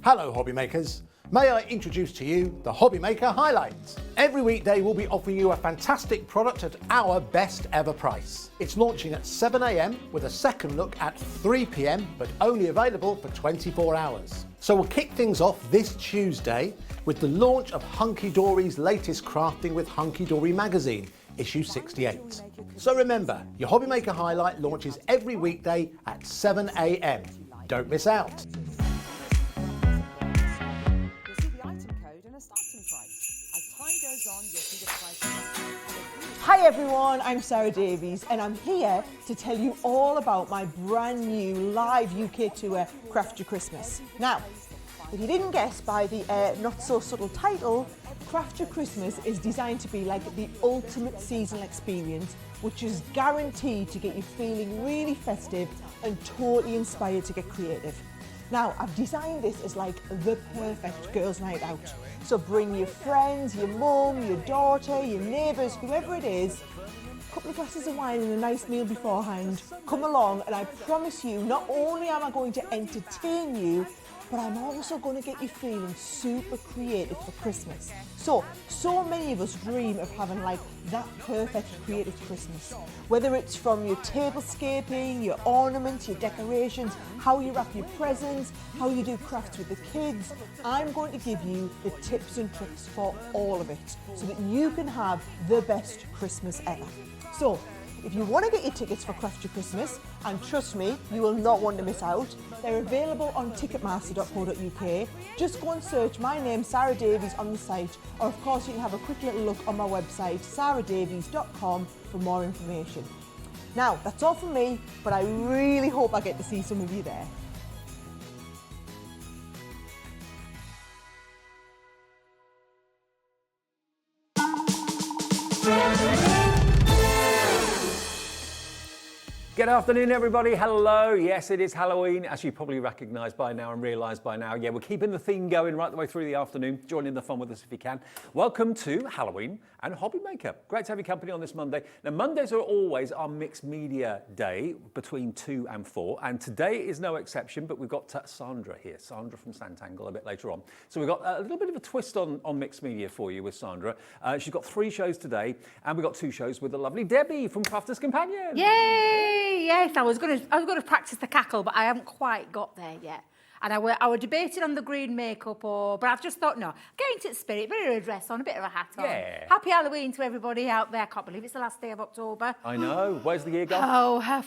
Hello hobby makers, may I introduce to you the Hobby Maker Highlights. Every weekday we'll be offering you a fantastic product at our best ever price. It's launching at 7 AM with a second look at 3 PM, but only available for 24 hours. So we'll kick things off this Tuesday with the launch of Hunky Dory's latest Crafting with Hunky Dory magazine, issue 68. So remember, your Hobby Maker Highlight launches every weekday at 7 AM. Don't miss out. Hi everyone, I'm Sarah Davies and I'm here to tell you all about my brand new live UK tour, Craft Your Christmas. Now, if you didn't guess by the not so subtle title, Craft Your Christmas is designed to be like the ultimate seasonal experience, which is guaranteed to get you feeling really festive and totally inspired to get creative. Now, I've designed this as like the perfect girls' night out. So bring your friends, your mum, your daughter, your neighbours, whoever it is, a couple of glasses of wine and a nice meal beforehand. Come along and I promise you, not only am I going to entertain you, but I'm also going to get you feeling super creative for Christmas. So many of us dream of having like that perfect creative Christmas. Whether it's from your tablescaping, your ornaments, your decorations, how you wrap your presents, how you do crafts with the kids, I'm going to give you the tips and tricks for all of it so that you can have the best Christmas ever. So, if you want to get your tickets for Craft Your Christmas, and trust me, you will not want to miss out, they're available on ticketmaster.co.uk. Just go and search my name, Sarah Davies, on the site, or of course you can have a quick little look on my website, sarahdavies.com, for more information. Now, that's all from me, but I really hope I get to see some of you there. Good afternoon, everybody. Hello. Yes, it is Halloween, as you probably recognise by now and realise by now. Yeah, we're keeping the theme going right the way through the afternoon. Join in the fun with us if you can. Welcome to Halloween and Hobby Maker. Great to have your company on this Monday. Now, Mondays are always our mixed media day between 2 and 4, and today is no exception, but we've got Sandra here, Sandra from Sanntangle, a bit later on. So we've got a little bit of a twist on mixed media for you with Sandra. She's got 3 shows today, and we've got 2 shows with the lovely Debbi from Crafters Companion. Yay! Yes, I was going to practice the cackle, but I haven't quite got there yet. And I were debating on the green makeup, but I've just thought, no, get into the spirit, bit of a dress on, a bit of a hat on. Yeah. Happy Halloween to everybody out there. I can't believe it's the last day of October. I know. Where's the year gone? Oh, how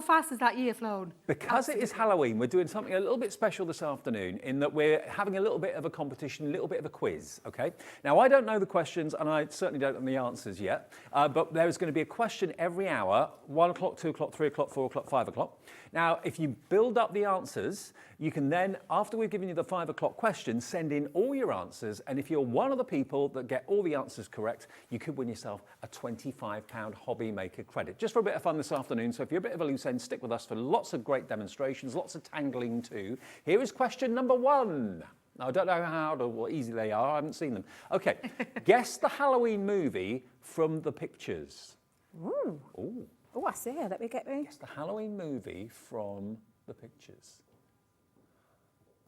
fast has that year flown? Because Absolutely. It is Halloween, we're doing something a little bit special this afternoon in that we're having a little bit of a competition, a little bit of a quiz, okay? Now, I don't know the questions and I certainly don't know the answers yet, but there is going to be a question every hour, 1 o'clock, 2 o'clock, 3 o'clock, 4 o'clock, 5 o'clock. Now, if you build up the answers, you can then, after we've given you the 5 o'clock question, send in all your answers. And if you're one of the people that get all the answers correct, you could win yourself a £25 Hobby Maker credit. Just for a bit of fun this afternoon. So if you're a bit of a loose end, stick with us for lots of great demonstrations, lots of tangling too. Here is question number 1. Now, I don't know how or easy they are. I haven't seen them. Okay. Guess the Halloween movie from the pictures. Ooh. Ooh. Oh, I see. Let me get me. Guess the Halloween movie from the pictures.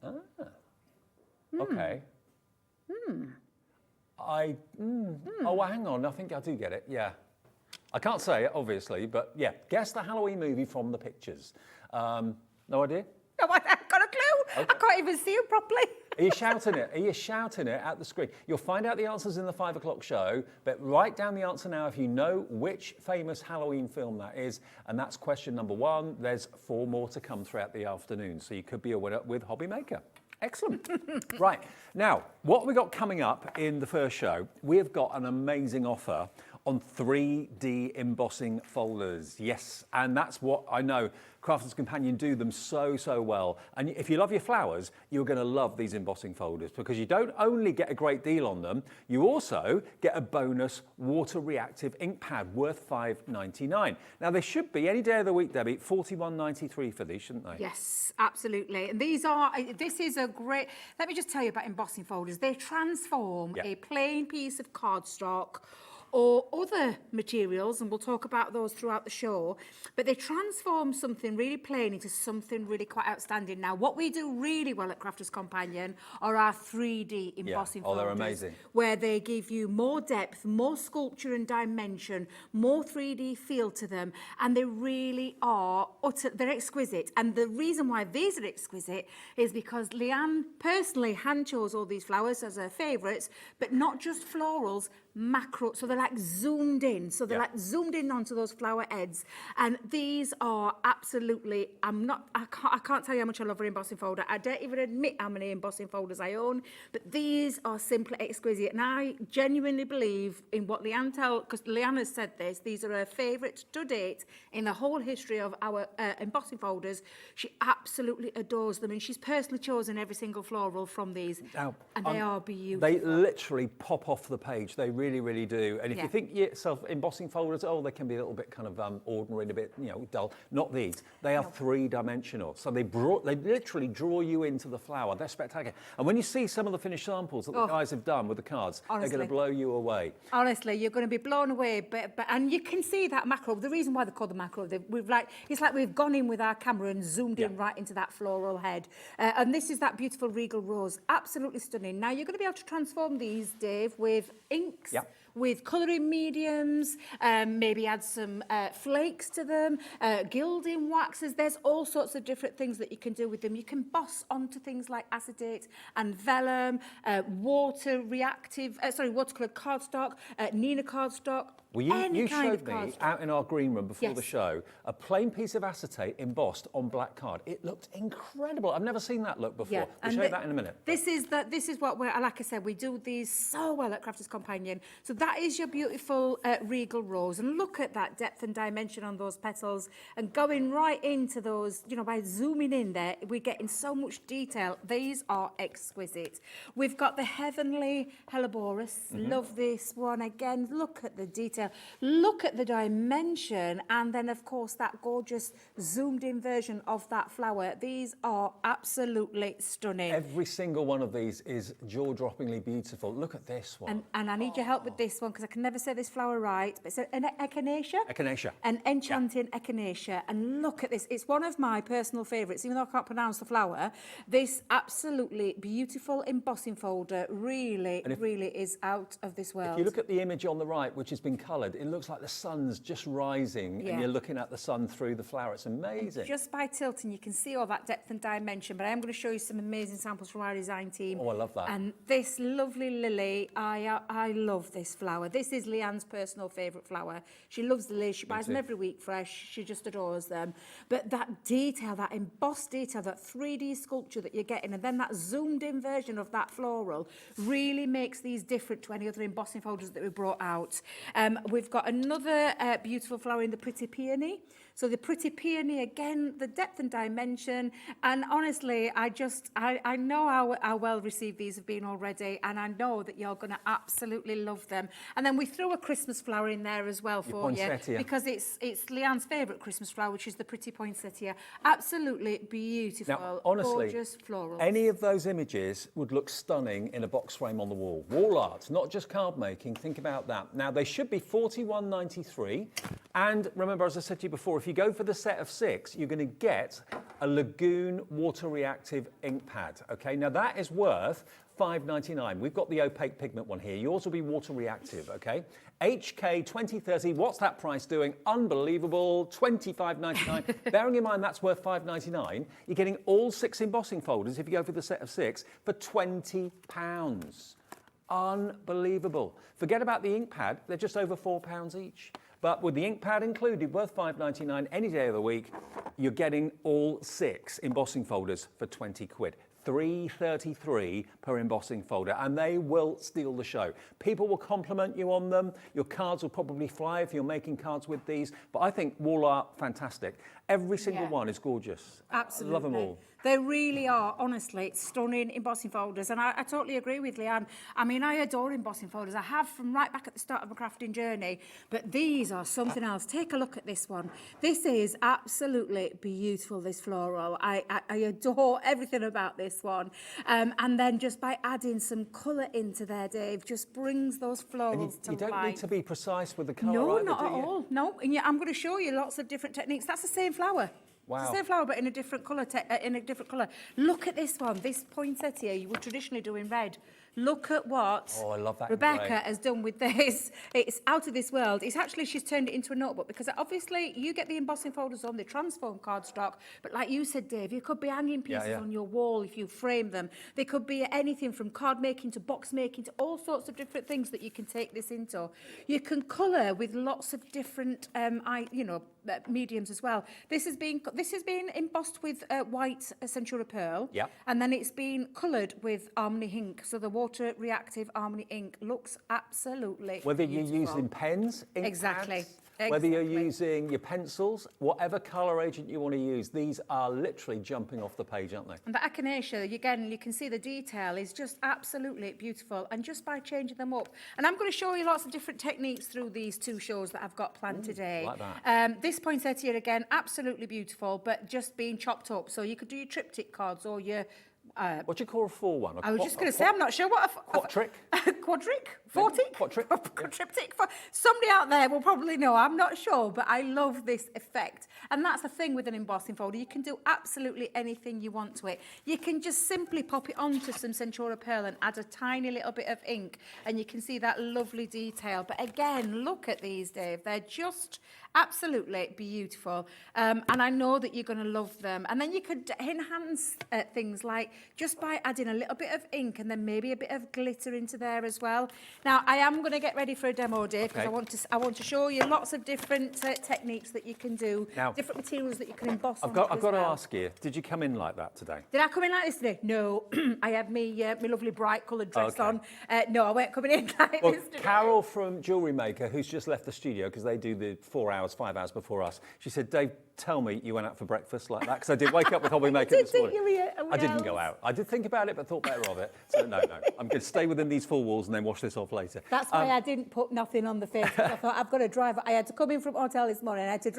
Ah. Okay. Oh, well, hang on. I think I do get it. Yeah. I can't say it, obviously, but yeah. Guess the Halloween movie from the pictures. No idea? No, I haven't got a clue. Okay. I can't even see it properly. Are you shouting it? Are you shouting it at the screen? You'll find out the answers in the 5 o'clock show, but write down the answer now if you know which famous Halloween film that is, and that's question number 1. There's 4 more to come throughout the afternoon, so you could be a winner with Hobby Maker. Excellent. Right, now, what have we got coming up in the first show? We've got an amazing offer on 3D embossing folders. Yes, and that's what I know Crafters Companion do them so well. And if you love your flowers, you're going to love these embossing folders because you don't only get a great deal on them, you also get a bonus water reactive ink pad worth £5.99. Now they should be any day of the week, Debbie, £41.93 for these, shouldn't they? Yes, absolutely. And this is a great, let me just tell you about embossing folders. They transform a plain piece of cardstock or other materials, and we'll talk about those throughout the show, but they transform something really plain into something really quite outstanding. Now, what we do really well at Crafters Companion are our 3D embossing Oh, they're folders, amazing. where they give you more depth, more sculpture and dimension, more 3D feel to them, and they really are they're exquisite. And the reason why these are exquisite is because Leanne personally hand chose all these flowers as her favourites, but not just florals, macro, so they're like zoomed in, so they're like zoomed in onto those flower heads, and these are absolutely, I can't tell you how much I love an embossing folder. I don't even admit how many embossing folders I own, but these are simply exquisite, and I genuinely believe in what Leanne because Leanne has said this, these are her favourites to date in the whole history of our embossing folders. She absolutely adores them, and she's personally chosen every single floral from these, and they are beautiful. They literally pop off the page. They really do. And if you think yourself embossing folders, they can be a little bit kind of ordinary and a bit, dull. Not these. They are three-dimensional. So they literally draw you into the flower. They're spectacular. And when you see some of the finished samples that the guys have done with the cards, honestly, they're going to blow you away. Honestly, you're going to be blown away. But and you can see that macro. The reason why they're called the macro, it's like we've gone in with our camera and zoomed in right into that floral head. And this is that beautiful regal rose. Absolutely stunning. Now, you're going to be able to transform these, Dave, with inks. With colouring mediums, maybe add some flakes to them, gilding waxes. There's all sorts of different things that you can do with them. You can boss onto things like acetate and vellum, watercolour cardstock, Nina cardstock. Well, you showed me out in our green room before the show a plain piece of acetate embossed on black card. It looked incredible. I've never seen that look before. We'll show you that in a minute. This is what we're, like I said, we do these so well at Crafters Companion. So that is your beautiful regal rose, and look at that depth and dimension on those petals, and going right into those, by zooming in there, we're getting so much detail. These are exquisite. We've got the Heavenly Helleborus. Love this one. Again, look at the detail. Look at the dimension, and then of course that gorgeous zoomed in version of that flower. These are absolutely stunning. Every single one of these is jaw-droppingly beautiful. Look at this one. And I need your help with this one, because I can never say this flower right, but it's an echinacea. Echinacea. An enchanting echinacea. And look at this. It's one of my personal favourites, even though I can't pronounce the flower. This absolutely beautiful embossing folder really is out of this world. If you look at the image on the right, which has been coloured, it looks like the sun's just rising and you're looking at the sun through the flower. It's amazing. And just by tilting, you can see all that depth and dimension, but I am going to show you some amazing samples from our design team. Oh, I love that. And this lovely lily, I love this flower. This is Leanne's personal favourite flower. She loves the lilies. She buys them every week fresh. She just adores them. But that detail, that embossed detail, that 3D sculpture that you're getting, and then that zoomed in version of that floral really makes these different to any other embossing folders that we brought out. We've got another beautiful flower in the Pretty Peony. So the Pretty Peony, again, the depth and dimension. And honestly, I know how well received these have been already, and I know that you're going to absolutely love them. And then we threw a Christmas flower in there as well for you, because it's Leanne's favourite Christmas flower, which is the Pretty Poinsettia. Absolutely beautiful, now, honestly, gorgeous florals. Any of those images would look stunning in a box frame on the wall. Wall art, not just card making. Think about that. Now, they should be $41.93. And remember, as I said to you before, if you go for the set of 6, you're going to get a Lagoon water reactive ink pad. Okay, now that is worth $5.99. We've got the opaque pigment one here. Yours will be water reactive, okay? HK 2030, what's that price doing? Unbelievable, $25.99. Bearing in mind that's worth $5.99, you're getting all 6 embossing folders, if you go for the set of 6, for £20. Unbelievable. Forget about the ink pad, they're just over £4 each. But with the ink pad included, worth $5.99 any day of the week, you're getting all 6 embossing folders for 20 quid. $3.33 per embossing folder, and they will steal the show. People will compliment you on them. Your cards will probably fly if you're making cards with these, but I think wall art, fantastic. Every single one is gorgeous. Absolutely. Love them all. They really are, honestly, stunning embossing folders. And I totally agree with Leanne. I mean, I adore embossing folders. I have from right back at the start of my crafting journey. But these are something else. Take a look at this one. This is absolutely beautiful, this floral. I adore everything about this. this one. And then just by adding some colour into there, Dave, just brings those florals And to you don't life. need to be precise with the colour No, either, not do at you? all. No, and yeah, I'm going to show you lots of different techniques. That's the same flower. Wow. It's the same flower, but in a different colour. Look at this one. This poinsettia you would traditionally do in red. Look at what I love that in Rebecca grey. has done with this. It's out of this world. It's actually, she's turned it into a notebook because obviously you get the embossing folders on, they transform cardstock. But like you said, Dave, you could be hanging pieces on your wall if you frame them. They could be anything from card making to box making to all sorts of different things that you can take this into. You can colour with lots of different, mediums as well. This has been embossed with white Centura pearl. Yep. And then it's been coloured with Harmony ink. So the water reactive Harmony ink looks absolutely Whether beautiful. you're using pens, ink Exactly. pads, whether you're Exactly. using your pencils, whatever colour agent you want to use, these are literally jumping off the page, aren't they? And the echinacea, again, you can see the detail is just absolutely beautiful. And just by changing them up. And I'm going to show you lots of different techniques through these two shows that I've got planned today. like that. This poinsettia, again, absolutely beautiful, but just being chopped up. So you could do your triptych cards or your... What do you call a full one? I was just going to say, I'm not sure what a... Quadric? Quadric? Fortic? Quadric? Triptych? Somebody out there will probably know. I'm not sure, but I love this effect. And that's the thing with an embossing folder. You can do absolutely anything you want to it. You can just simply pop it onto some Centura pearl and add a tiny little bit of ink, and you can see that lovely detail. But again, look at these, Dave. They're just absolutely beautiful. And I know that you're going to love them. And then you could enhance things like just by adding a little bit of ink and then maybe a bit of glitter into there as well. Now, I am going to get ready for a demo, Dave, because I want to show you lots of different techniques that you can do, Now, different materials that you can emboss I've onto got as to well. ask you, did you come in like that today? Did I come in like this today? No. I had me lovely bright coloured dress Okay. on. No, I weren't coming in like Well, this today. Carol from Jewellery Maker, who's just left the studio because they do the 5 hours before us, she said, Dave, tell me you went out for breakfast like that, because I did wake up with Hobby Maker did this think morning. you were I didn't else. go out. I did think about it, but thought better of it. So no, I'm going to stay within these four walls and then wash this off later. That's why I didn't put nothing on the face. I thought I've got to drive. I had to come in from hotel this morning. I had to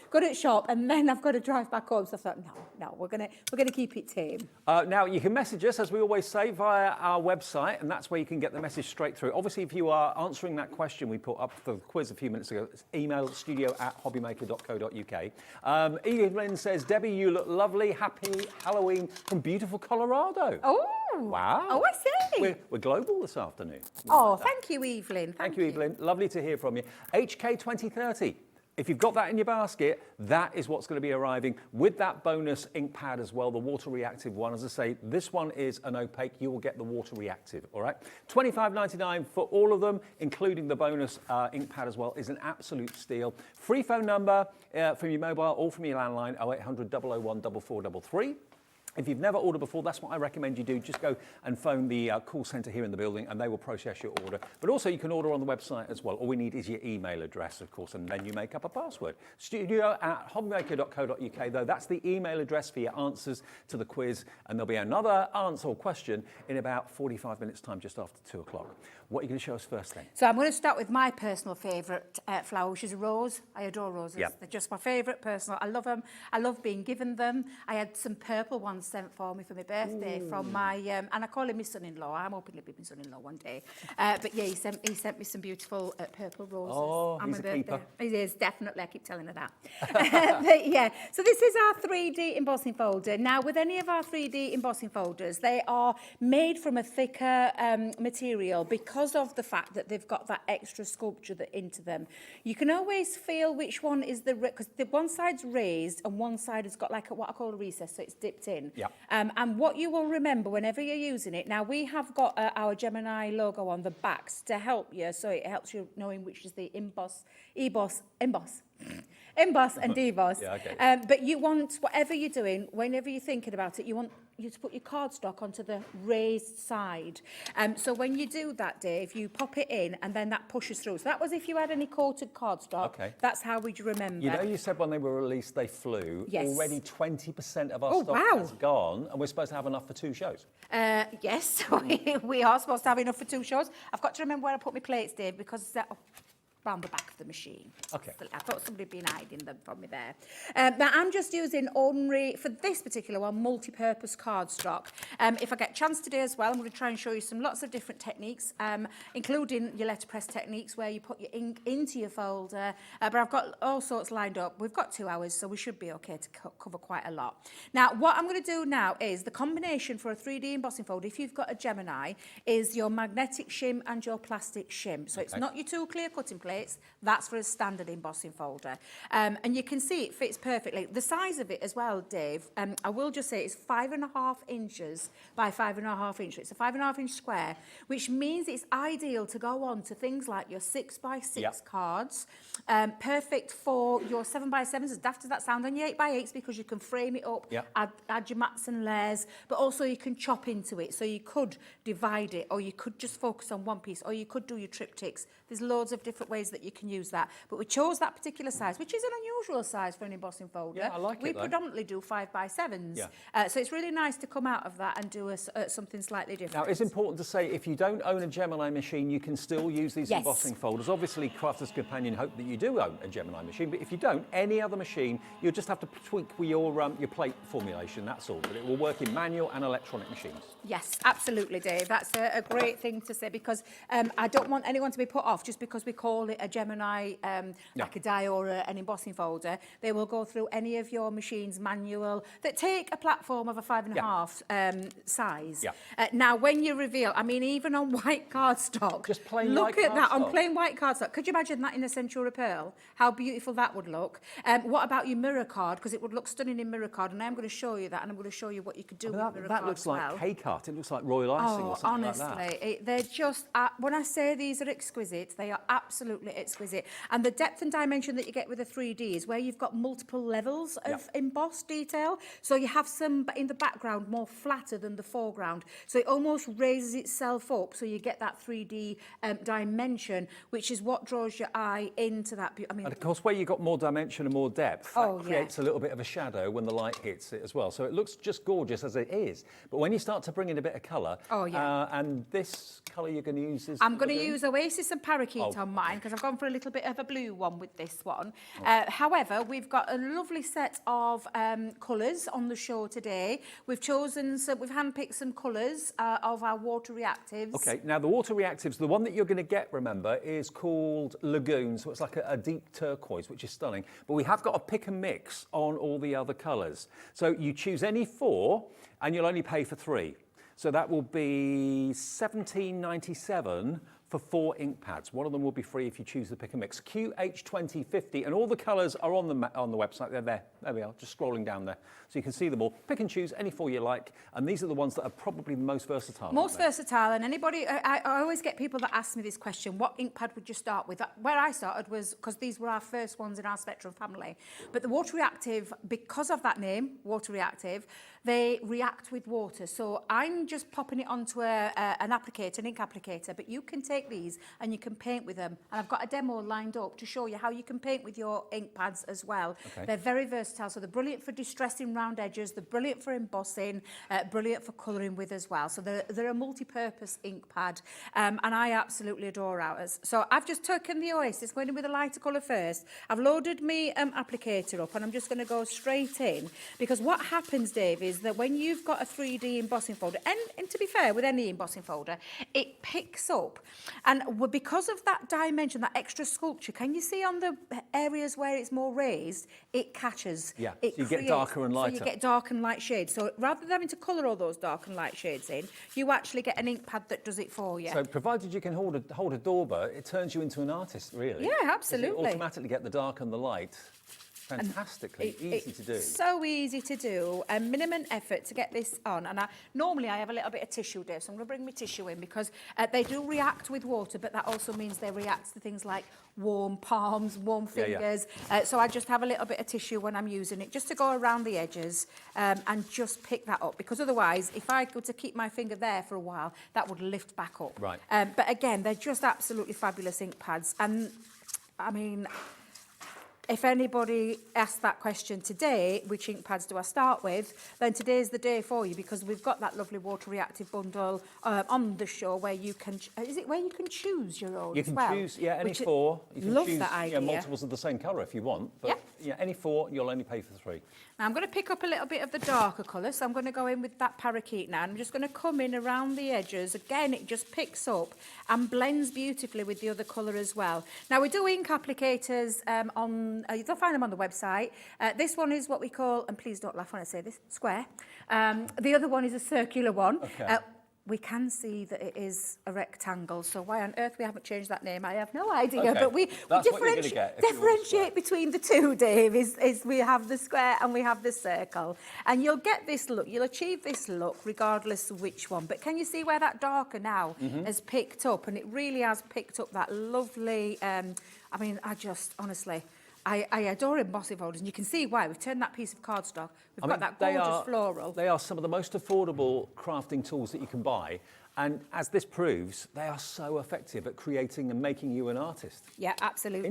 go to the shop, and then I've got to drive back home. So I thought, no, we're gonna keep it tame. Now, you can message us, as we always say, via our website, and that's where you can get the message straight through. Obviously, if you are answering that question we put up for the quiz a few minutes ago, it's email studio@hobbymaker.co.uk. Evelyn says, Debbie, you look lovely. Happy Halloween from beautiful Colorado. Oh, Wow. Oh, I see. We're global this afternoon. Thank you, Evelyn. Thank you, Evelyn. Lovely to hear from you. HK 2030. If you've got that in your basket, that is what's going to be arriving with that bonus ink pad as well, the water reactive one. As I say, this one is an opaque. You will get the water reactive, all right? $25.99 for all of them, including the bonus ink pad as well, is an absolute steal. Free phone number from your mobile or from your landline, 0800 001 4433. If you've never ordered before, that's what I recommend you do. Just go and phone the call centre here in the building and they will process your order. But also you can order on the website as well. All we need is your email address, of course, and then you make up a password. studio@hobbymaker.co.uk, though, that's the email address for your answers to the quiz. And there'll be another answer or question in about 45 minutes' time, just after 2 o'clock. What are you going to show us first then? So I'm going to start with my personal favourite flower, which is a rose. I adore roses. Yep. They're just my favourite personal. I love them. I love being given them. I had some purple ones sent for me for my birthday from my, and I call him my son-in-law. I'm hoping he'll be my son-in-law one day. But yeah, he sent me some beautiful purple roses. Oh, on he's my a keeper. birthday. He is, definitely. I keep telling her that. But yeah, so this is our 3D embossing folder. Now, with any of our 3D embossing folders, they are made from a thicker material because of the fact that they've got that extra sculpture into them. You can always feel which one is because the one side's raised and one side has got like what I call a recess, so it's dipped in. Yeah. And what you will remember whenever you're using it, now we have got our Gemini logo on the backs to help you, so it helps you knowing which is the emboss and deboss. Yeah, okay. But you want, whatever you're doing, whenever you're thinking about it, you want you to put your cardstock onto the raised side. So when you do that, Dave, you pop it in and then that pushes through. So that was if you had any coated cardstock. Okay. That's how we'd remember. You know, you said when they were released, they flew. Yes. Already 20% of our Oh, stock wow. has gone, and we're supposed to have enough for 2 shows. Yes, we are supposed to have enough for 2 shows. I've got to remember where I put my plates, Dave, because around the back of the machine. Okay. I thought somebody had been hiding them from me there. Now I'm just using ordinary, for this particular one, multi-purpose cardstock. If I get a chance today as well, I'm going to try and show you lots of different techniques, including your letterpress techniques where you put your ink into your folder. But I've got all sorts lined up. We've got 2 hours, so we should be okay to cover quite a lot. Now, what I'm going to do now is the combination for a 3D embossing folder, if you've got a Gemini, is your magnetic shim and your plastic shim. So it's not your 2 clear cutting plates. That's for a standard embossing folder. And you can see it fits perfectly. The size of it as well, Dave, I will just say it's 5.5 inches by 5.5 inches. It's a 5.5 inch square, which means it's ideal to go on to things like your 6x6 cards, perfect for your 7x7s, as daft as that sounds, and your 8x8s because you can frame it up, add your mats and layers, but also you can chop into it. So you could divide it, or you could just focus on one piece, or you could do your triptychs. There's loads of different ways that you can use that. But we chose that particular size, which is an unusual size for an embossing folder. Yeah, I like it, We though. predominantly do 5x7s. So it's really nice to come out of that and do something slightly different. Now, it's important to say, if you don't own a Gemini machine, you can still use these Yes. embossing folders. Obviously, Crafters Companion hope that you do own a Gemini machine, but if you don't, any other machine, you'll just have to tweak with your plate formulation, that's all. But it will work in manual and electronic machines. Yes, absolutely, Dave. That's a great thing to say because I don't want anyone to be put off just because we call it a Gemini, like a die or an embossing folder. They will go through any of your machines manual that take a platform of a 5.5 size. Now, when you reveal, I mean, even on white cardstock, Just plain look white at that on cardstock. plain white cardstock. Could you imagine that in a Centura Pearl? How beautiful that would look. What about your mirror card? Because it would look stunning in mirror card, and I'm going to show you that, and I'm going to show you what you could do with mirror That card looks as like well. cake art. It looks like royal icing or something honestly, like that. they're just, when I say these are exquisite, they are absolutely exquisite. And the depth and dimension that you get with a 3D is where you've got multiple levels of embossed detail. So you have some in the background more flatter than the foreground. So it almost raises itself up, so you get that 3D dimension, which is what draws your eye into that. I mean, And of course, where you've got more dimension and more depth, that creates a little bit of a shadow when the light hits it as well. So it looks just gorgeous as it is. But when you start to bring in a bit of colour, and this colour you're going to use is... I'm going to use Oasis and Parakeet on mine because I've gone for a little bit of a blue one with this one. However, we've got a lovely set of colours on the show today. We've handpicked some colours of our water reactives. Okay, now the water reactives, the one that you're going to get, remember, is called Lagoon. So it's like a deep turquoise, which is stunning. But we have got a pick and mix on all the other colours. So you choose any 4 and you'll only pay for 3. So that will be $17.97 for 4 ink pads. One of them will be free if you choose the pick and mix. QH2050, and all the colours are on the website. They're there. There we are, just scrolling down there. So you can see them all. Pick and choose any 4 you like, and these are the ones that are probably the most versatile. Most versatile, and anybody, I always get people that ask me this question, what ink pad would you start with? Where I started was, because these were our first ones in our Spectrum family, but the water reactive, because of that name, water reactive, they react with water. So I'm just popping it onto an applicator, an ink applicator, but you can take these and you can paint with them. And I've got a demo lined up to show you how you can paint with your ink pads as well. They're very versatile, so they're brilliant for distressing round edges, they're brilliant for embossing, brilliant for colouring with as well. So they're a multi-purpose ink pad, and I absolutely adore ours. So I've just taken the Oasis, going in with a lighter colour first. I've loaded my applicator up, and I'm just going to go straight in, because what happens, Dave, is that when you've got a 3D embossing folder, and to be fair, with any embossing folder, it picks up. And because of that dimension, that extra sculpture, can you see on the areas where it's more raised, it catches. Yeah, it so you get darker and lighter. So you get dark and light shades. So rather than having to colour all those dark and light shades in, you actually get an ink pad that does it for you. So provided you can hold a dauber, it turns you into an artist, really. Yeah, absolutely. You automatically get the dark and the light. Fantastically easy to do. So easy to do, and minimum effort to get this on. And normally I have a little bit of tissue there, so I'm going to bring my tissue in, because they do react with water, but that also means they react to things like warm palms, warm fingers. So I just have a little bit of tissue when I'm using it, just to go around the edges and just pick that up, because otherwise, if I go to keep my finger there for a while, that would lift back up. Right. But again, they're just absolutely fabulous ink pads. And I mean, if anybody asks that question today, which ink pads do I start with, then today's the day for you, because we've got that lovely water reactive bundle on the show where you can, is it where you can choose your own You as can well? choose, yeah, any Which 4. You can love choose that idea. multiples of the same colour if you want. But yeah, any 4, you'll only pay for 3. Now I'm going to pick up a little bit of the darker colour, so I'm going to go in with that parakeet now. I'm just going to come in around the edges. Again, it just picks up and blends beautifully with the other colour as well. Now we do ink applicators you'll find them on the website. This one is what we call, and please don't laugh when I say this, square. The other one is a circular one. Okay. We can see that it is a rectangle, so why on earth we haven't changed that name, I have no idea. Okay. But we That's what you're gonna get if you want a square. differentiate between the two, Dave, is we have the square and we have the circle. And you'll get this look, you'll achieve this look regardless of which one. But can you see where that darker now has picked up? And it really has picked up that lovely, I mean, I just, honestly, I adore embossing folders, and you can see why. We've turned that piece of cardstock. We've got that gorgeous floral. They are some of the most affordable crafting tools that you can buy. And as this proves, they are so effective at creating and making you an artist. Yeah, absolutely.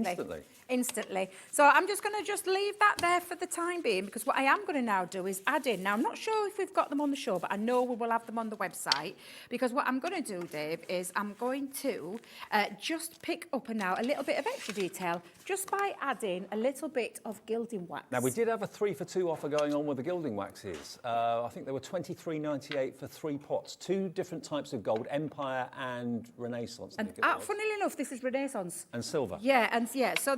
Instantly. So I'm just going to just leave that there for the time being, because what I am going to now do is add in. Now, I'm not sure if we've got them on the show, but I know we will have them on the website, because what I'm going to do, Dave, is I'm going to just pick up now a little bit of extra detail just by adding a little bit of gilding wax. Now, we did have a 3 for 2 offer going on with the gilding waxes. I think they were $23.98 for 3 pots, 2 different types of gold, Empire and Renaissance. And funnily enough, this is Renaissance. And silver. Yeah, and yeah, so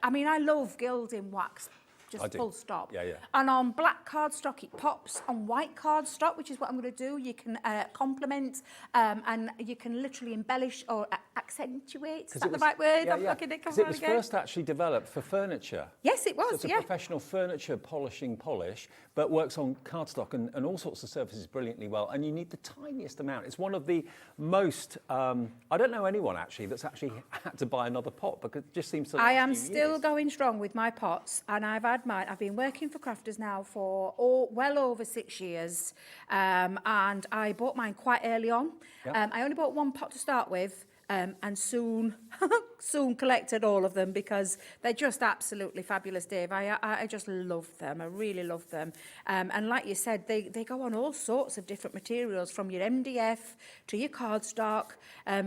I mean, I love gilding wax. Just full stop. Yeah, yeah. And on black cardstock, it pops. On white cardstock, which is what I'm going to do, you can complement and you can literally embellish or accentuate. Is that the right word? Yeah, yeah. Because it was first actually developed for furniture. Yes, it was, so it's a professional furniture polishing polish, but works on cardstock and all sorts of surfaces brilliantly well. And you need the tiniest amount. It's one of the most, I don't know anyone actually that's actually had to buy another pot, because it just seems to I am still going strong with my pots, and I've had mine. I've been working for Crafters now for well over 6 years, and I bought mine quite early on. Yeah. I only bought 1 pot to start with, and soon collected all of them, because they're just absolutely fabulous, Dave. I just love them. I really love them. And like you said, they go on all sorts of different materials, from your MDF to your cardstock,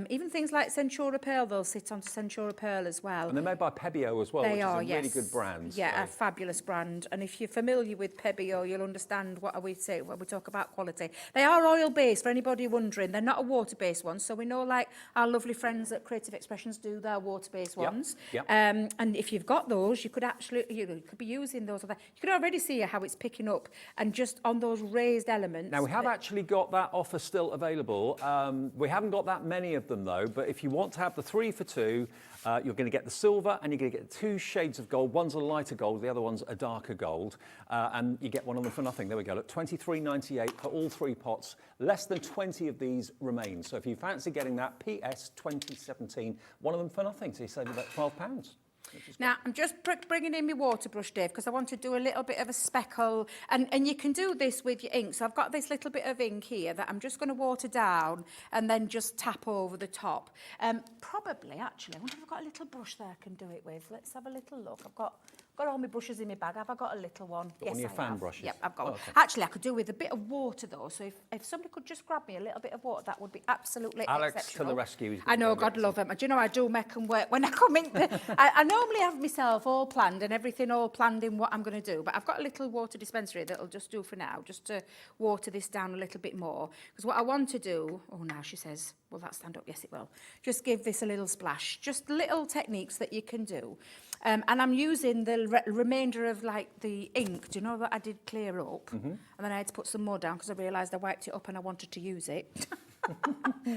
even things like Centura Pearl. They'll sit onto Centura Pearl as well. And they're made by Pebeo as well, They which are, is a really good brand. Yeah, a fabulous brand. And if you're familiar with Pebeo, you'll understand what we say when we talk about quality. They are oil-based, for anybody wondering. They're not a water-based one. So we know, like our lovely friends at Creative Expressions do their water-based ones. Yep. And if you've got those, you could actually, you could be using those. You can already see how it's picking up, and just on those raised elements. Now, we have actually got that offer still available. We haven't got that many of them, though, but if you want to have the 3 for 2, you're going to get the silver, and you're going to get 2 shades of gold. One's a lighter gold, the other one's a darker gold, and you get one of them for nothing. There we go. Look, $23.98 for all 3 pots. Less than 20 of these remain. So if you fancy getting that, PS 2017, one of them for nothing. So you save about £12. Now, I'm just bringing in my water brush, Dave, because I want to do a little bit of a speckle. And you can do this with your ink. So I've got this little bit of ink here that I'm just going to water down and then just tap over the top. Probably, actually, I wonder if I've got a little brush there I can do it with. Let's have a little look. I've got all my brushes in my bag. Have I got a little one? Got one of your fan brushes? Yep, I've got one. Okay. Actually, I could do with a bit of water, though. So if somebody could just grab me a little bit of water, that would be absolutely Alex exceptional. to the rescue. I know, God love him. Do you know, I do make them work when I come in. I normally have myself all planned and everything all planned in what I'm going to do. But I've got a little water dispensary that'll just do for now, just to water this down a little bit more. Because what I want to do, oh, now she says, will that stand up? Yes, it will. Just give this a little splash. Just little techniques that you can do. And I'm using the remainder of like the ink. Do you know that I did clear up? And then I had to put some more down because I realised I wiped it up and I wanted to use it.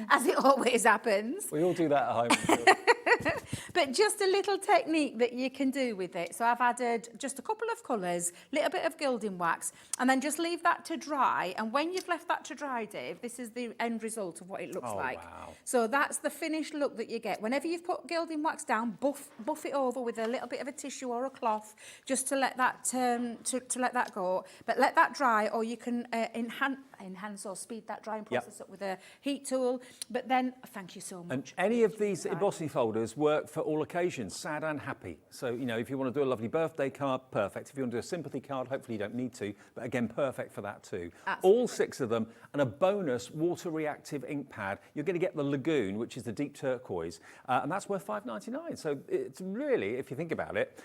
As it always happens. We all do that at home. But just a little technique that you can do with it. So I've added just a couple of colours, little bit of gilding wax, and then just leave that to dry. And when you've left that to dry, Dave, this is the end result of what it looks like. Wow. So that's the finished look that you get. Whenever you've put gilding wax down, buff it over with a little bit of a tissue or a cloth, just to let that to let that go. But let that dry, or you can enhance or speed that drying process up with a heat tool. But then, thank you so much. And any of these embossing folders work for all occasions, sad and happy. So, you know, if you want to do a lovely birthday card, perfect. If you want to do a sympathy card, hopefully you don't need to, but again, perfect for that too. Absolutely. All 6 of them, and a bonus water reactive ink pad. You're going to get the Lagoon, which is the deep turquoise, and that's worth £5.99. So it's really, if you think about it,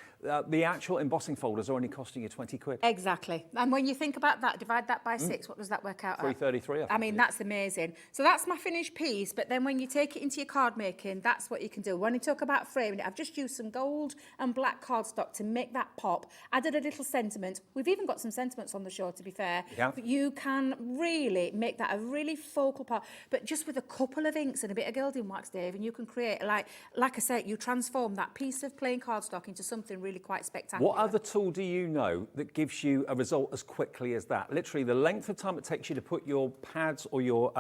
the actual embossing folders are only costing you 20 quid. Exactly. And when you think about that, divide that by 6, what does that work out at? £3.33, I mean, that's amazing. So that's my finished piece, but then when you take it into your card making, that's what you can do. When you talk about framing it, I've just used some gold and black cardstock to make that pop, added a little sentiment. We've even got some sentiments on the show, to be fair. Yeah. But you can really make that a really focal part, but just with a couple of inks and a bit of gilding wax, Dave, and you can create, like I said, you transform that piece of plain cardstock into something really quite spectacular. What other tool do you know that gives you a result as quickly as that? Literally, the length of time it takes you to put your pads or your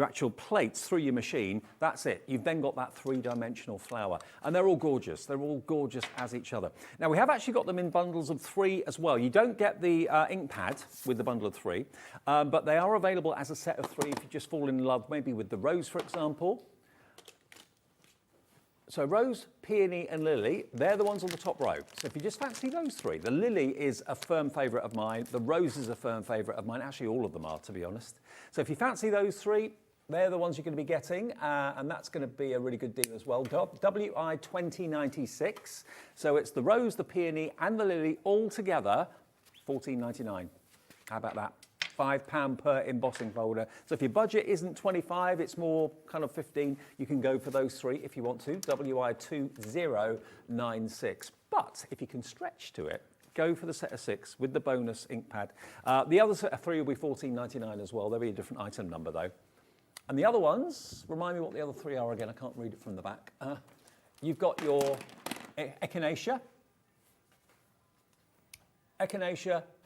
actual plates through your machine, that's it. You've then got that 3-dimensional flower. And they're all gorgeous. They're all gorgeous as each other. Now, we have actually got them in bundles of 3 as well. You don't get the ink pad with the bundle of 3, but they are available as a set of 3 if you just fall in love maybe with the rose, for example. So rose, peony and lily, they're the ones on the top row. So if you just fancy those 3, the lily is a firm favourite of mine, the rose is a firm favourite of mine, actually all of them are, to be honest. So if you fancy those 3, they're the ones you're going to be getting, and that's going to be a really good deal as well. WI 2096, so it's the rose, the peony and the lily all together, £14.99. How about that? £5 per embossing folder. So if your budget isn't 25, it's more kind of 15, you can go for those 3 if you want to, WI 2096. But if you can stretch to it, go for the set of 6 with the bonus ink pad. The other set of 3 will be £14.99 as well. There'll be a different item number though. And the other ones, remind me what the other 3 are again, I can't read it from the back. You've got your Echinacea,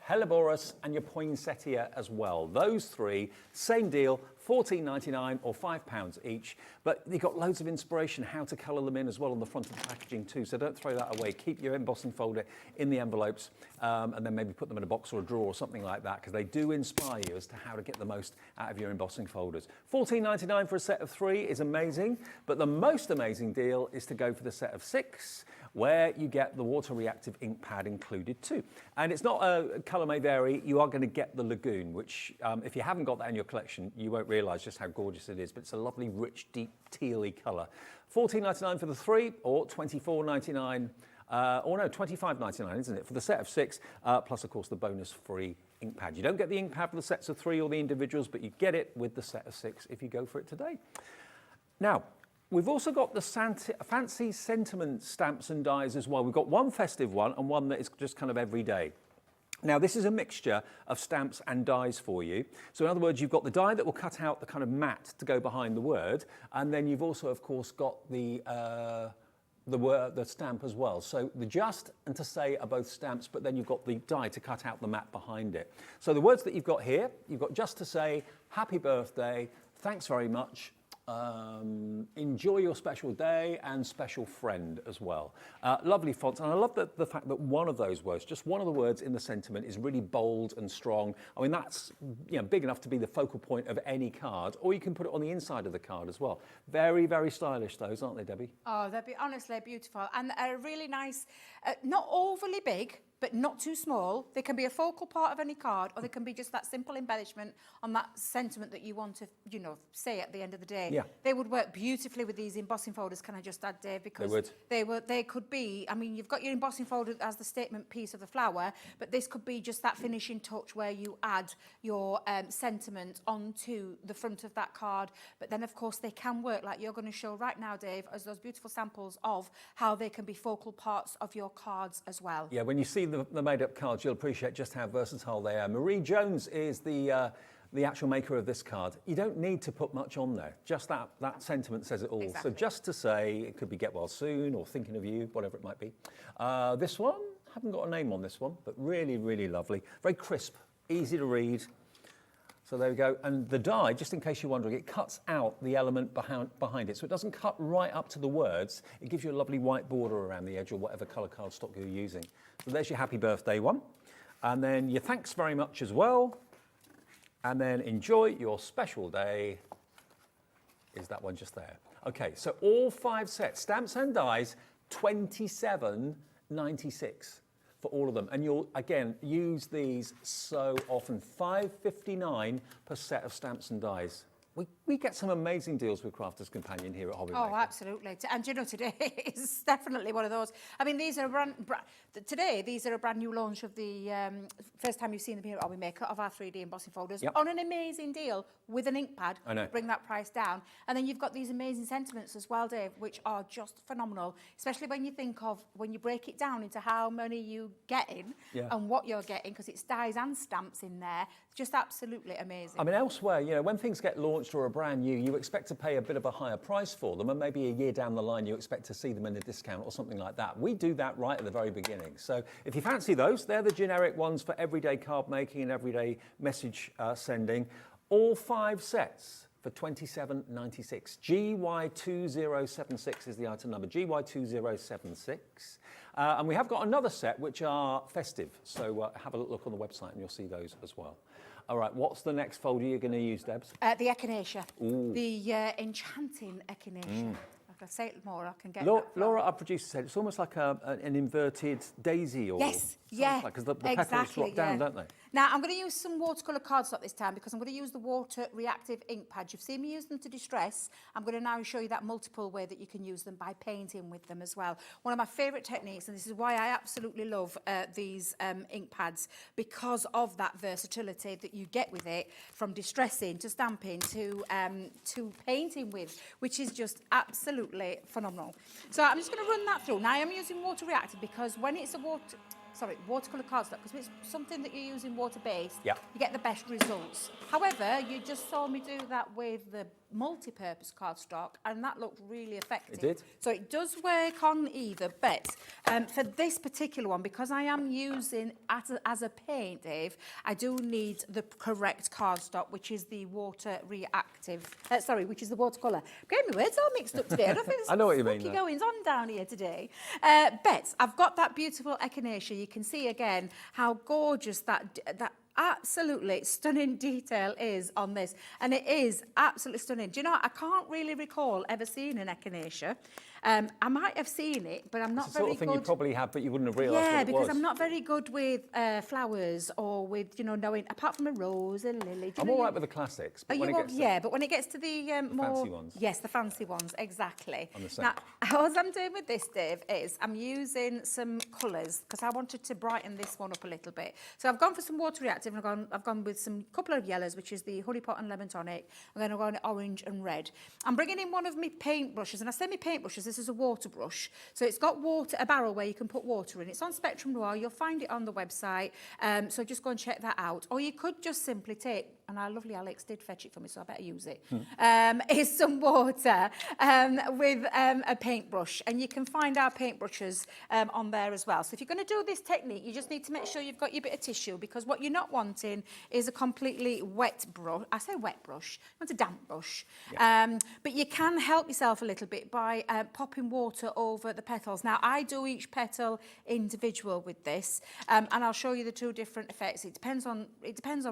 Helleborus and your poinsettia as well. Those 3, same deal, £14.99 or £5 each. But you've got loads of inspiration how to colour them in as well on the front of the packaging too. So don't throw that away. Keep your embossing folder in the envelopes and then maybe put them in a box or a drawer or something like that, because they do inspire you as to how to get the most out of your embossing folders. £14.99 for a set of 3 is amazing, but the most amazing deal is to go for the set of 6, where you get the water reactive ink pad included too. And it's not a colour may vary, you are going to get the Lagoon, which if you haven't got that in your collection, you won't realise just how gorgeous it is, but it's a lovely, rich, deep, tealy colour. £14.99 for the 3 or £24.99, or no, £25.99, isn't it, for the set of 6, plus of course the bonus free ink pad. You don't get the ink pad for the sets of 3 or the individuals, but you get it with the set of 6 if you go for it today. Now, we've also got the fancy sentiment stamps and dies as well. We've got one festive one and one that is just kind of everyday. Now, this is a mixture of stamps and dies for you. So in other words, you've got the die that will cut out the kind of mat to go behind the word, and then you've also, of course, got the stamp as well. So the just and to say are both stamps, but then you've got the die to cut out the mat behind it. So the words that you've got here, you've got just to say, happy birthday, thanks very much, enjoy your special day, and special friend as well. Lovely fonts, and I love the fact that one of those words, just one of the words in the sentiment, is really bold and strong. I mean, that's big enough to be the focal point of any card, or you can put it on the inside of the card as well. Very, very stylish those, aren't they, Debbie? Oh, they'd be honestly beautiful, and a really nice, not overly big, but not too small. They can be a focal part of any card, or they can be just that simple embellishment on that sentiment that you want to, say at the end of the day. Yeah. They would work beautifully with these embossing folders, can I just add, Dave? Because they could be, I mean, you've got your embossing folder as the statement piece of the flower, but this could be just that finishing touch where you add your sentiment onto the front of that card. But then, of course, they can work, like you're going to show right now, Dave, as those beautiful samples of how they can be focal parts of your cards as well. Yeah, when you see the made-up cards, you'll appreciate just how versatile they are. Marie Jones is the actual maker of this card. You don't need to put much on there. Just that sentiment says it all. Exactly. So just to say, it could be get well soon or thinking of you, whatever it might be. This one, haven't got a name on this one, but really, really lovely. Very crisp, easy to read. So there we go. And the die, just in case you're wondering, it cuts out the element behind it. So it doesn't cut right up to the words. It gives you a lovely white border around the edge or whatever colour cardstock you're using. So there's your happy birthday one. And then your thanks very much as well. And then enjoy your special day. Is that one just there? Okay, so all 5 sets, stamps and dies, $27.96 for all of them. And you'll, again, use these so often. $5.59 per set of stamps and dies. We get some amazing deals with Crafters Companion here at Hobby Maker. Oh, absolutely. And you know, today is definitely one of those. I mean, these are today, these are a brand new launch of the first time you've seen them here at Hobby Maker of our 3D embossing folders on an amazing deal with an ink pad. I know. Bring that price down. And then you've got these amazing sentiments as well, Dave, which are just phenomenal, especially when you think of, when you break it down into how many you get in and what you're getting, because it's dies and stamps in there. Just absolutely amazing. I mean, elsewhere, you know, when things get launched or are brand new, you expect to pay a bit of a higher price for them, and maybe a year down the line, you expect to see them in a discount or something like that. We do that right at the very beginning. So if you fancy those, they're the generic ones for everyday card making and everyday message sending. All 5 sets for $27.96. GY2076 is the item number, GY2076. And we have got another set which are festive, so have a look on the website and you'll see those as well. All right, what's the next folder you're going to use, Debs? The echinacea, the enchanting echinacea. If I say it more, I can get Laura, our producer, said it's almost like an inverted daisy or yes, yeah, because the petals drop down, don't they? Now, I'm going to use some watercolour cardstock this time because I'm going to use the water reactive ink pads. You've seen me use them to distress. I'm going to now show you that multiple way that you can use them by painting with them as well. One of my favourite techniques, and this is why I absolutely love these ink pads, because of that versatility that you get with it, from distressing to stamping to painting with, which is just absolutely phenomenal. So I'm just going to run that through. Now, I am using water reactive because when it's a watercolour cardstock, because it's something that you're using water-based, you get the best results. However, you just saw me do that with the multi-purpose cardstock, and that looked really effective. It did. So it does work on either, but for this particular one, because I am using as a paint, Dave, I do need the correct cardstock, which is the water reactive, which is the watercolour. I'm getting my words all mixed up today. I don't think there's I know what you mean. funky goings on down here today. But I've got that beautiful echinacea. You can see again how gorgeous that absolutely stunning detail is on this, and it is absolutely stunning. Do you know, I can't really recall ever seeing an echinacea. I might have seen it, but I'm not It's the very sort of thing good. you probably have, but you wouldn't have realised what it was. Yeah, because I'm not very good with flowers or with, you know, knowing, apart from a rose, a lily. I'm all right with the classics, but when it gets but when it gets to the more fancy ones. Yes, the fancy ones, exactly. On the set. Now, what I'm doing with this, Dave, is I'm using some colours because I wanted to brighten this one up a little bit. So I've gone for some water reactive, and I've gone with some couple of yellows, which is the honey pot and lemon tonic. I'm going to go on orange and red. I'm bringing in one of my paint brushes, and I say my paint brushes, this is a water brush. So it's got a barrel where you can put water in. It's on Spectrum Noir. You'll find it on the website. So just go and check that out. Or you could just simply take, and our lovely Alex did fetch it for me, so I better use it, is some water with a paintbrush. And you can find our paintbrushes on there as well. So if you're going to do this technique, you just need to make sure you've got your bit of tissue, because what you're not wanting is a completely wet brush. I say wet brush. You want a damp brush. Yeah. But you can help yourself a little bit by popping water over the petals. Now, I do each petal individual with this, and I'll show you the 2 different effects. It depends on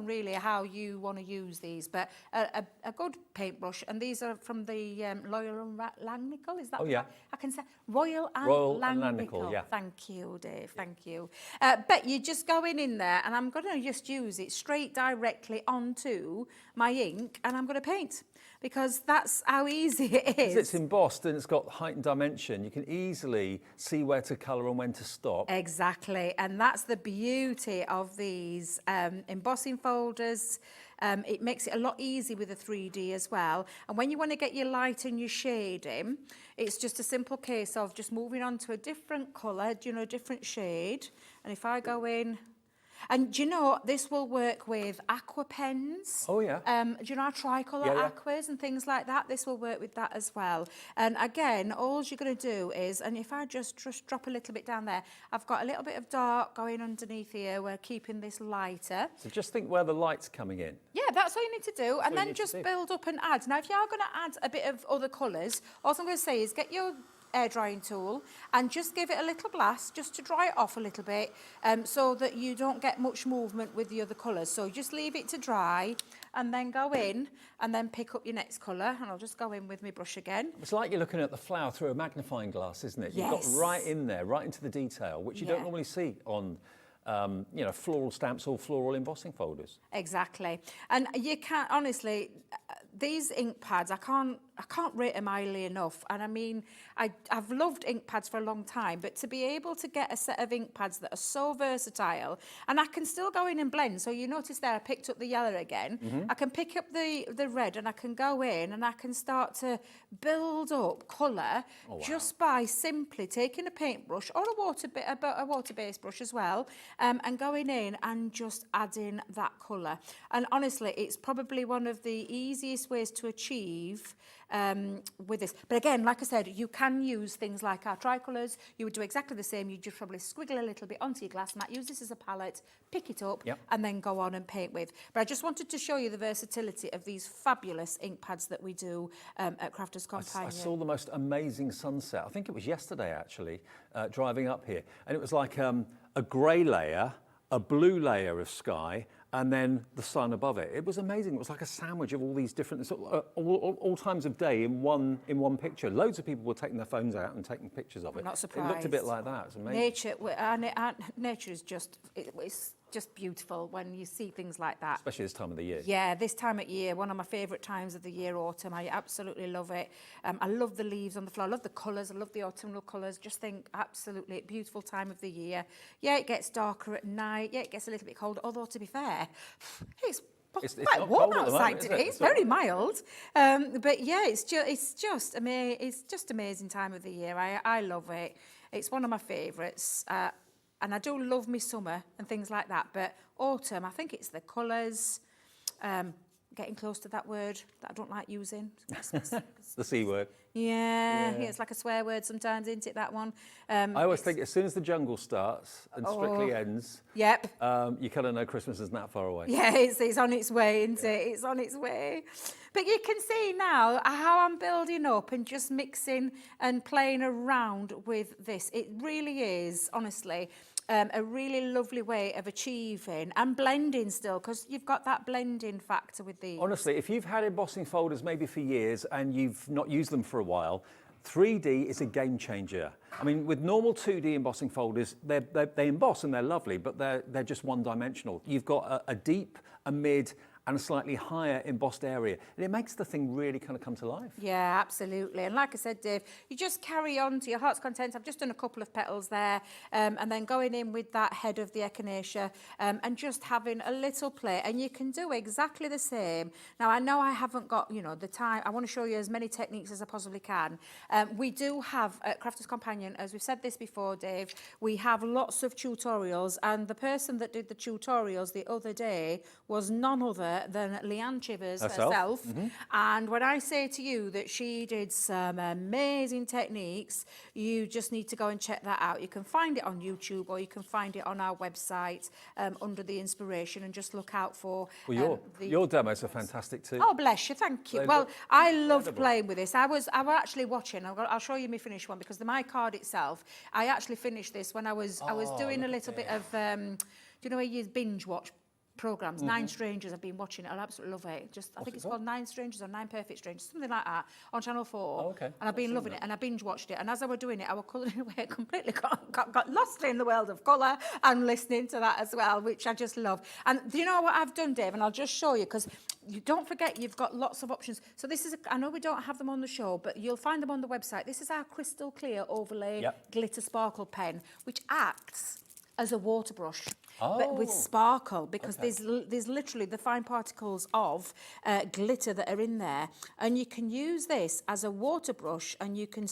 really how you want to use these, but a good paintbrush, and these are from the Royal and Langnickel, is that yeah. I can say? Royal and Langnickel, yeah. Thank you, Dave, thank you. But you just go in there, and I'm going to just use it straight directly onto my ink, and I'm going to paint, because that's how easy it is. Because it's embossed and it's got height and dimension, you can easily see where to colour and when to stop. Exactly, and that's the beauty of these embossing folders. It makes it a lot easier with the 3D as well. And when you want to get your light and your shading, it's just a simple case of just moving on to a different colour, you know, a different shade. And if I go in, and do you know, this will work with aqua pens. Oh, yeah. Do you know our tricolour aquas and things like that? This will work with that as well. And again, all you're going to do is, and if I just drop a little bit down there, I've got a little bit of dark going underneath here. We're keeping this lighter. So just think where the light's coming in. Yeah, that's all you need to do. And then just build up and add. Now, if you are going to add a bit of other colours, all I'm going to say is get your air drying tool and just give it a little blast just to dry it off a little bit so that you don't get much movement with the other colours. So just leave it to dry and then go in and then pick up your next colour. And I'll just go in with my brush again. It's like you're looking at the flower through a magnifying glass, isn't it? Yes. You've got right in there, right into the detail, which you don't normally see on floral stamps or floral embossing folders. Exactly. And you can't, honestly, these ink pads, I can't rate them highly enough. And I mean, I've loved ink pads for a long time, but to be able to get a set of ink pads that are so versatile, and I can still go in and blend. So you notice there, I picked up the yellow again. I can pick up the red and I can go in and I can start to build up colour just by simply taking a paintbrush or a water-based brush as well, and going in and just adding that colour. And honestly, it's probably one of the easiest ways to achieve with this. But again, like I said, you can use things like our tricolours. You would do exactly the same. You just probably squiggle a little bit onto your glass mat, use this as a palette, pick it up, and then go on and paint with. But I just wanted to show you the versatility of these fabulous ink pads that we do at Crafters Companion. I saw the most amazing sunset. I think it was yesterday, actually, driving up here. And it was like a grey layer, a blue layer of sky, and then the sun above it. It was amazing. It was like a sandwich of all these different, all times of day in one picture. Loads of people were taking their phones out and taking pictures of it. I'm not surprised. It looked a bit like that. It's amazing. Nature is just, it's just beautiful when you see things like that. Especially this time of the year. Yeah, this time of year, one of my favourite times of the year, autumn. I absolutely love it. I love the leaves on the floor. I love the colours. I love the autumnal colours. Just think absolutely beautiful time of the year. Yeah, it gets darker at night. Yeah, it gets a little bit colder. Although, to be fair, it's quite warm outside today. It's very mild. But yeah, it's just amazing time of the year. I love it. It's one of my favourites. And I do love me summer and things like that. But autumn, I think it's the colours. Getting close to that word that I don't like using. The C word. Yeah, it's like a swear word sometimes, isn't it, that one? I always think as soon as the jungle starts and Strictly ends, you kind of know Christmas isn't that far away. Yeah, it's on its way, isn't it? It's on its way. But you can see now how I'm building up and just mixing and playing around with this. It really is, honestly, a really lovely way of achieving and blending still, because you've got that blending factor with these. Honestly, if you've had embossing folders maybe for years and you've not used them for a while, 3D is a game changer. I mean, with normal 2D embossing folders, they emboss and they're lovely, but they're just one-dimensional. You've got a deep, a mid, and a slightly higher embossed area. And it makes the thing really kind of come to life. Yeah, absolutely. And like I said, Dave, you just carry on to your heart's content. I've just done a couple of petals there, and then going in with that head of the echinacea, and just having a little play. And you can do exactly the same. Now, I know I haven't got, the time. I want to show you as many techniques as I possibly can. We do have at Crafters Companion, as we've said this before, Dave, we have lots of tutorials, and the person that did the tutorials the other day was none other than Leanne Chivers herself. And when I say to you that she did some amazing techniques, you just need to go and check that out. You can find it on YouTube, or you can find it on our website under the inspiration, and just look out for... Well, your demos are fantastic too. Oh, bless you, thank you. Well, I loved playing with this. I was actually watching. I'll show you my finished one, because the my card itself, I actually finished this when I was doing a little bit of, do you know where you binge watch programs? 9 Strangers, I've been watching it. I absolutely love it. I think it's called 9 Strangers or 9 Perfect Strangers, something like that, on Channel 4. Oh, okay. And I've been loving it, and I binge watched it. And as I was doing it, I was colouring away completely, got lost in the world of colour and listening to that as well, which I just love. And do you know what I've done, Dave? And I'll just show you, because you don't forget you've got lots of options. So this is, I know we don't have them on the show, but you'll find them on the website. This is our crystal clear overlay glitter sparkle pen, which acts as a water brush, but with sparkle, because there's literally the fine particles of glitter that are in there, and you can use this as a water brush, and you can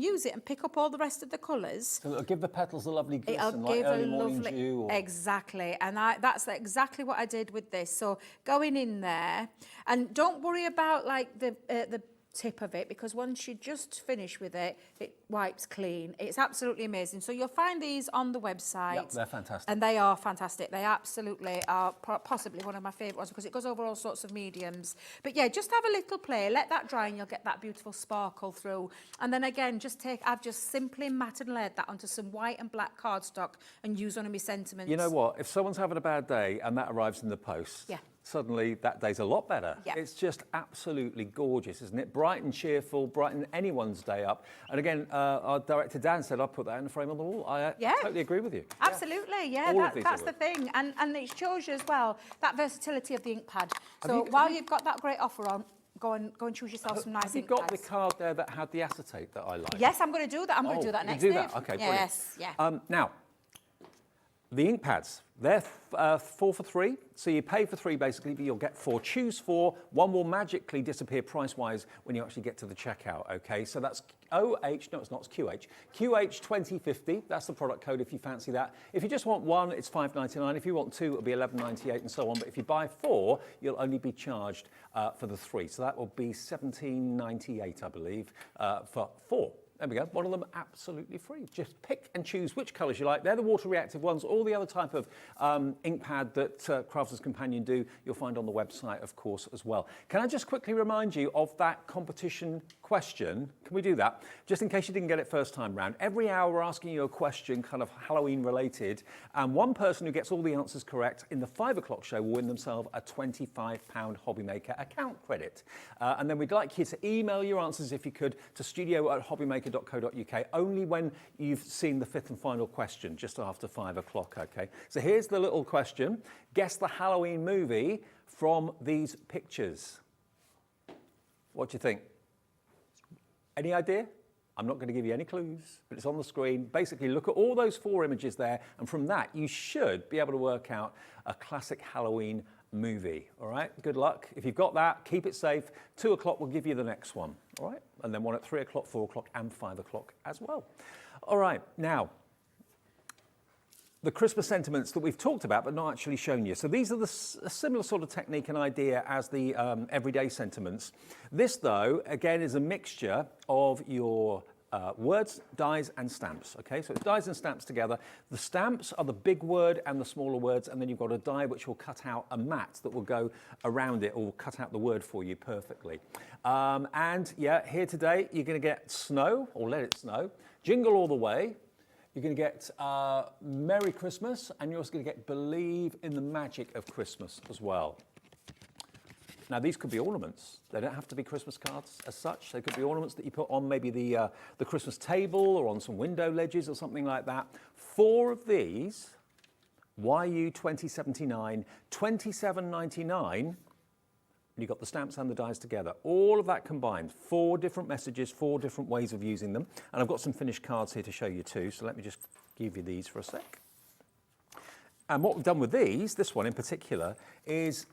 use it and pick up all the rest of the colours. So it'll give the petals a lovely glisten, It'll like give early a morning lovely, dew. exactly, and that's exactly what I did with this. So going in there, and don't worry about like the tip of it, because once you just finish with it, it wipes clean. It's absolutely amazing. So you'll find these on the website. Yep, they're fantastic. And they are fantastic. They absolutely are possibly one of my favourite ones, because it goes over all sorts of mediums. But yeah, just have a little play, let that dry, and you'll get that beautiful sparkle through. And then again, I've just simply mat and layered that onto some white and black cardstock and use one of my sentiments. You know what? If someone's having a bad day and that arrives in the post, Yeah. suddenly that day's a lot better. Yeah. It's just absolutely gorgeous, isn't it? Bright and cheerful, brighten anyone's day up. And again, our director Dan said I'd put that in the frame on the wall. I Yeah. totally agree with you. Absolutely, yeah, All of these that's will the work. thing. And it shows you as well that versatility of the ink pad. So you- while you've got that great offer on, go and choose yourself some nice Have you ink got pads. the card there that had the acetate that I like? Yes, I'm going to do that. I'm going to do Oh, that you next do Dave. that? Okay, brilliant. Yes, yeah. Now, the ink pads, they're 4 for 3. So you pay for 3 basically, but you'll get 4. Choose 4. One will magically disappear price-wise when you actually get to the checkout, okay? So that's OH, no, it's not, it's QH. QH2050, that's the product code if you fancy that. If you just want 1, it's $5.99. If you want 2, it'll be $11.98 and so on. But if you buy 4, you'll only be charged for the 3. So that will be $17.98, I believe, for 4. There we go, one of them absolutely free. Just pick and choose which colours you like. They're the water reactive ones. All the other type of ink pad that Crafters Companion do, you'll find on the website, of course, as well. Can I just quickly remind you of that competition question? Can we do that? Just in case you didn't get it first time round. Every hour we're asking you a question, kind of Halloween related, and one person who gets all the answers correct in the 5 o'clock show will win themselves a £25 Hobbymaker account credit. And then we'd like you to email your answers, if you could, to studio@hobbymaker.co.uk, only when you've seen the 5th and final question, just after 5 o'clock, okay? So here's the little question. Guess the Halloween movie from these pictures. What do you think? Any idea? I'm not going to give you any clues, but it's on the screen. Basically, look at all those 4 images there, and from that, you should be able to work out a classic Halloween movie, all right? Good luck. If you've got that, keep it safe. 2 o'clock, we'll give you the next one, all right? And then one at 3 o'clock, 4 o'clock, and 5 o'clock as well. All right, now, the Christmas sentiments that we've talked about but not actually shown you. So these are a similar sort of technique and idea as the everyday sentiments. This, though, again, is a mixture of your words, dies, and stamps, okay? So it's dies and stamps together. The stamps are the big word and the smaller words, and then you've got a die which will cut out a mat that will go around it, or will cut out the word for you perfectly. And yeah, here today, you're gonna get snow, or let it snow, jingle all the way. You're going to get Merry Christmas, and you're also going to get Believe in the Magic of Christmas as well. Now, these could be ornaments. They don't have to be Christmas cards as such. They could be ornaments that you put on maybe the Christmas table or on some window ledges or something like that. 4 of these, YU 2079, $27.99. You've got the stamps and the dies together. All of that combined. 4 different messages, 4 different ways of using them. And I've got some finished cards here to show you too, so let me just give you these for a sec. And what we've done with these, this one in particular, is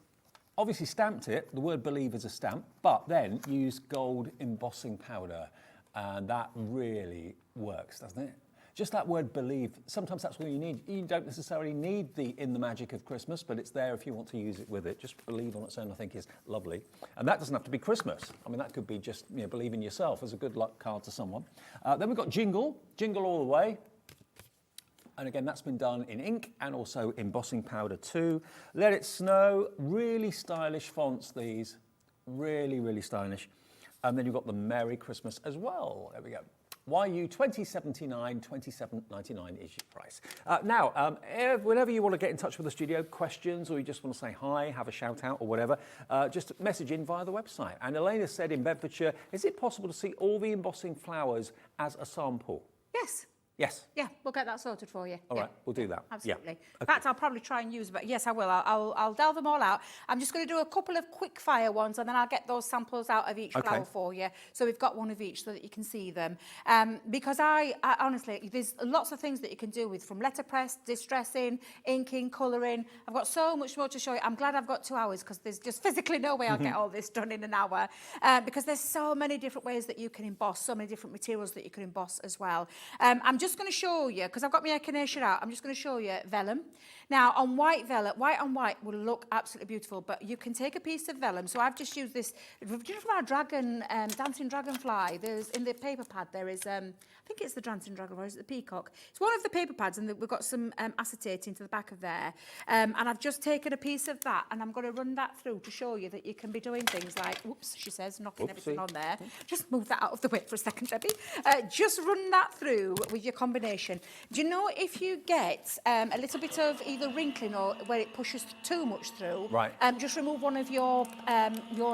obviously stamped it. The word believe is a stamp, but then use gold embossing powder. And that really works, doesn't it? Just that word believe, sometimes that's all you need. You don't necessarily need the in the magic of Christmas, but it's there if you want to use it with it. Just believe on its own, I think, is lovely. And that doesn't have to be Christmas. I mean, that could be just, you know, believe in yourself as a good luck card to someone. Then we've got jingle all the way. And again, that's been done in ink and also embossing powder too. Let it snow, really stylish fonts, these. Really, really stylish. And then you've got the Merry Christmas as well. There we go. YU 2079, $27.99 is your price. Now, whenever you want to get in touch with the studio, questions, or you just want to say hi, have a shout out or whatever, just message in via the website. And Elena said in Bedfordshire, is it possible to see all the embossing flowers as a sample? Yes. Yes. Yeah, we'll get that sorted for you. All right, we'll do that. Absolutely. Yeah. In fact, I'll probably try and use, but yes, I will. I'll delve them all out. I'm just going to do a couple of quick fire ones, and then I'll get those samples out of each flower for you. So we've got one of each so that you can see them. Because I honestly, there's lots of things that you can do with, from letterpress, distressing, inking, colouring. I've got so much more to show you. I'm glad I've got 2 hours, because there's just physically no way I'll get all this done in an hour. Because there's so many different ways that you can emboss, so many different materials that you can emboss as well. I'm just just going to show you, because I've got my echinacea out, I'm just going to show you vellum. Now, on white vellum, white on white will look absolutely beautiful, but you can take a piece of vellum. So I've just used this, you know, from our dragon, dancing dragonfly. There's, in the paper pad, there is, I think it's the dancing dragonfly, or is it the peacock? It's one of the paper pads, and we've got some acetate into the back of there. And I've just taken a piece of that, and I'm going to run that through to show you that you can be doing things like, whoops, she says, knocking everything on there. Just move that out of the way for a second, Debbie. Just run that through with your combination. Do you know if you get a little bit of either wrinkling or where it pushes too much through, right. Just remove one of your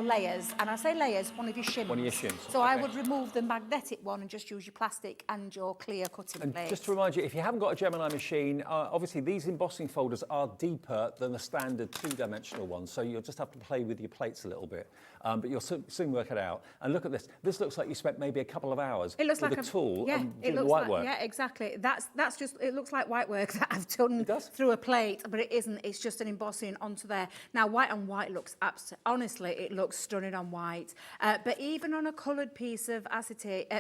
layers. And I say layers, one of your shims. One of your shims. So I would remove the magnetic one and just use your plastic and your clear cutting plate. Just to remind you, if you haven't got a Gemini machine, obviously these embossing folders are deeper than the standard two-dimensional ones, so you'll just have to play with your plates a little bit. But you'll soon work it out. And look at this. This looks like you spent maybe a couple of hours with a tool and doing white work. Yeah, exactly. That's just, it looks like white work that I've done through a plate, but it isn't. It's just an embossing onto there. Now, white on white looks absolutely, honestly, it looks stunning on white. But even on a coloured piece of acetate,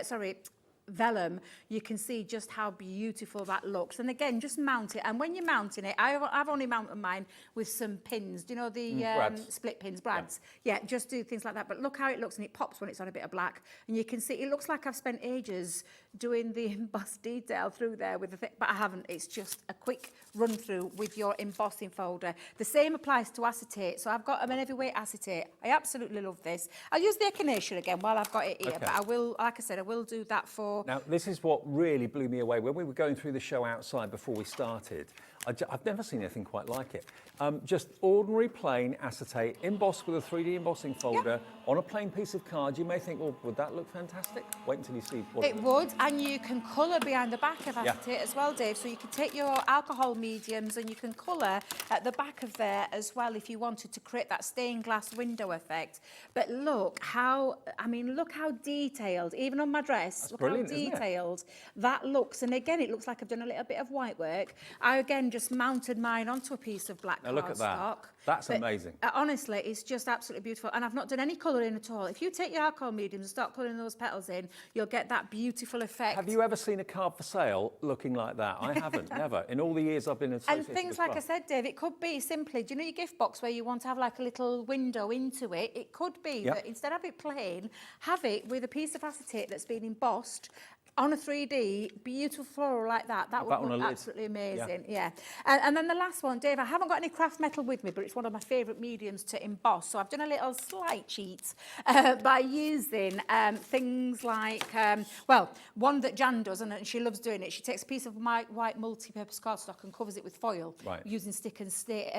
vellum, you can see just how beautiful that looks. And again, just mount it. And when you're mounting it, I've only mounted mine with some pins. Do you know the split pins, brads? Yeah, just do things like that. But look how it looks, and it pops when it's on a bit of black. And you can see, it looks like I've spent ages doing the embossed detail through there with the thing, but I haven't. It's just a quick run through with your embossing folder. The same applies to acetate. So I've got an heavyweight acetate. I absolutely love this. I'll use the echinacea again while I've got it here, but I will, like I said, I will do that for... Now, this is what really blew me away. When we were going through the show outside before we started, I've never seen anything quite like it. Just ordinary plain acetate embossed with a 3D embossing folder on a plain piece of card. You may think, well, would that look fantastic? Wait until you see what it would, and you can colour behind the back of acetate as well, Dave. So you can take your alcohol mediums and you can colour at the back of there as well if you wanted to create that stained glass window effect. But look how, look how detailed, even on my dress, look how detailed that looks. And again, it looks like I've done a little bit of white work. I, again, just mounted mine onto a piece of black cardstock. Look at that. That's amazing. Honestly, it's just absolutely beautiful. And I've not done any colouring at all. If you take your alcohol mediums and start colouring those petals in, you'll get that beautiful effect. Have you ever seen a card for sale looking like that? I haven't, never. In all the years I've been associated And things like I said, Dave, it could be simply, do you know your gift box where you want to have like a little window into it? It could be that instead of it plain, have it with a piece of acetate that's been embossed on a 3D, beautiful floral like that. That would look absolutely amazing, And then the last one, Dave, I haven't got any craft metal with me, but it's one of my favourite mediums to emboss. So I've done a little slight cheat by using things like, one that Jan does, and she loves doing it. She takes a piece of my white multi-purpose cardstock and covers it with foil using stick and stay,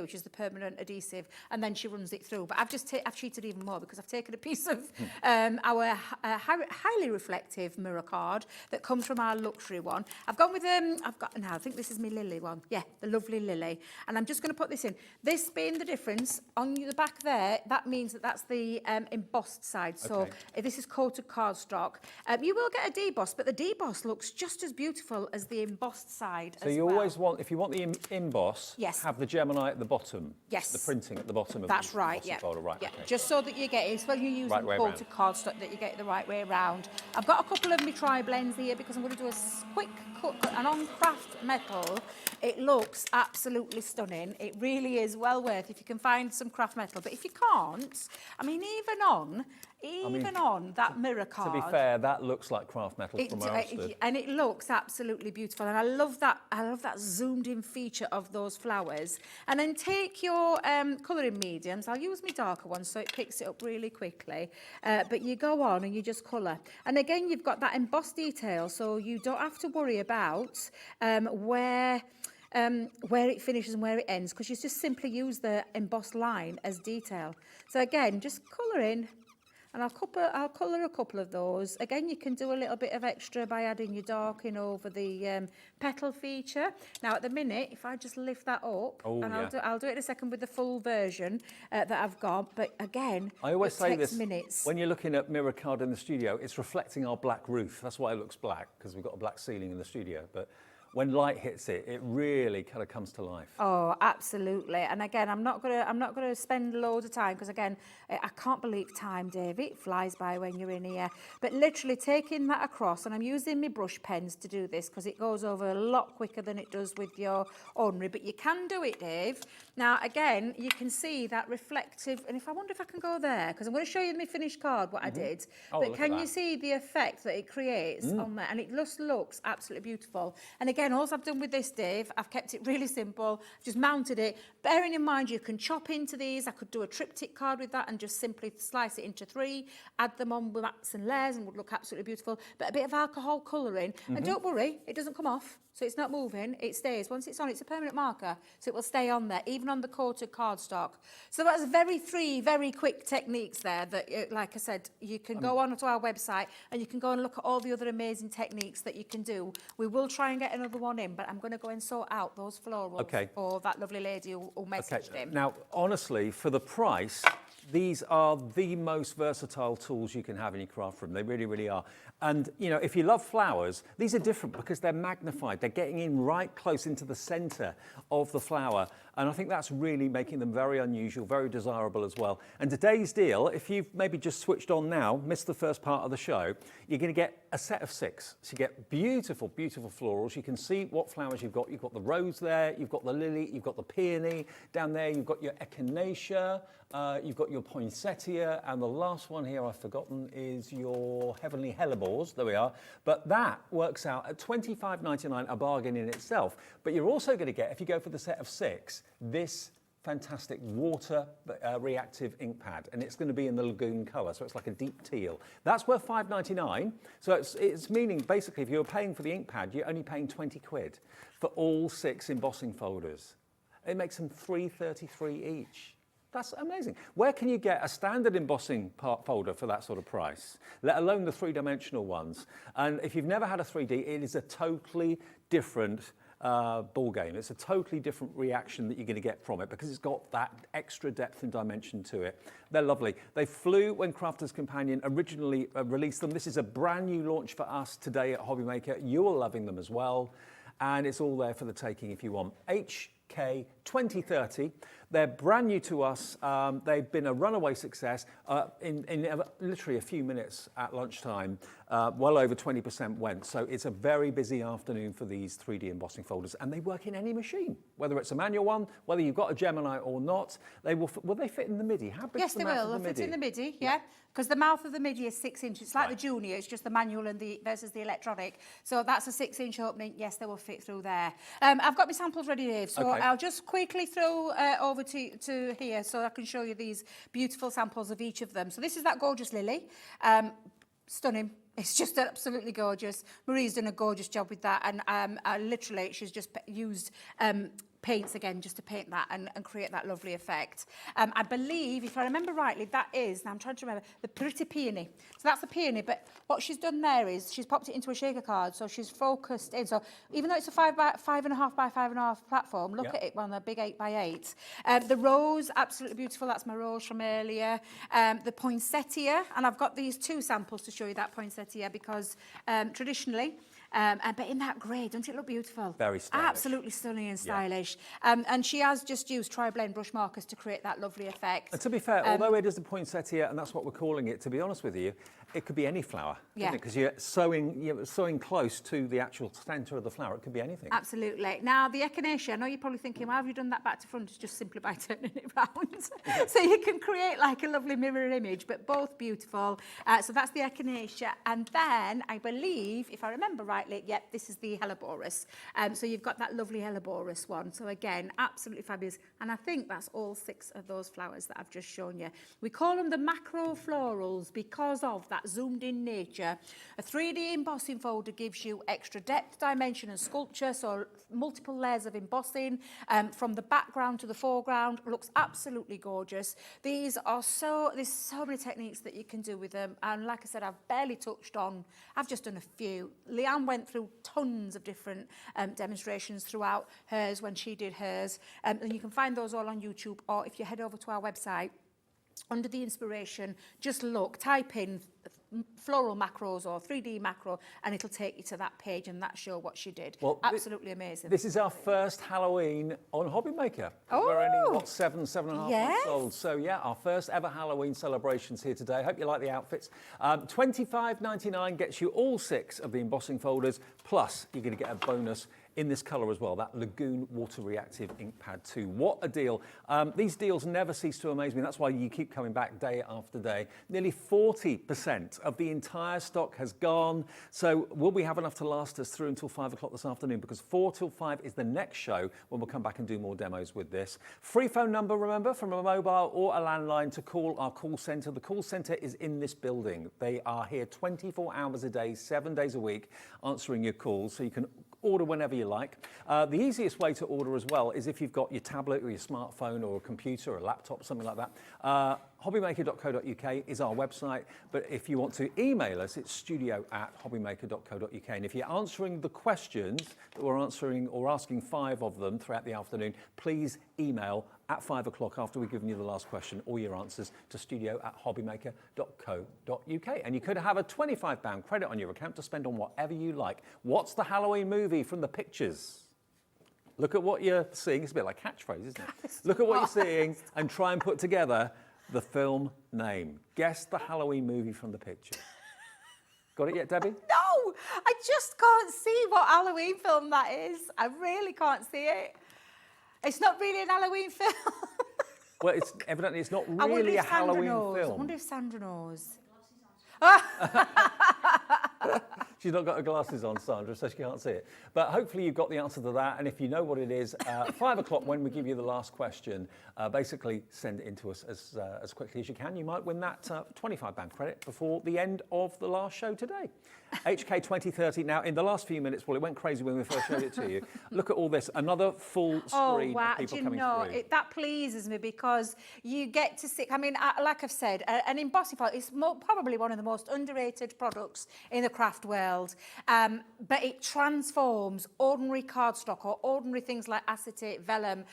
which is the permanent adhesive, and then she runs it through. But I've cheated even more because I've taken a piece of our highly reflective mirror card that comes from our luxury one. I've gone with I think this is my lily one. Yeah, the lovely lily. And I'm just going to put this in. This being the difference on the back there, that means that that's the embossed side. So this is coated cardstock. You will get a deboss, but the deboss looks just as beautiful as the embossed side. So you always want, if you want the emboss, have the Gemini at the bottom. Yes. The printing at the bottom of that's the right. Yeah. folder. Right. Yeah. Okay. Just so that you get it. It's when you're using coated cardstock that you get it the right way around. I've got a couple of my tri-blends here because I'm going to do a quick cut, and on craft metal it looks absolutely stunning. It really is well worth if you can find some craft metal, but if you can't, even on that mirror card. To be fair, that looks like craft metal from where I stood. And it looks absolutely beautiful. And I love that zoomed in feature of those flowers. And then take your colouring mediums. I'll use my darker one so it picks it up really quickly. But you go on and you just colour. And again, you've got that embossed detail, so you don't have to worry about where it finishes and where it ends, because you just simply use the embossed line as detail. So again, just colour in. And I'll colour a couple of those. Again, you can do a little bit of extra by adding your darkening over the petal feature. Now, at the minute, if I just lift that up, I'll do it in a second with the full version that I've got. But again, I always say this, minutes. When you're looking at mirror card in the studio, it's reflecting our black roof. That's why it looks black, because we've got a black ceiling in the studio. But when light hits it, it really kind of comes to life. Oh, absolutely. And again, I'm not gonna spend loads of time because again, I can't believe time, Dave. It flies by when you're in here. But literally taking that across, and I'm using my brush pens to do this because it goes over a lot quicker than it does with your ordinary. But you can do it, Dave. Now, again, you can see that reflective, and if I wonder if I can go there, because I'm going to show you my finished card, what I did. Oh, but look can at you that. see the effect that it creates on there? And it just looks absolutely beautiful. And again, all I've done with this, Dave, I've kept it really simple. I've just mounted it. Bearing in mind, you can chop into these. I could do a triptych card with that and just simply slice it into 3, add them on with mats and layers and would look absolutely beautiful. But a bit of alcohol colouring. And don't worry, it doesn't come off. So it's not moving, it stays. Once it's on, it's a permanent marker, so it will stay on there, even on the coated cardstock. So that's 3 very quick techniques there that, like I said, you can go on to our website and you can go and look at all the other amazing techniques that you can do. We will try and get another one in, but I'm going to go and sort out those florals for that lovely lady who messaged him. Now, honestly, for the price, these are the most versatile tools you can have in your craft room. They really, really are. And, you know, if you love flowers, these are different because they're magnified. They're getting in right close into the centre of the flower. And I think that's really making them very unusual, very desirable as well. And today's deal, if you've maybe just switched on now, missed the first part of the show, you're going to get a set of 6. So you get beautiful, beautiful florals. You can see what flowers you've got. You've got the rose there, you've got the lily, you've got the peony. Down there, you've got your echinacea, you've got your poinsettia, and the last one here I've forgotten is your heavenly hellebores. There we are. But that works out at £25.99, a bargain in itself. But you're also going to get, if you go for the set of 6, this fantastic water reactive ink pad, and it's going to be in the lagoon colour, so it's like a deep teal. That's worth £5.99. So it's meaning basically if you're paying for the ink pad, you're only paying 20 quid for all 6 embossing folders. It makes them £3.33 each. That's amazing. Where can you get a standard embossing folder for that sort of price, let alone the 3-dimensional ones? And if you've never had a 3D, it is a totally different ball game. It's a totally different reaction that you're going to get from it because it's got that extra depth and dimension to it. They're lovely. They flew when Crafters Companion originally released them. This is a brand new launch for us today at Hobbymaker. You are loving them as well. And it's all there for the taking if you want. HK 2030. They're brand new to us. They've been a runaway success. In literally a few minutes at lunchtime, well over 20% went. So it's a very busy afternoon for these 3D embossing folders, and they work in any machine, whether it's a manual one, whether you've got a Gemini or not. They will they fit in the MIDI? How big is the mouth of the MIDI? Yes, they will. They'll fit in the MIDI, yeah. Because the mouth of the MIDI is 6 inches. It's like the Junior. It's just the manual and versus the electronic. So that's a 6-inch opening. Yes, they will fit through there. I've got my samples ready, Dave. So I'll just quickly throw over to here so I can show you these beautiful samples of each of them. So this is that gorgeous lily. Stunning. It's just absolutely gorgeous. Marie's done a gorgeous job with that. And literally, she's just used paints again just to paint that and create that lovely effect. I believe, if I remember rightly, that is, now I'm trying to remember, the pretty peony. So that's the peony, but what she's done there is she's popped it into a shaker card, so she's focused in. So even though it's a 5.5 by 5.5 platform, look at it on a big 8 by 8. The rose, absolutely beautiful. That's my rose from earlier. The poinsettia, and I've got these 2 samples to show you that poinsettia because traditionally, but in that grey, don't it look beautiful? Very stylish. Absolutely stunning and stylish. And she has just used tri-blend brush markers to create that lovely effect. And to be fair, although it is the poinsettia, and that's what we're calling it, to be honest with you, it could be any flower, because you're sewing close to the actual centre of the flower. It could be anything. Absolutely. Now, the echinacea, I know you're probably thinking, why have you done that back to front? It's just simply by turning it round. So you can create like a lovely mirror image, but both beautiful. So that's the echinacea. And then, I believe, if I remember rightly, this is the hellebores. So you've got that lovely hellebores one. So again, absolutely fabulous. And I think that's all 6 of those flowers that I've just shown you. We call them the macro florals because of that zoomed in nature. A 3D embossing folder gives you extra depth, dimension and sculpture, so multiple layers of embossing from the background to the foreground. Looks absolutely gorgeous. There's so many techniques that you can do with them, and like I said, I've barely touched on, I've just done a few. Leanne went through tons of different demonstrations throughout hers when she did hers, and you can find those all on YouTube, or if you head over to our website under the inspiration, just type in floral macros or 3D macro, and it'll take you to that page and that show what she did. Well, absolutely amazing. This is our first Halloween on Hobby Maker. We're only, what, 7.5 months old. So yeah, our first ever Halloween celebrations here today. Hope you like the outfits. $25.99 gets you all 6 of the embossing folders, plus you're going to get a bonus in this colour as well, that Lagoon Water Reactive Ink Pad 2. What a deal. These deals never cease to amaze me. That's why you keep coming back day after day. Nearly 40% of the entire stock has gone. So will we have enough to last us through until 5 o'clock this afternoon? Because 4 till 5 is the next show when we'll come back and do more demos with this. Free phone number, remember, from a mobile or a landline to call our call centre. The call centre is in this building. They are here 24 hours a day, 7 days a week, answering your calls. So you can order whenever you like. The easiest way to order as well is if you've got your tablet or your smartphone or a computer or a laptop, something like that. Hobbymaker.co.uk is our website, but if you want to email us, it's studio@hobbymaker.co.uk. And if you're answering the questions that we're answering or asking 5 of them throughout the afternoon, please email at 5 o'clock after we've given you the last question all your answers to studio@hobbymaker.co.uk. And you could have a £25 credit on your account to spend on whatever you like. What's the Halloween movie from the pictures? Look at what you're seeing. It's a bit like catchphrase, isn't it? Look at what you're seeing and try and put together the film name. Guess the Halloween movie from the picture. Got it yet, Debbie? No, I just can't see what Halloween film that is. I really can't see it. It's not really an Halloween film. Well, it's evidently it's not really a Halloween film. I wonder if Sandra knows. She's not got her glasses on, Sandra, so she can't see it. But hopefully you've got the answer to that. And if you know what it is, 5 o'clock when we give you the last question, basically send it in to us as quickly as you can. You might win that £25 credit before the end of the last show today. HK 2030. Now, in the last few minutes, well, it went crazy when we first showed it to you. Look at all this. Another full screen of people coming through. That pleases me because you get to see, I mean, like I've said, an embossing file is probably one of the most underrated products in the craft world, but it transforms ordinary cardstock or ordinary things like acetate, vellum,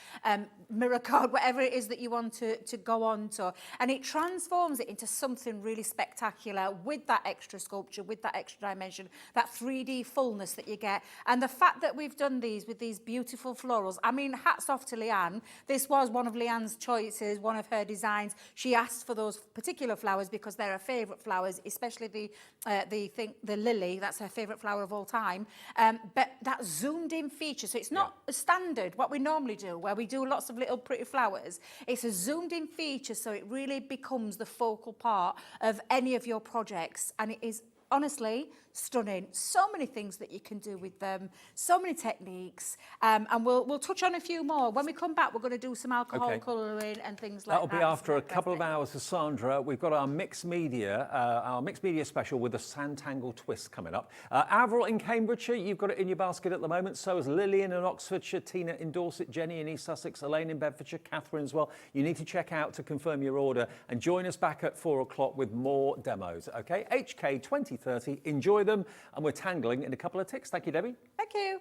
mirror card, whatever it is that you want to go on to, and it transforms it into something really spectacular with that extra sculpture, with that extra dimension, that 3D fullness that you get. And the fact that we've done these with these beautiful florals, I mean, hats off to Leanne. This was one of Leanne's choices, one of her designs. She asked for those particular flowers because they're her favourite flowers, especially the lily. That's her favourite flower of all time. But that zoomed in feature, so it's not a standard, what we normally do, where we do lots of little pretty flowers. It's a zoomed in feature, so it really becomes the focal part of any of your projects, and it is honestly stunning. So many things that you can do with them, so many techniques, and we'll touch on a few more. When we come back, we're going to do some alcohol colouring and things like that. That'll be after a couple of hours for Sandra. We've got our mixed media special with the Sanntangle twist coming up. Avril in Cambridgeshire, you've got it in your basket at the moment. So is Lillian in Oxfordshire, Tina in Dorset, Jenny in East Sussex, Elaine in Bedfordshire, Catherine as well. You need to check out to confirm your order and join us back at 4 o'clock with more demos. Okay, HK 2030. Enjoy them, and we're tangling in a couple of ticks. Thank you, Debbie. Thank you.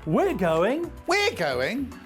We're going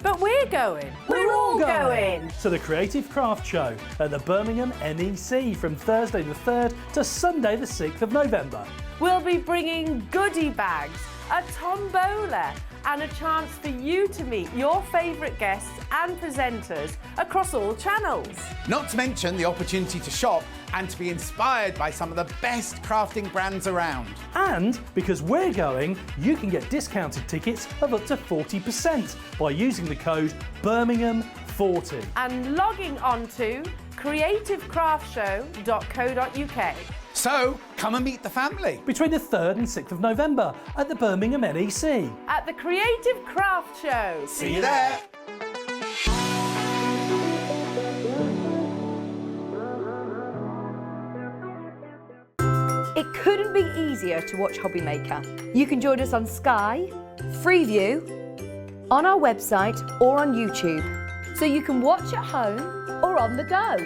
But we're going. We're all going. to the Creative Craft Show at the Birmingham NEC from Thursday the 3rd to Sunday the 6th of November. We'll be bringing goodie bags, a tombola, and a chance for you to meet your favourite guests and presenters across all channels. Not to mention the opportunity to shop and to be inspired by some of the best crafting brands around. And because we're going, you can get discounted tickets of up to 40% by using the code Birmingham40. And logging on to creativecraftshow.co.uk. So, come and meet the family. Between the 3rd and 6th of November at the Birmingham NEC. At the Creative Craft Show. See you there. It couldn't be easier to watch Hobby Maker. You can join us on Sky, Freeview, on our website or on YouTube. so you can watch at home or on the go.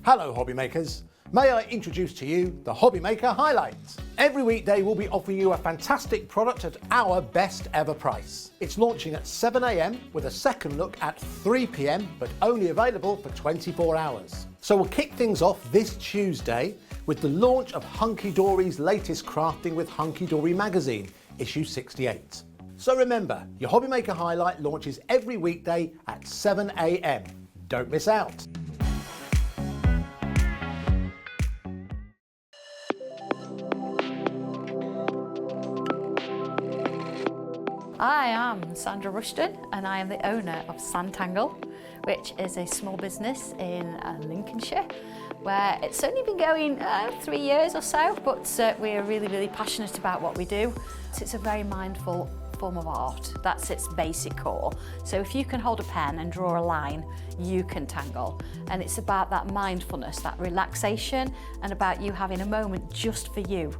Hello hobby makers. May I introduce to you the Hobby Maker Highlights. Every weekday we'll be offering you a fantastic product at our best ever price. It's launching at 7 AM with a second look at 3 PM, but only available for 24 hours. So we'll kick things off this Tuesday with the launch of Hunky Dory's latest Crafting with Hunky Dory magazine, issue 68. So remember, your Hobby Maker Highlight launches every weekday at 7 AM. Don't miss out. I am Sandra Rushton and I am the owner of Sanntangle, which is a small business in Lincolnshire, where it's only been going 3 years or so, but we're really passionate about what we do. So it's a very mindful form of art. That's its basic core. So if you can hold a pen and draw a line, you can tangle. And it's about that mindfulness, that relaxation, and about you having a moment just for you.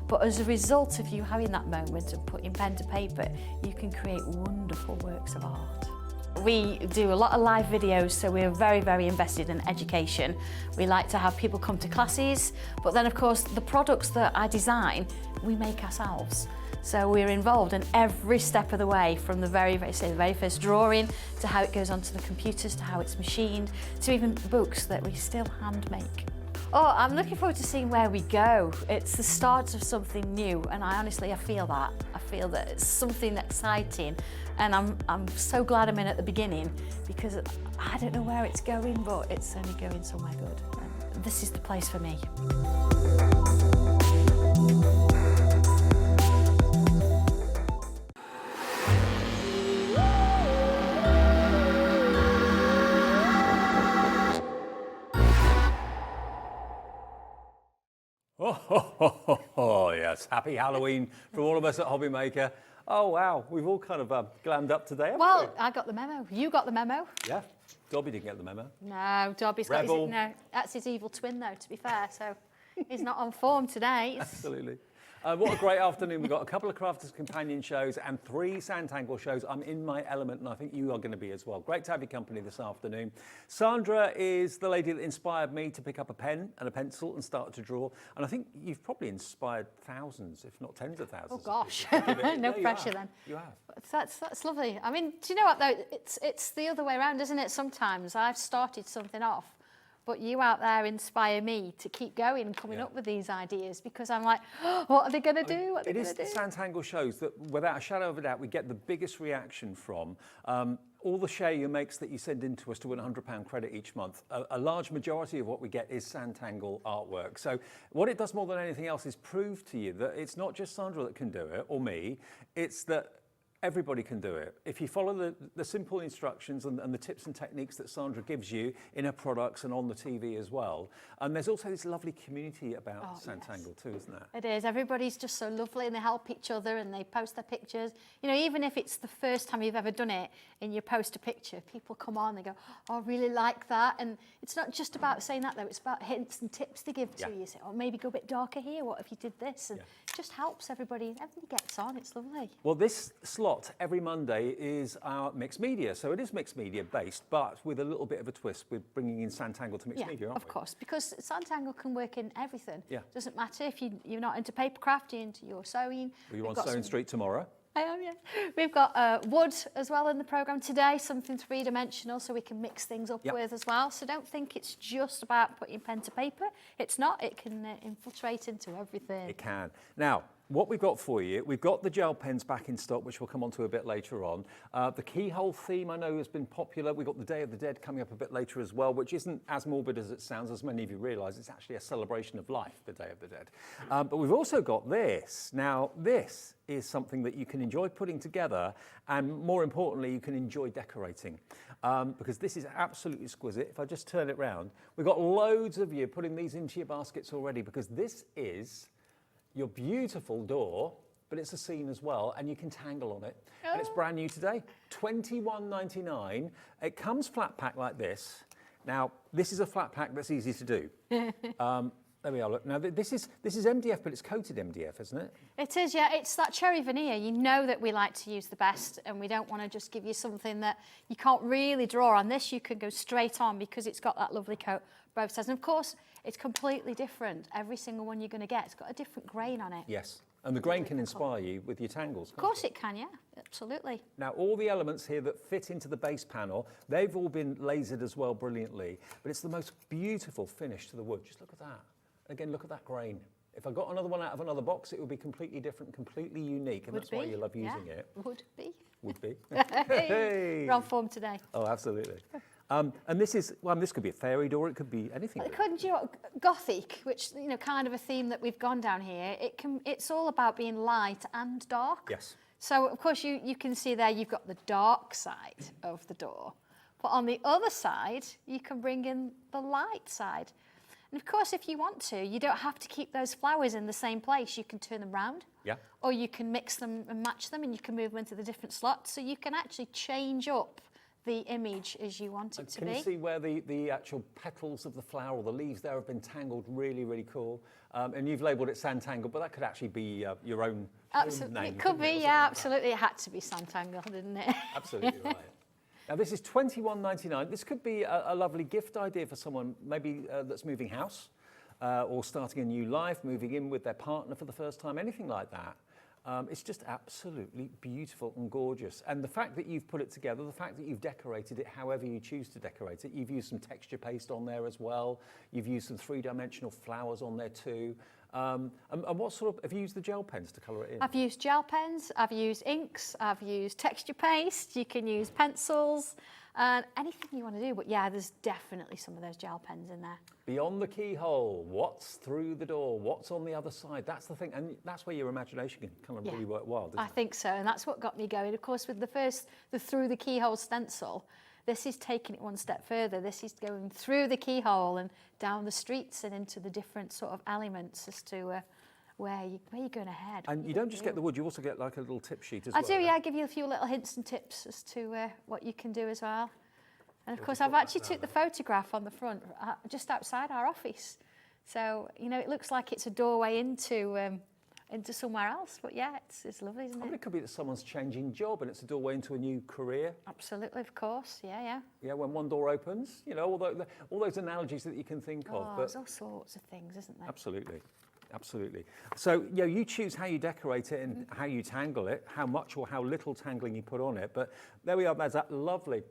But as a result of you having that moment and putting pen to paper, you can create wonderful works of art. We do a lot of live videos, so we're very invested in education. We like to have people come to classes, but then of course the products that I design, we make ourselves. So we're involved in every step of the way, from the very first drawing to how it goes onto the computers, to how it's machined, to even books that we still hand make. Oh, I'm looking forward to seeing where we go. It's the start of something new, and I feel that. I feel that it's something exciting, and I'm so glad I'm in at the beginning, because I don't know where it's going, but it's only going somewhere good. And this is the place for me. Oh, yes. Happy Halloween from all of us at Hobby Maker. Oh, wow. We've all kind of glammed up today, haven't Well, we? I got the memo. You got the memo. Yeah. Dobby didn't get the memo. No, Dobby's got his, Rebel. no, that's his evil twin, though, to be fair. So he's not on form today. Absolutely. What a great afternoon. We've got a couple of Crafters Companion shows and 3 Sanntangle shows. I'm in my element, and I think you are going to be as well. Great to have your company this afternoon. Sandra is the lady that inspired me to pick up a pen and a pencil and start to draw. And I think you've probably inspired thousands, if not tens of thousands. Oh, gosh. Yeah, No pressure have. then. You have. That's lovely. I mean, do you know what, though? It's the other way around, isn't it? Sometimes I've started something off, but you out there inspire me to keep going and coming up with these ideas, because I'm like, oh, what are they going to do? What are they going to do? It is the Sanntangle shows that, without a shadow of a doubt, we get the biggest reaction from. All the share your makes that you send in to us to win £100 credit each month, a large majority of what we get is Sanntangle artwork. So what it does more than anything else is prove to you that it's not just Sandra that can do it, or me, it's that everybody can do it. If you follow the simple instructions and the tips and techniques that Sandra gives you in her products and on the TV as well. And there's also this lovely community about Sanntangle too, isn't there? It is. Everybody's just so lovely, and they help each other and they post their pictures. You know, even if it's the first time you've ever done it and you post a picture, people come on, they go, oh, I really like that. And it's not just about saying that though, it's about hints and tips they give to you. Say, oh, maybe go a bit darker here, what if you did this? And it just helps everybody gets on, it's lovely. Well, this slot every Monday is our mixed media. So it is mixed media based, but with a little bit of a twist. We're bringing in Sanntangle to mixed media, aren't we? Of course, because Sanntangle can work in everything. Yeah. Doesn't matter if you're not into paper craft, you're into your sewing. Well, you're on Sewing Street tomorrow. I am, yeah. We've got wood as well in the programme today, something 3-dimensional, so we can mix things up with as well. So don't think it's just about putting pen to paper. It's not. It can infiltrate into everything. It can. Now, what we've got for you, we've got the gel pens back in stock, which we'll come on to a bit later on. The keyhole theme, I know, has been popular. We've got the Day of the Dead coming up a bit later as well, which isn't as morbid as it sounds, as many of you realise. It's actually a celebration of life, the Day of the Dead. But we've also got this. Now, this is something that you can enjoy putting together, and more importantly, you can enjoy decorating, because this is absolutely exquisite. If I just turn it round, we've got loads of you putting these into your baskets already, because this is your beautiful door, but it's a scene as well, and you can tangle on it. And it's brand new today, $21.99. It comes flat pack like this. Now, this is a flat pack that's easy to do. There we are. Look, now this is MDF, but it's coated MDF, isn't it? It is, yeah. It's that cherry veneer. You know that we like to use the best, and we don't want to just give you something that you can't really draw on. This you can go straight on because it's got that lovely coat both sides. And of course, it's completely different. Every single one you're going to get, it's got a different grain on it. Yes. And the grain can inspire you with your tangles. Of course it can, yeah. Absolutely. Now, all the elements here that fit into the base panel, they've all been lasered as well brilliantly, but it's the most beautiful finish to the wood. Just look at that. Again, look at that grain. If I got another one out of another box, it would be completely different, completely unique, and that's why you love using it. Would be. Would be. Hey. We're on form today. Oh, absolutely. And this is, well, this could be a fairy door, it could be anything. It could, you know, Gothic, which, you know, kind of a theme that we've gone down here. It's all about being light and dark. Yes. So, of course, you can see there you've got the dark side of the door. But on the other side, you can bring in the light side. And of course, if you want to, you don't have to keep those flowers in the same place. You can turn them round. Yeah. Or you can mix them and match them, and you can move them into the different slots. So you can actually change up the image as you want it to be. Can you see where the actual petals of the flower or the leaves there have been tangled? Really, really cool. And you've labelled it Sanntangle, but that could actually be your own Absolutely. name. It could be, yeah, absolutely. It had to be Sanntangle, didn't it? Absolutely right. Now, this is $21.99. This could be a lovely gift idea for someone maybe that's moving house or starting a new life, moving in with their partner for the first time, anything like that. It's just absolutely beautiful and gorgeous. And the fact that you've put it together, the fact that you've decorated it however you choose to decorate it, you've used some texture paste on there as well, you've used some three-dimensional flowers on there too. And what sort of, have you used the gel pens to colour it in? I've used gel pens, I've used inks, I've used texture paste, you can use pencils, and anything you want to do. But yeah, there's definitely some of those gel pens in there. Beyond the keyhole, what's through the door, what's on the other side? That's the thing, and that's where your imagination can kind of really work wild, isn't I think so, and that's what got me going. Of course, with the through the keyhole stencil, this is taking it one step further. This is going through the keyhole and down the streets and into the different sort of elements as to where you're going ahead. And you don't just get the wood, you also get like a little tip sheet as well. I do, yeah. I give you a few little hints and tips as to what you can do as well. And of course, I've actually took the photograph on the front just outside our office. So, you know, it looks like it's a doorway into somewhere else. But yeah, it's lovely, isn't it? I mean, it could be that someone's changing job and it's a doorway into a new career. Absolutely, of course. Yeah, yeah. Yeah, when one door opens, you know, all those analogies that you can think of. Oh, there's all sorts of things, isn't there? Absolutely. Absolutely. So, you know, you choose how you decorate it and how you tangle it, how much or how little tangling you put on it. But there we are, there's that lovely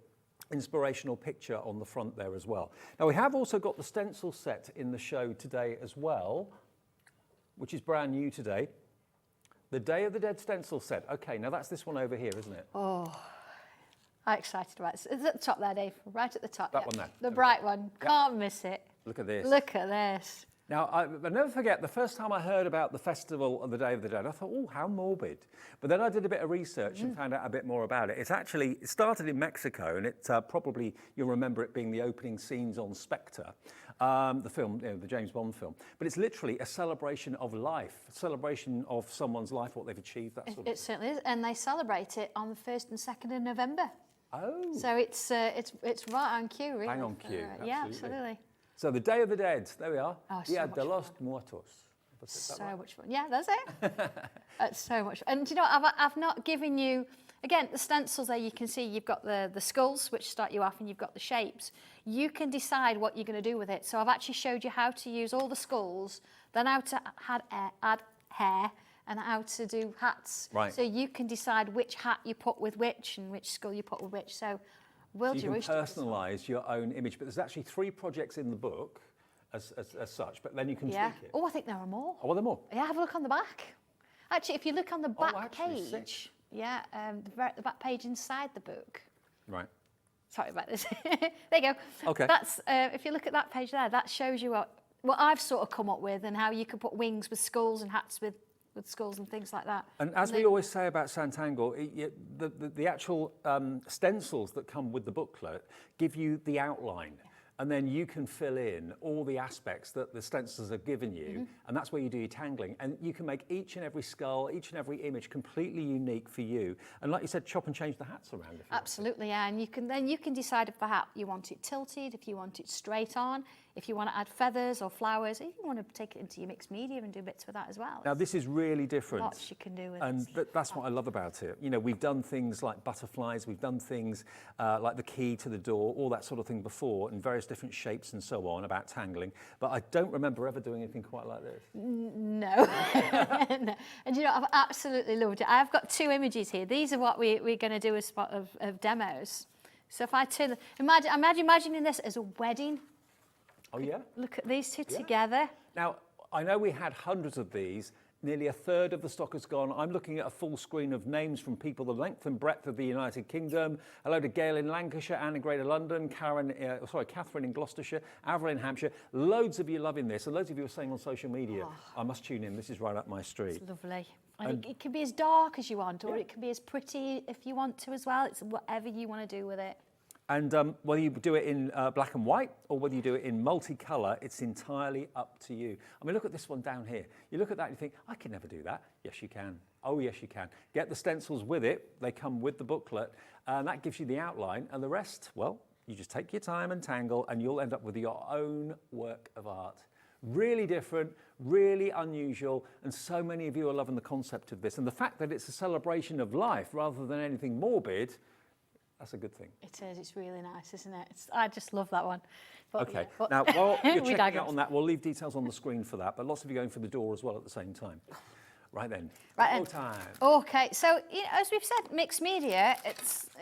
inspirational picture on the front there as well. Now, we have also got the stencil set in the show today as well, which is brand new today. The Day of the Dead stencil set. Okay, now that's this one over here, isn't it? Oh, I'm excited about it. It's at the top there, Dave, right at the top. That one there. The bright one. Can't miss it. Look at this. Look at this. Now, I'll never forget, the first time I heard about the festival of the Day of the Dead, I thought, oh, how morbid. But then I did a bit of research and found out a bit more about it. It started in Mexico, and it probably, you'll remember it being the opening scenes on Spectre, the film, you know, the James Bond film. But it's literally a celebration of life, a celebration of someone's life, what they've achieved, that sort of thing. It certainly is, and they celebrate it on the 1st and 2nd of November. Oh. So it's right on cue, really. Bang on cue, yeah, absolutely. So the Day of the Dead, there we are. Oh, so Dia much de fun. los Muertos. So much fun. Yeah, that's it. That's so much fun. And do you know what, I've not given you, again, the stencils there, you can see you've got the skulls, which start you off, and you've got the shapes. You can decide what you're going to do with it. So I've actually showed you how to use all the skulls, then how to add hair, and how to do hats. Right. So you can decide which hat you put with which, and which skull you put with which. So So you can personalise your own image, but there's actually 3 projects in the book as such, but then you can tweak it. Oh, I think there are more. Oh, are there more? Yeah, have a look on the back. Actually, if you look on the back actually, page, sick. yeah, the back page inside the book. Right. Sorry about this. There you go. Okay. That's if you look at that page there, that shows you what I've sort of come up with and how you can put wings with skulls and hats with skulls and things like that. And as we always say about Sanntangle, the actual stencils that come with the booklet give you the outline. And then you can fill in all the aspects that the stencils have given you, and that's where you do your tangling. And you can make each and every skull, each and every image completely unique for you. And like you said, chop and change the hats around. If you Absolutely, yeah. And you can decide if the hat you want it tilted, if you want it straight on, If you want to add feathers or flowers, if you want to take it into your mixed media and do bits with that as well. Now this is really different. Lots you can do with and it. that's what I love about it. You know, we've done things like butterflies, we've done things like the key to the door, all that sort of thing before, in various different shapes and so on, about tangling. But I don't remember ever doing anything quite like this. No. No. And you know, I've absolutely loved it. I've got 2 images here. These are what we're going to do as part of demos. So if I turn, imagining this as a wedding. Oh yeah? Look at these two together. Now, I know we had hundreds of these. Nearly a third of the stock has gone. I'm looking at a full screen of names from people the length and breadth of the United Kingdom. Hello to Gail in Lancashire, Anne in Greater London, Catherine in Gloucestershire, Avril in Hampshire. Loads of you loving this, and loads of you are saying on social media, I must tune in, this is right up my street. It's lovely. And it can be as dark as you want, or it can be as pretty if you want to as well. It's whatever you want to do with it. And whether you do it in black and white or whether you do it in multicolour, it's entirely up to you. I mean, look at this one down here. You look at that and you think, I can never do that. Yes, you can. Oh, yes, you can. Get the stencils with it. They come with the booklet. And that gives you the outline. And the rest, well, you just take your time and tangle and you'll end up with your own work of art. Really different, really unusual. And so many of you are loving the concept of this. And the fact that it's a celebration of life rather than anything morbid, that's a good thing. It is. It's really nice, isn't it? I just love that one. But, okay. Yeah, now, while you're checking out on that, we'll leave details on the screen for that. But lots of you going for the door as well at the same time. Right then. Right. Time. Okay. So, you know, as we've said, mixed media.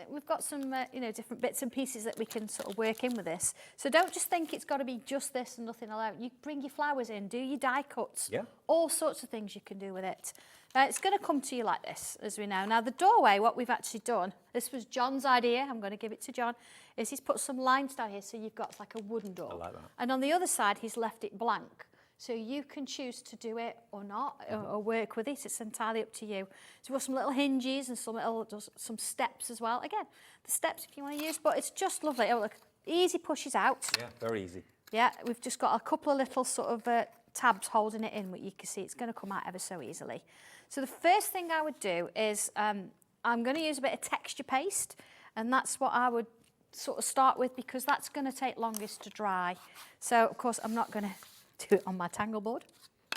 We've got some, you know, different bits and pieces that we can sort of work in with this. So don't just think it's got to be just this and nothing alone. You bring your flowers in, do your die cuts. Yeah. All sorts of things you can do with it. It's going to come to you like this, as we know. Now, the doorway, what we've actually done, this was John's idea, I'm going to give it to John, is he's put some lines down here so you've got like a wooden door. I like that. And on the other side, he's left it blank. So you can choose to do it or not, or work with it. It's entirely up to you. So we've got some little hinges and some steps as well. Again, the steps if you want to use, but it's just lovely. Oh, look, easy pushes out. Yeah, very easy. Yeah, we've just got a couple of little sort of tabs holding it in, but you can see it's going to come out ever so easily. So the first thing I would do is I'm going to use a bit of texture paste, and that's what I would sort of start with because that's going to take longest to dry. So, of course, I'm not going to do it on my tangle board.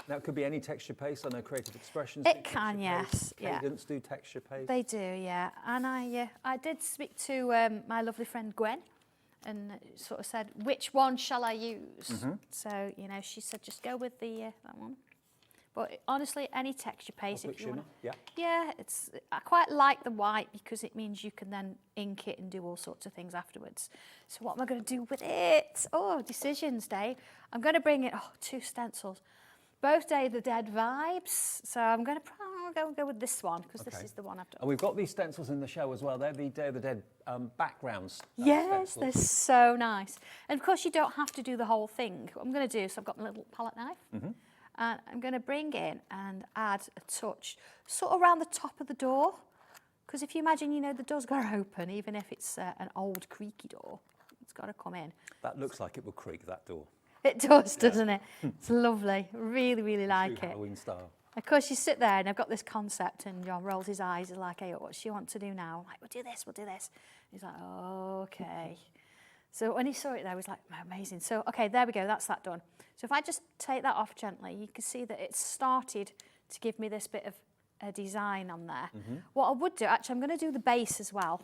Now, it could be any texture paste. I know Creative Expressions It can, yes. Yeah. Cadence do texture paste. They do, yeah. And I did speak to my lovely friend Gwen and sort of said, which one shall I use? So, you know, she said, just go with the that one. But honestly, any texture paste, if you want. Yeah, I quite like the white because it means you can then ink it and do all sorts of things afterwards. So what am I going to do with it? Oh, decisions day. I'm going to bring in 2 stencils, both Day of the Dead vibes. So I'm going to go with this one because this is the one I've done. And we've got these stencils in the show as well. They're the Day of the Dead backgrounds. Yes, they're so nice. And of course, you don't have to do the whole thing. What I'm going to do is I've got my little palette knife. And I'm going to bring in and add a touch sort of around the top of the door. Because if you imagine, you know, the door's got to open, even if it's an old creaky door. It's got to come in. That looks like it will creak, that door. It does, doesn't it? It's lovely. Really, really like True it. Halloween style. Of course, you sit there and I've got this concept and John rolls his eyes. He's like, hey, what do you want to do now? I'm like, we'll do this, we'll do this. He's like, oh, okay. So when he saw it there, he was like, amazing. So, okay, there we go, that's that done. So if I just take that off gently, you can see that it's started to give me this bit of a design on there. What I would do, actually, I'm going to do the base as well,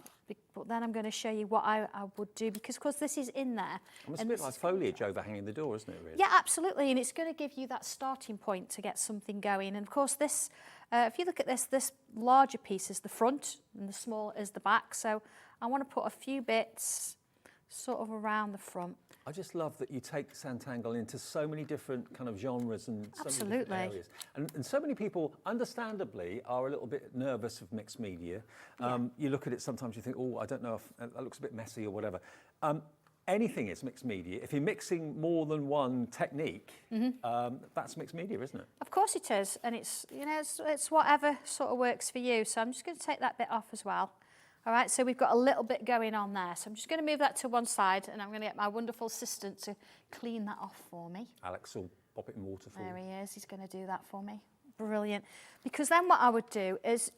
but then I'm going to show you what I would do, because, of course, this is in there. It's a bit like foliage overhanging the door, isn't it, really? Yeah, absolutely, and it's going to give you that starting point to get something going. And, of course, this, if you look at this larger piece is the front, and the small is the back. So I want to put a few bits sort of around the front. I just love that you take Sanntangle into so many different kind of genres and so many different areas. And so many people, understandably, are a little bit nervous of mixed media. You look at it sometimes, you think, oh, I don't know if that looks a bit messy or whatever. Anything is mixed media. If you're mixing more than one technique, that's mixed media, isn't it? Of course it is, and it's, you know, it's whatever sort of works for you. So I'm just going to take that bit off as well. All right, so we've got a little bit going on there. So I'm just going to move that to one side, and I'm going to get my wonderful assistant to clean that off for me. Alex will pop it in water for you. There he is. He's going to do that for me. Brilliant. Because then what I would do is,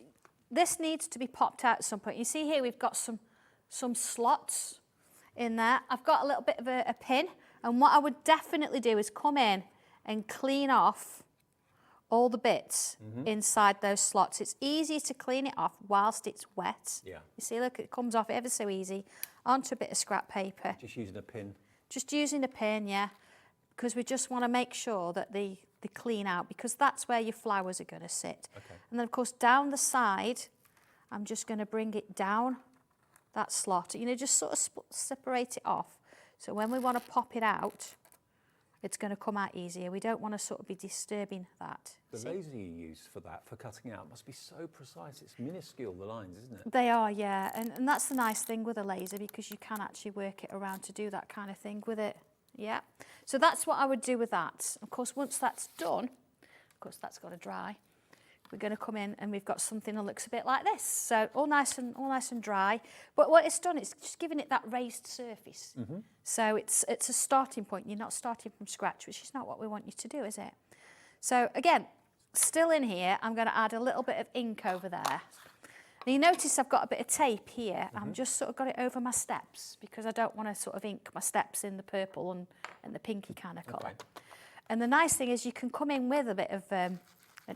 this needs to be popped out at some point. You see here we've got some slots in there. I've got a little bit of a pin. And what I would definitely do is come in and clean off all the bits inside those slots. It's easier to clean it off whilst it's wet. Yeah. You see, look, it comes off ever so easy onto a bit of scrap paper. Just using a pin. Just using a pin, yeah, because we just want to make sure that they clean out, because that's where your flowers are going to sit. Okay. And then, of course, down the side, I'm just going to bring it down that slot. You know, just sort of separate it off. So when we want to pop it out, it's going to come out easier. We don't want to sort of be disturbing that. The laser you use for that, for cutting out, must be so precise. It's minuscule, the lines, isn't it? They are, yeah. And that's the nice thing with a laser, because you can actually work it around to do that kind of thing with it. Yeah. So that's what I would do with that. Of course, once that's done, of course, that's got to dry. We're going to come in and we've got something that looks a bit like this. So all nice and dry. But what it's done is just giving it that raised surface. So it's a starting point. You're not starting from scratch, which is not what we want you to do, is it? So again, still in here, I'm going to add a little bit of ink over there. Now you notice I've got a bit of tape here. I'm just sort of got it over my steps, because I don't want to sort of ink my steps in the purple and the pinky kind of colour. Okay. And the nice thing is you can come in with a bit of an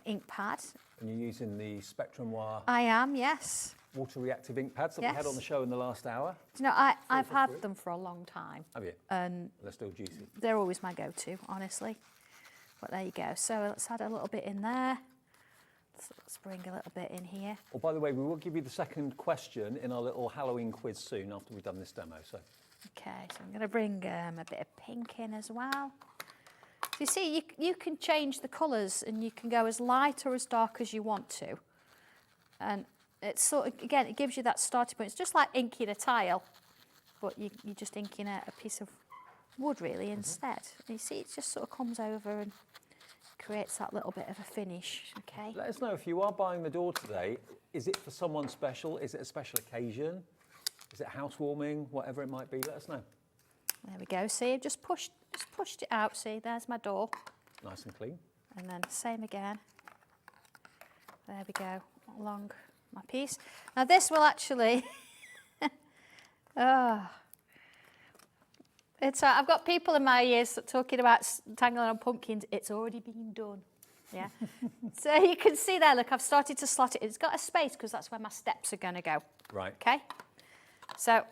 ink pad. And you're using the Spectrum Wire I am, yes. water reactive ink pads that we had on the show in the last hour. Do you know, I've had them for a long time. Have you? And they're still juicy. they're always my go-to, honestly. But there you go. So let's add a little bit in there. So let's bring a little bit in here. Well, by the way, we will give you the second question in our little Halloween quiz soon after we've done this demo. So. Okay, so I'm going to bring a bit of pink in as well. So you see, you can change the colours, and you can go as light or as dark as you want to. And it's sort of, again, it gives you that starting point. It's just like inking a tile, but you're just inking a piece of wood, really, instead. And you see, it just sort of comes over and creates that little bit of a finish, okay? Let us know if you are buying the door today. Is it for someone special? Is it a special occasion? Is it housewarming? Whatever it might be, let us know. There we go. See, I've just pushed it out. See, there's my door. Nice and clean. And then same again. There we go, along my piece. Now this will actually, I've got people in my ears talking about tangling on pumpkins. It's already been done, yeah. So you can see there, look, I've started to slot it. It's got a space because that's where my steps are going to go. Right. Okay. So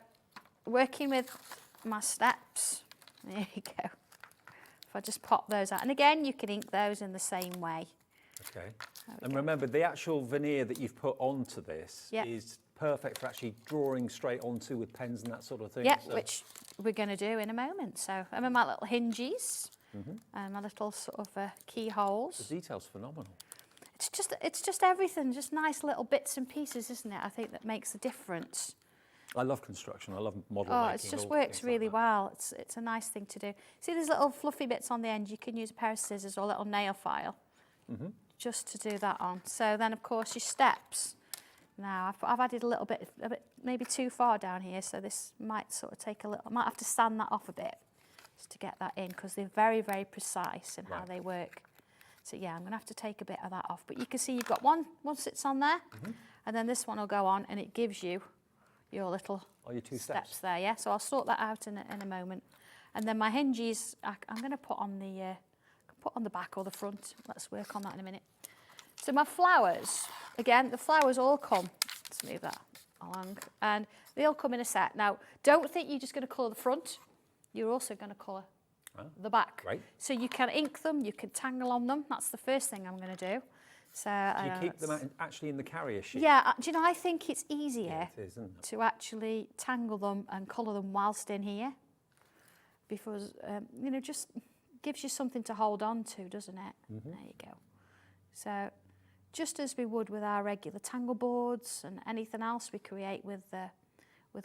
working with my steps, there you go. If I just pop those out, and again, you can ink those in the same way. Okay. And remember, the actual veneer that you've put onto this is perfect for actually drawing straight onto with pens and that sort of thing. Yeah, so. which we're going to do in a moment. So I'm in my little hinges and my little sort of keyholes. The detail's phenomenal. It's just everything, just nice little bits and pieces, isn't it? I think that makes a difference. I love construction. I love model making. It just works really well. It's a nice thing to do. See, there's little fluffy bits on the end. You can use a pair of scissors or a little nail file just to do that on. So then, of course, your steps. Now, I've added a little bit, maybe too far down here, so this might sort of take a little, I might have to sand that off a bit just to get that in, because they're very, very precise in how they work. So yeah, I'm going to have to take a bit of that off. But you can see you've got one sits on there, and then this one will go on, and it gives you your little your two steps there, yeah? So I'll sort that out in a moment. And then my hinges, I'm going to put on the back or the front. Let's work on that in a minute. So my flowers, again, the flowers all come, let's move that along, and they all come in a set. Now, don't think you're just going to colour the front. You're also going to colour the back. Right. So you can ink them, you can tangle on them. That's the first thing I'm going to do. So do you keep them actually in the carrier sheet? Yeah, do you know, I think it's easier it is, isn't it? to actually tangle them and colour them whilst in here, because, you know, just gives you something to hold on to, doesn't it? There you go. So just as we would with our regular tangle boards and anything else we create with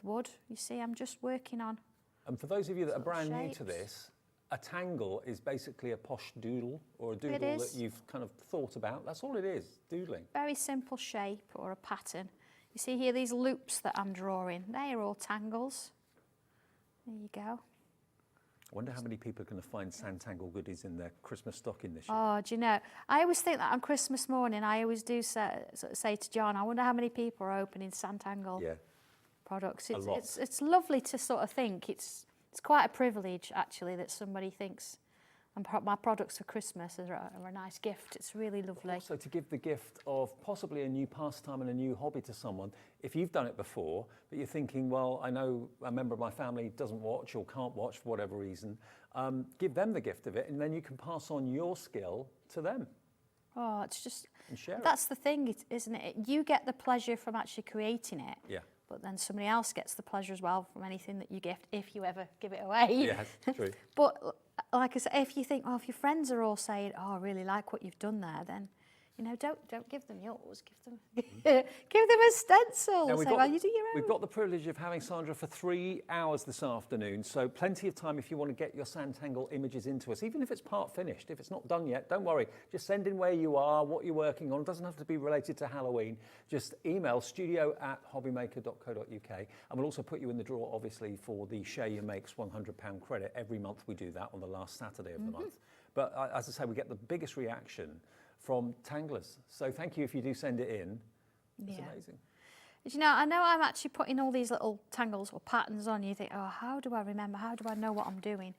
wood, you see, I'm just working on. And for those of you that are brand new to this, a tangle is basically a posh doodle, or a doodle that you've kind of thought about. That's all it is, doodling. Very simple shape or a pattern. You see here, these loops that I'm drawing, they are all tangles. There you go. I wonder how many people are going to find Sanntangle goodies in their Christmas stocking this year. Oh, do you know, I always think that on Christmas morning, I always do say to John, I wonder how many people are opening Sanntangle products. It's lovely to sort of think it's It's quite a privilege, actually, that somebody thinks my products for Christmas are a nice gift. It's really lovely. Also, to give the gift of possibly a new pastime and a new hobby to someone, if you've done it before, but you're thinking, well, I know a member of my family doesn't watch or can't watch for whatever reason, give them the gift of it, and then you can pass on your skill to them. Oh, it's just, and share that's the thing, isn't it? You get the pleasure from actually creating it. Yeah. But then somebody else gets the pleasure as well from anything that you gift, if you ever give it away. Yes, true. But like I said, if you think, oh, if your friends are all saying, oh, I really like what you've done there, then, you know, don't give them yours, give them give them a stencil. Now, Say, well, you do your own. We've got the privilege of having Sandra for 3 hours this afternoon, so plenty of time if you want to get your Sanntangle images into us, even if it's part finished. If it's not done yet, don't worry. Just send in where you are, what you're working on. It doesn't have to be related to Halloween. Just email studio@hobbymaker.co.uk, and we'll also put you in the draw, obviously, for the Share Your Makes £100 credit. Every month we do that on the last Saturday of the month. But as I say, we get the biggest reaction from tanglers. So thank you if you do send it in. It's amazing. You know I'm actually putting all these little tangles or patterns on. You think, oh, how do I remember? How do I know what I'm doing?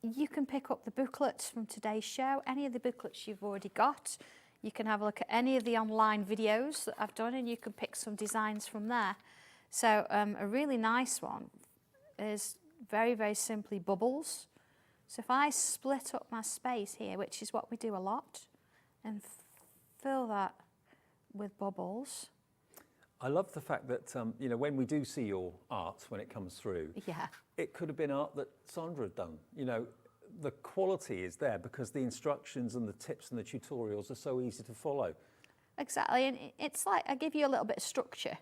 You can pick up the booklets from today's show, any of the booklets you've already got. You can have a look at any of the online videos that I've done, and you can pick some designs from there. So a really nice one is very, very simply bubbles. So if I split up my space here, which is what we do a lot, and fill that with bubbles. I love the fact that, you know, when we do see your art, when it comes through, it could have been art that Sandra had done. You know, the quality is there because the instructions and the tips and the tutorials are so easy to follow. Exactly, and it's like I give you a little bit of structure.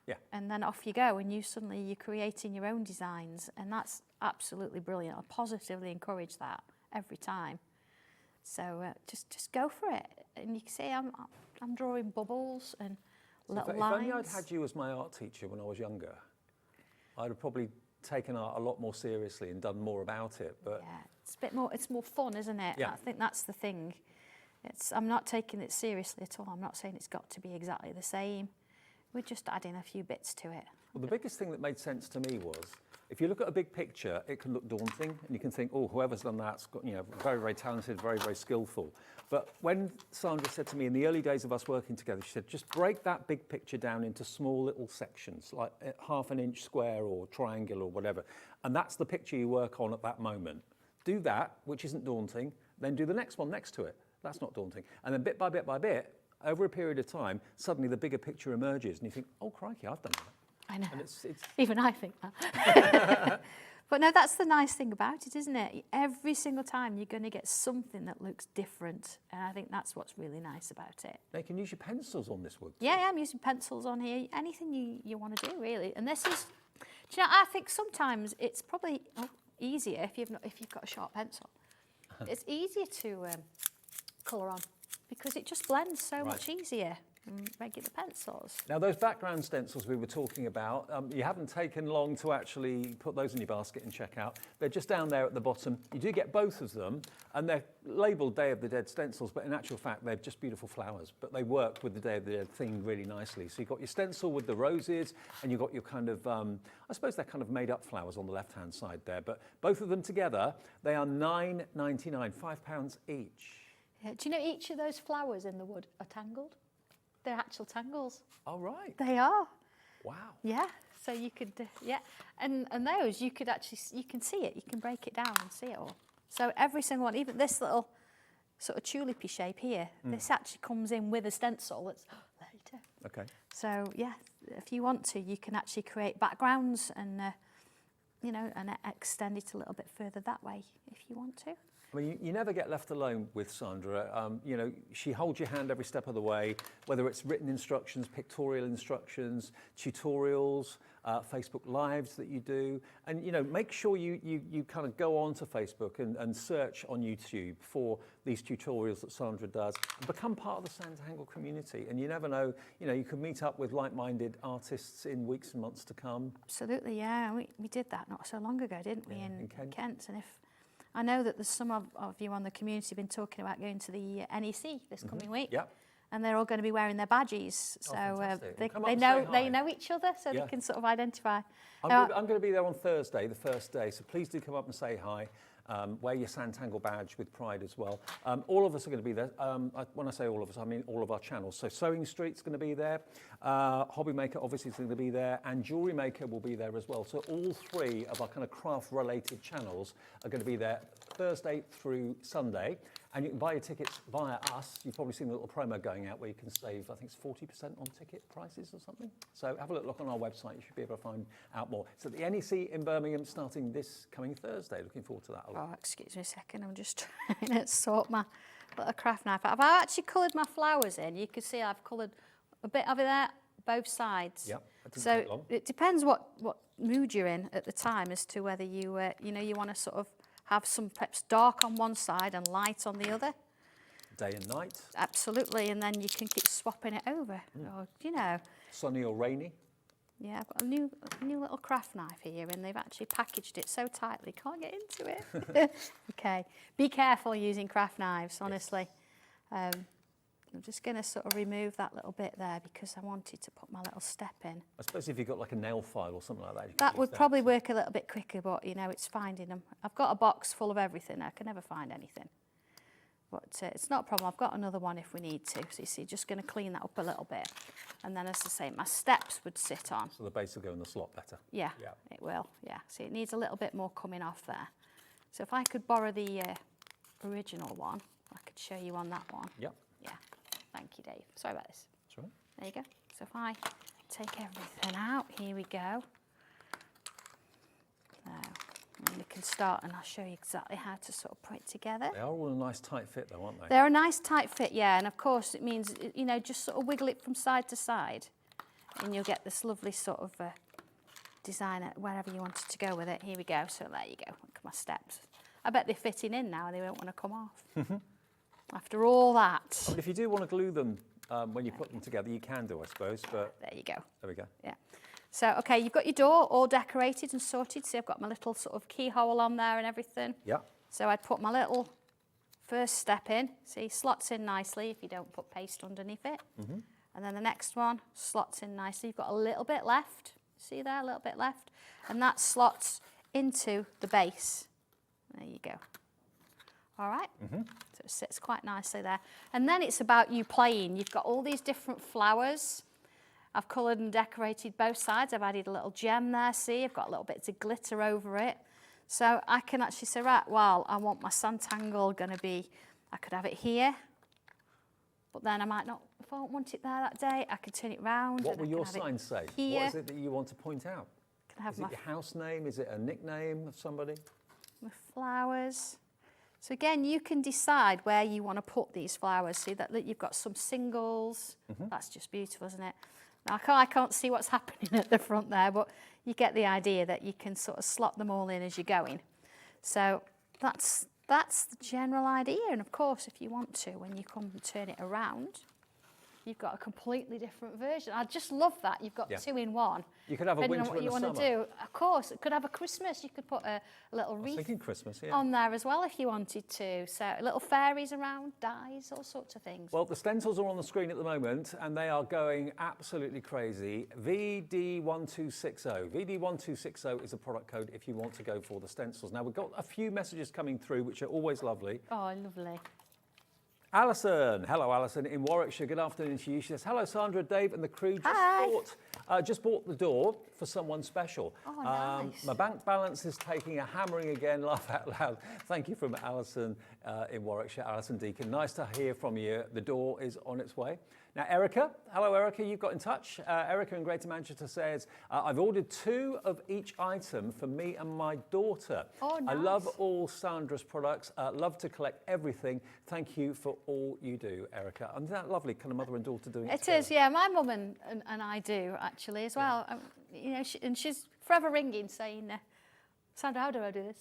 Yeah. And then off you go, and you're creating your own designs, and that's absolutely brilliant. I positively encourage that every time. So just go for it, and you can see I'm drawing bubbles and little lines. If only I'd had you as my art teacher when I was younger, I'd have probably taken art a lot more seriously and done more about it. But yeah, it's more fun, isn't it? Yeah. I think that's the thing. I'm not taking it seriously at all. I'm not saying it's got to be exactly the same. We're just adding a few bits to it. Well, the biggest thing that made sense to me was, if you look at a big picture, it can look daunting, and you can think, oh, whoever's done that's got, you know, very, very talented, very, very skillful. But when Sandra said to me in the early days of us working together, she said, just break that big picture down into small little sections, like ½ an inch square or triangle or whatever. And that's the picture you work on at that moment. Do that, which isn't daunting, then do the next one next to it. That's not daunting. And then bit by bit by bit, over a period of time, suddenly the bigger picture emerges, and you think, oh, crikey, I've done that. I know. And it's even I think that. But no, that's the nice thing about it, isn't it? Every single time you're going to get something that looks different, and I think that's what's really nice about it. Now you can use your pencils on this wood. Yeah, I'm using pencils on here. Anything you want to do, really. And this is, do you know, I think sometimes it's probably easier if you've got a sharp pencil. It's easier to colour on because it just blends so much easier than regular pencils. Now those background stencils we were talking about, you haven't taken long to actually put those in your basket and check out. They're just down there at the bottom. You do get both of them, and they're labelled Day of the Dead stencils, but in actual fact they're just beautiful flowers, but they work with the Day of the Dead theme really nicely. So you've got your stencil with the roses, and you've got your kind of, I suppose they're kind of made up flowers on the left-hand side there, but both of them together, they are £9.99, £5 each. Yeah, do you know each of those flowers in the wood are tangled? They're actual tangles. Oh, right. They are. Wow. Yeah. So you could, and those you could actually, you can see it. You can break it down and see it all. So every single one, even this little sort of tulipy shape here, this actually comes in with a stencil that's later. Okay. So yeah, if you want to, you can actually create backgrounds and, you know, and extend it a little bit further that way if you want to. I mean, you never get left alone with Sandra. You know, she holds your hand every step of the way, whether it's written instructions, pictorial instructions, tutorials, Facebook Lives that you do. And, you know, make sure you kind of go on to Facebook and search on YouTube for these tutorials that Sandra does and become part of the Sanntangle community. And you never know, you know, you could meet up with like-minded artists in weeks and months to come. Absolutely, yeah. We did that not so long ago, didn't we, in Kent? And if I know that there's some of you on the community have been talking about going to the NEC this coming week. Yep. and they're all going to be wearing their badges. So fantastic. they Come up and know say they hi. know each other, so Yeah. they can sort of identify. I'm going to be there on Thursday, the first day, so please do come up and say hi. Wear your Sanntangle badge with pride as well. All of us are going to be there. When I say all of us, I mean all of our channels. So Sewing Street's going to be there, Hobby Maker obviously is going to be there, and Jewellery Maker will be there as well. So all three of our kind of craft-related channels are going to be there Thursday through Sunday. And you can buy your tickets via us. You've probably seen the little promo going out where you can save, I think it's 40% on ticket prices or something. So have a look on our website. You should be able to find out more. It's at the NEC in Birmingham starting this coming Thursday. Looking forward to that a lot. Oh, excuse me a second. I'm just trying to sort my little craft knife out. I've actually coloured my flowers in. You can see I've coloured a bit of it there, both sides. Yep, that didn't So take long. it depends what mood you're in at the time as to whether you you want to sort of have some perhaps dark on one side and light on the other. Day and night, Absolutely, and then you can keep swapping it over. Or, you know, sunny or rainy. yeah, I've got a new little craft knife here, and they've actually packaged it so tightly, can't get into it. Okay, be careful using craft knives, honestly. I'm just going to sort of remove that little bit there because I wanted to put my little step in. I suppose if you've got like a nail file or something like that. you can That use would probably work a little bit quicker, but you know, it's finding them. I've got a box full of everything. I can never find anything. But it's not a problem. I've got another one if we need to. So you see, just going to clean that up a little bit. And then, as I say, my steps would sit on. So the base will go in the slot better. Yeah, Yeah. it will. Yeah, see, it needs a little bit more coming off there. So if I could borrow the original one, I could show you on that one. Yep. Yeah, thank you, Dave. Sorry about this. That's right. There you go. So if I take everything out, here we go. And we can start, and I'll show you exactly how to sort of put it together. They are all a nice tight fit though, aren't they? They're a nice tight fit, yeah, and of course it means, you know, just sort of wiggle it from side to side, and you'll get this lovely sort of design wherever you wanted to go with it. Here we go. So there you go. Look at my steps. I bet they're fitting in now, and they won't want to come off. After all that. But if you do want to glue them when you put them together, you can do, I suppose. But There you go. there we go. Yeah. So, okay, you've got your door all decorated and sorted. See, I've got my little sort of keyhole on there and everything. Yeah. So I'd put my little first step in. See, slots in nicely if you don't put paste underneath it. And then the next one slots in nicely. You've got a little bit left. See there, a little bit left. And that slots into the base. There you go. All right. So it sits quite nicely there. And then it's about you playing. You've got all these different flowers. I've coloured and decorated both sides. I've added a little gem there, see? I've got a little bit of glitter over it. So I can actually say, right, well, I want my Sanntangle going to be, I could have it here, but then I might not, if I don't want it there that day, I could turn it round. What will your sign say? Here. What is it that you want to point out? Can have Is my it your house name? Is it a nickname of somebody? flowers. So again, you can decide where you want to put these flowers. See that you've got some singles. That's just beautiful, isn't it? Now, I can't see what's happening at the front there, but you get the idea that you can sort of slot them all in as you're going. So that's the general idea. And of course, if you want to, when you come and turn it around, you've got a completely different version. I just love that. You've got two in one. You could have a Depending on winter what and you a want summer. to do. Of course, it could have a Christmas. You could put a little I was wreath thinking Christmas, yeah. on there as well if you wanted to. So little fairies around, dies, all sorts of things. Well, the stencils are on the screen at the moment, and they are going absolutely crazy. VD1260. VD1260 is a product code if you want to go for the stencils. Now, we've got a few messages coming through, which are always lovely. Oh, lovely. Alison, hello Alison in Warwickshire. Good afternoon to you. She says, hello Sandra, Dave and the crew. Just bought the door for someone special. Oh, nice. My bank balance is taking a hammering again, laugh out loud. Thank you from Alison in Warwickshire, Alison Deacon. Nice to hear from you. The door is on its way. Now, Erica, hello Erica, you've got in touch. Erica in Greater Manchester says, I've ordered 2 of each item for me and my daughter. Oh, nice. I love all Sandra's products, love to collect everything. Thank you for all you do, Erica. Isn't that lovely, kind of mother and daughter doing it It together? is, yeah. My mum and I do, actually, as well. You know, and she's forever ringing saying, Sandra, how do I do this?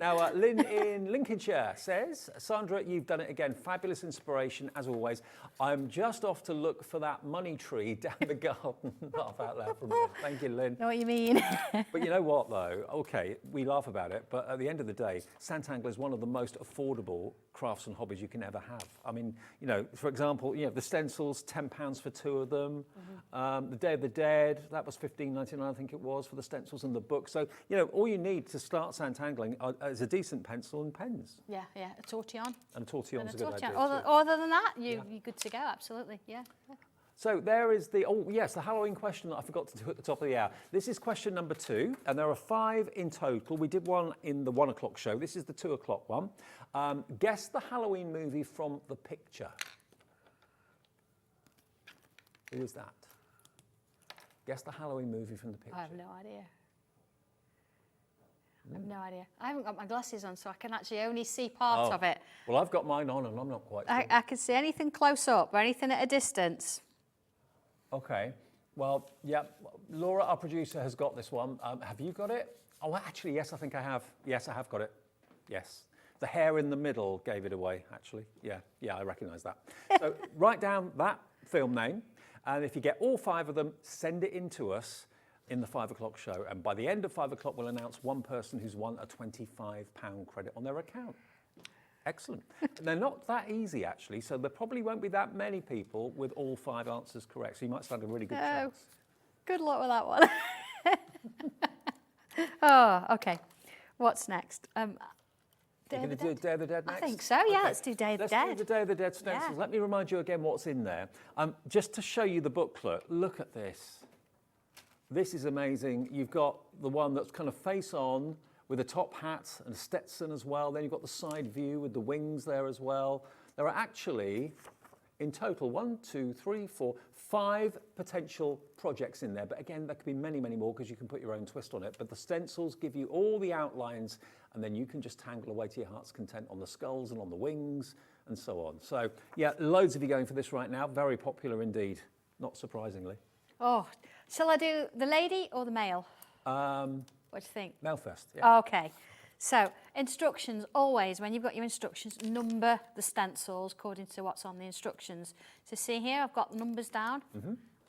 Now, Lynn in Lincolnshire says, Sandra, you've done it again. Fabulous inspiration, as always. I'm just off to look for that money tree down the garden. Laugh out loud from me. Thank you, Lynn. Know what you mean? But you know what, though? OK, we laugh about it, but at the end of the day, Sanntangle is one of the most affordable crafts and hobbies you can ever have. I mean, you know, for example, you know, the stencils, £10 for 2 of them. The Day of the Dead, that was $15.99, I think it was, for the stencils and the book. So, you know, all you need to start Sanntangling is a decent pencil and pens. Yeah, a tortillon. And a tortillon's a good tortillon. idea. Other than that, you're good to go, absolutely, yeah. So there is the, oh yes, the Halloween question that I forgot to do at the top of the hour. This is question number 2, and there are 5 in total. We did one in the 1 o'clock show. This is the 2 o'clock one. Guess the Halloween movie from the picture. Who is that? Guess the Halloween movie from the picture. I have no idea. I have no idea. I haven't got my glasses on, so I can actually only see part of it. Well, I've got mine on, and I'm not quite sure. I can see anything close up or anything at a distance. Okay. Well, yeah, Laura, our producer, has got this one. Have you got it? Oh, actually, yes, I think I have. Yes, I have got it. Yes. The hair in the middle gave it away, actually. Yeah, I recognise that. So write down that film name, and if you get all 5 of them, send it in to us in the 5 o'clock show. And by the end of 5 o'clock, we'll announce one person who's won a £25 credit on their account. Excellent. They're not that easy, actually, so there probably won't be that many people with all 5 answers correct, so you might stand a really good chance. Good luck with that one. Oh, OK. What's next? You're going to do Day of the Dead next? I think so, yeah. Okay. Let's do Day of the Dead. Let's do the Day of the Dead stencils. Yeah. Let me remind you again what's in there. Just to show you the booklet, look at this. This is amazing. You've got the one that's kind of face on with a top hat and a Stetson as well. Then you've got the side view with the wings there as well. There are actually, in total, 1, 2, 3, 4, 5 potential projects in there. But again, there could be many, many more because you can put your own twist on it. But the stencils give you all the outlines, and then you can just tangle away to your heart's content on the skulls and on the wings and so on. So, yeah, loads of you going for this right now. Very popular indeed, not surprisingly. Oh, shall I do the lady or the male? What do you think? Male first, yeah. OK. So, instructions, always, when you've got your instructions, number the stencils according to what's on the instructions. So, see here, I've got numbers down.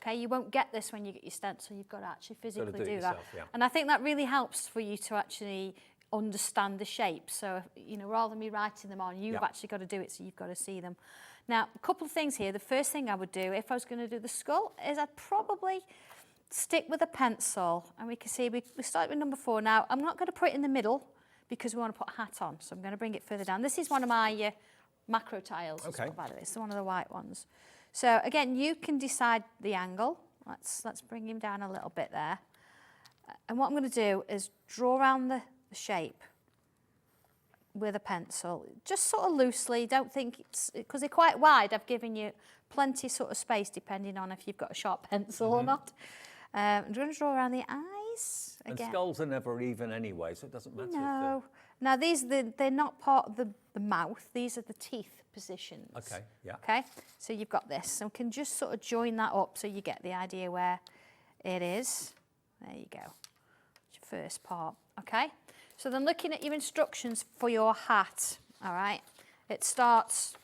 OK, you won't get this when you get your stencil. You've got to actually physically do that. Yourself, yeah. And I think that really helps for you to actually understand the shapes. So, you know, rather than me writing them on, you've actually got to do it, so you've got to see them. Now, a couple of things here. The first thing I would do, if I was going to do the skull, is I'd probably stick with a pencil. And we can see we start with number 4. Now, I'm not going to put it in the middle because we want to put a hat on. So I'm going to bring it further down. This is one of my macro tiles. Okay. By the way, it's one of the white ones. So again, you can decide the angle. Let's bring him down a little bit there. And what I'm going to do is draw around the shape with a pencil, just sort of loosely. Don't think it's, because they're quite wide, I've given you plenty sort of space depending on if you've got a sharp pencil or not. I'm going to draw around the eyes again. And skulls are never even anyway, so it doesn't matter. No. Now these, they're not part of the mouth, these are the teeth positions. Okay, yeah. Okay, so you've got this, so we can just sort of join that up so you get the idea where it is. There you go, it's your first part, okay? So then looking at your instructions for your hat, all right, it starts,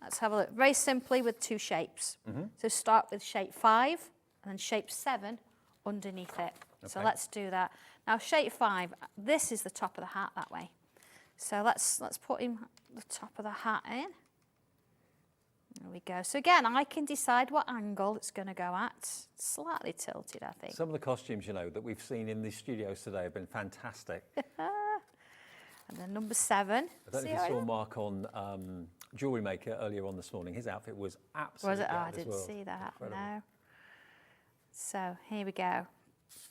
let's have a look, very simply with 2 shapes. So start with shape 5 and then shape 7 underneath it. Okay. So let's do that. Now shape 5, this is the top of the hat that way. So let's put him the top of the hat in. There we go. So again, I can decide what angle it's going to go at. It's slightly tilted, I think. Some of the costumes, you know, that we've seen in the studios today have been fantastic. And then number 7. I don't know if you saw Mark on Jewellery Maker earlier on this morning. His outfit was absolutely Was it? Oh, I didn't see that. Incredible. No. So here we go.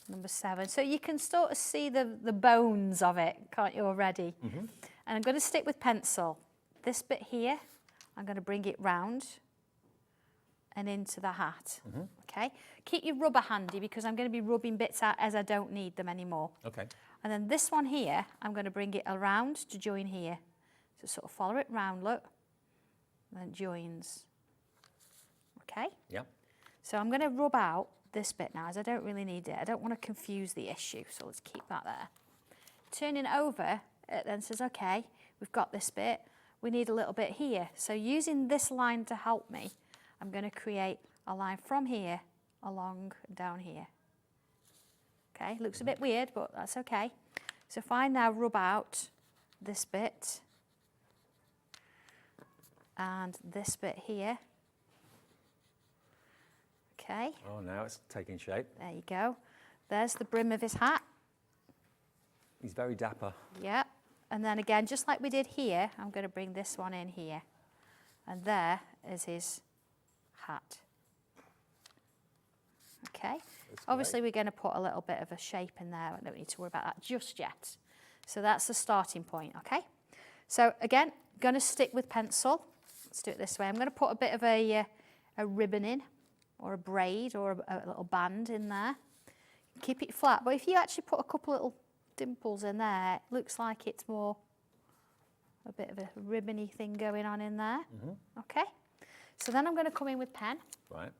Number 7. So you can sort of see the bones of it, can't you, already? And I'm going to stick with pencil. This bit here, I'm going to bring it round and into the hat. Okay? Keep your rubber handy because I'm going to be rubbing bits out as I don't need them anymore. Okay. And then this one here, I'm going to bring it around to join here. So sort of follow it round, look, and then joins. Okay? Yep. So I'm going to rub out this bit now, as I don't really need it. I don't want to confuse the issue, so let's keep that there. Turning over it then says, okay, we've got this bit, we need a little bit here. So using this line to help me, I'm going to create a line from here along down here. Okay, looks a bit weird, but that's okay. So if I now rub out this bit and this bit here, okay. Oh, now it's taking shape. There you go. There's the brim of his hat. He's very dapper. Yeah. And then again, just like we did here, I'm going to bring this one in here. And there is his hat. Okay. Obviously, we're going to put a little bit of a shape in there. I don't need to worry about that just yet. So that's the starting point, okay? So again, going to stick with pencil. Let's do it this way. I'm going to put a bit of a ribbon in, or a braid, or a little band in there. Keep it flat. But if you actually put a couple little dimples in there, it looks like it's more a bit of a ribbony thing going on in there. Okay. So then I'm going to come in with pen. Right.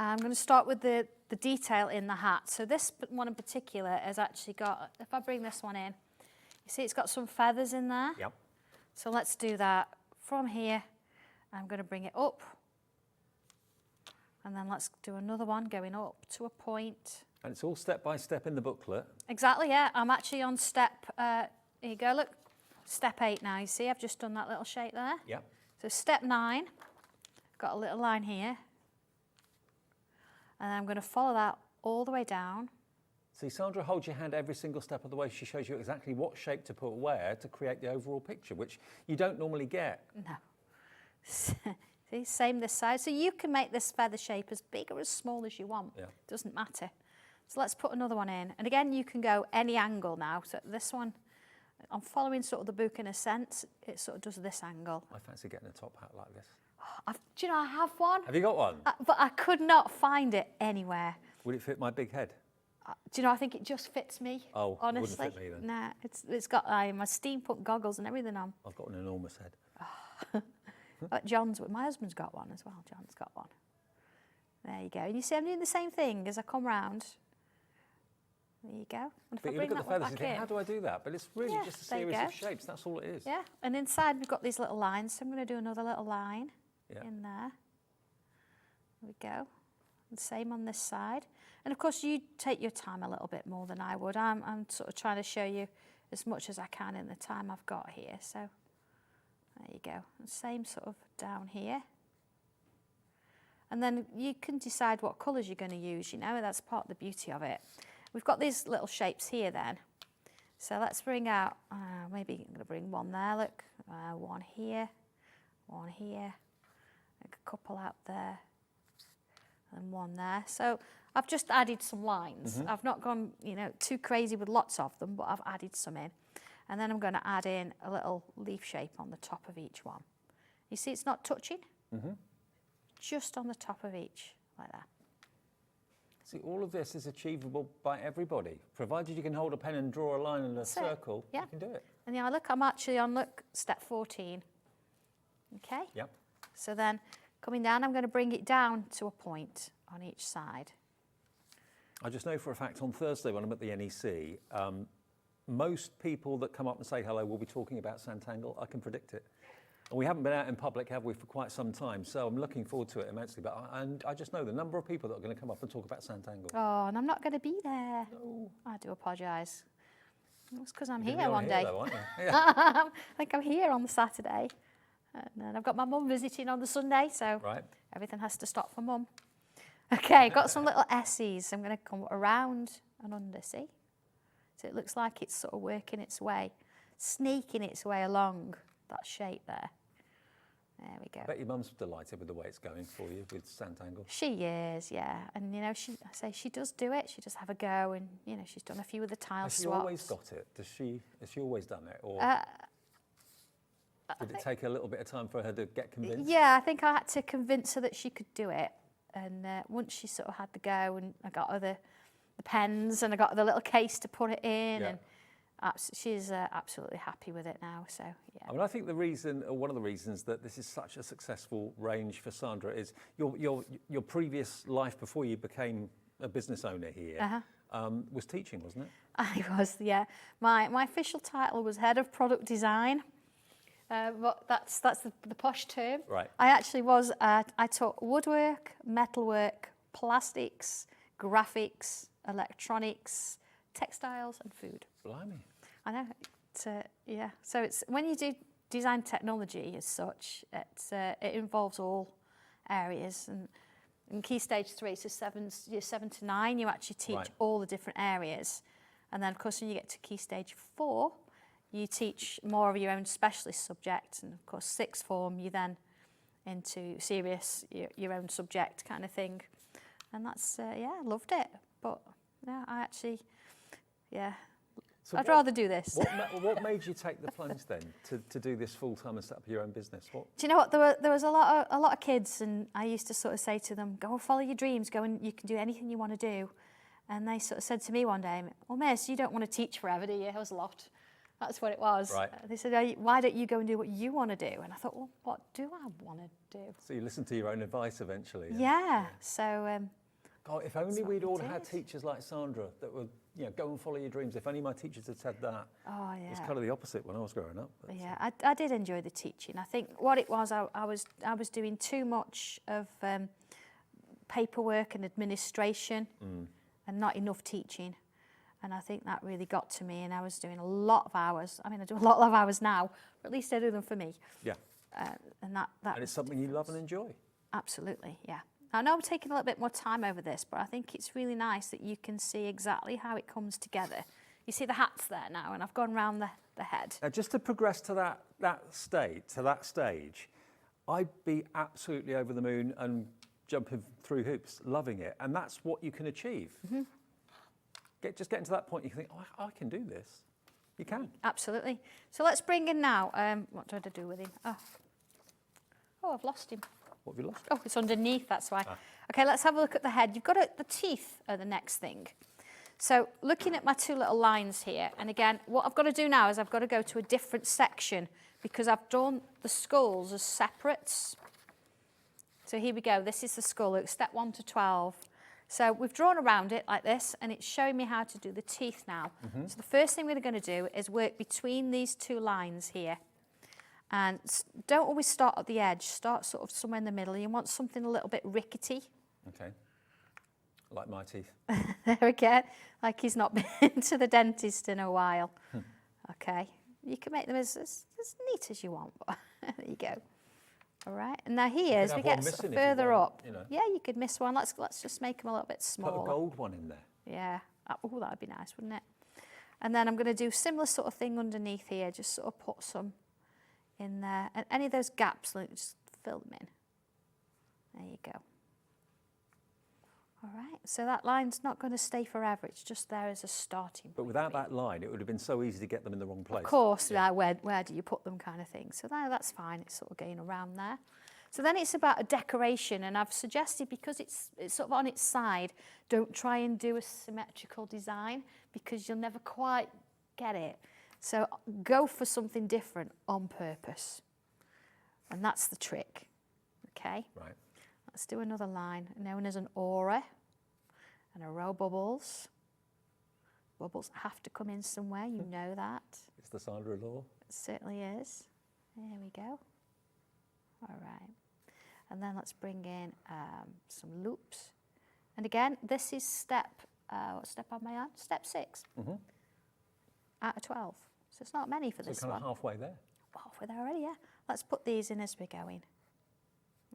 I'm going to start with the detail in the hat. So this one in particular has actually got, if I bring this one in, you see it's got some feathers in there. Yep. So let's do that from here. I'm going to bring it up. And then let's do another one going up to a point. And it's all step by step in the booklet. Exactly, yeah. I'm actually on step, here you go, look, step 8 now. You see, I've just done that little shape there. Yep. So step 9, got a little line here. And I'm going to follow that all the way down. See, Sandra holds your hand every single step of the way. She shows you exactly what shape to put where to create the overall picture, which you don't normally get. No. See, same this side. So you can make this feather shape as big or as small as you want. Yeah. Doesn't matter. So let's put another one in. And again, you can go any angle now. So this one, I'm following sort of the book in a sense. It sort of does this angle. I fancy getting a top hat like this. Do you know, I have one. Have you got one? But I could not find it anywhere. Would it fit my big head? Do you know, I think it just fits me. Oh, honestly. it wouldn't fit me then. Nah, it's got my steampunk goggles and everything on. I've got an enormous head. John's, my husband's got one as well. John's got one. There you go. And you see, I'm doing the same thing as I come round. There you go. And if But I you bring look at the that one feathers and back think, in, how do I do that? But it's really Yeah, just a there you series go. of shapes. That's all it is. yeah. And inside we've got these little lines. So I'm going to do another little line in there. There we go. And same on this side. And of course, you take your time a little bit more than I would. I'm sort of trying to show you as much as I can in the time I've got here. So there you go. And same sort of down here. And then you can decide what colours you're going to use, you know, that's part of the beauty of it. We've got these little shapes here then. So let's bring out, maybe I'm going to bring one there, look. One here, a couple out there, and one there. So I've just added some lines. I've not gone, you know, too crazy with lots of them, but I've added some in. And then I'm going to add in a little leaf shape on the top of each one. You see it's not touching? Just on the top of each, like that. See, all of this is achievable by everybody. Provided you can hold a pen and draw a line in a circle, Yeah. you can do it. And yeah, look, I'm actually on, look, step 14. Okay? Yep. So then, coming down, I'm going to bring it down to a point on each side. I just know for a fact on Thursday when I'm at the NEC, most people that come up and say hello will be talking about Sanntangle. I can predict it. And we haven't been out in public, have we, for quite some time. So I'm looking forward to it immensely. But I just know the number of people that are going to come up and talk about Sanntangle. Oh, and I'm not going to be there. No. I do apologise. It's because I'm You're here gonna be one on day. though, aren't you? Yeah. I think I'm here on the Saturday. And then I've got my mum visiting on the Sunday, so Right. everything has to stop for mum. Okay, got some little S's. I'm going to come around and under, see? So it looks like it's sort of working its way, sneaking its way along that shape there. There we go. I bet your mum's delighted with the way it's going for you with Sanntangle. She is, yeah. And, you know, she does do it. She does have a go and, you know, she's done a few of the tile Has she swaps. always got it? Has she always done it? Or did it take a little bit of time for her to get convinced? Yeah, I think I had to convince her that she could do it. And once she sort of had the go and I got her the pens and I got her the little case to put it in and she's absolutely happy with it now, so yeah. I mean, I think the reason, or one of the reasons that this is such a successful range for Sandra is your previous life before you became a business owner here, was teaching, wasn't it? I was, yeah. My official title was Head of Product Design. But that's the posh term. Right. I actually was, I taught woodwork, metalwork, plastics, graphics, electronics, textiles and food. Blimey. I know, yeah. So it's, when you do design technology as such, it involves all areas. And in Key Stage 3, so year 7 to 9, you actually teach all the different areas. And then, of course, when you get to Key Stage 4, you teach more of your own specialist subject. And, of course, sixth form, you then into serious, your own subject kind of thing. And that's, yeah, I loved it. But, yeah, I actually, yeah, so I'd rather do this. What made you take the plunge then to do this full time and set up your own business? What? Do you know what? There was a lot of kids, and I used to sort of say to them, "Go and follow your dreams. Go and you can do anything you want to do." And they sort of said to me one day, "Well, Miss, you don't want to teach forever, do you?" It was a lot. That's what it was. Right. They said, "Why don't you go and do what you want to do?" And I thought, "Well, what do I want to do?" So you listened to your own advice eventually. Yeah. So. God, if only we'd all had did. teachers like Sandra that would, go and follow your dreams. If only my teachers had said that. Oh yeah. It was kind of the opposite when I was growing up. But Yeah, I did enjoy the teaching. I think what it was, I was doing too much of paperwork and administration, and not enough teaching. And I think that really got to me. And I was doing a lot of hours. I mean, I do a lot of hours now, but at least I do them for me. Yeah. And that. And it's something you love and enjoy. Absolutely, yeah. I know I'm taking a little bit more time over this, but I think it's really nice that you can see exactly how it comes together. You see the hats there now, and I've gone round the head. Now, just to progress to that stage, I'd be absolutely over the moon and jumping through hoops, loving it, and that's what you can achieve. Just getting to that point, you think, "Oh, I can do this." You can. Absolutely. So let's bring in now. What did I do with him? Oh, I've lost him. What have you lost? Oh, it's underneath, that's why. Okay, let's have a look at the head. You've got the teeth are the next thing. So looking at my two little lines here, and again, what I've got to do now is I've got to go to a different section because I've done the skulls as separates. So here we go. This is the skull, step 1 to 12. So we've drawn around it like this, and it's showing me how to do the teeth now. So the first thing we're going to do is work between these two lines here. And don't always start at the edge, start sort of somewhere in the middle. You want something a little bit rickety. Okay. Like my teeth. There again, like he's not been to the dentist in a while. Okay. You can make them as neat as you want. There you go. All right. And now here, as we get sort of further up, yeah, you could miss one. Let's just make them a little bit smaller. Put a gold one in there. Yeah. Oh, that would be nice, wouldn't it? And then I'm going to do similar sort of thing underneath here. Just sort of put some in there, and any of those gaps, just fill them in. There you go. All right, so that line's not going to stay forever, it's just there as a starting point. But without that line, it would have been so easy to get them in the wrong place. Of course, where do you put them kind of thing. So that's fine, it's sort of going around there. So then it's about a decoration, and I've suggested, because it's sort of on its side, don't try and do a symmetrical design, because you'll never quite get it. So go for something different on purpose. And that's the trick, okay? Right. Let's do another line, known as an aura, and a row of bubbles. Bubbles have to come in somewhere, you know that. It's the Sandra law. It certainly is. There we go. All right. And then let's bring in some loops. And again, this is step, what step am I on? Step 6. Out of 12. So it's not many for this one. So kind of halfway there. Halfway there already, yeah. Let's put these in as we're going.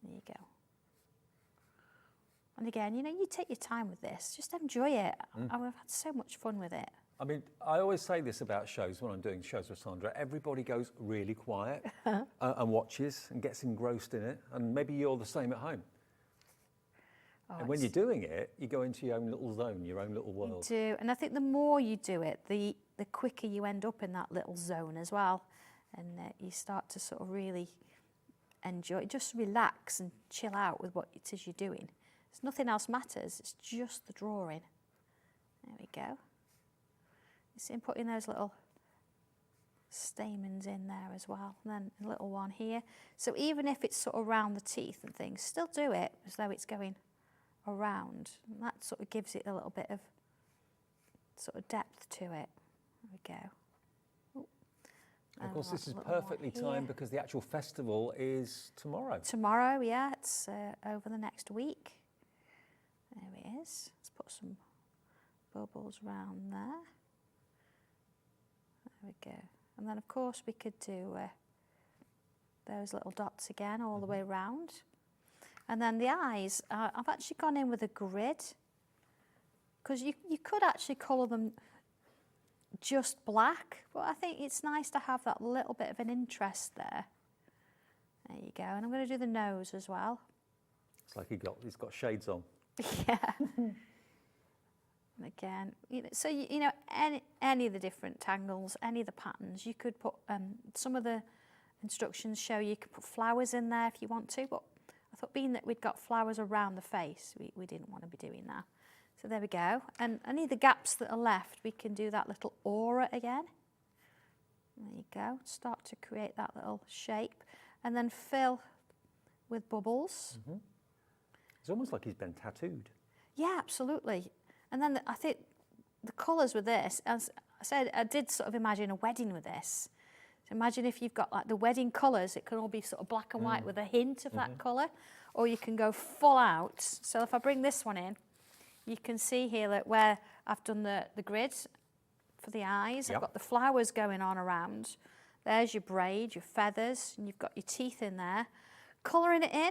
There you go. And again, you take your time with this. Just enjoy it. I've had so much fun with it. I mean, I always say this about shows when I'm doing shows with Sandra. Everybody goes really quiet and watches and gets engrossed in it. And maybe you're the same at home. Oh, and when you're doing it, you go into your own little zone, your own little world. You do. And I think the more you do it, the quicker you end up in that little zone as well. And you start to sort of really enjoy, just relax and chill out with what it is you're doing. There's nothing else matters, it's just the drawing. There we go. You see him putting those little stamens in there as well, and then a little one here. So even if it's sort of around the teeth and things, still do it as though it's going around. And that sort of gives it a little bit of sort of depth to it. There we go. Ooh. Of course, this is A little more perfectly here. timed because the actual festival is tomorrow. Tomorrow, yeah, it's over the next week. There it is. Let's put some bubbles around there. There we go. And then, of course, we could do those little dots again all the way round. And then the eyes, I've actually gone in with a grid because you could actually colour them just black, but I think it's nice to have that little bit of an interest there. There you go. And I'm going to do the nose as well. It's like he's got shades on. Yeah. And again, so you know, any of the different tangles, any of the patterns, you could put some of the instructions show you could put flowers in there if you want to, but I thought being that we'd got flowers around the face, we didn't want to be doing that. So there we go. And any of the gaps that are left, we can do that little aura again. There you go. Start to create that little shape and then fill with bubbles. Mm-hmm. It's almost like he's been tattooed. Yeah, absolutely. And then I think the colours with this, as I said, I did sort of imagine a wedding with this. So imagine if you've got like the wedding colours, it can all be sort of black and white with a hint of that colour, or you can go full out. So if I bring this one in, you can see here that where I've done the grid for the eyes, I've got the flowers going on around. There's your braid, your feathers, and you've got your teeth in there. Colouring it in,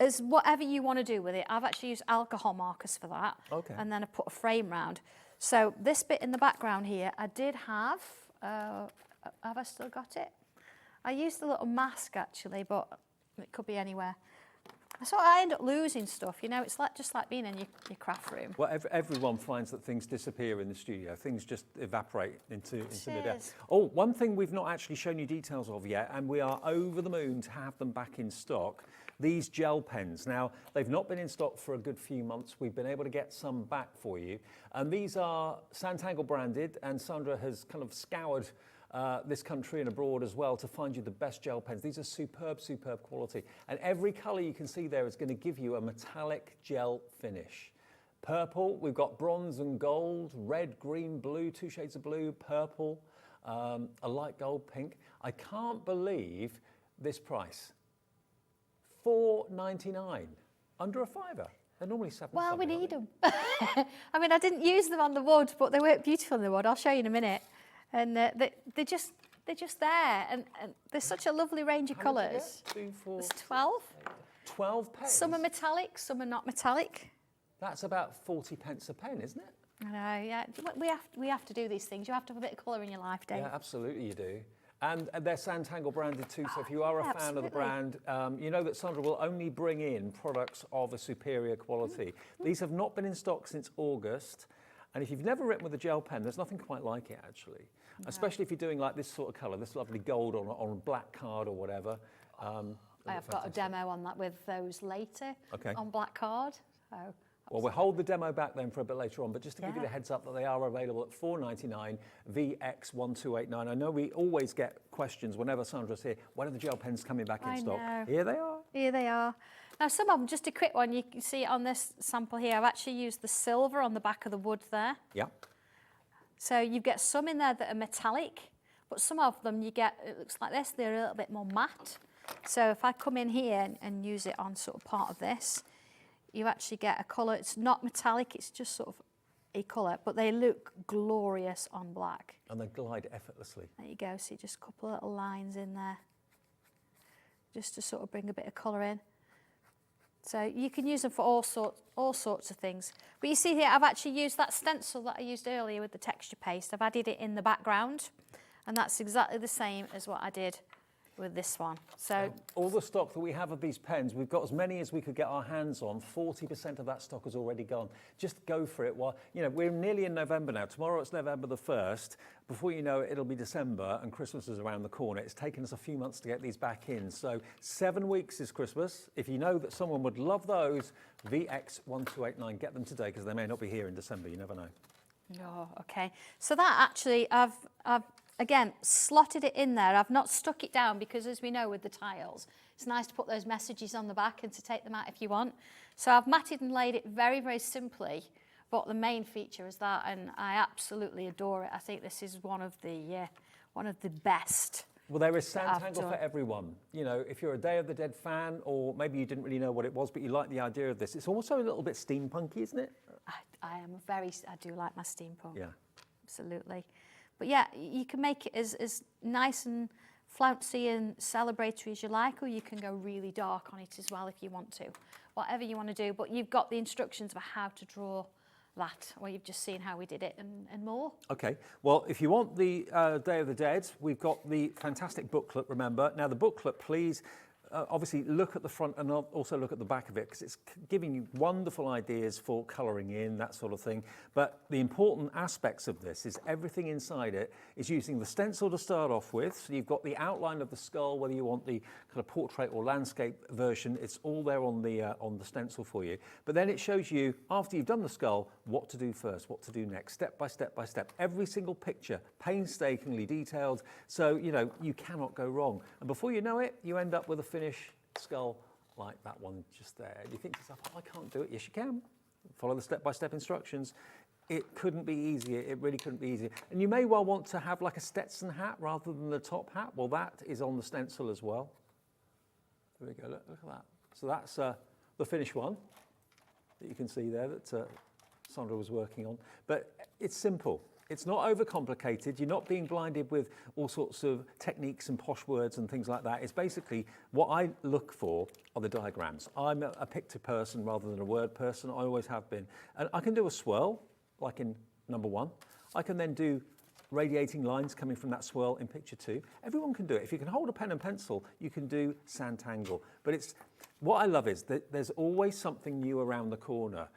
as whatever you want to do with it. I've actually used alcohol markers for that. Okay. And then I put a frame round. So this bit in the background here, I did have I still got it? I used a little mask actually, but it could be anywhere. So I end up losing stuff, you know, it's like just like being in your craft room. Well, everyone finds that things disappear in the studio. Things just evaporate into mid-air. Oh, one thing we've not actually shown you details of yet, and we are over the moon to have them back in stock. These gel pens. Now, they've not been in stock for a good few months. We've been able to get some back for you. And these are Sanntangle branded, and Sandra has kind of scoured this country and abroad as well to find you the best gel pens. These are superb, superb quality. And every colour you can see there is going to give you a metallic gel finish. Purple, we've got bronze and gold, red, green, blue, 2 shades of blue, purple, a light gold pink. I can't believe this price. $4.99, under a fiver. They're normally $7. Well, we need them. I mean, I didn't use them on the wood, but they work beautiful in the wood. I'll show you in a minute. And they're just there, and there's such a lovely range of colours. There's 12. 12 pens? Some are metallic, some are not metallic. That's about 40 pence a pen, isn't it? I know, yeah. We have to do these things. You have to have a bit of colour in your life, Dave. Yeah, absolutely you do. And they're Sanntangle branded too, so if you are a fan of the brand, you know that Sandra will only bring in products of a superior quality. These have not been in stock since August. And if you've never written with a gel pen, there's nothing quite like it, actually. No. Especially if you're doing like this sort of colour, this lovely gold on a black card or whatever. I've got a demo on that with those later on black card. So, well, we'll hold the demo back then for a bit later on, but just to give you the heads up that they are available at $4.99 VX1289. I know we always get questions whenever Sandra's here, when are the gel pens coming back in stock? Know. Here they are. Here they are. Now, some of them, just a quick one, you can see on this sample here, I've actually used the silver on the back of the wood there. Yeah. So you get some in there that are metallic, but some of them you get, it looks like this, they're a little bit more matte. So if I come in here and use it on sort of part of this, you actually get a colour. It's not metallic, it's just sort of a colour, but they look glorious on black. And they glide effortlessly. There you go, see just a couple of little lines in there, just to sort of bring a bit of colour in. So you can use them for all sorts of things. But you see here, I've actually used that stencil that I used earlier with the texture paste. I've added it in the background, and that's exactly the same as what I did with this one. So all the stock that we have of these pens, we've got as many as we could get our hands on. 40% of that stock has already gone. Just go for it. While, you know, we're nearly in November now. Tomorrow it's November the 1st. Before you know it, it'll be December and Christmas is around the corner. It's taken us a few months to get these back in. So 7 weeks is Christmas. If you know that someone would love those, VX1289, get them today because they may not be here in December. You never know. Oh, okay. So that actually, I've again, slotted it in there. I've not stuck it down because, as we know with the tiles, it's nice to put those messages on the back and to take them out if you want. So I've matted and laid it very, very simply, but the main feature is that, and I absolutely adore it. I think this is one of the best. Well, there is that I've Sanntangle done. for everyone. You know, if you're a Day of the Dead fan, or maybe you didn't really know what it was, but you like the idea of this, it's also a little bit steampunky, isn't it? I do like my steampunk. Yeah. Absolutely. But yeah, you can make it as nice and flouncy and celebratory as you like, or you can go really dark on it as well if you want to. Whatever you want to do, but you've got the instructions for how to draw that, or you've just seen how we did it and more. Okay, well, if you want the Day of the Dead, we've got the fantastic booklet, remember. Now, the booklet, please, obviously look at the front and also look at the back of it, because it's giving you wonderful ideas for colouring in, that sort of thing. But the important aspects of this is everything inside it is using the stencil to start off with. So you've got the outline of the skull, whether you want the kind of portrait or landscape version, it's all there on the stencil for you. But then it shows you, after you've done the skull, what to do first, what to do next, step by step by step. Every single picture, painstakingly detailed, so, you know, you cannot go wrong. And before you know it, you end up with a finished skull like that one just there. You think to yourself, oh, I can't do it. Yes, you can. Follow the step-by-step instructions. It couldn't be easier. It really couldn't be easier. And you may well want to have like a Stetson hat rather than the top hat. Well, that is on the stencil as well. There we go. Look at that. So that's the finished one that you can see there that Sandra was working on. But it's simple. It's not overcomplicated. You're not being blinded with all sorts of techniques and posh words and things like that. It's basically what I look for are the diagrams. I'm a picture person rather than a word person. I always have been. And I can do a swirl, like in number 1. I can then do radiating lines coming from that swirl in picture 2. Everyone can do it. If you can hold a pen and pencil, you can do Sanntangle. But what I love is that there's always something new around the corner.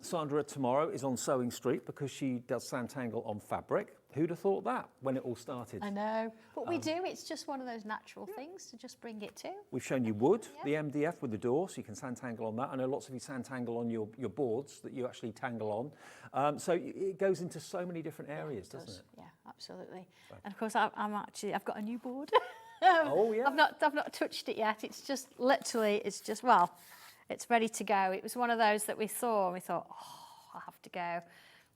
Sandra tomorrow is on Sewing Street because she does Sanntangle on fabric. Who'd have thought that when it all started? I know, but we do. It's just one of those natural things to just bring it to. We've shown you wood, the MDF with the door, so you can Sanntangle on that. I know lots of you Sanntangle on your boards that you actually tangle on. So it goes into so many different areas, doesn't it? Yeah, absolutely. And of course, I've got a new board. Oh yeah. I've not touched it yet. It's just literally, it's ready to go. It was one of those that we saw and we thought, oh, I have to go.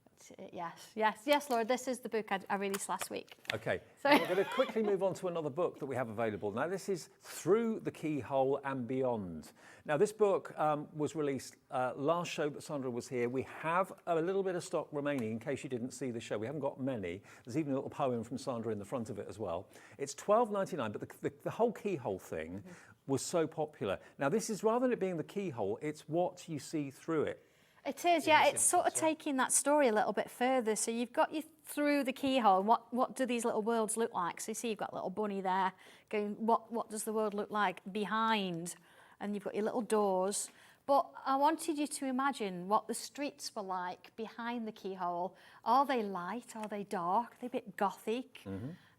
But yes, Laura, this is the book I released last week. Okay, so we're going to quickly move on to another book that we have available. Now, this is Through the Keyhole and Beyond. Now, this book was released last show that Sandra was here. We have a little bit of stock remaining in case you didn't see the show. We haven't got many. There's even a little poem from Sandra in the front of it as well. It's $12.99, but the whole keyhole thing was so popular. Now, this is, rather than it being the keyhole, it's what you see through it. It is, yeah. It's sort of taking that story a little bit further. So you've got you through the keyhole. And what do these little worlds look like? So you see you've got a little bunny there going, what does the world look like behind? And you've got your little doors. But I wanted you to imagine what the streets were like behind the keyhole. Are they light? Are they dark? Are they a bit gothic?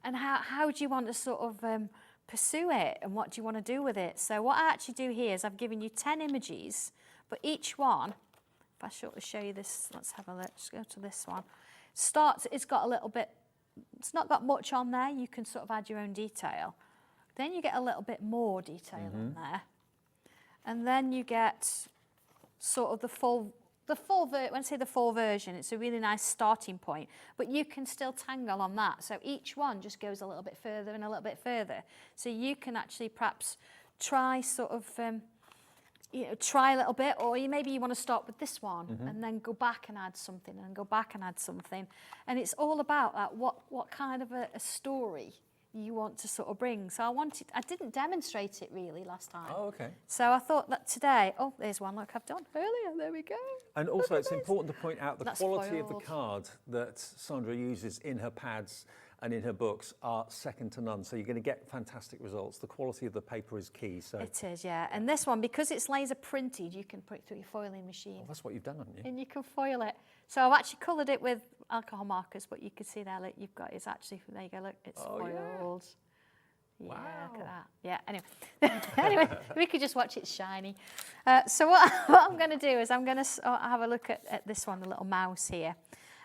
And how do you want to sort of pursue it? And what do you want to do with it? So what I actually do here is I've given you 10 images, but each one, if I show you this, let's have a look, just go to this one. It's got a little bit, it's not got much on there, you can sort of add your own detail. Then you get a little bit more detail on there. And then you get sort of the full when I say the full version, it's a really nice starting point, but you can still tangle on that. So each one just goes a little bit further and a little bit further. So you can actually perhaps try sort of, try a little bit, or maybe you want to start with this one and then go back and add something and go back and add something. And it's all about that, what kind of a story you want to sort of bring. So I didn't demonstrate it really last time. Oh, okay. So I thought that today, there's one look I've done earlier, there we go. And also it's important to point out the That's quality of the spoiled. card that Sandra uses in her pads and in her books are second to none. So you're going to get fantastic results. The quality of the paper is key. So It is, yeah. And this one, because it's laser printed, you can put it through your foiling machine. well, that's what you've done, haven't you? And you can foil it. So I've actually coloured it with alcohol markers, but you can see there, look, you've got, it's actually, there you go, look, it's foiled. Yeah, look at that. Yeah, anyway, we could just watch it shiny. So what I'm going to do is I'm going to have a look at this one, the little mouse here.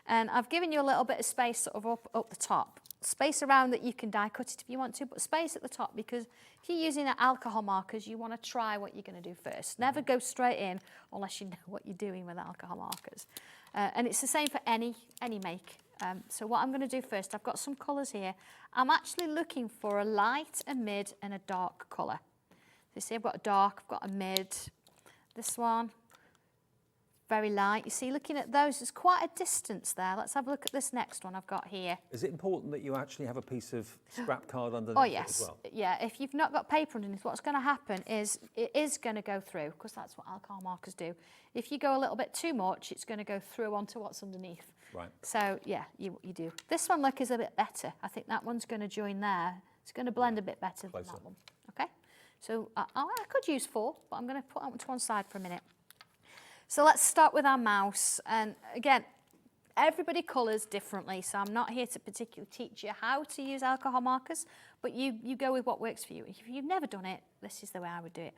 And I've given you a little bit of space sort of up the top. space around that you can die cut it if you want to, but space at the top, because if you're using alcohol markers, you want to try what you're going to do first. Never go straight in unless you know what you're doing with alcohol markers. And it's the same for any make. So what I'm going to do first, I've got some colours here. I'm actually looking for a light, a mid and a dark colour. So you see I've got a dark, I've got a mid, this one, very light. You see, looking at those, there's quite a distance there. Let's have a look at this next one I've got here. Is it important that you actually have a piece of scrap card underneath Oh it yes, as well? yeah, if you've not got paper underneath, what's going to happen is it is going to go through, because that's what alcohol markers do. If you go a little bit too much, it's going to go through onto what's underneath. Right. So yeah, you do. This one, look, is a bit better. I think that one's going to join there. It's going to blend a bit better than that one. Okay, so I could use 4, but I'm going to put that one to one side for a minute. So let's start with our mouse. And again, everybody colours differently, so I'm not here to particularly teach you how to use alcohol markers, but you go with what works for you. If you've never done it, this is the way I would do it.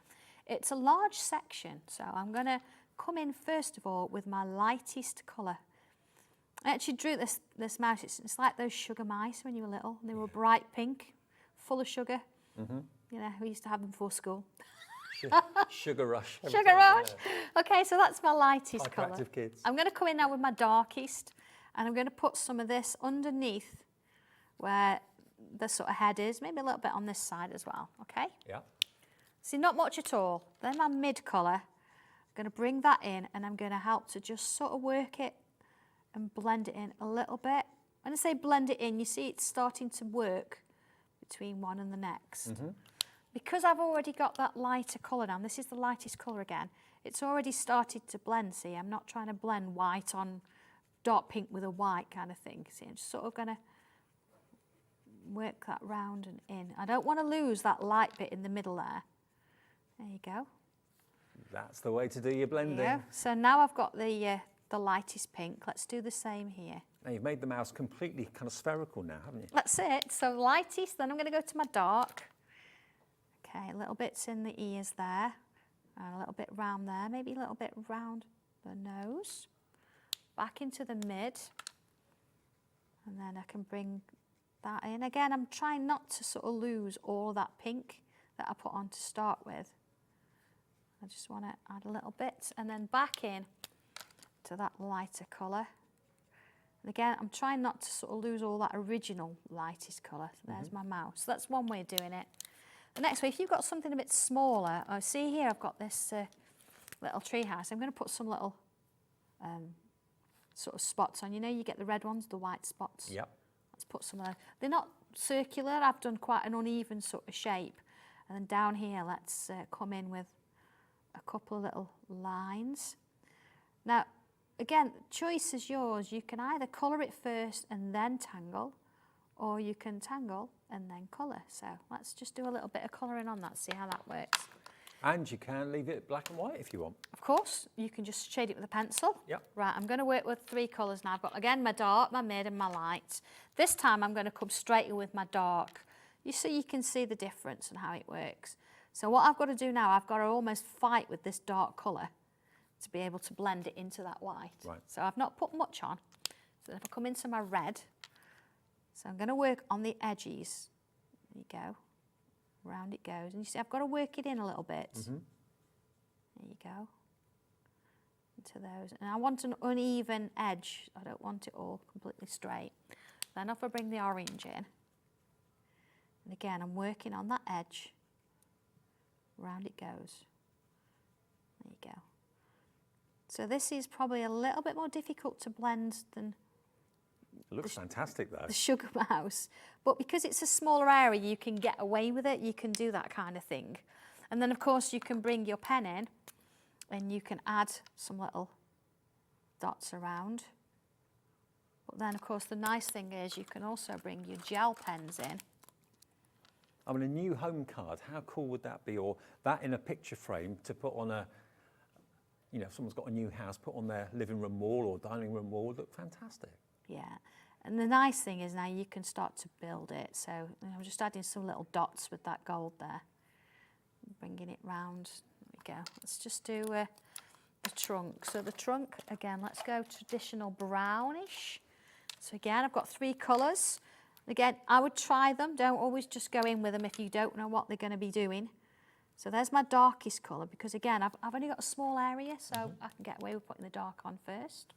It's a large section, so I'm going to come in first of all with my lightest colour. I actually drew this mouse. It's like those sugar mice when you were little. They were bright pink, full of sugar. Mm-hmm. You know, we used to have them before school. Sugar rush. Sugar rush. Yeah. Okay, so that's my lightest colour. Hyperactive kids. I'm going to come in now with my darkest, and I'm going to put some of this underneath where the sort of head is, maybe a little bit on this side as well, okay? Yeah. See, not much at all. Then my mid colour, I'm going to bring that in, and I'm going to help to just sort of work it and blend it in a little bit. When I say blend it in, you see it's starting to work between one and the next. Mm-hmm. Because I've already got that lighter colour now, and this is the lightest colour again, it's already started to blend, see? I'm not trying to blend white on dark pink with a white kind of thing. See, I'm just sort of going to work that round and in. I don't want to lose that light bit in the middle there. There you go. That's the way to do your blending. Yeah. So now I've got the lightest pink. Let's do the same here. Now you've made the mouse completely kind of spherical now, haven't you? That's it. So lightest, then I'm going to go to my dark. Okay, little bits in the ears there, and a little bit round there, maybe a little bit round the nose. Back into the mid, and then I can bring that in. Again, I'm trying not to sort of lose all that pink that I put on to start with. I just want to add a little bit, and then back in to that lighter colour. And again, I'm trying not to sort of lose all that original lightest colour. So there's my mouse. So that's one way of doing it. The next way, if you've got something a bit smaller, I see here I've got this little tree house. I'm going to put some little sort of spots on. You know, you get the red ones, the white spots. Yep. Let's put some of those. They're not circular. I've done quite an uneven sort of shape. And then down here, let's come in with a couple of little lines. Now, again, choice is yours. You can either colour it first and then tangle, or you can tangle and then colour. So let's just do a little bit of colouring on that, see how that works. And you can leave it black and white if you want. Of course, you can just shade it with a pencil. Yep. Right, I'm going to work with 3 colours now. I've got, again, my dark, my mid and my light. This time I'm going to come straight in with my dark. You can see the difference and how it works. So what I've got to do now, I've got to almost fight with this dark colour to be able to blend it into that white. Right. So I've not put much on. So if I come into my red, so I'm going to work on the edges. There you go. Round it goes. And you see, I've got to work it in a little bit. Mm-hmm. There you go. Into those. And I want an uneven edge. I don't want it all completely straight. Then if I bring the orange in, and again, I'm working on that edge. Round it goes. There you go. So this is probably a little bit more difficult to blend than it looks fantastic though. The sugar mouse. But because it's a smaller area, you can get away with it. You can do that kind of thing. And then, of course, you can bring your pen in and you can add some little dots around. But then, of course, the nice thing is you can also bring your gel pens in. I mean, a new home card, how cool would that be? Or that in a picture frame to put on a, you know, if someone's got a new house, put on their living room wall or dining room wall, would look fantastic. Yeah, and the nice thing is now you can start to build it. So I'm just adding some little dots with that gold there. Bringing it round, there we go. Let's just do the trunk. So the trunk, again, let's go traditional brownish. So again, I've got 3 colours. Again, I would try them. Don't always just go in with them if you don't know what they're going to be doing. So there's my darkest colour because, again, I've only got a small area, so I can get away with putting the dark on first.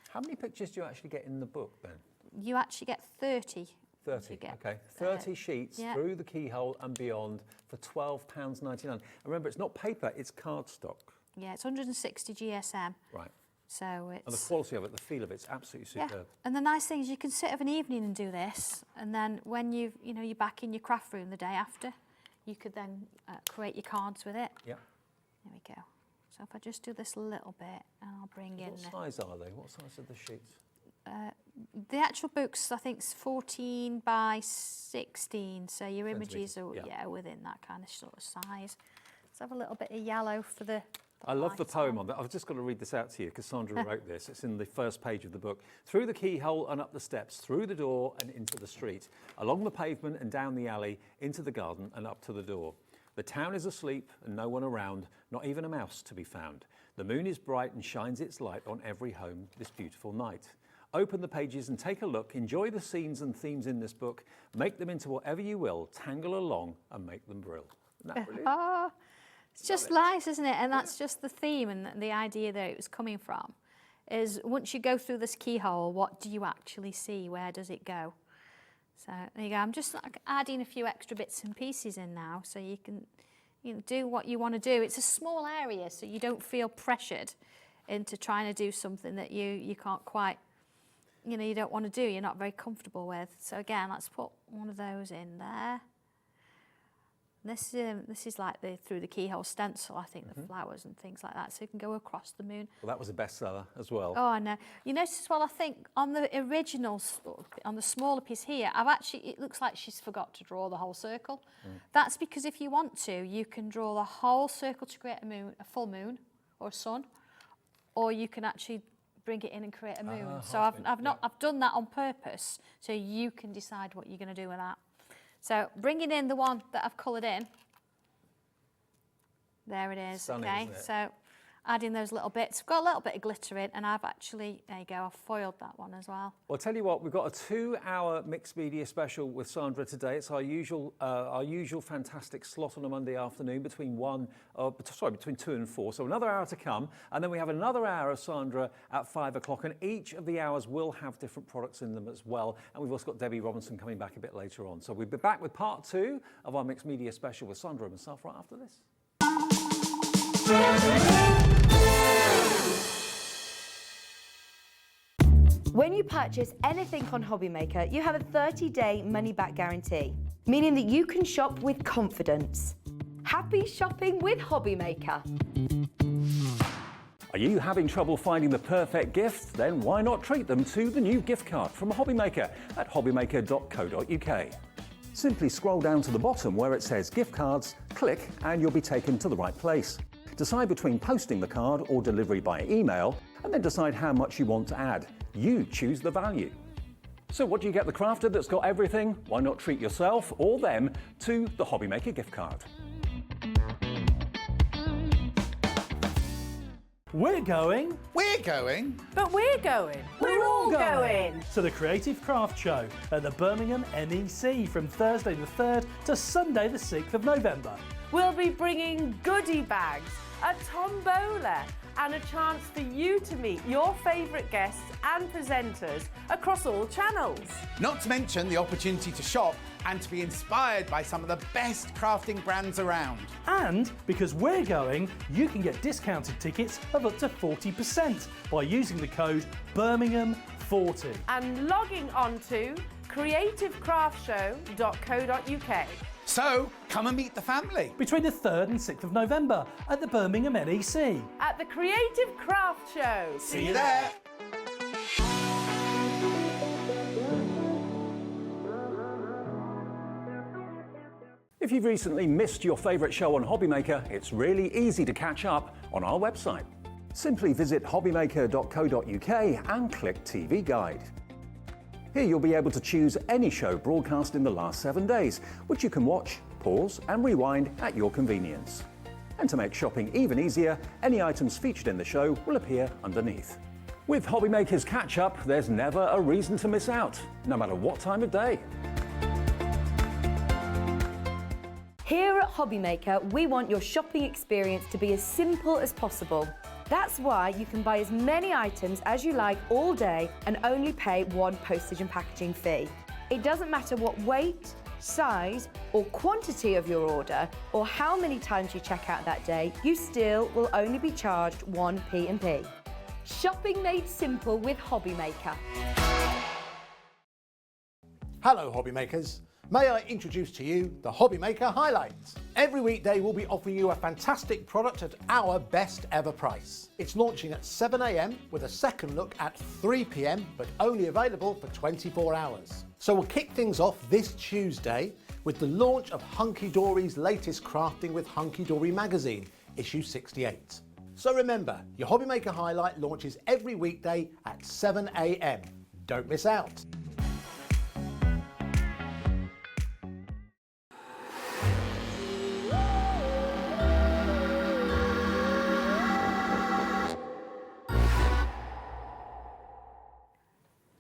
How many pictures do you actually get in the book then? You actually get 30. 30, okay. 30 sheets through the keyhole and beyond for £12.99. And remember, it's not paper, it's cardstock. Yeah, it's 160 GSM. Right. So it's... And the quality of it, the feel of it's absolutely superb. Yeah. And the nice thing is you can sit of an evening and do this, and then when you're back in your craft room the day after, you could then create your cards with it. Yeah. There we go. So if I just do this a little bit, and I'll bring in... What size are they? What size are the sheets? The actual books, I think, is 14 by 16, so your images are within that kind of sort of size. Let's have a little bit of yellow for the I love the poem on that. I've just got to read this out to you because Sandra wrote this. It's in the first page of the book. Through the keyhole and up the steps, through the door and into the street, along the pavement and down the alley, into the garden and up to the door. The town is asleep and no one around, not even a mouse to be found. The moon is bright and shines its light on every home this beautiful night. Open the pages and take a look. Enjoy the scenes and themes in this book. Make them into whatever you will. Tangle along and make them brill. Isn't that brilliant? It's just nice, isn't it? And that's just the theme and the idea that it was coming from. Is once you go through this keyhole, what do you actually see? Where does it go? So there you go. I'm just adding a few extra bits and pieces in now so you can do what you want to do. It's a small area, so you don't feel pressured into trying to do something that you can't quite, you don't want to do, you're not very comfortable with. So again, let's put one of those in there. This is like through the keyhole stencil, I think, the flowers and things like that, so you can go across the moon. Well, that was a bestseller as well. Oh, I know. You notice as well, I think, on the original, on the smaller piece here, it looks like she's forgot to draw the whole circle. That's because if you want to, you can draw the whole circle to create a full moon or a sun, or you can actually bring it in and create a moon. So I've done that on purpose, so you can decide what you're going to do with that. So bringing in the one that I've coloured in, there it is. Stunning, okay, isn't it? so adding those little bits. I've got a little bit of glitter in, and I've actually, there you go, I've foiled that one as well. Well, I'll tell you what, we've got a 2-hour mixed media special with Sandra today. It's our usual fantastic slot on a Monday afternoon between 2 and 4. So another hour to come, and then we have another hour of Sandra at 5 o'clock, and each of the hours will have different products in them as well. And we've also got Debbi Robinson coming back a bit later on. So we'll be back with part 2 of our mixed media special with Sandra and myself right after this. When you purchase anything on Hobbymaker, you have a 30-day money-back guarantee, meaning that you can shop with confidence. Happy shopping with Hobbymaker. Are you having trouble finding the perfect gift? Then why not treat them to the new gift card from Hobbymaker at hobbymaker.co.uk. Simply scroll down to the bottom where it says gift cards, click and you'll be taken to the right place. Decide between posting the card or delivery by email, and then decide how much you want to add. You choose the value. So what do you get the crafter that's got everything? Why not treat yourself or them to the Hobbymaker gift card? We're going But we're going. We're all going. to the Creative Craft Show at the Birmingham NEC from Thursday the 3rd to Sunday the 6th of November. We'll be bringing goodie bags, a tombola, and a chance for you to meet your favourite guests and presenters across all channels. Not to mention the opportunity to shop and to be inspired by some of the best crafting brands around. And because we're going, you can get discounted tickets of up to 40% by using the code Birmingham40. And logging on to creativecraftshow.co.uk. So, come and meet the family. Between the 3rd and 6th of November at the Birmingham NEC. At the Creative Craft Show. See you there. If you've recently missed your favourite show on Hobbymaker, it's really easy to catch up on our website. Simply visit hobbymaker.co.uk and click TV Guide. Here you'll be able to choose any show broadcast in the last 7 days, which you can watch, pause and rewind at your convenience. And to make shopping even easier, any items featured in the show will appear underneath. With Hobby Makers Catch Up, there's never a reason to miss out, no matter what time of day. Here at Hobby Maker, we want your shopping experience to be as simple as possible. That's why you can buy as many items as you like all day and only pay one postage and packaging fee. It doesn't matter what weight, size or quantity of your order or how many times you check out that day, you still will only be charged one P&P. Shopping made simple with Hobby Maker. Hello Hobby Makers. May I introduce to you the Hobby Maker Highlights. Every weekday we'll be offering you a fantastic product at our best ever price. It's launching at 7 AM with a second look at 3 PM, but only available for 24 hours. So we'll kick things off this Tuesday with the launch of Hunky Dory's latest Crafting with Hunky Dory magazine, issue 68. So remember, your Hobby Maker Highlight launches every weekday at 7 AM. Don't miss out.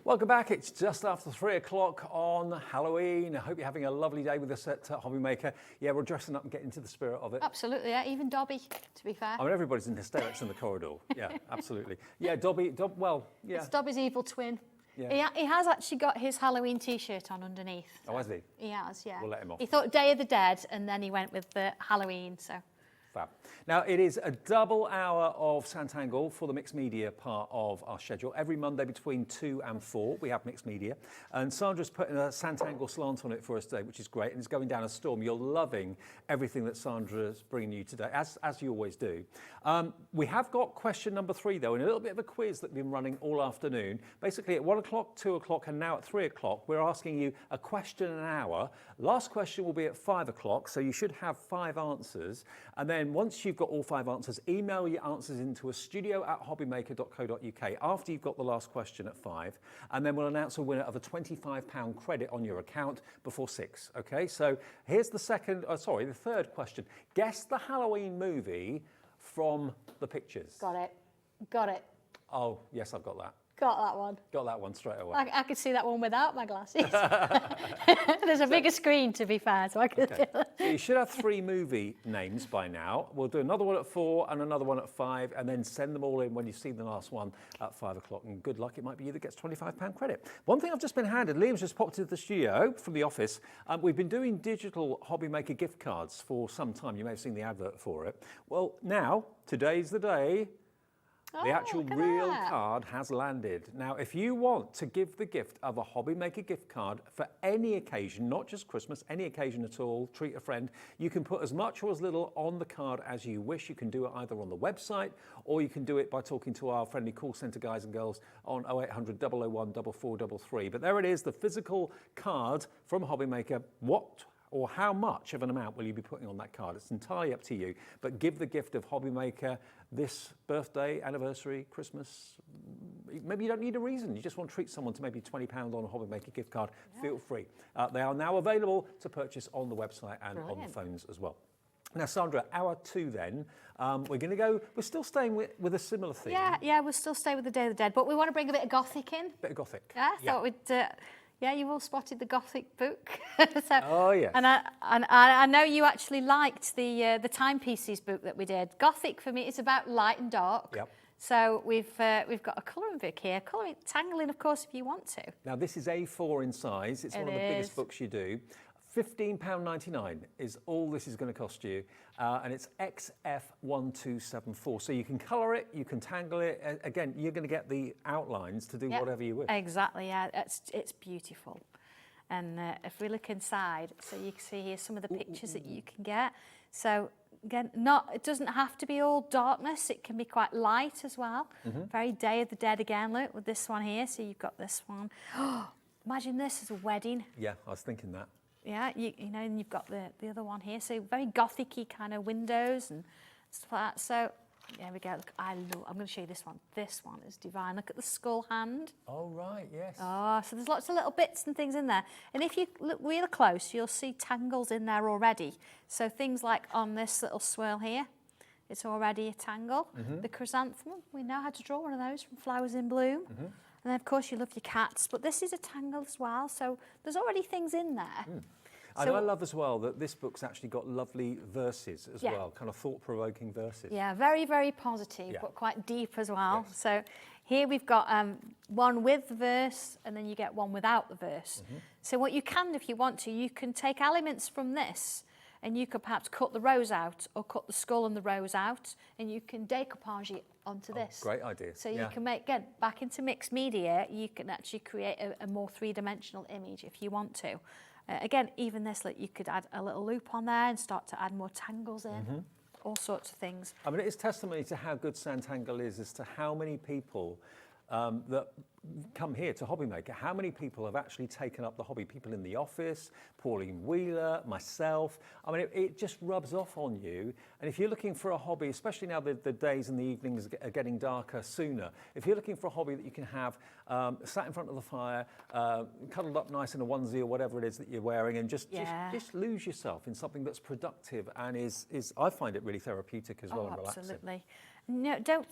Welcome back. It's just after 3 o'clock on Halloween. I hope you're having a lovely day with us at Hobby Maker. Yeah, we're dressing up and getting into the spirit of it. Absolutely, yeah. Even Debbi, to be fair. I mean, everybody's in hysterics in the corridor. Yeah, absolutely. Yeah, Debbi, well, yeah. It's Dobby's evil twin. Yeah. He has actually got his Halloween T-shirt on underneath. Oh, has he? He has, yeah. We'll let him off. He thought Day of the Dead, and then he went with the Halloween, so... Fab. Now, it is a double hour of Sanntangle for the mixed media part of our schedule. Every Monday between 2 and 4, we have mixed media. And Sandra's putting a Sanntangle slant on it for us today, which is great. And it's going down a storm. You're loving everything that Sandra's bringing you today, as you always do. We have got question number 3, though, and a little bit of a quiz that we've been running all afternoon. Basically, at 1 o'clock, 2 o'clock, and now at 3 o'clock, we're asking you a question an hour. Last question will be at 5 o'clock, so you should have 5 answers. And then once you've got all 5 answers, email your answers into a studio@hobbymaker.co.uk after you've got the last question at 5, and then we'll announce a winner of a £25 credit on your account before 6. Okay, so here's the third question. Guess the Halloween movie from the pictures. Got it. Got it. Oh, yes, I've got that. Got that one. Got that one straight away. I could see that one without my glasses. There's a bigger screen, to be fair, so I could... Okay. So you should have 3 movie names by now. We'll do another one at 4 and another one at 5, and then send them all in when you've seen the last one at 5 o'clock. And good luck, it might be you that gets £25 credit. One thing I've just been handed, Liam's just popped into the studio from the office. We've been doing digital Hobby Maker gift cards for some time. You may have seen the advert for it. Well, now, today's the day. The actual real card has landed. Now, if you want to give the gift of a Hobby Maker gift card for any occasion, not just Christmas, any occasion at all, treat a friend, you can put as much or as little on the card as you wish. You can do it either on the website, or you can do it by talking to our friendly call centre guys and girls on 0800 001 4433. But there it is, the physical card from Hobby Maker. What or how much of an amount will you be putting on that card? It's entirely up to you, but give the gift of Hobby Maker this birthday, anniversary, Christmas. Maybe you don't need a reason. You just want to treat someone to maybe £20 on a Hobby Maker gift card. Yeah. Feel free. They are now available to purchase on the website and on the phones as well. Now, Sandra, hour 2 then, we're going to go, we're still staying with a similar theme. Yeah, we'll still stay with the Day of the Dead, but we want to bring a bit of Gothic in. Bit of Gothic. Yeah, I thought we'd... Yeah, you've all spotted the Gothic book. Oh, yes. And I know you actually liked the Timepieces book that we did. Gothic, for me, it's about light and dark. Yep. So we've got a colouring book here. Colouring, tangling, of course, if you want to. Now, this is A4 in size. It's one of the biggest books you do. £15.99 is all this is going to cost you, and it's XF1274. So you can colour it, you can tangle it. Again, you're going to get the outlines to do whatever you wish. Exactly, yeah. It's beautiful. And if we look inside, so you can see here some of the pictures that you can get. So again, it doesn't have to be all darkness. It can be quite light as well. Very Day of the Dead again. Look with this one here. So you've got this one. Oh, imagine this as a wedding. Yeah, I was thinking that. Yeah, you know, and you've got the other one here. So very Gothic-y kind of windows and stuff like that. So there we go. Look, I'm going to show you this one. This one is divine. Look at the skull hand. Oh, right, yes. Oh, so there's lots of little bits and things in there. And if you look real close, you'll see tangles in there already. So things like on this little swirl here, It's already a tangle. The chrysanthemum, we know how to draw one of those from Flowers in Bloom. And then, of course, you love your cats, but this is a tangle as well, so there's already things in there. And I love as well that this book's actually got lovely verses as Yeah. well, kind of thought-provoking verses. Yeah, very, very positive, Yeah. but quite deep as well. Yes. So here we've got one with the verse, and then you get one without the verse. So what you can do if you want to, you can take elements from this, and you could perhaps cut the rose out, or cut the skull and the rose out, and you can decoupage it onto this. Great idea. So you can make, again, back into mixed media, you can actually create a more three-dimensional image if you want to. Again, even this, like, you could add a little loop on there and start to add more tangles in, all sorts of things. I mean, it is testimony to how good Sanntangle is as to how many people that come here to Hobbymaker, how many people have actually taken up the hobby? People in the office, Pauline Wheeler, myself. I mean, it just rubs off on you. And if you're looking for a hobby, especially now the days and the evenings are getting darker sooner, if you're looking for a hobby that you can have sat in front of the fire, cuddled up nice in a onesie or whatever it is that you're wearing, and just lose yourself in something that's productive and is I find it really therapeutic as well and relaxing. Absolutely. No, don't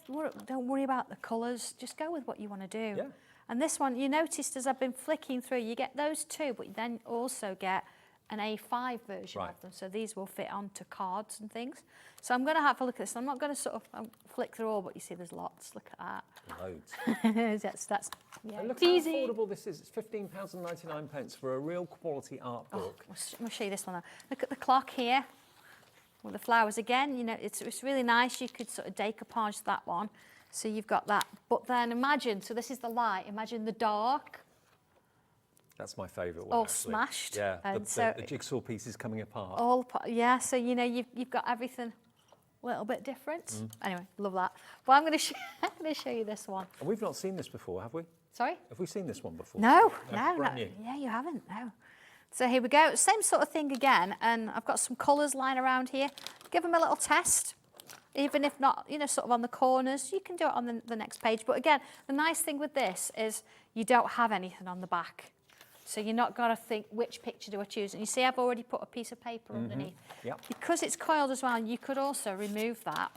worry about the colours. Just go with what you want to do. Yeah. And this one, you noticed as I've been flicking through, you get those two, but you then also get an A5 version of them. So these will fit onto cards and things. So I'm going to have a look at this. I'm not going to sort of flick through all, but you see there's lots. Look at Loads. that. that's yeah, And look it's how easy. affordable this is. It's £15.99 for a real quality art book. I'll show you this one now. Look at the clock here with the flowers again. You know, it's really nice. You could sort of decoupage that one. So you've got that. But then imagine, so this is the light. Imagine the dark. That's my favourite one. All actually. smashed. Yeah, And the jigsaw pieces coming apart. Yeah, so you know you've got everything a little bit different. Anyway, love that. But I'm going to show you this one. And we've not seen this before, have we? Sorry? Have we seen this one before? No. Brand new. Yeah, you haven't. No. So here we go. Same sort of thing again, and I've got some colours lying around here. Give them a little test. Even if not, you know, sort of on the corners, you can do it on the next page. But again, the nice thing with this is you don't have anything on the back. So you're not got to think, which picture do I choose? And you see I've already put a piece of paper underneath. Yep. Because it's coiled as well, you could also remove that.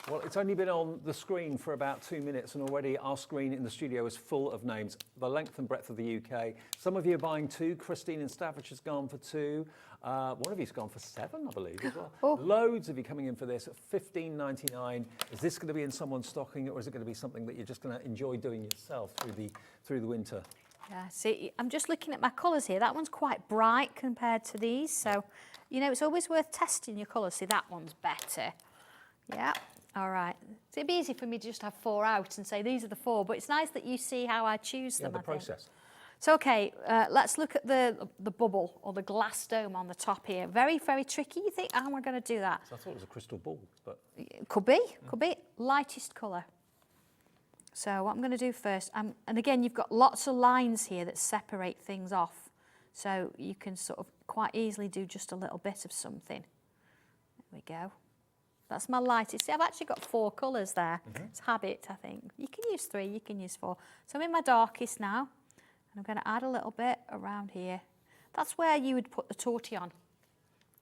Well, it's only been on the screen for about 2 minutes, and already our screen in the studio is full of names, the length and breadth of the UK. Some of you are buying 2. Christine in Staffordshire has gone for 2. One of you's gone for 7, I believe, as well. Loads of you coming in for this at $15.99. Is this going to be in someone's stocking, or is it going to be something that you're just going to enjoy doing yourself through the winter? Yeah, see, I'm just looking at my colours here. That one's quite bright compared to these. So, you know, it's always worth testing your colours. See, that one's better. Yeah. All right. So it'd be easy for me to just have 4 out and say these are the 4, but it's nice that you see how I choose them. Yeah, the process. So, okay, let's look at the bubble or the glass dome on the top here. Very, very tricky. You think, how am I going to do that? So I thought it was a crystal ball, but... Could be. Lightest colour. So what I'm going to do first, and again, you've got lots of lines here that separate things off. So you can sort of quite easily do just a little bit of something. There we go. That's my lightest. See, I've actually got 4 colours there. It's habit, I think. You can use 3, you can use 4. So I'm in my darkest now, and I'm going to add a little bit around here. That's where you would put the tortillon,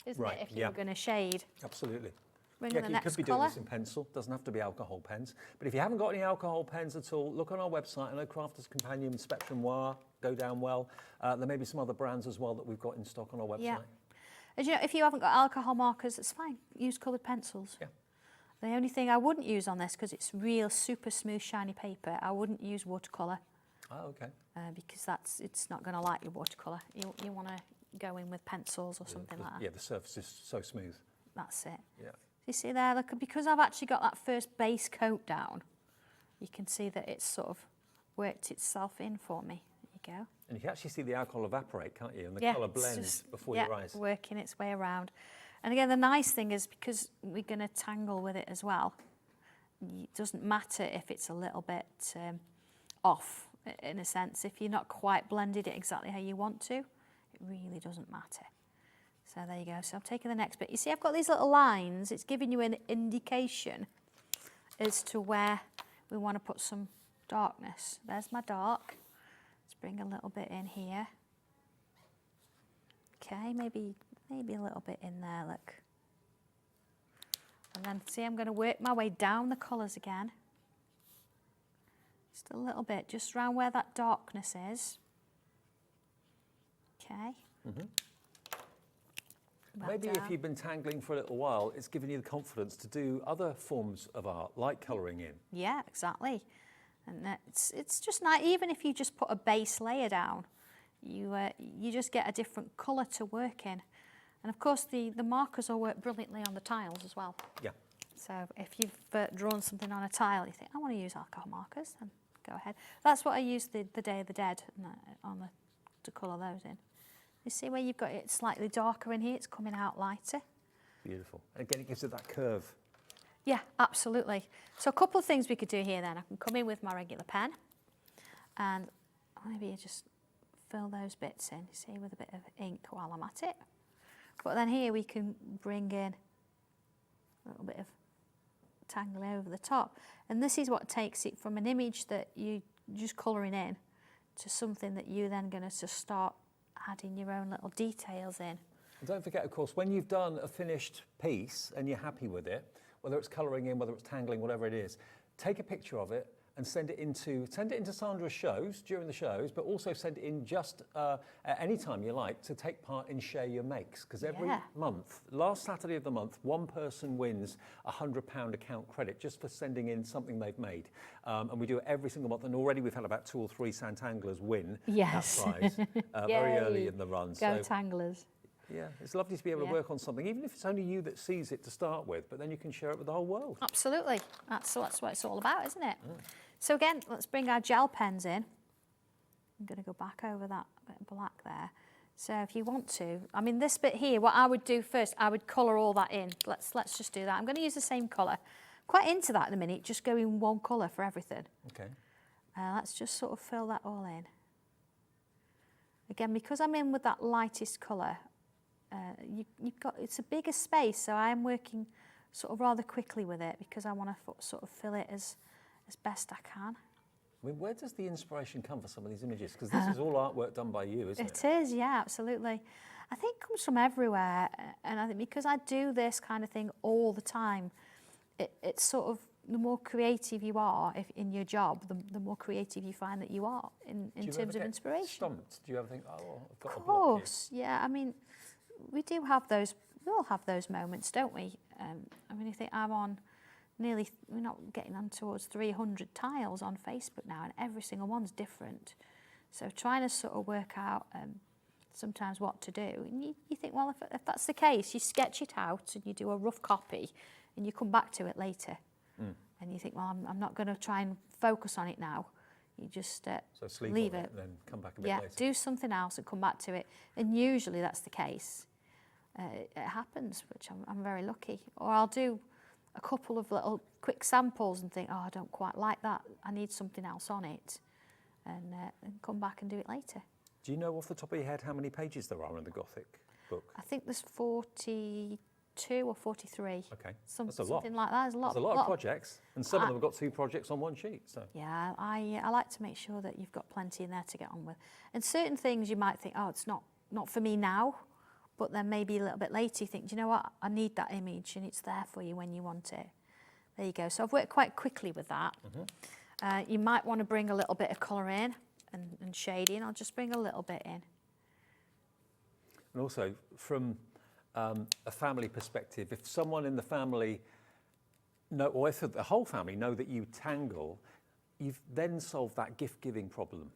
isn't it, if you were going to shade? Absolutely. Bring Yeah, in the you next could be colour. doing this in pencil. Doesn't have to be alcohol pens. But if you haven't got any alcohol pens at all, look on our website. I know Crafters Companion, Spectrum Noir go down well. There may be some other brands as well that we've got in stock on our website. Yeah. As you know, if you haven't got alcohol markers, it's fine. Use coloured pencils. Yeah. The only thing I wouldn't use on this, because it's real super smooth shiny paper, I wouldn't use watercolour. Oh, okay. Because it's not going to like your watercolour. You want to go in with pencils or something like that. Yeah, the surface is so smooth. That's it. Yeah. You see there, look, because I've actually got that first base coat down, you can see that it's sort of worked itself in for me. There you go. And you can actually see the alcohol evaporate, can't you? And the colour it's blends just- before your eyes. Working its way around. And again, the nice thing is because we're going to tangle with it as well, it doesn't matter if it's a little bit off, in a sense. If you're not quite blended it exactly how you want to, it really doesn't matter. So there you go. So I'm taking the next bit. You see, I've got these little lines. It's giving you an indication as to where we want to put some darkness. There's my dark. Let's bring a little bit in here. Okay, maybe a little bit in there, look. And then see, I'm going to work my way down the colours again. Just a little bit, just around where that darkness is. Okay. Maybe if you've been tangling for a little while, it's given you the confidence to do other forms of art, like colouring in. Yeah, exactly. And it's just nice, even if you just put a base layer down, you just get a different colour to work in. And of course, the markers will work brilliantly on the tiles as well. Yeah. So if you've drawn something on a tile, you think, I want to use alcohol markers, then go ahead. That's what I use the Day of the Dead to colour those in. You see where you've got it slightly darker in here, it's coming out lighter. Beautiful. And again, it gives it that curve. Yeah, absolutely. So a couple of things we could do here then. I can come in with my regular pen and maybe just fill those bits in, see, with a bit of ink while I'm at it. But then here we can bring in a little bit of tangle over the top. And this is what takes it from an image that you just colouring in to something that you're then going to start adding your own little details in. And don't forget, of course, when you've done a finished piece and you're happy with it, whether it's colouring in, whether it's tangling, whatever it is, take a picture of it and send it into Sandra's shows, during the shows, but also send it in just at any time you like to take part in Share Your Makes. Because every month, last Saturday of the month, one person wins a £100 account credit just for sending in something they've made. And we do it every single month. And already we've had about 2 or 3 Sanntanglers win that prize very early in the run. Go Tanglers. Yeah, it's lovely to be able to work on something, even if it's only you that sees it to start with, but then you can share it with the whole world. Absolutely. That's what it's all about, isn't it? So again, let's bring our gel pens in. I'm going to go back over that bit of black there. So if you want to, I mean, this bit here, what I would do first, I would colour all that in. Let's just do that. I'm going to use the same colour. Quite into that in a minute, just go in one colour for everything. Okay. Let's just sort of fill that all in. Again, because I'm in with that lightest colour, you've got, it's a bigger space, so I am working sort of rather quickly with it because I want to sort of fill it as best I can. I mean, where does the inspiration come for some of these images? Because this is all artwork done by you, isn't it? It is, yeah, absolutely. I think it comes from everywhere, and I think because I do this kind of thing all the time, it's sort of, the more creative you are in your job, the more creative you find that you are in terms of inspiration. Stumped? Do you ever think, oh, I've got of a block here? course, yeah. I mean, we all have those moments, don't we? I mean, I think I'm on we're not getting on towards 300 tiles on Facebook now, and every single one's different. So trying to sort of work out sometimes what to do. And you think, well, if that's the case, you sketch it out and you do a rough copy and you come back to it later. And you think, well, I'm not going to try and focus on it now. You just so leave it. And then come back a bit later. Do something else and come back to it. And usually that's the case. It happens, which I'm very lucky. Or I'll do a couple of little quick samples and think, oh, I don't quite like that. I need something else on it. And come back and do it later. Do you know off the top of your head how many pages there are in the Gothic book? I think there's 42 or 43. Okay, that's a lot. Something like that. There's a lot of projects, and some of them have got 2 projects on one sheet. So yeah, I like to make sure that you've got plenty in there to get on with. And certain things you might think, oh, it's not for me now, but then maybe a little bit later you think, do you know what? I need that image, and it's there for you when you want it. There you go. So I've worked quite quickly with that. You might want to bring a little bit of colour in and shading. I'll just bring a little bit in. And also, from a family perspective, if someone in the family or if the whole family know that you tangle, you've then solved that gift-giving problem.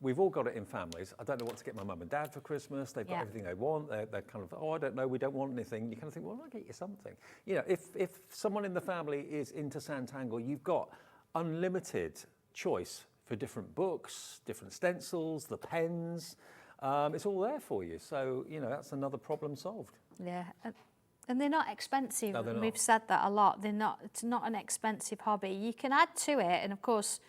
We've all got it in families. I don't know what to get my mum and dad for Christmas. They've got everything they want. They're kind of, oh, I don't know, we don't want anything. You kind of think, well, I'll get you something. You know, if someone in the family is into Sanntangle, you've got unlimited choice for different books, different stencils, the pens. It's all there for you. So, you know, that's another problem solved. Yeah. And they're not expensive. No, they're not. We've said that a lot. It's not an expensive hobby. You can add to it, and of course,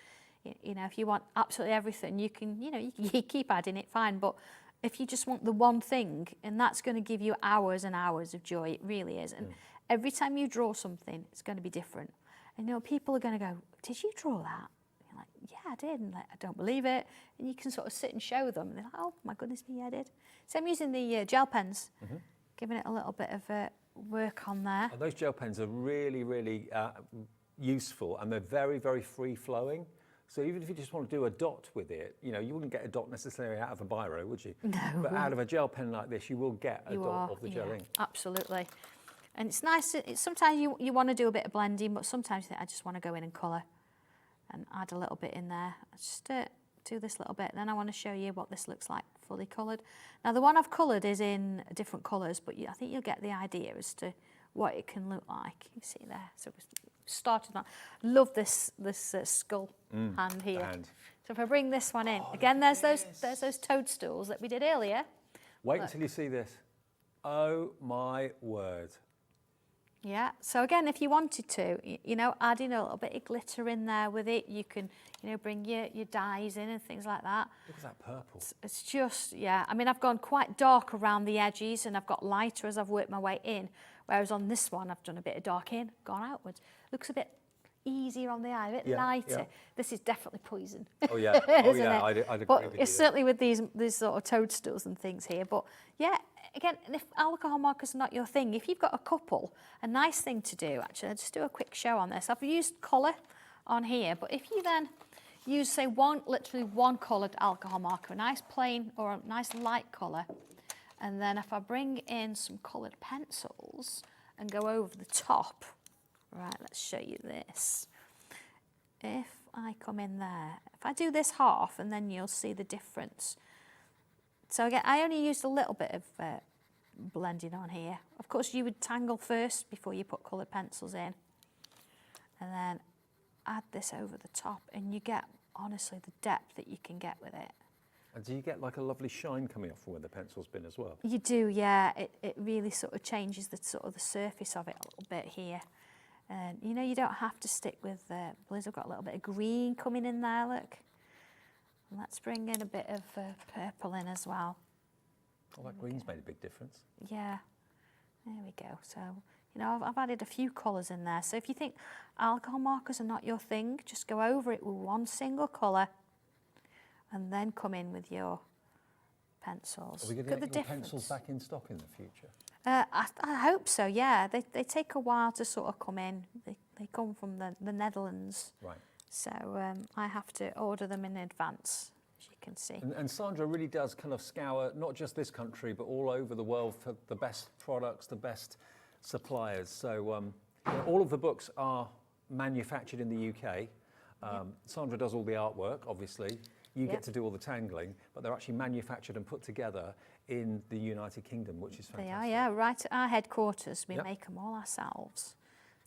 you know, if you want absolutely everything, you can, you keep adding it, fine. But if you just want the one thing, and that's going to give you hours and hours of joy, it really is. And every time you draw something, it's going to be different. And people are going to go, "Did you draw that?" And you're like, "Yeah, I did." And like, "I don't believe it." And you can sort of sit and show them, and they're like, "Oh my goodness me, I did." So I'm using the gel pens, giving it a little bit of work on there. And those gel pens are really, really useful, and they're very, very free-flowing. So even if you just want to do a dot with it, you know, you wouldn't get a dot necessarily out of a biro, would you? No. But out of a gel pen like this, you will get a dot of the gel ink. Absolutely. And it's nice, sometimes you want to do a bit of blending, but sometimes you think, I just want to go in and colour and add a little bit in there. Just do this little bit, then I want to show you what this looks like fully coloured. Now the one I've coloured is in different colours, but I think you'll get the idea as to what it can look like. You see there, so we started on. Love this skull hand here. So if I bring this one in, again, there's those toadstools that we did earlier. Wait until you see this. Oh my word. Yeah, so again, if you wanted to, you know, adding a little bit of glitter in there with it, you can, you know, bring your dyes in and things like that. Look at that purple. It's just, yeah, I mean, I've gone quite dark around the edges and I've got lighter as I've worked my way in, whereas on this one, I've done a bit of dark in, gone outwards. Looks a bit easier on the eye, a bit lighter. Yeah. This is definitely poison. Oh yeah, I'd agree but with you. It's certainly with these sort of toadstools and things here. But yeah, again, if alcohol markers are not your thing, if you've got a couple, a nice thing to do, actually, I'll just do a quick show on this. I've used colour on here, but if you then use, say, literally one coloured alcohol marker, a nice plain or a nice light colour, and then if I bring in some coloured pencils and go over the top, right, let's show you this. If I come in there, if I do this half, and then you'll see the difference. So again, I only used a little bit of blending on here. Of course, you would tangle first before you put coloured pencils in. And then add this over the top, and you get, honestly, the depth that you can get with it. And do you get like a lovely shine coming off from where the pencil's been as well? You do, yeah. It really sort of changes the sort of the surface of it a little bit here. And you know, you don't have to stick with blues. I've got a little bit of green coming in there, look. And let's bring in a bit of purple in as well. Oh, that green's made a big difference. Yeah, there we go. So, you know, I've added a few colours in there. So if you think alcohol markers are not your thing, just go over it with one single colour and then come in with your pencils. Are we going to get your pencils back in stock in the future? I hope so, yeah. They take a while to sort of come in. They come from the Netherlands. Right. So I have to order them in advance, as you can see. And Sandra really does kind of scour not just this country, but all over the world for the best products, the best suppliers. So you know, all of the books are manufactured in the UK. Sandra does all the artwork, obviously. You get to do all the tangling, but they're actually manufactured and put together in the United Kingdom, which is fantastic. They are, yeah, right at our headquarters. We make them all ourselves.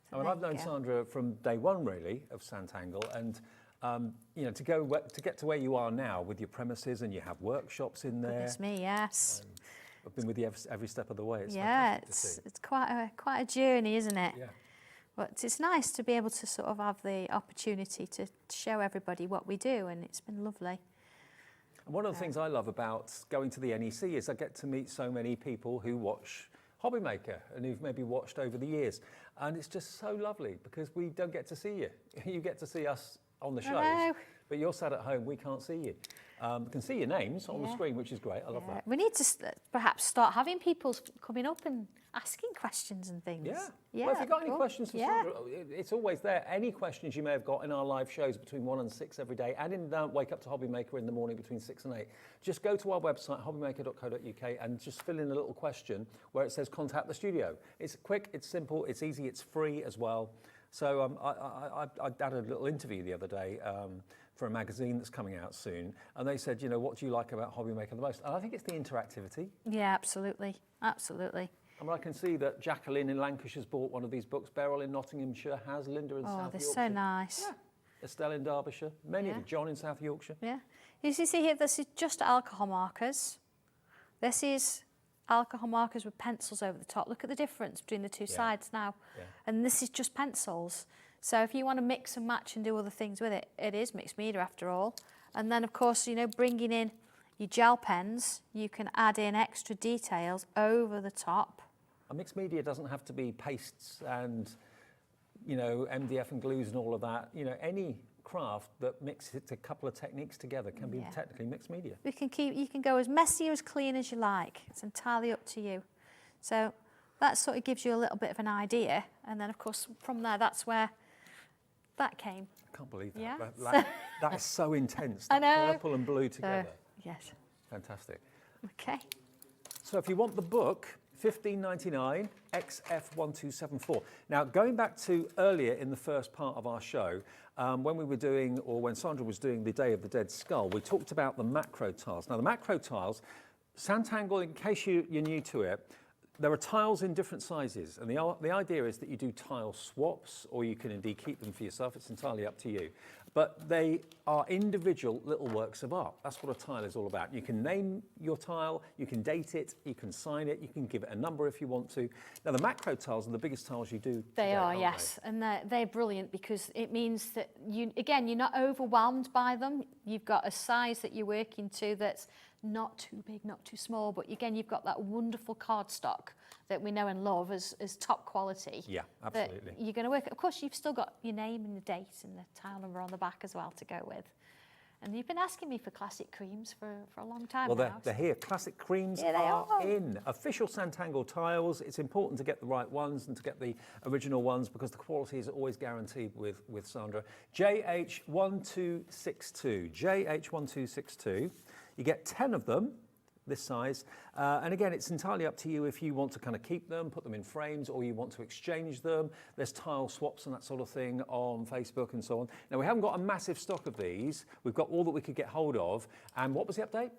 So I mean, I've known Sandra from day one, really, of Sanntangle, and you know, to get to where you are now with your premises, and you have workshops in there. Goodness me, yes. I've been with you every step of the way. It's it's quite a journey, isn't it? Yeah. But it's nice to be able to sort of have the opportunity to show everybody what we do, and it's been lovely. And one of the things I love about going to the NEC is I get to meet so many people who watch Hobbymaker and who've maybe watched over the years. And it's just so lovely because we don't get to see you. You get to see us on the shows, but you're sat at home, we can't see you. We can see your names on the screen, which is great. I love that. We need to perhaps start having people coming up and asking questions and things. Yeah. Well, if you've got any questions for Sandra, it's always there. Any questions you may have got in our live shows between 1 and 6 every day, and in Wake Up to Hobbymaker in the morning between 6 and 8, just go to our website, hobbymaker.co.uk, and just fill in a little question where it says contact the studio. It's quick, it's simple, it's easy, it's free as well. So I had a little interview the other day for a magazine that's coming out soon, and they said, you know, what do you like about Hobbymaker the most? And I think it's the interactivity. Yeah, absolutely, absolutely. I mean, I can see that Jacqueline in Lancashire's bought one of these books, Beryl in Nottinghamshire has, Linda in South Yorkshire. Oh, they're so nice. Yeah. Estelle in Derbyshire, many of you, John in South Yorkshire. Yeah. You see here, this is just alcohol markers. This is alcohol markers with pencils over the top. Look at the difference between the two sides now. Yeah. And this is just pencils. So if you want to mix and match and do other things with it, it is mixed media after all. And then, of course, you know, bringing in your gel pens, you can add in extra details over the top. A mixed media doesn't have to be pastes and, you know, MDF and glues and all of that. You know, any craft that mixes a couple of techniques together can be technically mixed media. You can go as messy or as clean as you like. It's entirely up to you. So that sort of gives you a little bit of an idea. And then, of course, from there, that's where that came. I can't believe that. Yeah. That is so intense. I That know. purple and blue together. Yes. Fantastic. Okay. So if you want the book, $15.99, XF1274. Now, going back to earlier in the first part of our show, when we were doing, or when Sandra was doing the Day of the Dead Skull, we talked about the macro tiles. Now, the macro tiles, Sanntangle, in case you're new to it, there are tiles in different sizes, and the idea is that you do tile swaps, or you can indeed keep them for yourself. It's entirely up to you. But they are individual little works of art. That's what a tile is all about. You can name your tile, you can date it, you can sign it, you can give it a number if you want to. Now, the macro tiles are the biggest tiles you do. They today, are, aren't yes, and they're brilliant because it means that you're not overwhelmed by them. You've got a size that you're working to that's not too big, not too small, but again, you've got that wonderful cardstock that we know and love as top quality. Yeah, absolutely. That you're going to work. Of course, you've still got your name and the date and the tile number on the back as well to go with. And you've been asking me for classic creams for a long time Well, now. they're here. Classic creams Here they are are. in. Official Sanntangle tiles. It's important to get the right ones and to get the original ones because the quality is always guaranteed with Sandra. JH1262. JH1262. You get 10 of them, this size. And again, it's entirely up to you if you want to kind of keep them, put them in frames, or you want to exchange them. There's tile swaps and that sort of thing on Facebook and so on. Now, we haven't got a massive stock of these. We've got all that we could get hold of. And what was the update?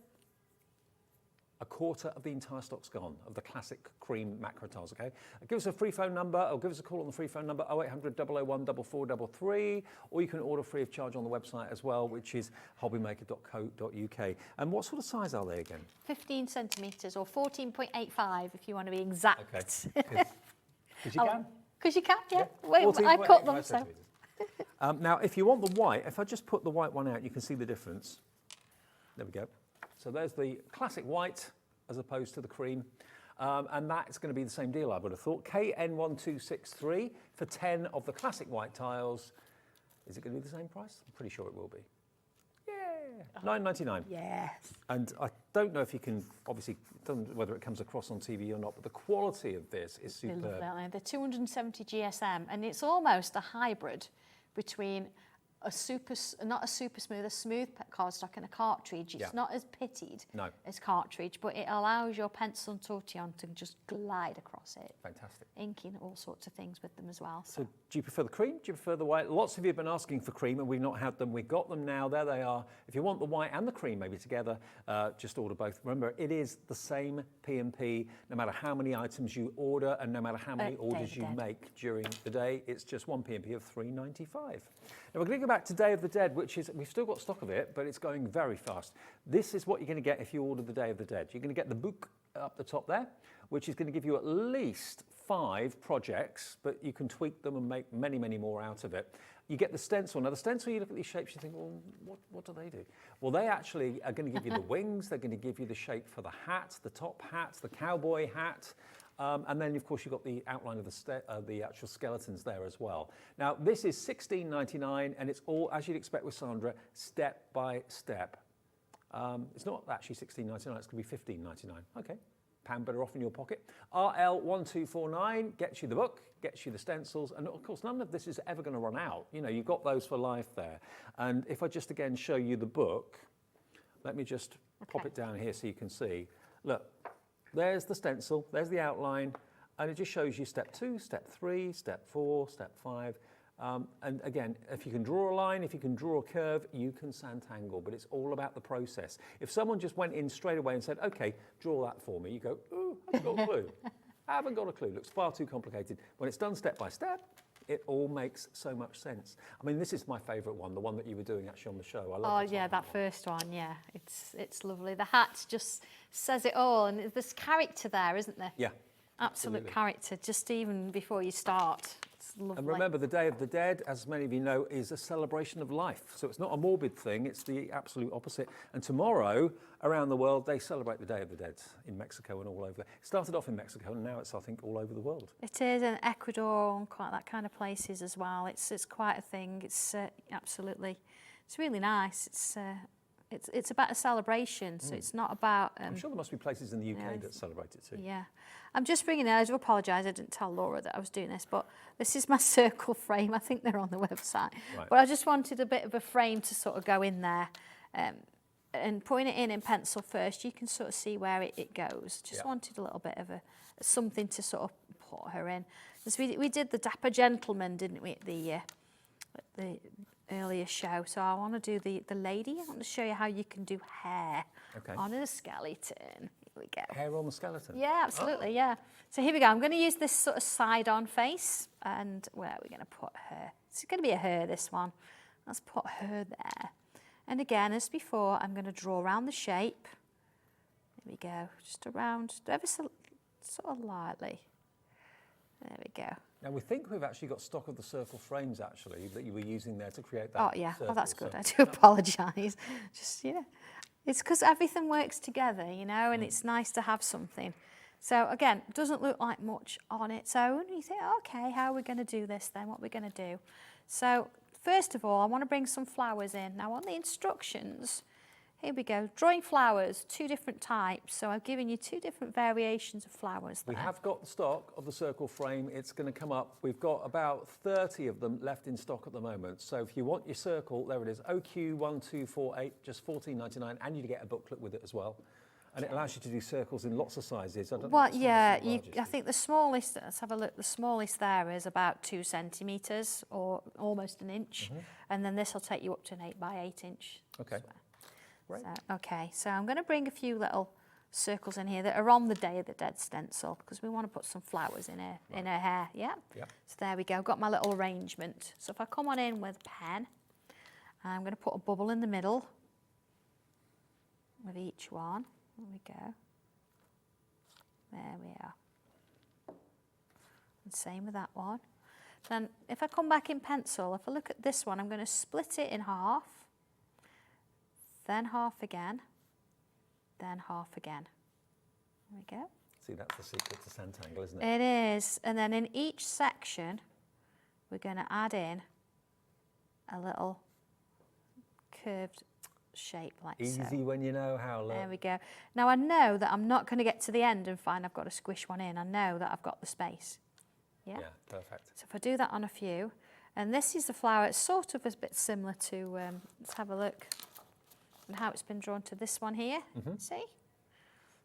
A quarter of the entire stock's gone of the classic cream macro tiles, okay? Give us a free phone number, or give us a call on the free phone number 0800 001 4433, or you can order free of charge on the website as well, which is hobbymaker.co.uk. And what sort of size are they again? 15 centimetres or 14.85 if you want to be exact. Okay. Because you can? Because you can, yeah. Wait, 14.85 I cut them, so. centimetres. Now, if you want the white, if I just put the white one out, you can see the difference. There we go. So there's the classic white as opposed to the cream. And that's going to be the same deal, I would have thought. KN1263 for 10 of the classic white tiles. Is it going to be the same price? I'm pretty sure it will be. Yeah, $9.99. Yes. And I don't know if you can, obviously, don't know whether it comes across on TV or not, but the quality of this is They love superb. that. They're 270 GSM, and it's almost a hybrid between not a super smooth, a smooth cardstock and a cartridge. It's not as pitted as cartridge, but it allows your pencil and tortillon to just glide across it. Fantastic. Inking all sorts of things with them as well. So do you prefer the cream? Do you prefer the white? Lots of you have been asking for cream and we've not had them. We've got them now. There they are. If you want the white and the cream maybe together, just order both. Remember, it is the same P&P no matter how many items you order and no matter how many orders you make during the day. It's just one P&P of $3.95. Now we're going to go back to Day of the Dead, which is, we've still got stock of it, but it's going very fast. This is what you're going to get if you order the Day of the Dead. You're going to get the book up the top there, which is going to give you at least 5 projects, but you can tweak them and make many, many more out of it. You get the stencil. Now the stencil, you look at these shapes, you think, well, what do they do? Well, they actually are going to give you the wings, they're going to give you the shape for the hat, the top hat, the cowboy hat, and then, of course, you've got the outline of the actual skeletons there as well. Now, this is $16.99, and it's all, as you'd expect with Sandra, step by step. It's not actually $16.99, it's going to be $15.99. Okay, pound better off in your pocket. RL1249 gets you the book, gets you the stencils, and of course, none of this is ever going to run out. You know, you've got those for life there. And if I just again show you the book, let me just pop it down here so you can see. Look. There's the stencil, there's the outline, and it just shows you step 2, step 3, step 4, step 5. And again, if you can draw a line, if you can draw a curve, you can Sanntangle, but it's all about the process. If someone just went in straight away and said, okay, draw that for me, you go, oh, I haven't got a clue. I haven't got a clue, looks far too complicated. When it's done step by step, it all makes so much sense. I mean, this is my favourite one, the one that you were doing actually on the show. I love that first one, yeah. It's lovely. The hat just says it all, and there's character there, isn't there? Yeah. Absolute character, just even before you start. It's lovely. And remember, the Day of the Dead, as many of you know, is a celebration of life. So it's not a morbid thing, it's the absolute opposite. And tomorrow, around the world, they celebrate the Day of the Dead in Mexico and all over. It started off in Mexico, and now it's, I think, all over the world. It is, and Ecuador and quite that kind of places as well. It's quite a thing. It's absolutely, it's really nice. It's it's about a celebration, so it's not about... I'm sure there must be places in the UK that celebrate it too. Yeah. I'm just bringing it, I do apologise, I didn't tell Laura that I was doing this, but this is my circle frame. I think they're on the website. Right. But I just wanted a bit of a frame to sort of go in there. And putting it in pencil first, you can sort of see where it goes. Just wanted a little bit of something to sort of put her in. Because we did the Dapper Gentleman, didn't we, at the earlier show. So I want to do the lady. I want to show you how you can do hair on a skeleton. Here we go. Hair on the skeleton? Yeah, absolutely, yeah. So here we go. I'm going to use this sort of side-on face. And where are we going to put her? It's going to be a her, this one. Let's put her there. And again, as before, I'm going to draw around the shape. There we go. Just around, ever so sort of lightly. There we go. Now, we think we've actually got stock of the circle frames, actually, that you were using there to create that. Oh, yeah. circle, Oh, that's good. so. I do apologise. Just, it's because everything works together, and it's nice to have something. So, again, it doesn't look like much on its own. You think, okay, how are we going to do this then? What are we going to do? So, first of all, I want to bring some flowers in. Now, on the instructions, here we go. Drawing flowers, 2 different types. So I've given you 2 different variations of flowers there. We have got the stock of the circle frame. It's going to come up. We've got about 30 of them left in stock at the moment. So if you want your circle, there it is, OQ1248, just $14.99, and you get a booklet with it as well. And it allows you to do circles in lots of sizes. Well, yeah, I think the smallest, let's have a look, the smallest there is about 2 centimetres or almost an inch. And then this will take you up to an 8 by 8 inch. Okay. Right. So, okay, so I'm going to bring a few little circles in here that are on the Day of the Dead stencil because we want to put some flowers in her, in her hair, yeah? So there we go, I've got my little arrangement. So if I come on in with a pen, I'm going to put a bubble in the middle with each one. There we go. There we are. And same with that one. Then if I come back in pencil, if I look at this one, I'm going to split it in half, then half again, then half again. There we go. See, that's the secret to Sanntangle, isn't it? It is. And then in each section, we're going to add in a little curved shape like so. Easy when you know how. Look. There we go. Now I know that I'm not going to get to the end and find I've got to squish one in. I know that I've got the space. Yeah? Yeah, perfect. So if I do that on a few, and this is the flower, it's sort of a bit similar to, let's have a look at how it's been drawn to this one here, see?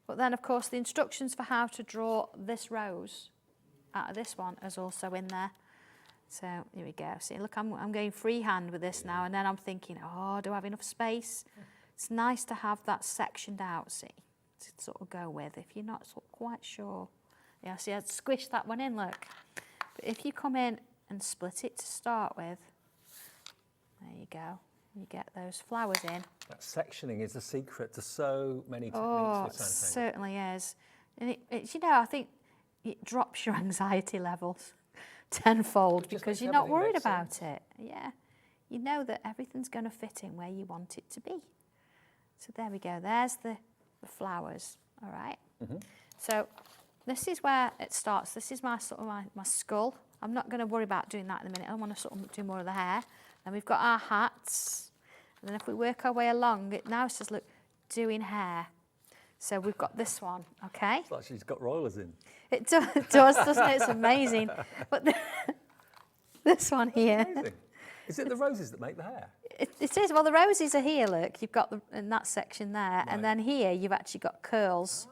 But then of course the instructions for how to draw this rose out of this one is also in there. So here we go. See, look, I'm going freehand with this now, and then I'm thinking, oh, do I have enough space? It's nice to have that sectioned out, see, to sort of go with if you're not sort of quite sure. Yeah, see, I'd squish that one in, look. But if you come in and split it to start with, there you go. You get those flowers in. That sectioning is the secret to so many techniques Oh, with it Sanntangle. certainly is. And it's, I think it drops your anxiety levels tenfold because you're not worried about it. Yeah. You know that everything's going to fit in where you want it to be. So there we go. There's the flowers. All right. So this is where it starts. This is my sort of my skull. I'm not going to worry about doing that in a minute. I want to sort of do more of the hair. Then we've got our hats. And then if we work our way along, it now says, look, doing hair. So we've got this one, okay? It's like she's got rollers in. It does, doesn't it? It's amazing. But this one here. Amazing. Is it the roses that make the hair? It is. Well, the roses are here, look. You've got in that section there. Right. And then here you've actually got curls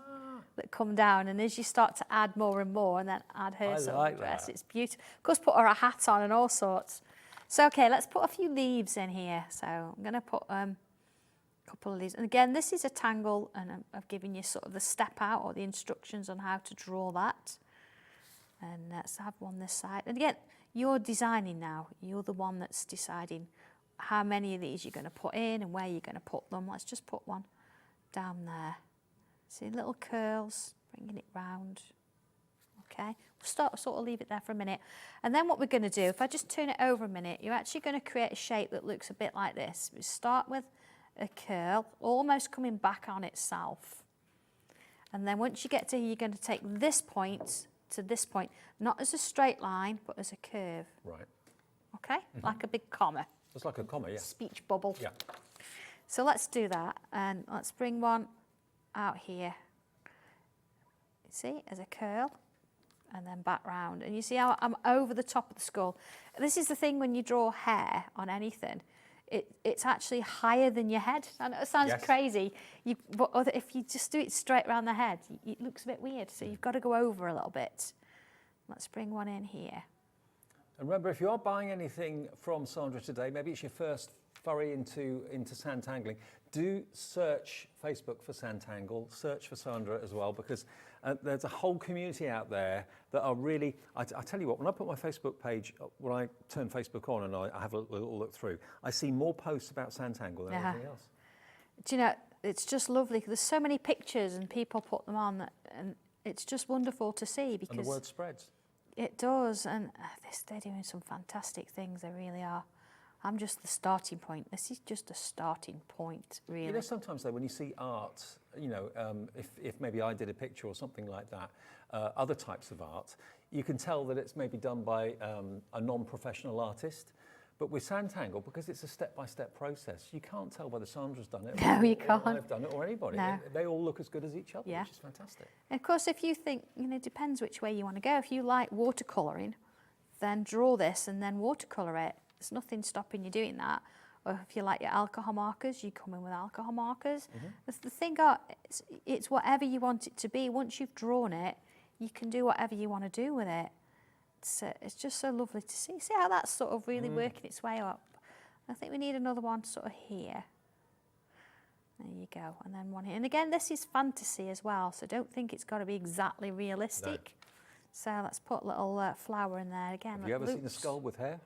that come down. And as you start to add more and more, and then add her silver dress, it's beautiful. Of course, put her a hat on and all sorts. So, okay, let's put a few leaves in here. So I'm going to put a couple of leaves. And again, this is a tangle, and I've given you sort of the step out or the instructions on how to draw that. And let's have one this side. And again, you're designing now. You're the one that's deciding how many of these you're going to put in and where you're going to put them. Let's just put one down there. See, little curls, bringing it round. Okay, we'll sort of leave it there for a minute. And then what we're going to do, if I just turn it over a minute, you're actually going to create a shape that looks a bit like this. We start with a curl, almost coming back on itself. And then once you get to here, you're going to take this point to this point, not as a straight line, but as a curve. Right. Okay, like a big comma. It's like a comma, yeah. Speech bubble. Yeah. So let's do that, and let's bring one out here. See, as a curl, and then back round. And you see how I'm over the top of the skull. This is the thing when you draw hair on anything, it's actually higher than your head. I know it sounds crazy, but if you just do it straight around the head, it looks a bit weird. So you've got to go over a little bit. Let's bring one in here. And remember, if you are buying anything from Sandra today, maybe it's your first foray into Sanntangling, do search Facebook for Sanntangle, search for Sandra as well, because there's a whole community out there that are really, I tell you what, when I put my Facebook page, when I turn Facebook on and I have a little look through, I see more posts about Sanntangle than anything else. Do you know, it's just lovely. There's so many pictures and people put them on, and it's just wonderful to see because... And the word spreads. It does, and they're doing some fantastic things, they really are. I'm just the starting point. This is just a starting point, really. You know, sometimes though, when you see art, you know, if maybe I did a picture or something like that, other types of art, you can tell that it's maybe done by a non-professional artist. But with Sanntangle, because it's a step-by-step process, you can't tell whether Sandra's done it No, you can't. I've done it or anybody. No. They all look as good as each other, which is fantastic. And of course, if you think, you know, it depends which way you want to go. If you like watercolouring, then draw this and then watercolour it. There's nothing stopping you doing that. Or if you like your alcohol markers, you come in with alcohol markers. The thing, it's whatever you want it to be. Once you've drawn it, you can do whatever you want to do with it. It's just so lovely to see. See how that's sort of really working its way up. I think we need another one sort of here. There you go. And then one here. And again, this is fantasy as well, so don't think it's got to be exactly realistic. No. So let's put a little flower in there again. Have you ever seen a skull with hair?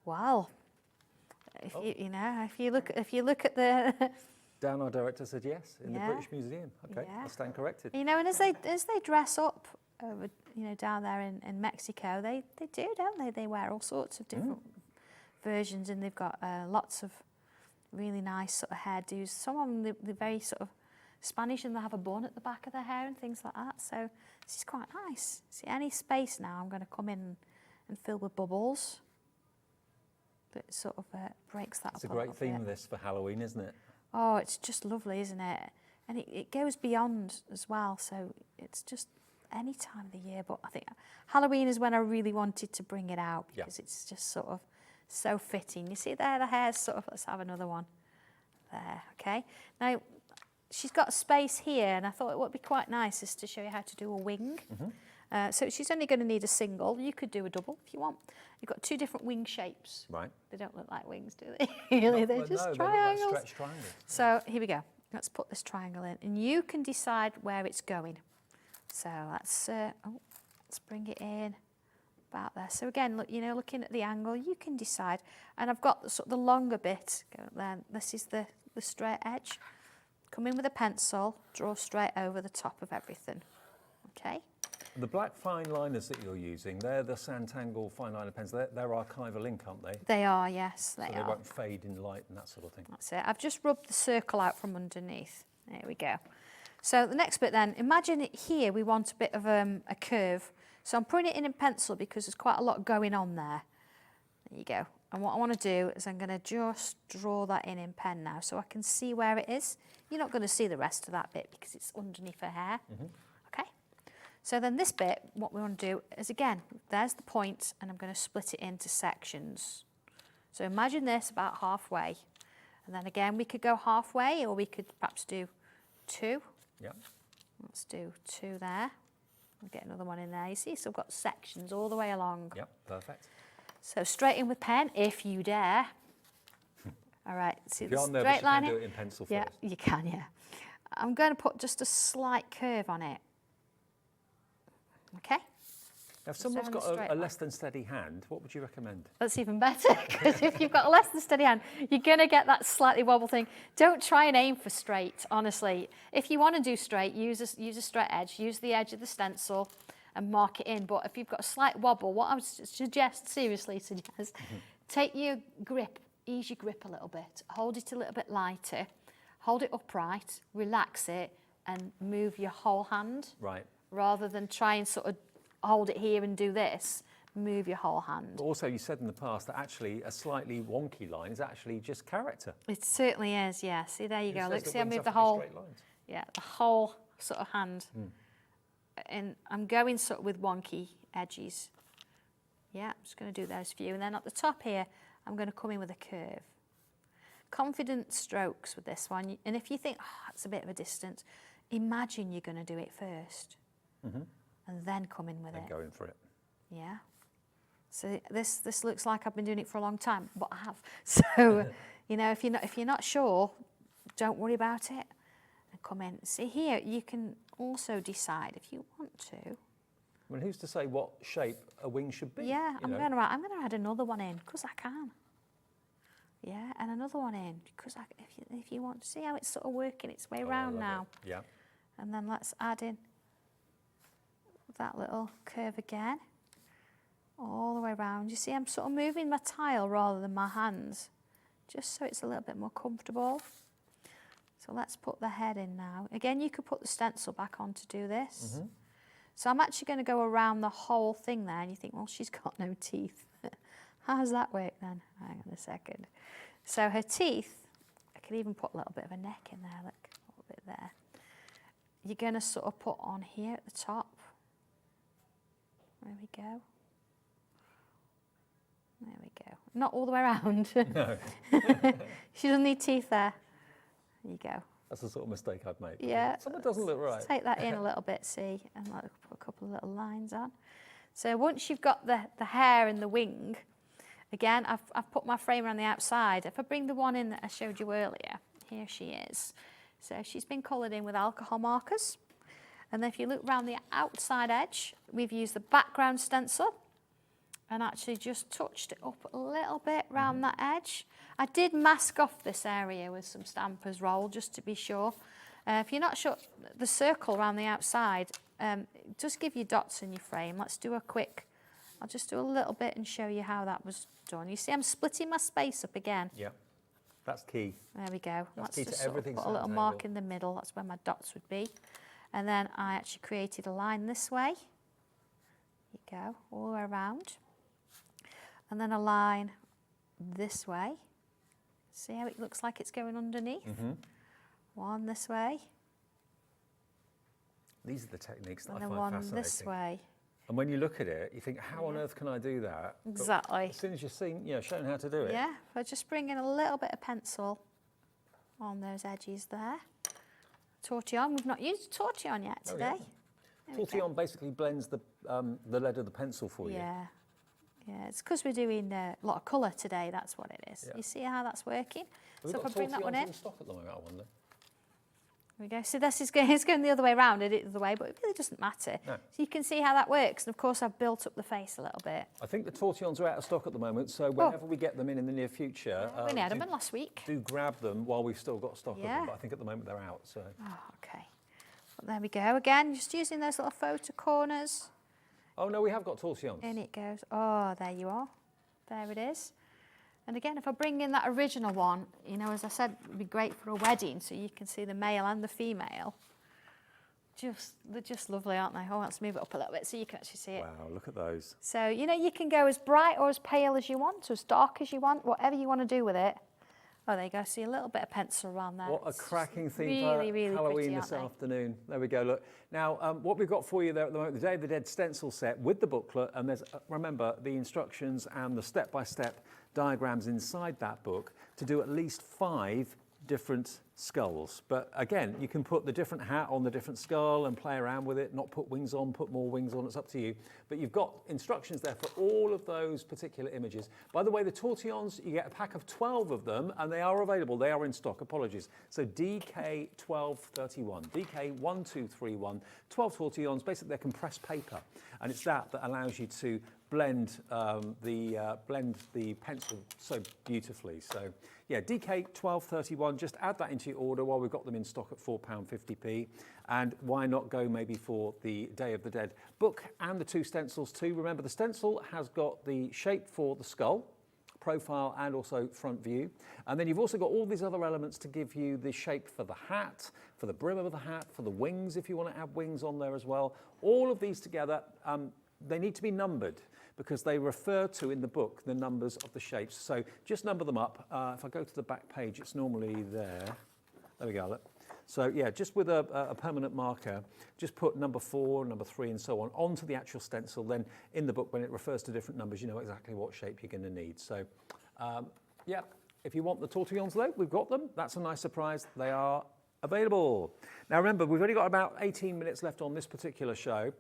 Well, if you know, if you look at the Dan, our director, said yes in the British Museum. Okay, I stand corrected. You know, and as they dress up over, you know, down there in Mexico, they do, don't they? They wear all sorts of different versions, and they've got lots of really nice sort of hairdos. Some of them they're very sort of Spanish, and they have a bun at the back of their hair and things like that. So this is quite nice. See, any space now, I'm going to come in and fill with bubbles. But it sort of breaks that up. It's a great theme, this, for Halloween, isn't it? Oh, it's just lovely, isn't it? And it goes beyond as well, so it's just any time of the year. But I think Halloween is when I really wanted to bring it out, because it's just sort of so fitting. You see there, the hair's sort of, let's have another one. There, okay. Now, she's got a space here, and I thought it would be quite nice is to show you how to do a wing. So she's only going to need a single. You could do a double if you want. You've got two different wing shapes. Right. They don't look like wings, do they? Really, they're just triangles. They look like stretched triangles. So here we go. Let's put this triangle in, and you can decide where it's going. So let's bring it in about there. So again, look, you know, looking at the angle, you can decide. And I've got the longer bit going up there. This is the straight edge. Come in with a pencil, draw straight over the top of everything. Okay. The black fine liners that you're using, they're the Sanntangle fine liner pens. They're archival ink, aren't they? They are, yes, they are. So they won't fade in light and that sort of thing. That's it. I've just rubbed the circle out from underneath. There we go. So the next bit then, imagine it here, we want a bit of a curve. So I'm putting it in pencil because there's quite a lot going on there. There you go. And what I want to do is I'm going to just draw that in pen now so I can see where it is. You're not going to see the rest of that bit because it's underneath her hair. Okay. So then this bit, what we want to do is, again, there's the point, and I'm going to split it into sections. So imagine this about halfway. And then again, we could go halfway, or we could perhaps do two. Yeah. Let's do two there. We'll get another one in there. You see, so I've got sections all the way along. Yep, perfect. So straight in with pen, if you dare. All right, see the straight nervous, line you can here? do it in pencil Yeah, first. you can, yeah. I'm going to put just a slight curve on it. Okay? Now, if someone's down the got straight a line. less than steady hand, what would you recommend? That's even better, because if you've got a less than steady hand, you're going to get that slightly wobble thing. Don't try and aim for straight, honestly. If you want to do straight, use a straight edge. Use the edge of the stencil and mark it in. But if you've got a slight wobble, what I would seriously suggest, take your grip, ease your grip a little bit, hold it a little bit lighter, hold it upright, relax it, and move your whole hand. Right. Rather than try and sort of hold it here and do this, move your whole hand. But also, you said in the past that actually a slightly wonky line is actually just character. It certainly is, yeah. See, there you go. says Look, that see, I wings move have the to be whole, straight lines? yeah, the whole sort of hand. And I'm going sort of with wonky edges. Yeah, I'm just going to do those few. And then at the top here, I'm going to come in with a curve. Confident strokes with this one. And if you think, oh, that's a bit of a distance, imagine you're going to do it first. And then come in with it. And go in for it. Yeah. So this looks like I've been doing it for a long time, but I have. So, you know, if you're not sure, don't worry about it. And come in. See here, you can also decide if you want to. I mean, who's to say what shape a wing should be? Yeah, I'm going to add another one in because I can. Yeah, and another one in because if you want to see how it's sort of working its way around now. Yeah. And then let's add in that little curve again, all the way around. You see, I'm sort of moving my tile rather than my hands, just so it's a little bit more comfortable. So let's put the head in now. Again, you could put the stencil back on to do this. So I'm actually going to go around the whole thing there, and you think, well, she's got no teeth. How does that work then? Hang on a second. So her teeth, I could even put a little bit of a neck in there, look, a little bit there. You're going to sort of put on here at the top. There we go. There we go. Not all the way around. No. She doesn't need teeth there. There you go. That's the sort of mistake I'd make. Yeah. Something doesn't look right. Let's take that in a little bit, see, and like put a couple of little lines on. So once you've got the hair and the wing, again, I've put my frame around the outside. If I bring the one in that I showed you earlier, here she is. So she's been coloured in with alcohol markers. And then if you look around the outside edge, we've used the background stencil and actually just touched it up a little bit around that edge. I did mask off this area with some Stampers Roll just to be sure. If you're not sure, the circle around the outside, just give you dots in your frame. Let's do a quick, I'll just do a little bit and show you how that was done. You see I'm splitting my space up again. Yeah, that's key. There we go. That's Let's key to just sort of everything put a little Sanntangle. mark in the middle. That's where my dots would be. And then I actually created a line this way. There you go, all the way around. And then a line this way. See how it looks like it's going underneath? One this way. These are the techniques that And I then find one fascinating. this way. And when you look at it, you think, how on earth can I do that? But Exactly. as soon as you've seen, shown how to do it. Yeah, if I just bring in a little bit of pencil on those edges there. Tortillon, we've not used tortillon yet Oh, today. yeah. There we go. Tortillon basically blends the lead of the pencil for you. Yeah, yeah, it's because we're doing a lot of colour today, that's what it is. Yeah. You see how that's working? Have we So if I got bring that one tortillons in, in stock at the moment, I wonder? there we go. So this is going, it's going the other way around, I did it the other way, but it really doesn't matter. No. So you can see how that works, and of course I've built up the face a little bit. I think the tortillons are out of stock at the moment, so whenever we get them in the near future, We only had them in last week. do grab them while we've still got stock of Yeah. them, but I think at the moment they're out. So Oh, okay. But there we go. Again, just using those little photo corners. Oh no, we have got tortillons. In it goes. Oh, there you are. There it is. And again, if I bring in that original one, as I said, it would be great for a wedding, so you can see the male and the female. They're just lovely, aren't they? Oh, let's move it up a little bit so you can actually see it. Wow, look at those. So, you can go as bright or as pale as you want, or as dark as you want, whatever you want to do with it. Oh, there you go. See a little bit of pencil around there. What a It's cracking theme really, for really Halloween pretty, this aren't they? afternoon. There we go, look. Now, what we've got for you there at the moment, the Day of the Dead stencil set with the booklet, and there's, remember, the instructions and the step-by-step diagrams inside that book to do at least 5 different skulls. But again, you can put the different hat on the different skull and play around with it, not put wings on, put more wings on, it's up to you. But you've got instructions there for all of those particular images. By the way, the tortillons, you get a pack of 12 of them, and they are available, they are in stock, apologies. So DK1231, DK1231, 12 tortillons, basically they're compressed paper. And it's that allows you to blend the pencil so beautifully. So yeah, DK1231, just add that into your order while we've got them in stock at £4.50p. And why not go maybe for the Day of the Dead book and the 2 stencils too. Remember, the stencil has got the shape for the skull, profile and also front view. And then you've also got all these other elements to give you the shape for the hat, for the brim of the hat, for the wings if you want to add wings on there as well. All of these together, they need to be numbered because they refer to in the book the numbers of the shapes. So just number them up. If I go to the back page, it's normally there. There we go. Look. So yeah, just with a permanent marker, just put number 4, number 3 and so on onto the actual stencil. Then in the book, when it refers to different numbers, you know exactly what shape you're going to need. So yeah, if you want the tortillons though, we've got them. That's a nice surprise. They are available. Now remember, we've only got about 18 minutes left on this particular show.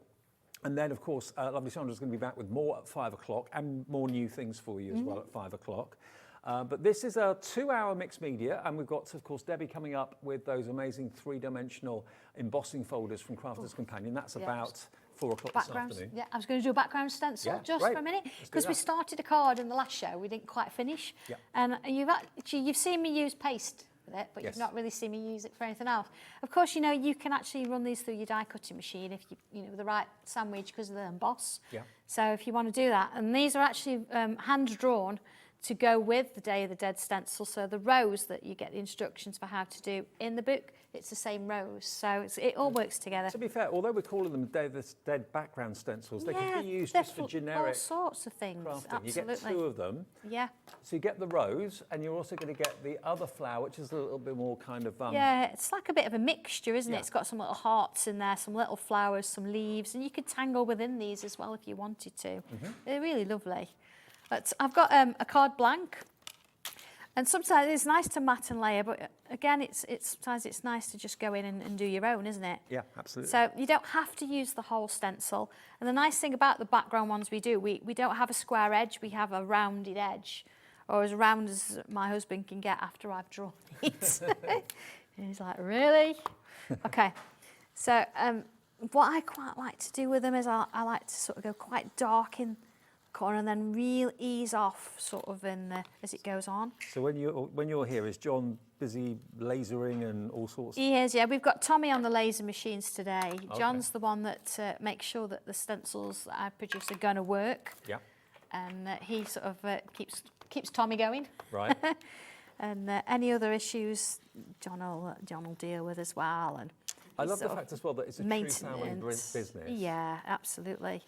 And then, of course, lovely Sandra's going to be back with more at 5 o'clock and more new things for you as well at 5 o'clock. But this is a 2-hour mixed media, and we've got, of course, Debbie coming up with those amazing 3-dimensional embossing folders from Crafters Companion. That's about 4 o'clock this afternoon. Yeah, I was going to do a background stencil just for a minute, because we started a card in the last show we didn't quite finish. Yeah. And you've seen me use paste with it, but you've not really seen me use it for anything else. Of course, you know, you can actually run these through your die cutting machine if you know, the right sandwich, because they're emboss. Yeah. So if you want to do that, and these are actually hand drawn to go with the Day of the Dead stencil. So the rows that you get the instructions for how to do in the book, it's the same rows. So it all works together. To be fair, although we're calling them Day of the Dead background stencils, they can be used just for generic all sorts of things. Crafting. Absolutely. You get 2 of them. Yeah. So you get the rows, and you're also going to get the other flower, which is a little bit more kind of... yeah, it's like a bit of a mixture, isn't it? It's got some little hearts in there, some little flowers, some leaves, and you could tangle within these as well if you wanted to. They're really lovely. But I've got a card blank, and sometimes it's nice to mat and layer, but again, sometimes it's nice to just go in and do your own, isn't it? Yeah, absolutely. So you don't have to use the whole stencil. And the nice thing about the background ones we do, we don't have a square edge, we have a rounded edge, or as round as my husband can get after I've drawn these. And he's like, really? Okay, so what I quite like to do with them is I like to sort of go quite dark in corner and then real ease off sort of as it goes on. So when you're here, is John busy lasering and all sorts? He is, yeah. We've got Tommy on the laser machines today. Okay. John's the one that makes sure that the stencils that I produce are going to work. Yeah. And he sort of keeps Tommy going. Right. And any other issues, John will deal with as well. And I love the fact as well that it's a true family business. Yeah, absolutely.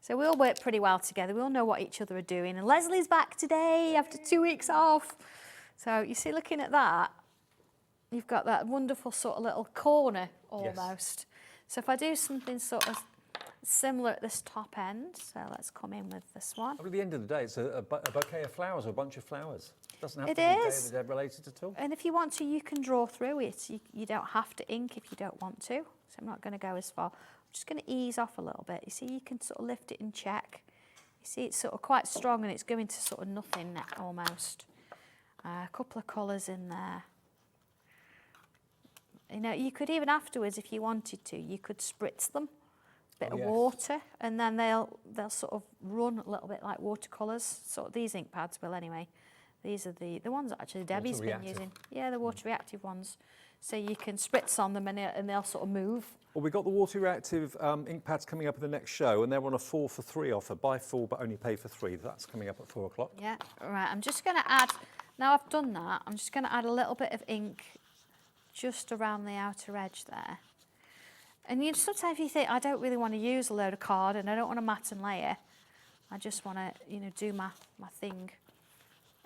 So we all work pretty well together. We all know what each other are doing. And Leslie's back today after 2 weeks off. So you see, looking at that, you've got that wonderful sort of little corner almost. Yes. So if I do something sort of similar at this top end, so let's come in with this one. At the end of the day, it's a bouquet of flowers or a bunch of flowers. It doesn't have to be Day of the Dead related at all. And if you want to, you can draw through it. You don't have to ink if you don't want to. So I'm not going to go as far. I'm just going to ease off a little bit. You see, you can sort of lift it in check. You see, it's sort of quite strong and it's going to sort of nothing almost. A couple of colours in there. You know, you could even afterwards, if you wanted to, you could spritz them. A bit of water, and then they'll sort of run a little bit like watercolours. Sort of these ink pads will anyway. These are the ones that actually Debbie's been using. Yeah, the water reactive ones. So you can spritz on them and they'll sort of move. Well, we've got the water reactive ink pads coming up in the next show, and they're on a 4 for 3 offer. Buy 4 but only pay for 3. That's coming up at 4 o'clock. Yeah, right. I'm just going to add, now I've done that, I'm just going to add a little bit of ink just around the outer edge there. And sometimes you think, I don't really want to use a load of card and I don't want to mat and layer. I just want to, do my thing.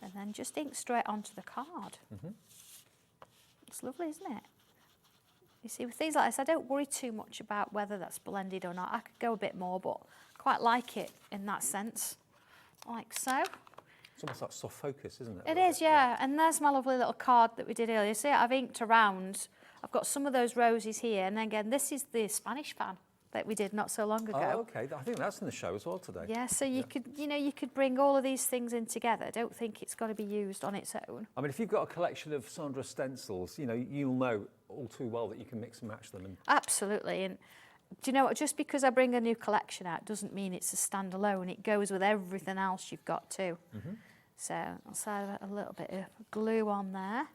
And then just ink straight onto the card. It's lovely, isn't it? You see, with things like this, I don't worry too much about whether that's blended or not. I could go a bit more, but I quite like it in that sense, like so. It's almost like soft focus, isn't it? It is, yeah. And there's my lovely little card that we did earlier. See, I've inked around. I've got some of those roses here, and then again, this is the Spanish fan that we did not so long ago. Oh, okay. I think that's in the show as well today. Yeah, so you could, you could bring all of these things in together. I don't think it's got to be used on its own. I mean, if you've got a collection of Sandra stencils, you'll know all too well that you can mix and match them. Absolutely. And do you know what? Just because I bring a new collection out doesn't mean it's a standalone. It goes with everything else you've got too. So I'll add a little bit of glue on there.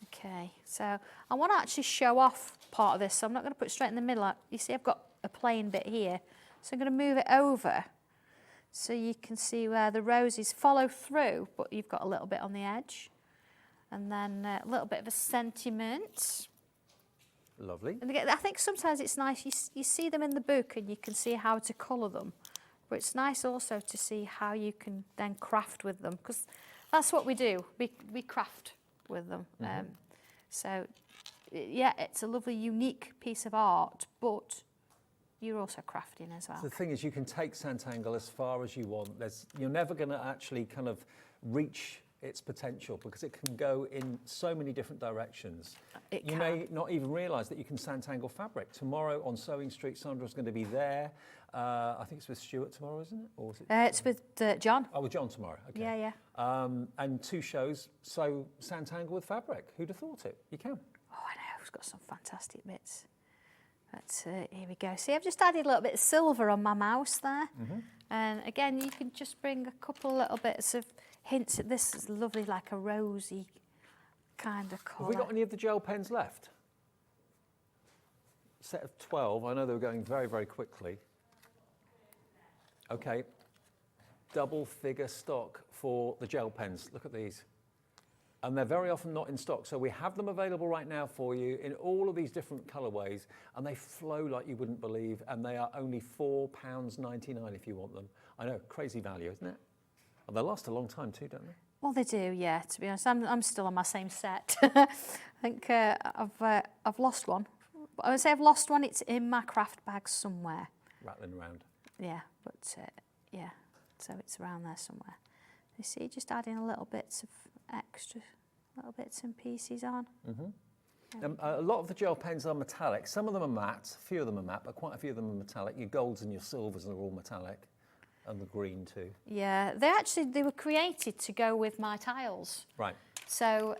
Okay, so I want to actually show off part of this, so I'm not going to put it straight in the middle. You see, I've got a plain bit here, so I'm going to move it over so you can see where the roses follow through, but you've got a little bit on the edge. And then a little bit of a sentiment. Lovely. And again, I think sometimes it's nice, you see them in the book and you can see how to colour them. But it's nice also to see how you can then craft with them, because that's what we do. We craft with them. So, yeah, it's a lovely, unique piece of art, but you're also crafting as well. So the thing is, you can take Sanntangle as far as you want. You're never going to actually kind of reach its potential because it can go in so many different directions. You may not even realise that you can Sanntangle fabric. Tomorrow on Sewing Street, Sandra's going to be there. I think it's with Stuart tomorrow, isn't it? Or is it it's with John. Oh, with John tomorrow. Okay. Yeah, yeah. And 2 shows, so Sanntangle with fabric. Who'd have thought it? You can. Oh, I know. It's got some fantastic bits. But here we go. See, I've just added a little bit of silver on my mouse there. And again, you can just bring a couple little bits of hints. This is lovely, like a rosy kind of colour. Have we got any of the gel pens left? Set of 12. I know they were going very, very quickly. Okay. Double figure stock for the gel pens. Look at these. And they're very often not in stock. So we have them available right now for you in all of these different colourways, and they flow like you wouldn't believe, and they are only £4.99 if you want them. I know, crazy value, isn't it? And they last a long time too, don't they? Well, they do, yeah, to be honest. I'm still on my same set. I think I've lost one. I would say I've lost one. It's in my craft bag somewhere. Rattling around. Yeah, but yeah, so it's around there somewhere. You see, just adding a little bits of extra, little bits and pieces on. A lot of the gel pens are metallic. Some of them are matte, a few of them are matte, but quite a few of them are metallic. Your golds and your silvers are all metallic, and the green too. Yeah, they were created to go with my tiles. Right. So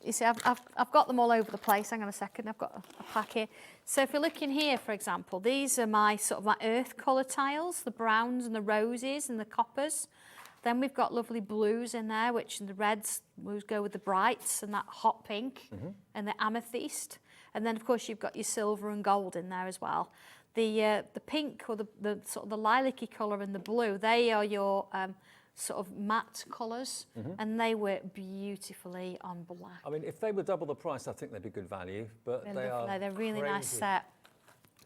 you see, I've got them all over the place. Hang on a second, I've got a pack here. So if you're looking here, for example, these are my sort of like earth colour tiles, the browns and the roses and the coppers. Then we've got lovely blues in there, which the reds will go with the brights and that hot pink and the amethyst. And then, of course, you've got your silver and gold in there as well. The pink or the sort of the lilac-y colour and the blue, they are your sort of matte colours, and they work beautifully on black. I mean, if they were double the price, I think they'd be good value, but They're really crazy. nice set.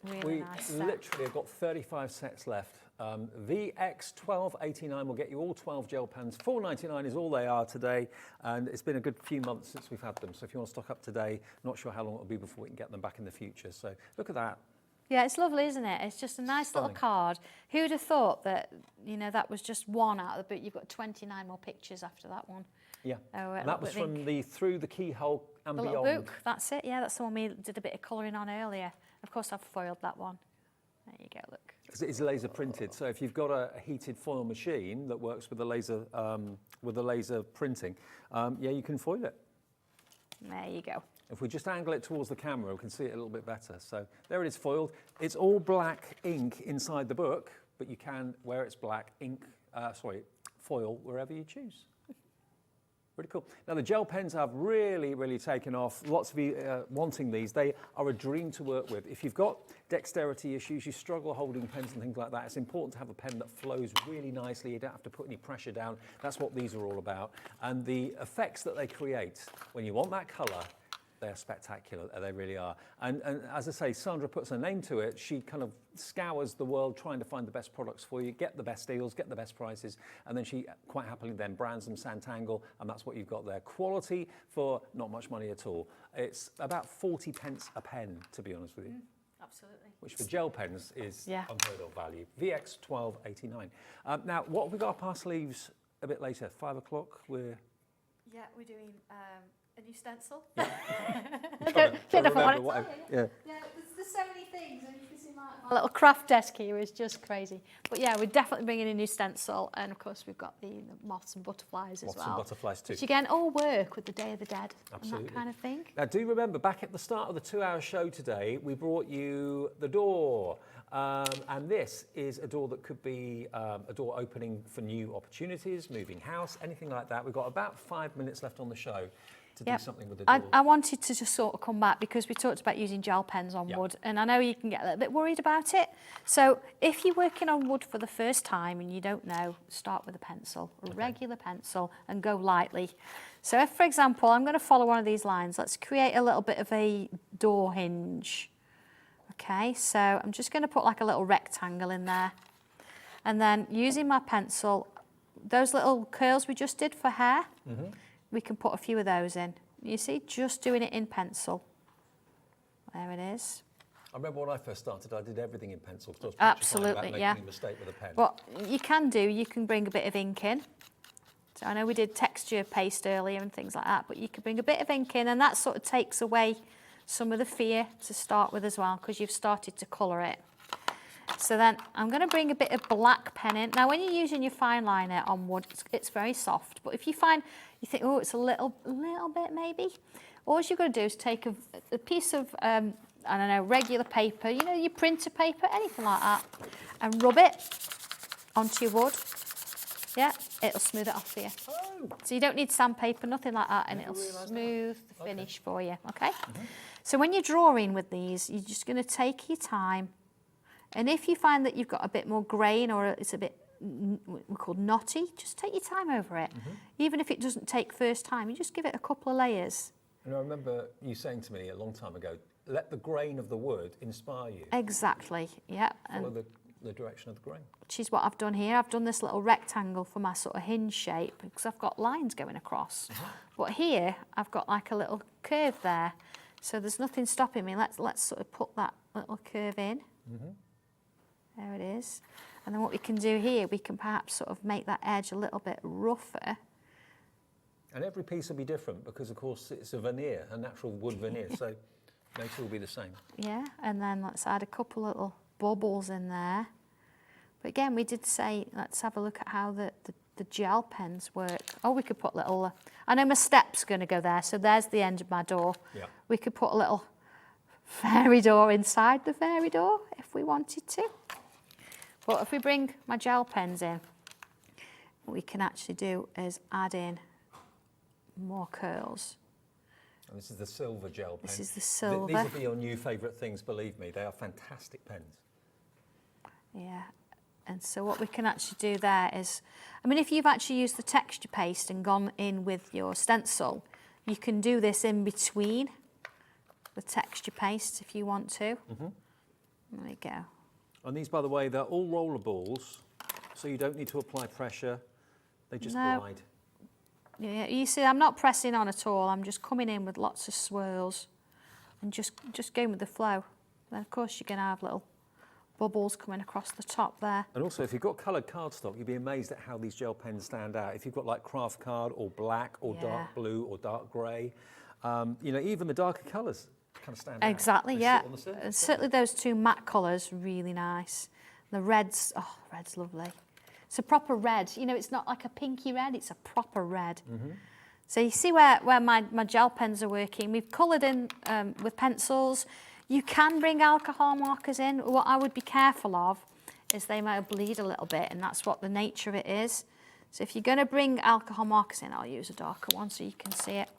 Really nice set. We literally have got 35 sets left. VX1289 will get you all 12 gel pens. $4.99 is all they are today, and it's been a good few months since we've had them. So if you want to stock up today, not sure how long it'll be before we can get them back in the future. So look at that. Yeah, it's lovely, isn't it? It's just a nice Stunning. little card. Who'd have thought that, you know, that was just one out of the book. You've got 29 more pictures after that one. Yeah, and that was from the Through the Keyhole and the Beyond. little book, that's it. Yeah, that's the one we did a bit of colouring on earlier. Of course, I've foiled that one. There you go, look. Because it is laser printed, so if you've got a heated foil machine that works with the laser printing, yeah, you can foil it. There you go. If we just angle it towards the camera, we can see it a little bit better. So there it is, foiled. It's all black ink inside the book, but you can, where it's black, foil wherever you choose. Really cool. Now, the gel pens have really, really taken off. Lots of you wanting these. They are a dream to work with. If you've got dexterity issues, you struggle holding pens and things like that, it's important to have a pen that flows really nicely. You don't have to put any pressure down. That's what these are all about. And the effects that they create, when you want that colour, they're spectacular, they really are. And as I say, Sandra puts her name to it. She kind of scours the world trying to find the best products for you, get the best deals, get the best prices, and then she quite happily then brands them Sanntangle, and that's what you've got there. Quality for not much money at all. It's about 40 pence a pen, to be honest with you. Absolutely. Which for gel pens is unheard of value. VX1289. Now, what have we got up our sleeves a bit later? 5 o'clock, we're... Yeah, we're doing a new stencil. Yeah. There's so many things, and you can see my little craft desk here is just crazy. But yeah, we're definitely bringing a new stencil, and of course we've got the moths and butterflies as well. Moths and butterflies too. Which again, all work with the Day of the Dead. Absolutely. And that kind of thing. Now, do remember, back at the start of the 2-hour show today, we brought you the door. And this is a door that could be a door opening for new opportunities, moving house, anything like that. We've got about 5 minutes left on the show to do something with the door. I wanted to just sort of come back because we talked about using gel pens on wood, and I know you can get a little bit worried about it. So if you're working on wood for the first time and you don't know, start with a pencil, a regular pencil, and go lightly. So if, for example, I'm going to follow one of these lines, let's create a little bit of a door hinge. Okay, so I'm just going to put like a little rectangle in there. And then using my pencil, those little curls we just did for hair, we can put a few of those in. You see, just doing it in pencil. There it is. I remember when I first started, I did everything in pencil. I was Absolutely, about yeah. making a mistake with a pen. What you can do, you can bring a bit of ink in. So I know we did texture paste earlier and things like that, but you can bring a bit of ink in, and that sort of takes away some of the fear to start with as well, because you've started to colour it. So then I'm going to bring a bit of black pen in. Now when you're using your fine liner on wood, it's very soft, but if you think, oh, it's a little bit maybe, all you've got to do is take a piece of, I don't know, regular paper, you know, your printer paper, anything like that, and rub it onto your wood. Yeah, it'll smooth it off for you. Oh. So you don't need sandpaper, nothing like that, and it'll smooth the finish for you, okay? So when you're drawing with these, you're just going to take your time. And if you find that you've got a bit more grain or it's a bit, what we call knotty, just take your time over it. Even if it doesn't take first time, you just give it a couple of layers. And I remember you saying to me a long time ago, let the grain of the wood inspire you. Exactly, yeah. Follow the direction of the grain. Which is what I've done here. I've done this little rectangle for my sort of hinge shape because I've got lines going across. But here, I've got like a little curve there. So there's nothing stopping me. Let's sort of put that little curve in. There it is. And then what we can do here, we can perhaps sort of make that edge a little bit rougher. And every piece will be different because, of course, it's a veneer, a natural wood veneer, so no two will be the same. Yeah, and then let's add a couple little bubbles in there. But again, we did say, let's have a look at how the gel pens work. Oh, we could put little, I know my step's going to go there, so there's the end of my door. Yeah. We could put a little fairy door inside the fairy door if we wanted to. But if we bring my gel pens in, what we can actually do is add in more curls. And this is the silver gel pen. This is the silver. These will be your new favourite things, believe me. They are fantastic pens. Yeah, and so what we can actually do there is, I mean, if you've actually used the texture paste and gone in with your stencil, you can do this in between the texture paste if you want to. There we go. And these, by the way, they're all roller balls, so you don't need to apply pressure. They just glide. Yeah, you see, I'm not pressing on at all. I'm just coming in with lots of swirls and just going with the flow. Then, of course, you're going to have little bubbles coming across the top there. And also, if you've got coloured cardstock, you'd be amazed at how these gel pens stand out. If you've got like craft card or black or dark blue or dark grey, you know, even the darker colours kind of stand out. Exactly, yeah. And certainly those two matte colours, really nice. The reds, oh, red's lovely. It's a proper red. You know, it's not like a pinky red, it's a proper red. So you see where my gel pens are working. We've coloured in with pencils. You can bring alcohol markers in. What I would be careful of is they might bleed a little bit, and that's what the nature of it is. So if you're going to bring alcohol markers in, I'll use a darker one so you can see it.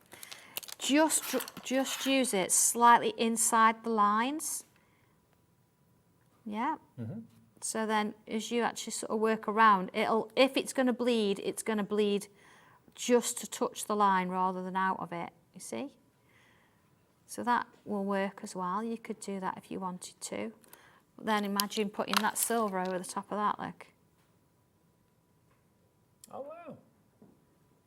Just use it slightly inside the lines. Yeah. So then as you actually sort of work around, if it's going to bleed, it's going to bleed just to touch the line rather than out of it, you see? So that will work as well. You could do that if you wanted to. But then imagine putting that silver over the top of that, look. Oh, wow.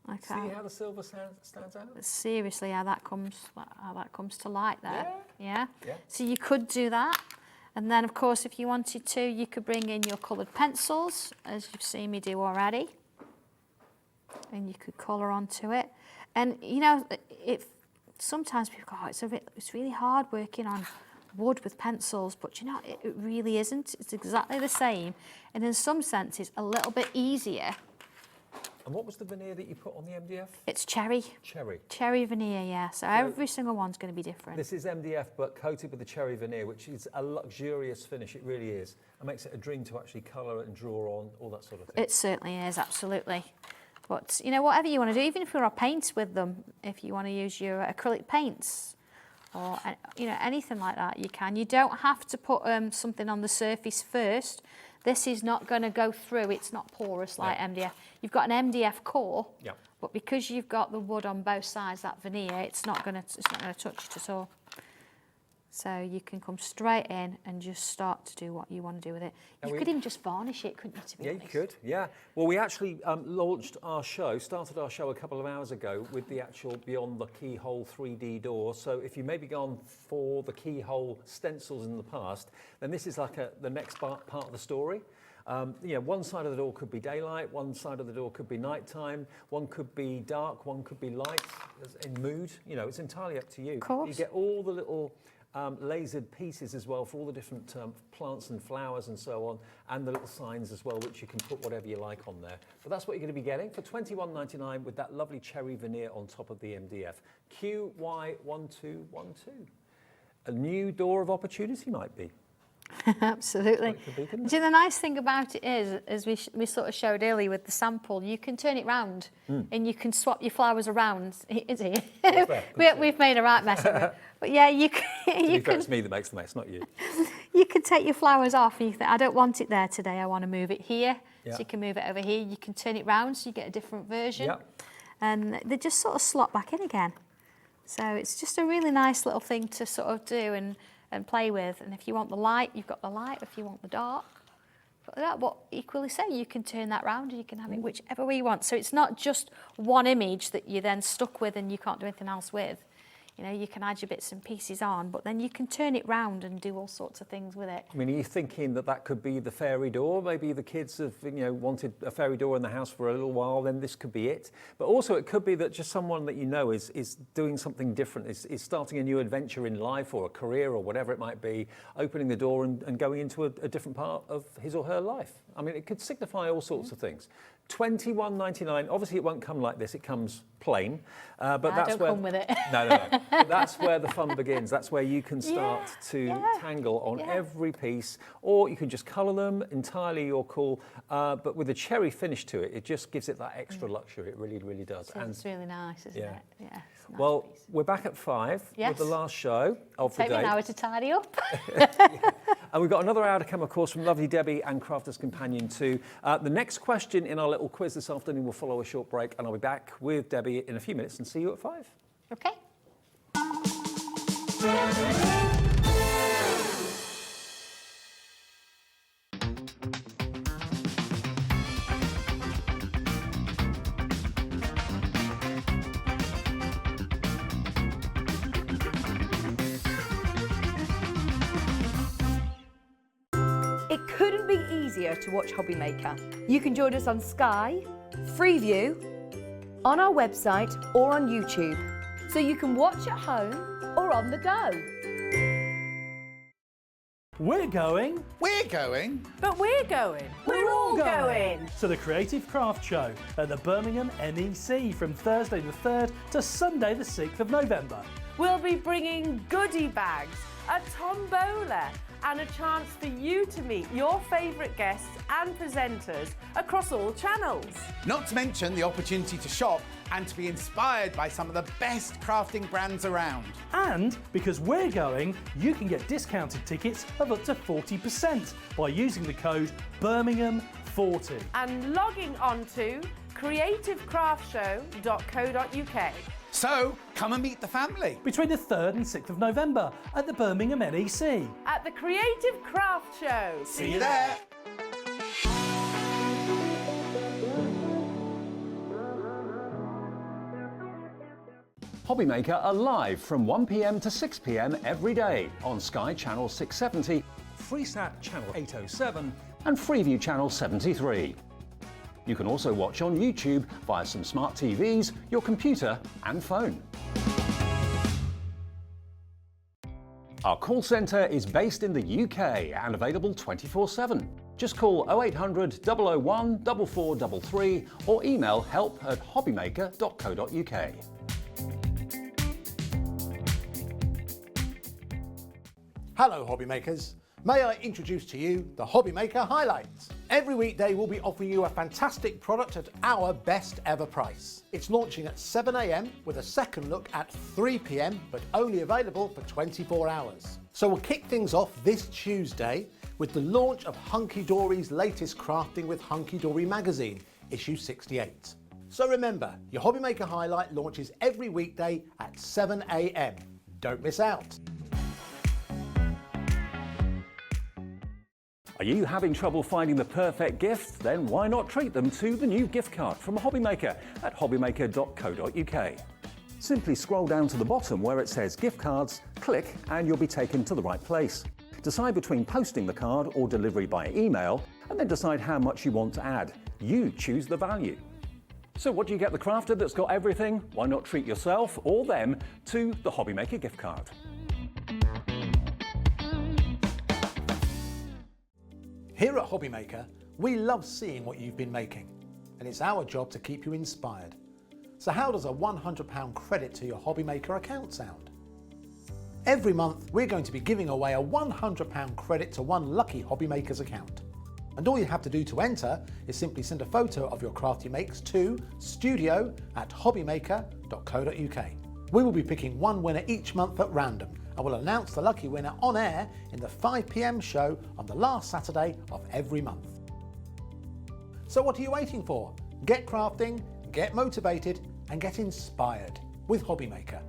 Okay. See how the silver stands out? Seriously, how that comes to light there. Yeah. So you could do that. And then, of course, if you wanted to, you could bring in your coloured pencils, as you've seen me do already. And you could colour onto it. And, you know, sometimes people go, oh, it's really hard working on wood with pencils, but, you know, it really isn't. It's exactly the same. And in some senses, a little bit easier. And what was the veneer that you put on the MDF? It's cherry. Cherry. Cherry veneer, yeah. So every single one's going to be different. This is MDF, but coated with the cherry veneer, which is a luxurious finish. It really is. It makes it a dream to actually colour and draw on, all that sort of thing. It certainly is, absolutely. But, you know, whatever you want to do, even if you want to paint with them, if you want to use your acrylic paints or, you know, anything like that, you can. You don't have to put something on the surface first. This is not going to go through. It's not porous like MDF. You've got an MDF core, but because you've got the wood on both sides, that veneer, it's not going to touch it at all. So you can come straight in and just start to do what you want to do with it. You could even just varnish it, couldn't you, to be honest? You could, yeah. Well, we actually started our show a couple of hours ago with the actual Beyond the Keyhole 3D door. So if you maybe gone for the keyhole stencils in the past, then this is like the next part of the story. One side of the door could be daylight, one side of the door could be nighttime, one could be dark, one could be light, in mood. It's entirely up to you. Of course. You get all the little lasered pieces as well for all the different plants and flowers and so on, and the little signs as well, which you can put whatever you like on there. But that's what you're going to be getting for $21.99 with that lovely cherry veneer on top of the MDF. QY1212. A new door of opportunity might be. Absolutely. Be, See, the nice thing about it is, as we sort of showed earlier with the sample, you can turn it round and you can swap your flowers around. Is it? We've made a right mess of it. But yeah, you can. It's me that makes the mess, not you. You can take your flowers off and you think, I don't want it there today, I want to move it here. Yeah. So you can move it over here. You can turn it round so you get a different version. Yep. And they just sort of slot back in again. So it's just a really nice little thing to sort of do and play with. And if you want the light, you've got the light. If you want the dark, but equally so, you can turn that round and you can have it whichever way you want. So it's not just one image that you're then stuck with and you can't do anything else with. You can add your bits and pieces on, but then you can turn it round and do all sorts of things with it. I mean, are you thinking that could be the fairy door? Maybe the kids have, wanted a fairy door in the house for a little while, then this could be it. But also it could be that just someone that is doing something different, is starting a new adventure in life or a career or whatever it might be, opening the door and going into a different part of his or her life. I mean, it could signify all sorts of things. $21.99. Obviously, it won't come like this. It comes plain. But that's don't where come with it. No. But that's where the fun begins. That's where you can start to tangle on every piece, or you can just colour them entirely your call. But with a cherry finish to it, it just gives it that extra luxury. It really, really does. It's really nice, isn't it? Yeah. It's a nice Well, piece. we're back at 5 with the last show of the Take me day. an hour to tidy up. And we've got another hour to come, of course, from lovely Debbie and Crafters Companion 2. The next question in our little quiz this afternoon will follow a short break, and I'll be back with Debbie in a few minutes and see you at 5. Okay. It couldn't be easier to watch Hobby Maker. You can join us on Sky, Freeview, on our website or on YouTube, so you can watch at home or on the go. We're going But we're going. We're all going. to the Creative Craft Show at the Birmingham NEC from Thursday the 3rd to Sunday the 6th of November. We'll be bringing goodie bags, a tombola, and a chance for you to meet your favourite guests and presenters across all channels. Not to mention the opportunity to shop and to be inspired by some of the best crafting brands around. And because we're going, you can get discounted tickets of up to 40% by using the code Birmingham40. And logging on to creativecraftshow.co.uk. So come and meet the family. Between the 3rd and 6th of November at the Birmingham NEC. At the Creative Craft Show. See you there. Hobby Maker are live from 1 p.m. to 6 p.m. every day on Sky Channel 670, Freesat Channel 807 and Freeview Channel 73. You can also watch on YouTube via some smart TVs, your computer and phone. Our call centre is based in the UK and available 24/7. Just call 0800 001 4433 or email help@hobbymaker.co.uk. Hello hobby makers. May I introduce to you the Hobby Maker Highlights. Every weekday we'll be offering you a fantastic product at our best ever price. It's launching at 7 a.m. with a second look at 3 p.m. but only available for 24 hours. So we'll kick things off this Tuesday with the launch of Hunky Dory's latest Crafting with Hunky Dory magazine, issue 68. So remember, your Hobby Maker Highlight launches every weekday at 7 a.m. Don't miss out. you having trouble finding the perfect gift? Then why not treat them to the new gift card from Hobbymaker at hobbymaker.co.uk. Simply scroll down to the bottom where it says gift cards, click and you'll be taken to the right place. Decide between posting the card or delivery by email and then decide how much you want to add. You choose the value. So what do you get the crafter that's got everything? Why not treat yourself or them to the Hobbymaker gift card? Here at Hobbymaker, we love seeing what you've been making, and it's our job to keep you inspired. So how does a £100 credit to your Hobbymaker account sound? Every month, we're going to be giving away a £100 credit to one lucky Hobbymaker's account. And all you have to do to enter is simply send a photo of your craft you makes to studio@hobbymaker.co.uk. We will be picking one winner each month at random, and we'll announce the lucky winner on air in the 5 PM show on the last Saturday of every month. So what are you waiting for? Get crafting, get motivated, and get inspired with Hobbymaker.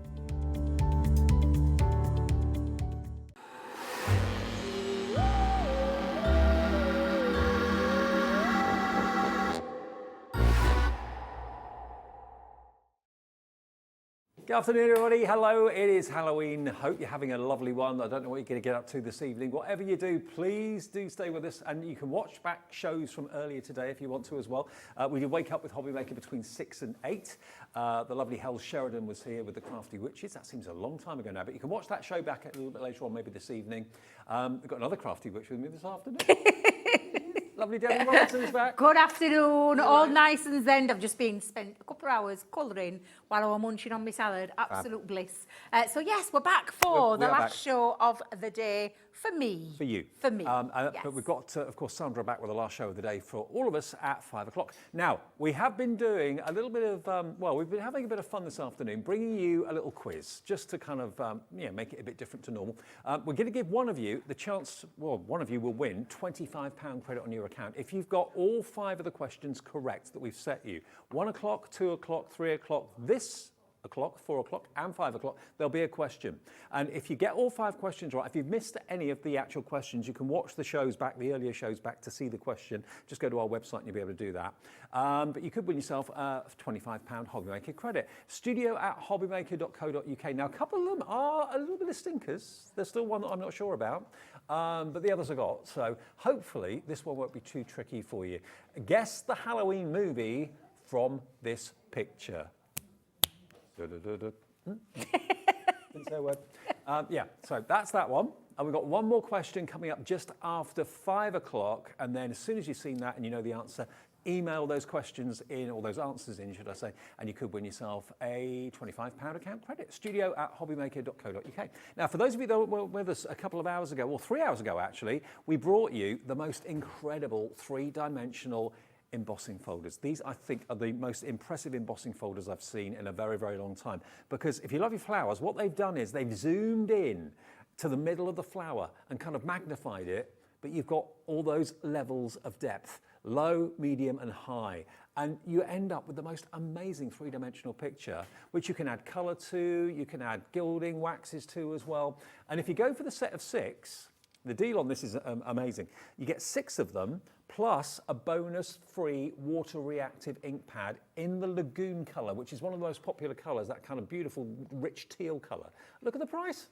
Good afternoon, everybody. Hello, it is Halloween. Hope you're having a lovely one. I don't know what you're going to get up to this evening. Whatever you do, please do stay with us, and you can watch back shows from earlier today if you want to as well. We did Wake Up with Hobbymaker between 6 and 8. The lovely Hel Sheridan was here with the Crafty Witches. That seems a long time ago now, but you can watch that show back a little bit later on, maybe this evening. We've got another Crafty Witch with me this afternoon. Lovely Debbi Robinson's back. Good afternoon, all nice and zen. I've just spent a couple of hours colouring while I was munching on my salad. Absolute bliss. So yes, we're back for the last show of the day for me. For you. For me, yes. But we've got, of course, Sandra back with the last show of the day for all of us at 5 o'clock. Now, we have been doing a little bit of, we've been having a bit of fun this afternoon, bringing you a little quiz, just to kind of, make it a bit different to normal. We're going to give one of you the chance, one of you will win £25 credit on your account if you've got all 5 of the questions correct that we've set you. 1 o'clock, 2 o'clock, 3 o'clock, this o'clock, 4 o'clock and 5 o'clock, there'll be a question. And if you get all 5 questions right, if you've missed any of the actual questions, you can watch the shows back, the earlier shows back to see the question. Just go to our website and you'll be able to do that. But you could win yourself a £25 Hobbymaker credit. Studio@hobbymaker.co.uk. Now, a couple of them are a little bit of stinkers. There's still one that I'm not sure about, but the others I got. So hopefully this one won't be too tricky for you. Guess the Halloween movie from this picture. Didn't say a word. So that's that one. And we've got one more question coming up just after 5 o'clock. And then as soon as you've seen that and you know the answer, email those questions in, or those answers in, should I say, and you could win yourself a £25 account credit. Studio@hobbymaker.co.uk. Now, for those of you that were with us a couple of hours ago, or 3 hours ago actually, we brought you the most incredible 3-dimensional embossing folders. These, I think, are the most impressive embossing folders I've seen in a very, very long time. Because if you love your flowers, what they've done is they've zoomed in to the middle of the flower and kind of magnified it, but you've got all those levels of depth, low, medium, and high. And you end up with the most amazing 3-dimensional picture, which you can add colour to, you can add gilding, waxes to as well. And if you go for the set of 6, the deal on this is amazing. You get 6 of them, plus a bonus free water reactive ink pad in the lagoon colour, which is one of the most popular colours, that kind of beautiful rich teal colour. Look at the price,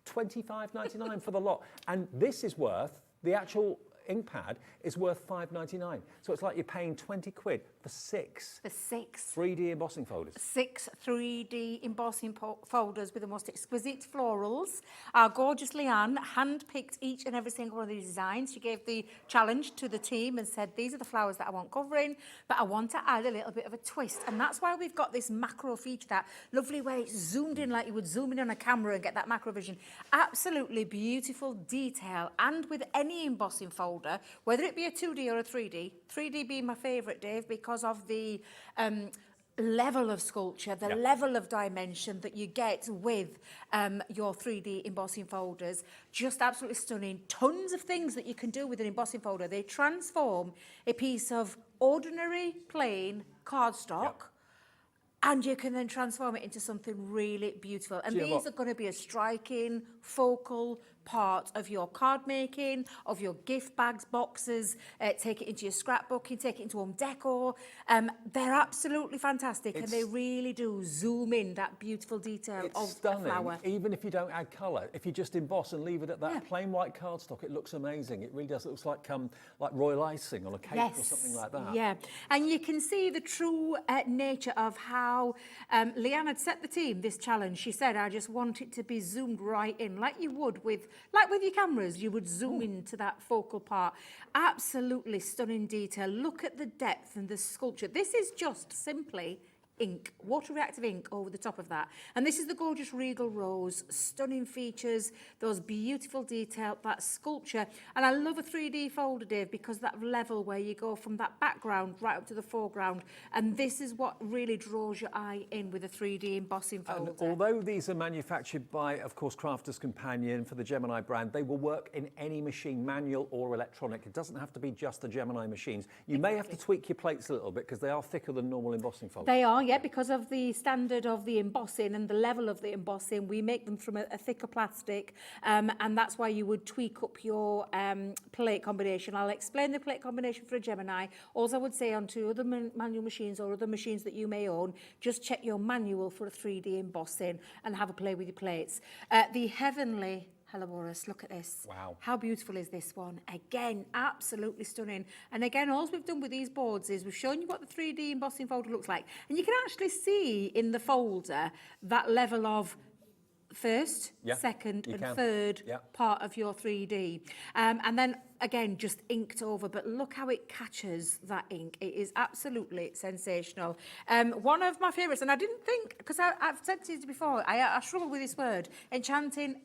£25.99 for the lot. And this is worth, the actual ink pad is worth £5.99. So it's like you're paying 20 quid for 6. For 6. 3D embossing folders. 6 3D embossing folders with the most exquisite florals. Our gorgeous Leanne hand-picked each and every single one of these designs. She gave the challenge to the team and said, these are the flowers that I want covering, but I want to add a little bit of a twist. And that's why we've got this macro feature, that lovely way it's zoomed in like you would zoom in on a camera and get that macro vision. Absolutely beautiful detail. And with any embossing folder, whether it be a 2D or a 3D, 3D being my favourite, Dave, because of the level of sculpture, the level of dimension that you get with your 3D embossing folders. Just absolutely stunning. Tons of things that you can do with an embossing folder. They transform a piece of ordinary, plain cardstock, and you can then transform it into something really beautiful. And these are going to be a striking, focal, part of your card making, of your gift bags, boxes, take it into your scrapbooking, take it into home decor. They're absolutely fantastic, and they really do zoom in that beautiful detail of stunning, a flower. even if you don't add colour. If you just emboss and leave it at that plain white cardstock, it looks amazing. It really does. It looks like royal icing on a cake or something like that. Yeah, and you can see the true nature of how Leanne had set the team this challenge. She said, I just want it to be zoomed right in, like you would with your cameras. You would zoom into that focal part. Absolutely stunning detail. Look at the depth and the sculpture. This is just simply ink, water reactive ink over the top of that. And this is the gorgeous regal rose, stunning features, those beautiful detail, that sculpture. And I love a 3D folder, Dave, because that level where you go from that background right up to the foreground. And this is what really draws your eye in with a 3D embossing folder. And although these are manufactured by, of course, Crafters Companion for the Gemini brand, they will work in any machine, manual or electronic. It doesn't have to be just the Gemini machines. You may have to tweak your plates a little bit because they are thicker than normal embossing folders. They are, yeah, because of the standard of the embossing and the level of the embossing. We make them from a thicker plastic, and that's why you would tweak up your plate combination. I'll explain the plate combination for a Gemini. All I would say onto other manual machines or other machines that you may own, just check your manual for a 3D embossing and have a play with your plates. The Heavenly Helleborus, look at this. Wow. How beautiful is this one? Again, absolutely stunning. And again, all we've done with these boards is we've shown you what the 3D embossing folder looks like. And you can actually see in the folder that level of first, second and third part of your 3D. And then again, just inked over, but look how it catches that ink. It is absolutely sensational. One of my favourites, and I didn't think, because I've said to you before, I struggle with this word, enchanting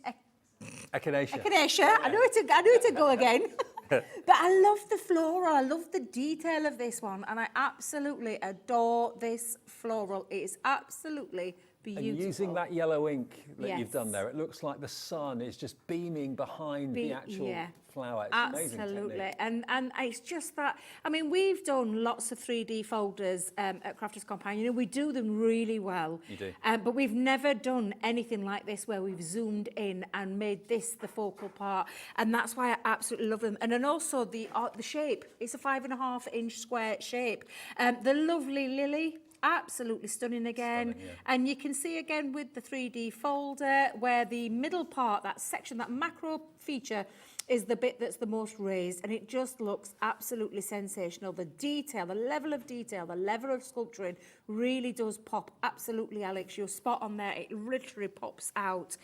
Echinacea. Echinacea. I knew it to go again. But I love the floral. I love the detail of this one, and I absolutely adore this floral. It is absolutely beautiful. And using that yellow ink that you've done there, it looks like the sun is just beaming behind the actual flower. It's amazing absolutely. And it's just that, I mean, we've done lots of 3D folders at Crafters Companion, and we do them really well. You do. But we've never done anything like this where we've zoomed in and made this the focal part, and that's why I absolutely love them. And then also the shape. It's a 5.5-inch square shape. The lovely lily. Absolutely stunning again. And you can see again with the 3D folder where the middle part, that section, that macro feature is the bit that's the most raised, and it just looks absolutely sensational. The detail, the level of detail, the level of sculpturing really does pop. Absolutely, Alex, you're spot on there. It literally pops out.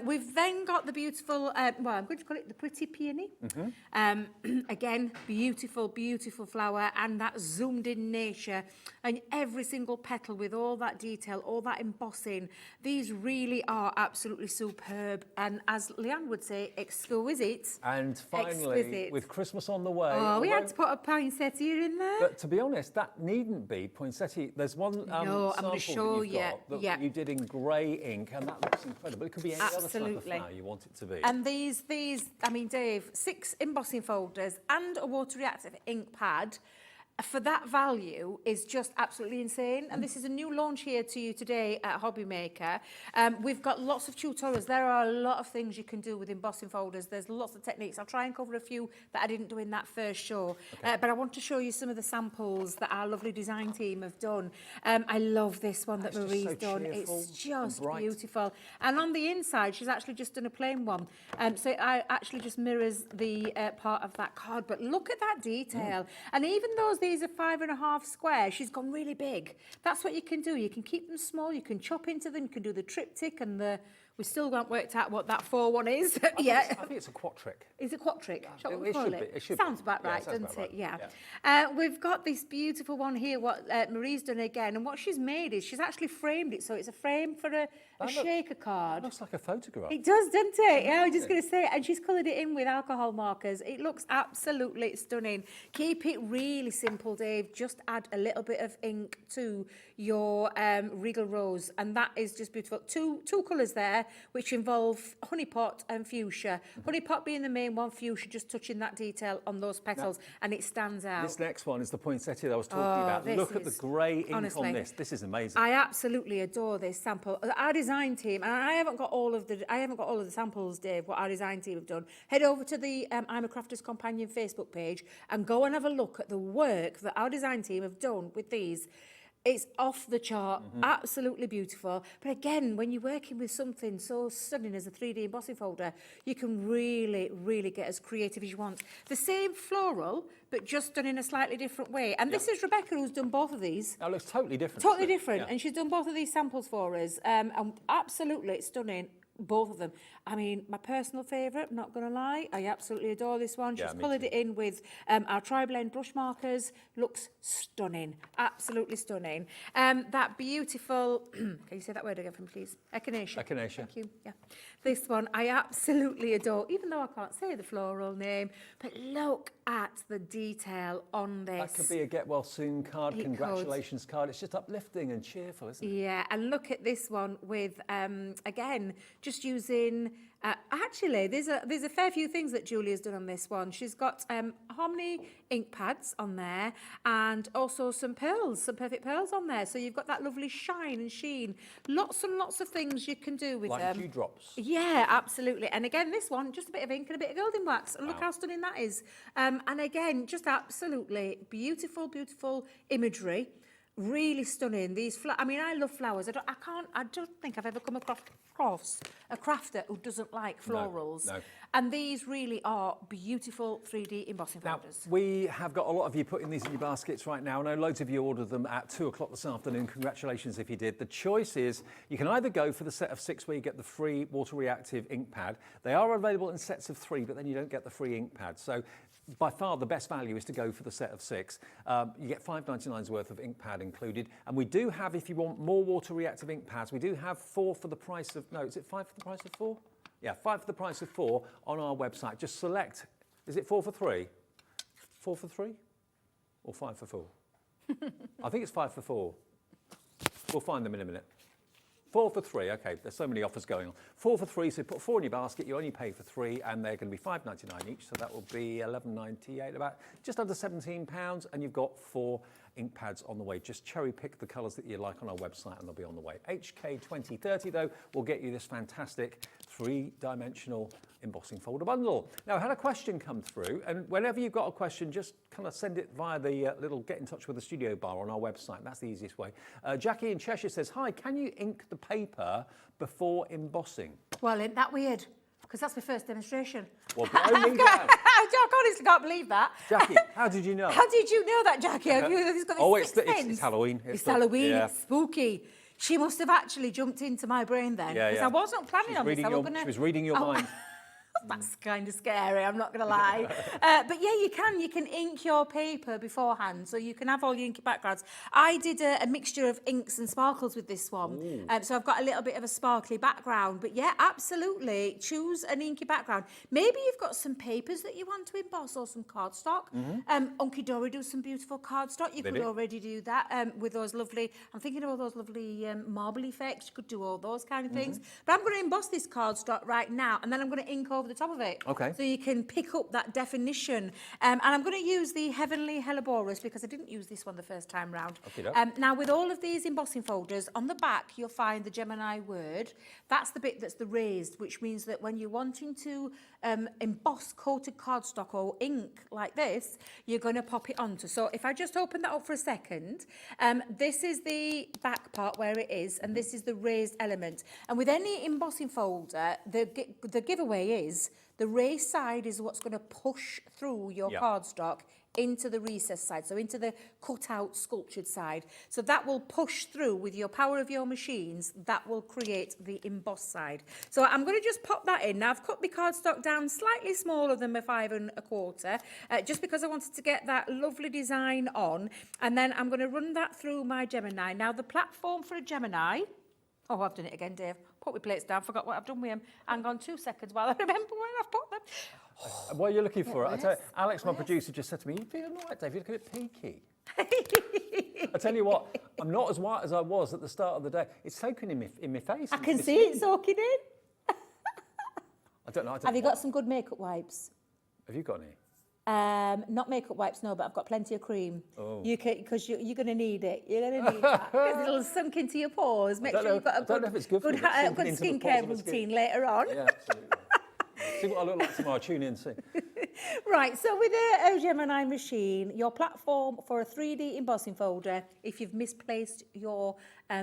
We've then got the beautiful, well, I'm going to call it the Pretty Peony. Again, beautiful, beautiful flower, and that zoomed in nature, and every single petal with all that detail, all that embossing. These really are absolutely superb, and as Leanne would say, exquisite. And finally, exquisite. with Christmas on the way... Oh, we had to put a poinsettia in there. But to be honest, that needn't be poinsettia. There's one no, I'm sample show that you've got that you did in grey ink, and that looks incredible. It could be any other type of flower you want it to be. And these, I mean, Dave, 6 embossing folders and a water reactive ink pad for that value is just absolutely insane. And this is a new launch here to you today at Hobby Maker. We've got lots of tutorials. There are a lot of things you can do with embossing folders. There's lots of techniques. I'll try and cover a few that I didn't do in that first show. But I want to show you some of the samples that our lovely design team have done. I love this one that Marie's done. It's just beautiful. And on the inside, she's actually just done a plain one. So it actually just mirrors the part of that card. But look at that detail. And even though these are 5.5 square, she's gone really big. That's what you can do. You can keep them small, you can chop into them, you can do the triptych and the... We still haven't worked out what that 4-1 is yet. I think it's a quattrick. Is it quattrick? It should Sounds be. about right, sounds doesn't about it? right. Yeah. We've got this beautiful one here, what Marie's done again. And what she's made is she's actually framed it. So it's a frame for a shaker card. It looks like a photograph. It does, doesn't it? Yeah, I was just going to say it. And she's coloured it in with alcohol markers. It looks absolutely stunning. Keep it really simple, Dave. Just add a little bit of ink to your Regal Rose. And that is just beautiful. Two colours there. which involve honeypot and fuchsia. Honeypot being the main one, fuchsia just touching that detail on those petals, and it stands out. This next one is the poinsettia that I was talking about. Look at the grey ink on this. This is amazing. I absolutely adore this sample. Our design team, and I haven't got all of the samples, Dave, what our design team have done. Head over to the I'm a Crafters Companion Facebook page and go and have a look at the work that our design team have done with these. It's off the chart, absolutely beautiful. But again, when you're working with something so stunning as a 3D embossing folder, you can really, really get as creative as you want. The same floral, but just done in a slightly different way. And this is Rebecca who's done both of these. That looks totally different. Totally different. And she's done both of these samples for us. And absolutely stunning. Both of them. I mean, my personal favourite, not going to lie, I absolutely adore this one. She's coloured it in with our tri-blend brush markers. Looks stunning. Absolutely stunning. That beautiful, can you say that word again for me, please? Echinacea. Echinacea. Thank you. Yeah. This one I absolutely adore, even though I can't say the floral name, but look at the detail on this. That could be a get well soon card, congratulations card. It's just uplifting and cheerful, isn't it? Yeah, and look at this one with, again, just using, actually, there's a fair few things that Julia's done on this one. She's got Harmony ink pads on there and also some pearls, some perfect pearls on there. So you've got that lovely shine and sheen. Lots and lots of things you can do with them. Like dewdrops. Yeah, absolutely. And again, this one, just a bit of ink and a bit of golden wax. And look how stunning that is. And again, just absolutely beautiful, beautiful imagery. Really stunning. These I mean, I love flowers. I don't think I've ever come across a crafter who doesn't like florals. No. And these really are beautiful 3D embossing folders. We have got a lot of you putting these in your baskets right now. I know loads of you ordered them at 2 o'clock this afternoon. Congratulations if you did. The choice is you can either go for the set of 6 where you get the free water reactive ink pad. They are available in sets of 3, but then you don't get the free ink pad. So by far the best value is to go for the set of 6. You get $5.99's worth of ink pad included. And we do have, if you want more water reactive ink pads, we do have 4 for the price of, no, is it 5 for the price of 4? Yeah, 5 for the price of 4 on our website. Just select, is it 4 for 3? 4 for 3? Or 5 for 4? I think it's 5 for 4. We'll find them in a minute. 4 for 3, okay, there's so many offers going on. 4 for 3, so put 4 in your basket, you only pay for 3, and they're going to be $5.99 each, so that will be $11.98, about just under £17, and you've got 4 ink pads on the way. Just cherry pick the colours that you like on our website and they'll be on the way. HK2030 though will get you this fantastic 3-dimensional embossing folder bundle. Now I had a question come through, and whenever you've got a question, just kind of send it via the little get in touch with the studio bar on our website. That's the easiest way. Jackie in Cheshire says, hi, can you ink the paper before embossing? Well, isn't that weird? Because that's my first demonstration. Well, blow me down. I honestly can't believe that. Jackie, how did you know? How did you know that, Jackie? It's Halloween. It's Halloween. Yeah. It's spooky. She must have actually jumped into my brain then. Because I wasn't planning on this. She was reading your mind. That's kind of scary, I'm not going to lie. But yeah, you can ink your paper beforehand, so you can have all your inky backgrounds. I did a mixture of inks and sparkles with this one, so I've got a little bit of a sparkly background. But yeah, absolutely, choose an inky background. Maybe you've got some papers that you want to emboss or some cardstock. Unky Dory do some beautiful cardstock. You could already do that with those lovely, I'm thinking of all those lovely marble effects. You could do all those kind of things. But I'm going to emboss this cardstock right now, and then I'm going to ink over the top of it. Okay. So you can pick up that definition. And I'm going to use the Heavenly Helleborus because I didn't use this one the first time round. Now, with all of these embossing folders, on the back, you'll find the Gemini word. That's the bit that's the raised, which means that when you're wanting to emboss coated cardstock or ink like this, you're going to pop it onto. So if I just open that up for a second, this is the back part where it is, and this is the raised element. And with any embossing folder, the giveaway is the raised side is what's going to push through your cardstock into the recessed side, so into the cut-out sculptured side. So that will push through with your power of your machines. That will create the embossed side. So I'm going to just pop that in. Now, I've cut my cardstock down slightly smaller than my 5 1/4, just because I wanted to get that lovely design on. And then I'm going to run that through my Gemini. Now, the platform for a Gemini... Oh, I've done it again, Dave. Put my plates down, forgot what I've done with them. Hang on 2 seconds while I remember where I've put them. While you're looking for it, I tell you, Alex, my producer, just said to me, you feeling all right, Dave? You're looking a bit peaky. I tell you what, I'm not as white as I was at the start of the day. It's soaking in my face. I can see it soaking in. don't know. Have you got some good makeup wipes? Have you got any? Not makeup wipes, no, but I've got plenty of cream. Oh. You can, because you're going to need it. You're going to need that because it'll sunk into your pores. Make sure you've got a I don't know if it's good for good, you, but good sinking into the skincare pores of the routine later on. Yeah, absolutely. See what I look like tomorrow. Tune in, see. Right, so with the Gemini machine, your platform for a 3D embossing folder, if you've misplaced your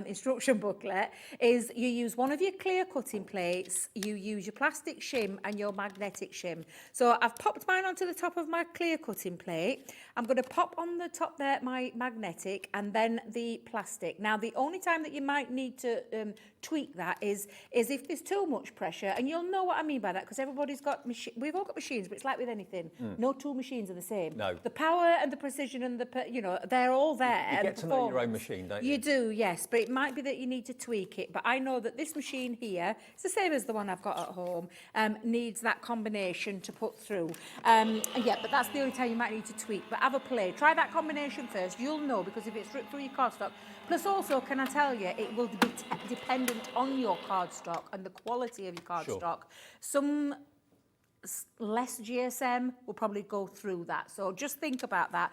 instruction booklet, is you use one of your clear cutting plates, you use your plastic shim and your magnetic shim. So I've popped mine onto the top of my clear cutting plate. I'm going to pop on the top there my magnetic and then the plastic. Now, the only time that you might need to tweak that is if there's too much pressure, and you'll know what I mean by that because everybody's got we've all got machines, but it's like with anything. No two machines are the same. No. The power and the precision and they're all there. You get to know your own machine, don't you? You do, yes, but it might be that you need to tweak it. But I know that this machine here, it's the same as the one I've got at home, needs that combination to put through. Yeah, but that's the only time you might need to tweak. But have a play. Try that combination first. You'll know because if it's ripped through your cardstock. Plus also, can I tell you, it will be dependent on your cardstock and the quality of your cardstock. Sure. Some less GSM will probably go through that. So just think about that.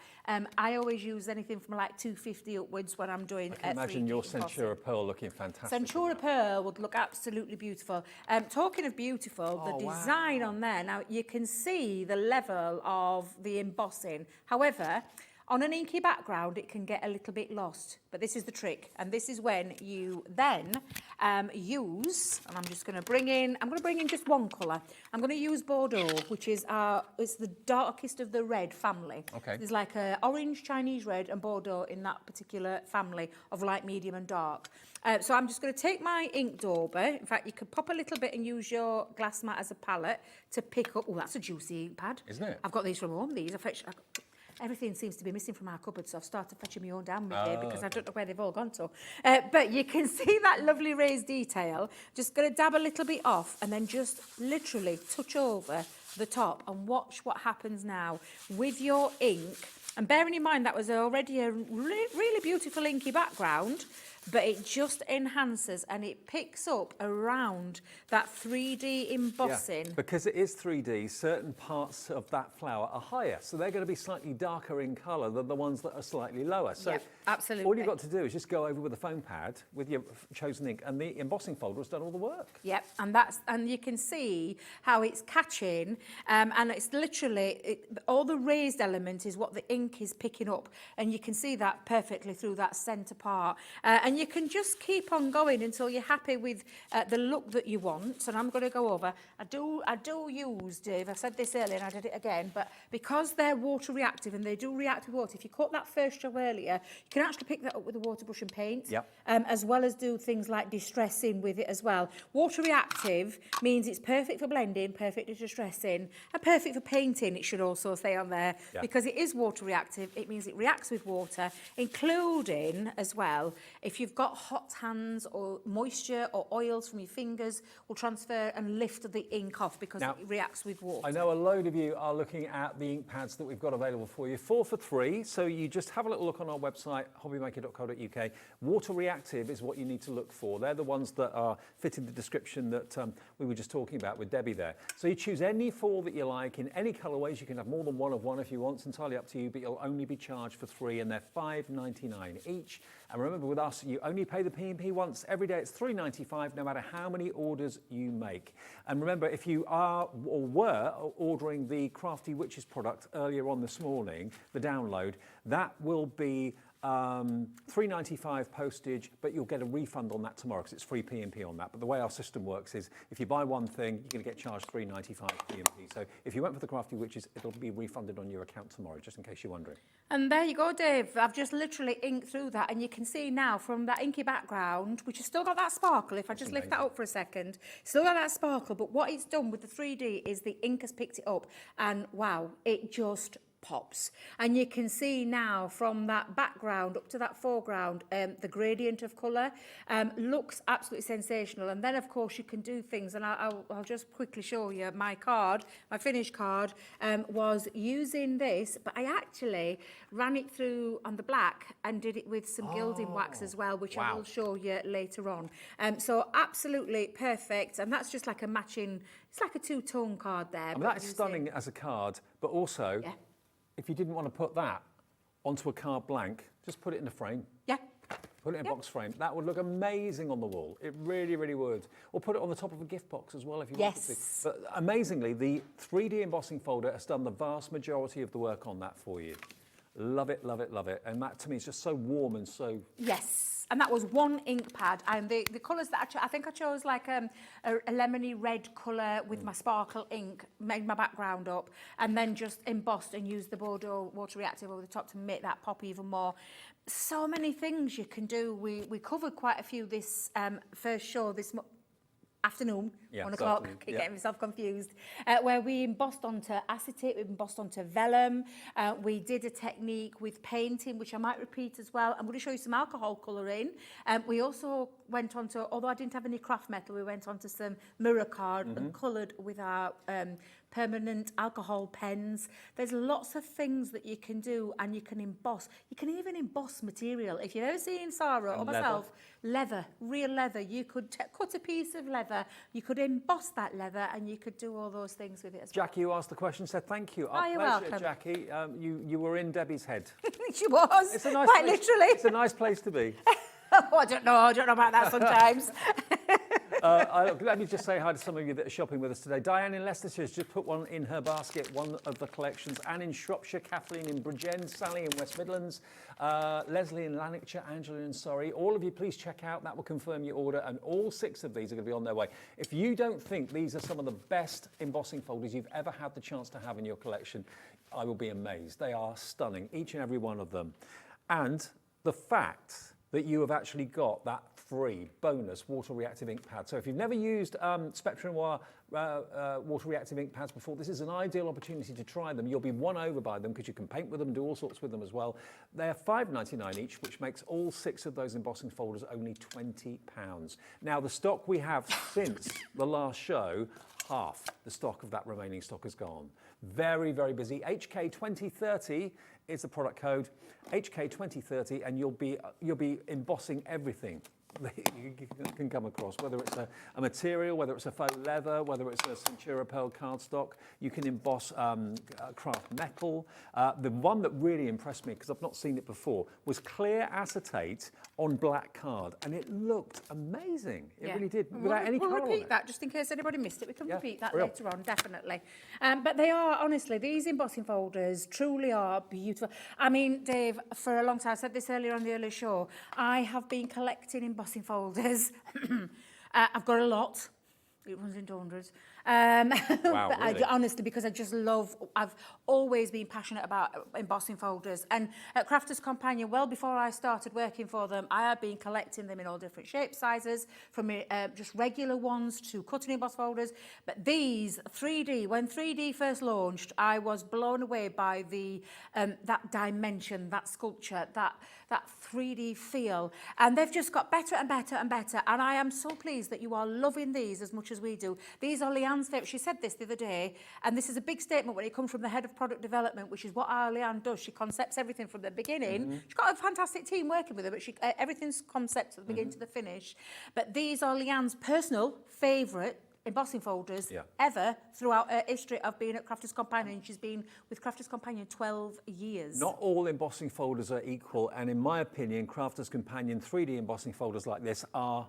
I always use anything from like 250 upwards when I'm doing. I can imagine your Centura Pearl looking fantastic. Centura Pearl would look absolutely beautiful. Talking of beautiful, the design on there, now you can see the level of the embossing. However, on an inky background, it can get a little bit lost, but this is the trick. And this is when you then use, and I'm going to bring in just one colour. I'm going to use Bordeaux, which is it's the darkest of the red family. Okay. There's like a orange, Chinese red and Bordeaux in that particular family of light, medium and dark. So I'm just going to take my ink dauber. In fact, you could pop a little bit and use your glass mat as a palette to pick up. Oh, that's a juicy ink pad. Isn't it? I've got these from home. Everything seems to be missing from our cupboard, so I've started fetching my own down midday because I don't know where they've all gone to. But you can see that lovely raised detail. Just going to dab a little bit off and then just literally touch over the top and watch what happens now with your ink. And bearing in mind that was already a really beautiful inky background, but it just enhances and it picks up around that 3D embossing. Yeah, because it is 3D, certain parts of that flower are higher, so they're going to be slightly darker in colour than the ones that are slightly lower. So yep, absolutely. All you've got to do is just go over with a foam pad with your chosen ink, and the embossing folder has done all the work. Yep, and you can see how it's catching, and it's literally all the raised element is what the ink is picking up, and you can see that perfectly through that centre part. And you can just keep on going until you're happy with the look that you want. And I'm going to go over. I do use, Dave, I said this earlier and I did it again, but because they're water reactive and they do react with water, if you caught that first job earlier, you can actually pick that up with a water brush and paint, yep. As well as do things like distressing with it as well. Water reactive means it's perfect for blending, perfect for distressing, and perfect for painting, it should also say on there, yep. because it is water reactive. It means it reacts with water, including as well, if you've got hot hands or moisture or oils from your fingers will transfer and lift the ink off because now, it reacts with water. I know a load of you are looking at the ink pads that we've got available for you, 4 for 3. So you just have a little look on our website, hobbymaker.co.uk. Water reactive is what you need to look for. They're the ones that are fitting the description that we were just talking about with Debbie there. So you choose any 4 that you like in any colourways. You can have more than one of one if you want. It's entirely up to you, but you'll only be charged for 3 and they're $5.99 each. And remember, with us, you only pay the P&P once. Every day it's $3.95, no matter how many orders you make. And remember, if you are or were ordering the Crafty Witches product earlier on this morning, the download, that will be $3.95 postage, but you'll get a refund on that tomorrow because it's free P&P on that. But the way our system works is if you buy one thing, you're going to get charged $3.95 P&P. So if you went for the Crafty Witches, it'll be refunded on your account tomorrow, just in case you're wondering. And there you go, Dave. I've just literally inked through that, and you can see now from that inky background, which has still got that sparkle, if I just lift that up for a second, still got that sparkle, but what it's done with the 3D is the ink has picked it up, and wow, it just pops. And you can see now from that background up to that foreground, the gradient of colour looks absolutely sensational. And then, of course, you can do things, and I'll just quickly show you my card, my finished card, was using this, but I actually ran it through on the black and did it with some gilding wax as well, which I will show you later on. So absolutely perfect, and that's just like a matching, it's like a two-tone card there. I mean, that is stunning as a card, but also, if you didn't want to put that onto a card blank, just put it in a frame. Yeah. Put it in a box frame. That would look amazing on the wall. It really, really would. Or put it on the top of a gift box as well if you wanted to. But amazingly, the 3D embossing folder has done the vast majority of the work on that for you. Love it, love it, love it. And that to me is just so warm and so... Yes. And that was one ink pad, and the colours that I think I chose like a lemony red colour with my sparkle ink, made my background up, and then just embossed and used the Bordeaux water reactive over the top to make that pop even more. So many things you can do. We covered quite a few this first show this afternoon, 1 o'clock, keep getting myself confused, where we embossed onto acetate, we embossed onto vellum, we did a technique with painting, which I might repeat as well. I'm going to show you some alcohol colouring. We also went on to, although I didn't have any craft metal, we went on to some mirror card and coloured with our permanent alcohol pens. There's lots of things that you can do, and you can emboss. You can even emboss material. If you've ever seen Sarah or myself, leather, real leather, you could cut a piece of leather, you could emboss that leather, and you could do all those things with it as well. Jackie, who asked the question, said thank you. Oh, you're welcome. Jackie. You were in Debbie's head. She was, It's a nice quite place, literally. It's a nice place to be. Oh, I don't know about that sometimes. Let me just say hi to some of you that are shopping with us today. Diane in Leicestershire has just put one in her basket, one of the collections. Anne in Shropshire, Kathleen in Bridgend, Sally in West Midlands, Leslie in Lanarkshire, Angela in Surrey. All of you, please check out. That will confirm your order, and all 6 of these are going to be on their way. If you don't think these are some of the best embossing folders you've ever had the chance to have in your collection, I will be amazed. They are stunning, each and every one of them. And the fact that you have actually got that free bonus water reactive ink pad. So if you've never used Spectra Noir water reactive ink pads before, this is an ideal opportunity to try them. You'll be won over by them because you can paint with them, do all sorts with them as well. They're $5.99 each, which makes all 6 of those embossing folders only £20. Now, the stock we have since the last show, half the stock of that remaining stock is gone. Very, very busy. HK2030 is the product code, HK2030, and you'll be embossing everything that you can come across, whether it's a material, whether it's a faux leather, whether it's a Centura Pearl cardstock. You can emboss craft metal. The one that really impressed me, because I've not seen it before, was clear acetate on black card, and it looked amazing. It really did, without any colour on it. We'll repeat that, just in case anybody missed it. We can repeat that later on, definitely. But they are, honestly, these embossing folders truly are beautiful. I mean, Dave, for a long time, I said this earlier on the earlier show, I have been collecting embossing folders. I've got a lot. It runs into hundreds. Wow, really? Honestly, because I just love, I've always been passionate about embossing folders. And at Crafters Companion, well before I started working for them, I had been collecting them in all different shapes, sizes, from just regular ones to cutting emboss folders. But these 3D, when 3D first launched, I was blown away by the that dimension, that sculpture, that 3D feel. And they've just got better and better and better. And I am so pleased that you are loving these as much as we do. These are Leanne's favourite. She said this the other day, and this is a big statement when it comes from the head of product development, which is what our Leanne does. She concepts everything from the beginning. She's got a fantastic team working with her, but everything's concept from the beginning to the finish. But these are Leanne's personal favourite embossing folders ever throughout her history of being at Crafters Companion. She's been with Crafters Companion 12 years. Not all embossing folders are equal, and in my opinion, Crafters Companion 3D embossing folders like this are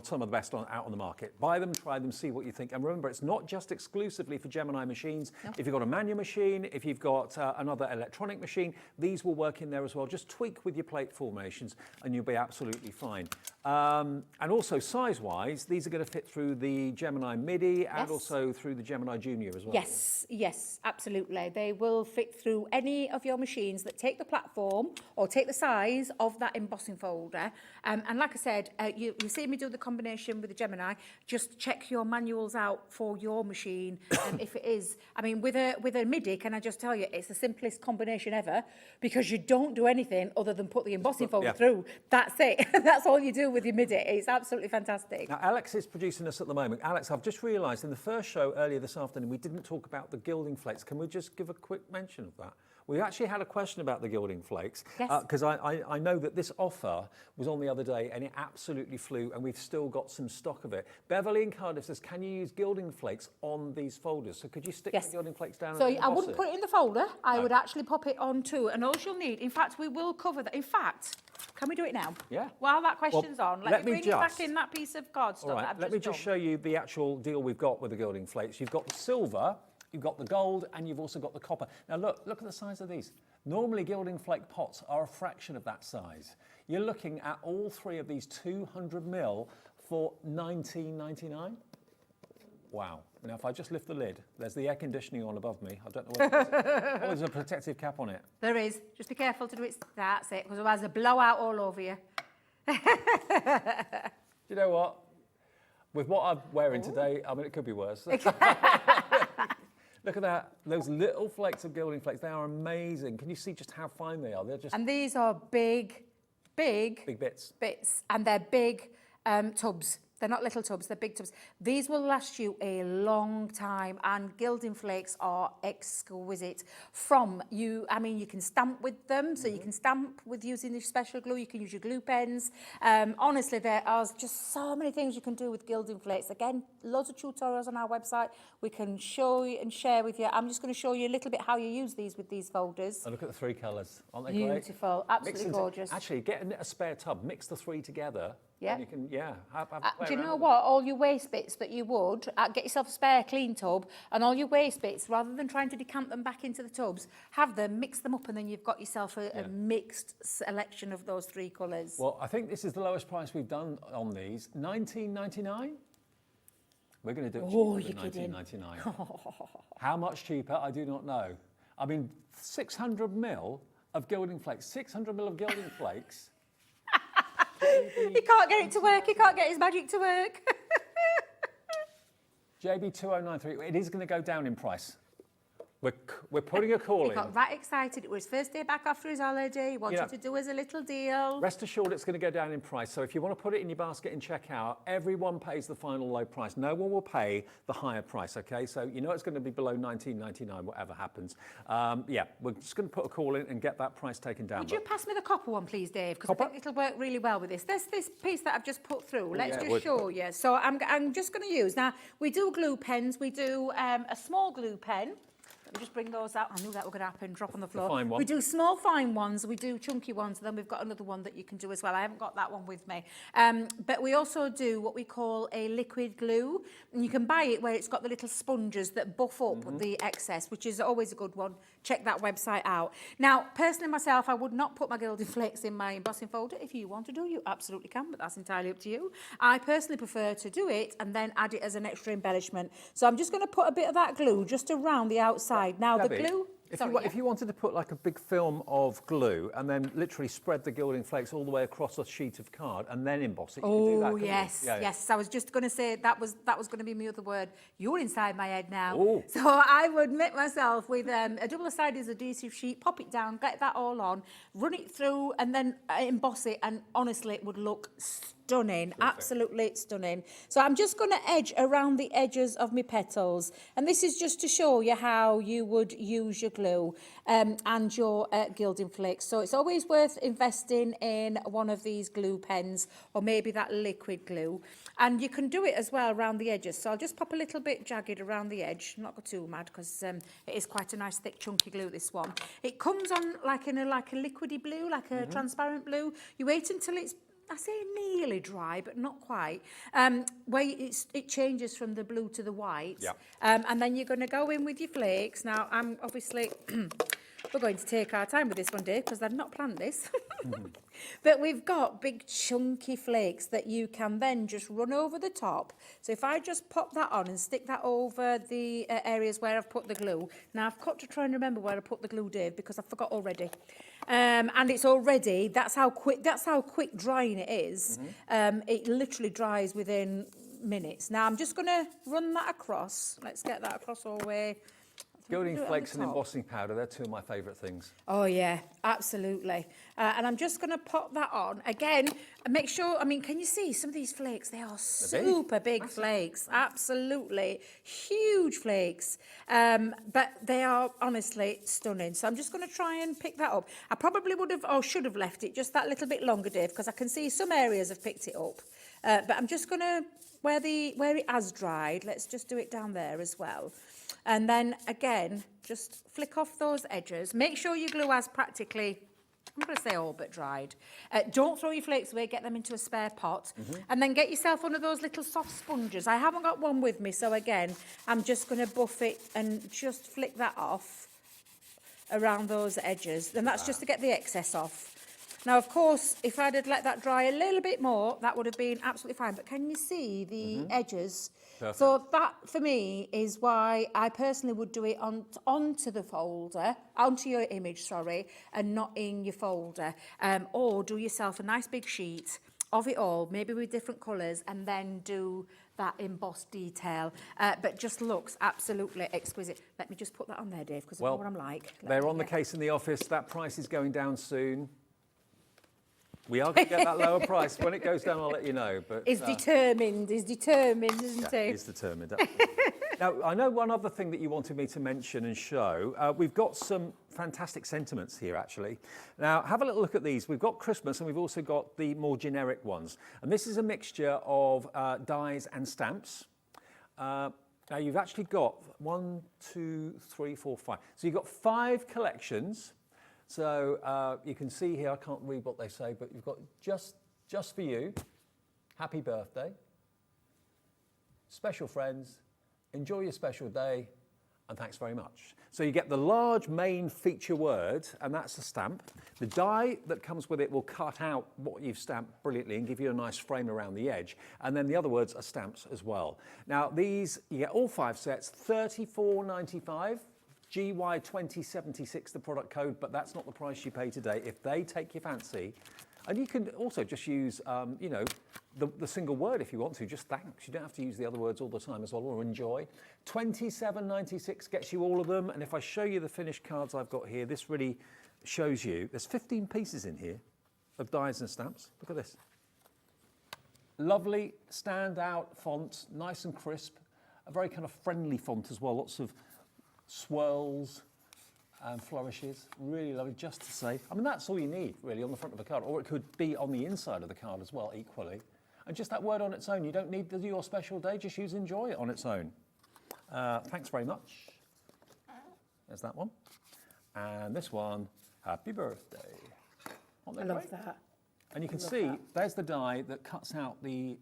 some of the best out on the market. Buy them, try them, see what you think. And remember, it's not just exclusively for Gemini machines. No. If you've got a manual machine, if you've got another electronic machine, these will work in there as well. Just tweak with your plate formations and you'll be absolutely fine. And also size-wise, these are going to fit through the Gemini MIDI and also through the Gemini Junior as well. Yes, yes, absolutely. They will fit through any of your machines that take the platform or take the size of that embossing folder. And like I said, you see me do the combination with the Gemini, just check your manuals out for your machine. If it is, I mean, with a MIDI, can I just tell you, it's the simplest combination ever, because you don't do anything other than put the embossing folder through. That's it. That's all you do with your MIDI. It's absolutely fantastic. Now, Alex is producing us at the moment. Alex, I've just realised in the first show earlier this afternoon, we didn't talk about the gilding flakes. Can we just give a quick mention of that? We actually had a question about the gilding flakes, because I know that this offer was on the other day and it absolutely flew, and we've still got some stock of it. Beverly in Cardiff says, can you use gilding flakes on these folders? So could you stick the gilding flakes down So and I wouldn't put it in the folder. I would actually pop it on too, and all you'll need, in fact, we will cover that. In fact, can we do it now? Yeah. While that question's on, let me bring it back in that piece of cardstock. All right, let me just show you the actual deal we've got with the gilding flakes. You've got the silver, you've got the gold, and you've also got the copper. Now look at the size of these. Normally gilding flake pots are a fraction of that size. You're looking at all three of these 200ml for $19.99. Wow. Now if I just lift the lid, there's the air conditioning on above me. I don't know what it is. Oh, there's a protective cap on it. There is. Just be careful to do it. That's it, because otherwise they'll blow out all over you. Do you know what? With what I'm wearing today, I mean, it could be worse. Look at that, those little flakes of gilding flakes. They are amazing. Can you see just how fine they are? They're just... And these are big bits. And they're big tubs. They're not little tubs, they're big tubs. These will last you a long time, and gilding flakes are exquisite. I mean, you can stamp with them, so you can stamp with using your special glue, you can use your glue pens. Honestly, there are just so many things you can do with gilding flakes. Again, loads of tutorials on our website. We can show you and share with you. I'm just going to show you a little bit how you use these with these folders. And look at the three colours, aren't they great? Beautiful, absolutely gorgeous. Actually, get a spare tub, mix the three together. Yeah. And you can, do you know what? All your waste bits that you would, get yourself a spare clean tub, and all your waste bits, rather than trying to decant them back into the tubs, have them, mix them up, and then you've got yourself a mixed selection of those three colours. Well, I think this is the lowest price we've done on these, $19.99. We're going to do it cheaper than $19.99. How much cheaper, I do not know. I mean, 600ml of gilding flakes, 600ml of gilding flakes. He can't get it to work. He can't get his magic to work. JB2093, it is going to go down in price. We're putting a call in. He got right excited. It was his first day back after his holiday. He wanted to do us a little deal. Rest assured it's going to go down in price. So if you want to put it in your basket and check out, everyone pays the final low price. No one will pay the higher price, okay? So you know it's going to be below $19.99, whatever happens. Yeah, we're just going to put a call in and get that price taken down. Would you pass me the copper one, please, Dave? Because I think it'll work really well with this. There's this piece that I've just put through. Let's just show you. So I'm just going to use, now, we do glue pens. We do a small glue pen. Let me just bring those out. I knew that were going to happen, drop on the floor. Fine one. We do small fine ones, we do chunky ones, and then we've got another one that you can do as well. I haven't got that one with me. But we also do what we call a liquid glue. And you can buy it where it's got the little sponges that buff up the excess, which is always a good one. Check that website out. Now, personally myself, I would not put my gilding flakes in my embossing folder. If you want to do, you absolutely can, but that's entirely up to you. I personally prefer to do it and then add it as an extra embellishment. So I'm just going to put a bit of that glue just around the outside. Now, Debbi, the glue... If you wanted to put like a big film of glue and then literally spread the gilding flakes all the way across a sheet of card and then emboss it, you could do that, couldn't yes, you? yes. I was just going to say that was going to be my other word. You're inside my head now. Ooh. So I would make myself with a double-sided adhesive sheet, pop it down, get that all on, run it through, and then emboss it. And honestly, it would look stunning, absolutely stunning. So I'm just going to edge around the edges of my petals, and this is just to show you how you would use your glue and your gilding flakes. So it's always worth investing in one of these glue pens or maybe that liquid glue, and you can do it as well around the edges. So I'll just pop a little bit jagged around the edge, not go too mad, because it is quite a nice thick chunky glue, this one. It comes on like a liquidy blue, like a transparent blue. You wait until it's, I say nearly dry, but not quite, where it changes from the blue to the white. Yeah. And then you're going to go in with your flakes. Now, I'm obviously, we're going to take our time with this one, Dave, because I've not planned this. But we've got big chunky flakes that you can then just run over the top. So if I just pop that on and stick that over the areas where I've put the glue. Now I've got to try and remember where I put the glue, Dave, because I forgot already. And it's already, that's how quick drying it is. It literally dries within minutes. Now I'm just going to run that across. Let's get that across all the way. Gilding flakes and embossing powder, they're two of my favourite things. Oh yeah, absolutely. And I'm just going to pop that on. Again, make sure, I mean, can you see some of these flakes? They are super big flakes. Absolutely. Huge flakes. But they are honestly stunning. So I'm just going to try and pick that up. I probably would have, or should have left it just that little bit longer, Dave, because I can see some areas have picked it up. But I'm just going to, where it has dried, let's just do it down there as well. And then again, just flick off those edges. Make sure your glue has practically, I'm going to say all but dried. Don't throw your flakes away, get them into a spare pot. And then get yourself one of those little soft sponges. I haven't got one with me, so again, I'm just going to buff it and just flick that off around those edges. And that's just to get the excess off. Now, of course, if I'd have let that dry a little bit more, that would have been absolutely fine. But can you see the edges? Perfect. So that, for me, is why I personally would do it onto the folder, onto your image, sorry, and not in your folder. Or do yourself a nice big sheet of it all, maybe with different colours, and then do that embossed detail. But just looks absolutely exquisite. Let me just put that on there, Dave, because I know what I'm like. They're on the case in the office. That price is going down soon. We are going to get that lower price. When it goes down, I'll let you know. But He's determined, isn't he? He's determined. Now, I know one other thing that you wanted me to mention and show. We've got some fantastic sentiments here, actually. Now, have a little look at these. We've got Christmas, and we've also got the more generic ones. And this is a mixture of dies and stamps. Now, you've actually got 1, 2, 3, 4, 5. So you've got 5 collections. So you can see here, I can't read what they say, but you've got just for you, happy birthday, special friends, enjoy your special day, and thanks very much. So you get the large main feature word, and that's the stamp. The die that comes with it will cut out what you've stamped brilliantly and give you a nice frame around the edge. And then the other words are stamps as well. Now these, you get all 5 sets, $34.95. GY2076, the product code, but that's not the price you pay today. If they take your fancy, and you can also just use, you know, the single word if you want to, just thanks. You don't have to use the other words all the time as well, or enjoy. $27.96 gets you all of them, and if I show you the finished cards I've got here, this really shows you, there's 15 pieces in here of dies and stamps. Look at this. Lovely standout font, nice and crisp, a very kind of friendly font as well, lots of swirls and flourishes, really lovely, just to say. I mean, that's all you need, really, on the front of a card, or it could be on the inside of the card as well, equally. And just that word on its own, you don't need your special day, just use enjoy it on its own. Thanks very much. There's that one. And this one, happy birthday. I love that. And you can see, there's the die that cuts out the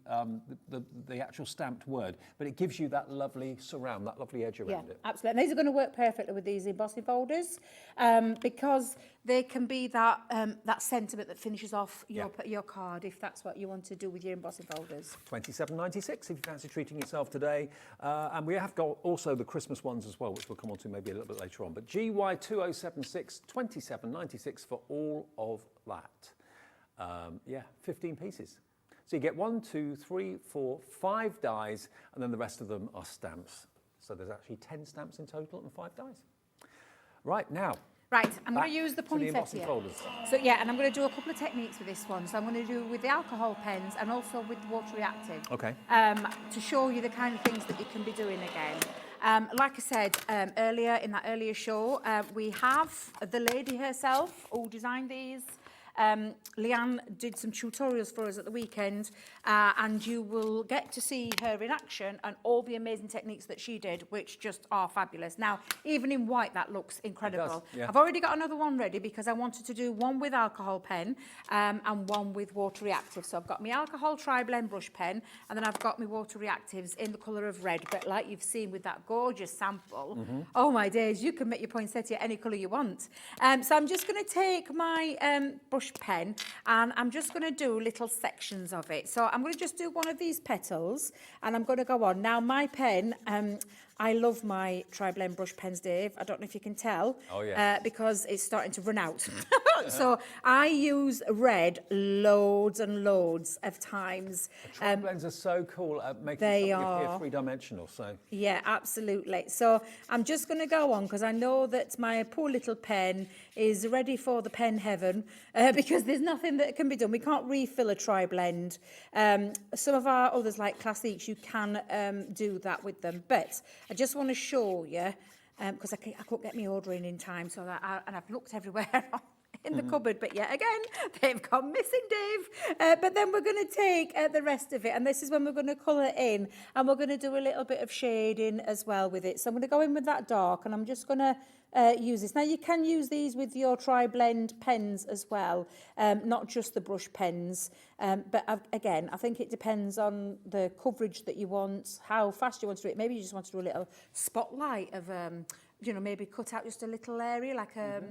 actual stamped word, but it gives you that lovely surround, that lovely edge around it. Absolutely. And these are going to work perfectly with these embossing folders because they can be that sentiment that finishes off your card, if that's what you want to do with your embossing folders. $27.96 if you fancy treating yourself today. And we have got also the Christmas ones as well, which we'll come on to maybe a little bit later on. But GY2076, $27.96 for all of that. 15 pieces. So you get 1, 2, 3, 4, 5 dies, and then the rest of them are stamps. So there's actually 10 stamps in total and 5 dies. Right, now. Right, I'm going to use the poinsettia. So yeah, and I'm going to do a couple of techniques with this one. So I'm going to do with the alcohol pens and also with the water reactive. Okay. To show you the kind of things that you can be doing again. Like I said earlier, in that earlier show, we have the lady herself who designed these. Leanne did some tutorials for us at the weekend, and you will get to see her in action and all the amazing techniques that she did, which just are fabulous. Now, even in white, that looks incredible. It does, yeah. I've already got another one ready because I wanted to do one with alcohol pen and one with water reactive. So I've got my alcohol tri-blend brush pen, and then I've got my water reactives in the colour of red. But like you've seen with that gorgeous sample, oh my days, you can make your poinsettia any colour you want. So I'm just going to take my brush brush pen, and I'm just going to do little sections of it. So I'm going to just do one of these petals, and I'm going to go on. Now, my pen, I love my tri-blend brush pens, Dave. I don't know if you can tell. Oh, yeah. Because it's starting to run out. So I use red loads and loads of times. Tri-blends are so cool at making They something appear are. three-dimensional. So Yeah, absolutely. So I'm just going to go on because I know that my poor little pen is ready for the pen heaven because there's nothing that can be done. We can't refill a tri-blend. Some of our others, like Classiques, you can do that with them. But I just want to show you, because I couldn't get my order in time, so that and I've looked everywhere in the cupboard, but yet again, they've gone missing, Dave. But then we're going to take the rest of it, and this is when we're going to colour in, and we're going to do a little bit of shading as well with it. So I'm going to go in with that dark, and I'm just going to use this. Now, you can use these with your tri-blend pens as well, not just the brush pens. But again, I think it depends on the coverage that you want, how fast you want to do it. Maybe you just want to do a little spotlight of, you know, maybe cut out just a little area, like a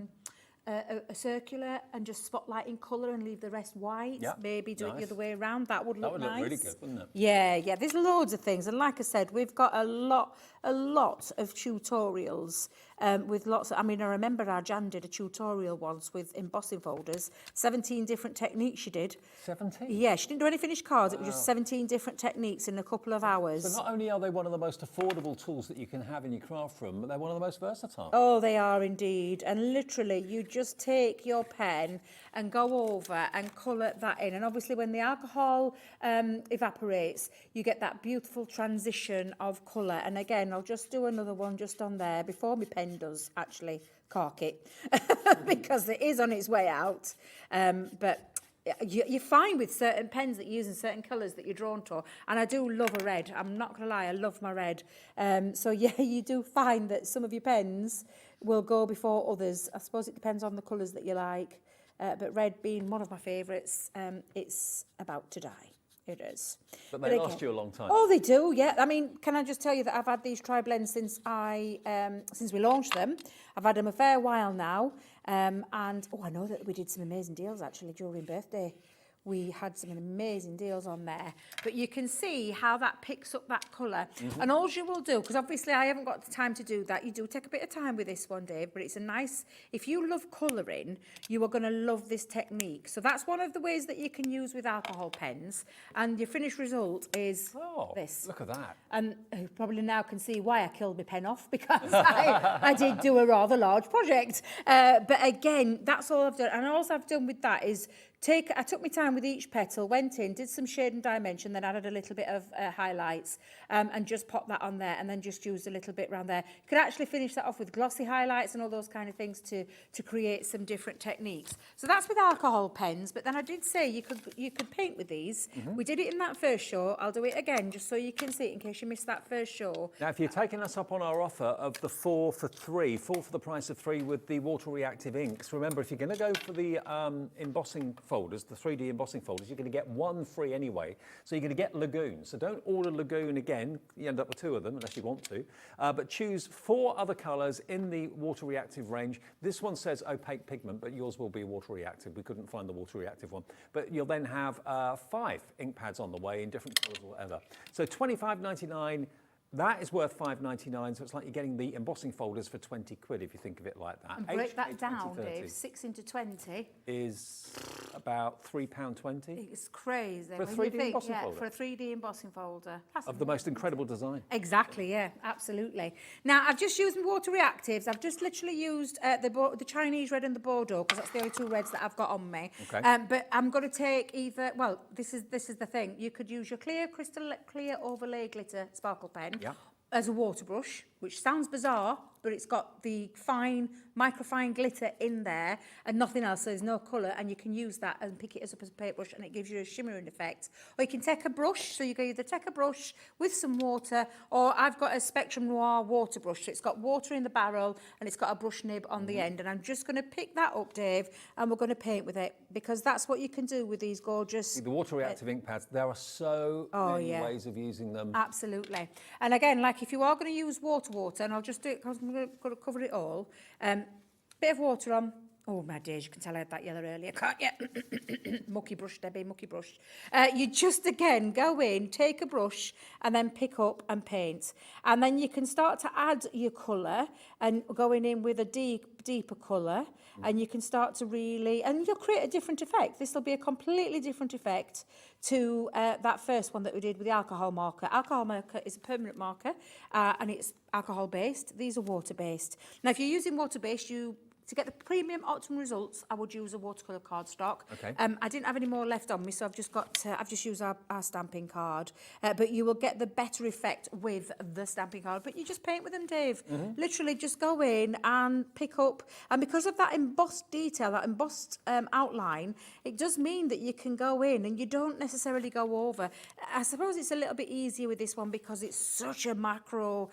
circular, and just spotlight in colour and leave the rest white. Yeah, maybe do it nice. the other way around. That would look nice. That would look really good, wouldn't it? Yeah, there's loads of things, and like I said, we've got a lot of tutorials with lots of, I mean, I remember our Jan did a tutorial once with embossing folders, 17 different techniques she did. 17? Yeah, she didn't do any finished cards, it was just 17 different techniques in a couple of hours. So not only are they one of the most affordable tools that you can have in your craft room, but they're one of the most versatile. Oh, they are indeed. And literally, you just take your pen and go over and colour that in. And obviously, when the alcohol evaporates, you get that beautiful transition of colour. And again, I'll just do another one just on there before my pen does actually cark it, because it is on its way out. But you find with certain pens that use in certain colours that you're drawn to, and I do love a red. I'm not going to lie, I love my red. So yeah, you do find that some of your pens will go before others. I suppose it depends on the colours that you like, but red being one of my favourites, it's about to die. It is. But they last you a long time. Oh, they do, yeah. I mean, can I just tell you that I've had these tri-blends since since we launched them. I've had them a fair while now. And, I know that we did some amazing deals, actually, during birthday. We had some amazing deals on there. But you can see how that picks up that colour. And all you will do, because obviously I haven't got the time to do that, you do take a bit of time with this one, Dave, but it's a nice, if you love colouring, you are going to love this technique. So that's one of the ways that you can use with alcohol pens. And your finished result is this. Look at that. And you probably now can see why I killed my pen off, because I did do a rather large project. But again, that's all I've done. And all I've done with that is I took my time with each petal, went in, did some shade and dimension, then added a little bit of highlights, and just popped that on there, and then just used a little bit around there. You could actually finish that off with glossy highlights and all those kind of things to create some different techniques. So that's with alcohol pens, but then I did say you could paint with these. We did it in that first show. I'll do it again just so you can see it in case you missed that first show. Now, if you're taking us up on our offer of the 4 for 3, 4 for the price of 3 with the water reactive inks, remember, if you're going to go for the embossing folders, the 3D embossing folders, you're going to get 1 free anyway. So you're going to get Lagoon. So don't order Lagoon again. You end up with 2 of them unless you want to. But choose 4 other colours in the water reactive range. This one says opaque pigment, but yours will be water reactive. We couldn't find the water reactive one. But you'll then have 5 ink pads on the way in different colours or whatever. So $25.99. That is worth $5.99, so it's like you're getting the embossing folders for 20 quid if you think of it like that. And break that down, Dave. 6 into 20 is about £3.20. It's crazy. For a 3D embossing folder? For a 3D embossing folder. Of the most incredible design. Exactly, yeah, absolutely. Now, I've just used my water reactives. I've just literally used the Chinese red and the Bordeaux, because that's the only 2 reds that I've got on me. Okay. But I'm going to take either, well, this is the thing. You could use your crystal clear overlay glitter sparkle pen. Yeah. As a water brush, which sounds bizarre, but it's got the fine, microfine glitter in there and nothing else, so there's no colour, and you can use that and pick it up as a paintbrush, and it gives you a shimmering effect. Or you can take a brush, so you can either take a brush with some water, or I've got a Spectrum Noir water brush, so it's got water in the barrel and it's got a brush nib on the end, and I'm just going to pick that up, Dave, and we're going to paint with it, because that's what you can do with these gorgeous... The water reactive ink pads, there are so many ways of using them. Absolutely. And again, like if you are going to use water, and I'll just do it because I'm going to cover it all. Bit of water on, Oh my days, you can tell I had that yellow earlier, can't you? Mucky brush, Debbie, mucky brush. You just again go in, take a brush and then pick up and paint. And then you can start to add your colour and going in with a deeper colour, and you can start to really, and you'll create a different effect. This will be a completely different effect to that first one that we did with the alcohol marker. Alcohol marker is a permanent marker and it's alcohol based. These are water based. Now if you're using water based, to get the premium optimum results, I would use a watercolour cardstock. Okay. I didn't have any more left on me, so I've just used our stamping card. But you will get the better effect with the stamping card. But you just paint with them, Dave. Literally just go in and pick up. And because of that embossed detail, that embossed outline, it does mean that you can go in and you don't necessarily go over. I suppose it's a little bit easier with this one because it's such a macro,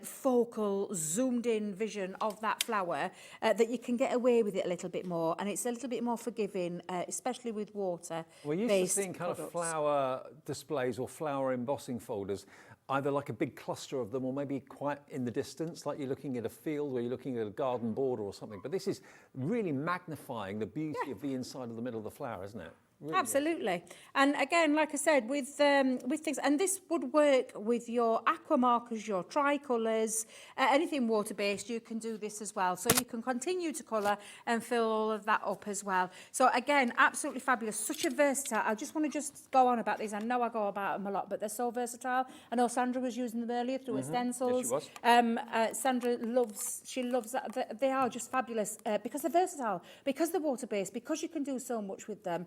focal, zoomed in vision of that flower that you can get away with it a little bit more, and it's a little bit more forgiving, especially with water. We're used to seeing kind of flower displays or flower embossing folders, either like a big cluster of them or maybe quite in the distance, like you're looking at a field or you're looking at a garden border or something. But this is really magnifying the beauty of the inside of the middle of the flower, isn't it? Really Absolutely. Is. And again, like I said, with things, and this would work with your aqua markers, your tricolours, anything water-based, you can do this as well. So you can continue to colour and fill all of that up as well. So again, absolutely fabulous. Such a versatile. I just want to go on about these. I know I go about them a lot, but they're so versatile. I know Sandra was using them earlier through her stencils. Yes, she was. Sandra loves that. They are just fabulous because they're versatile, because they're water-based, because you can do so much with them.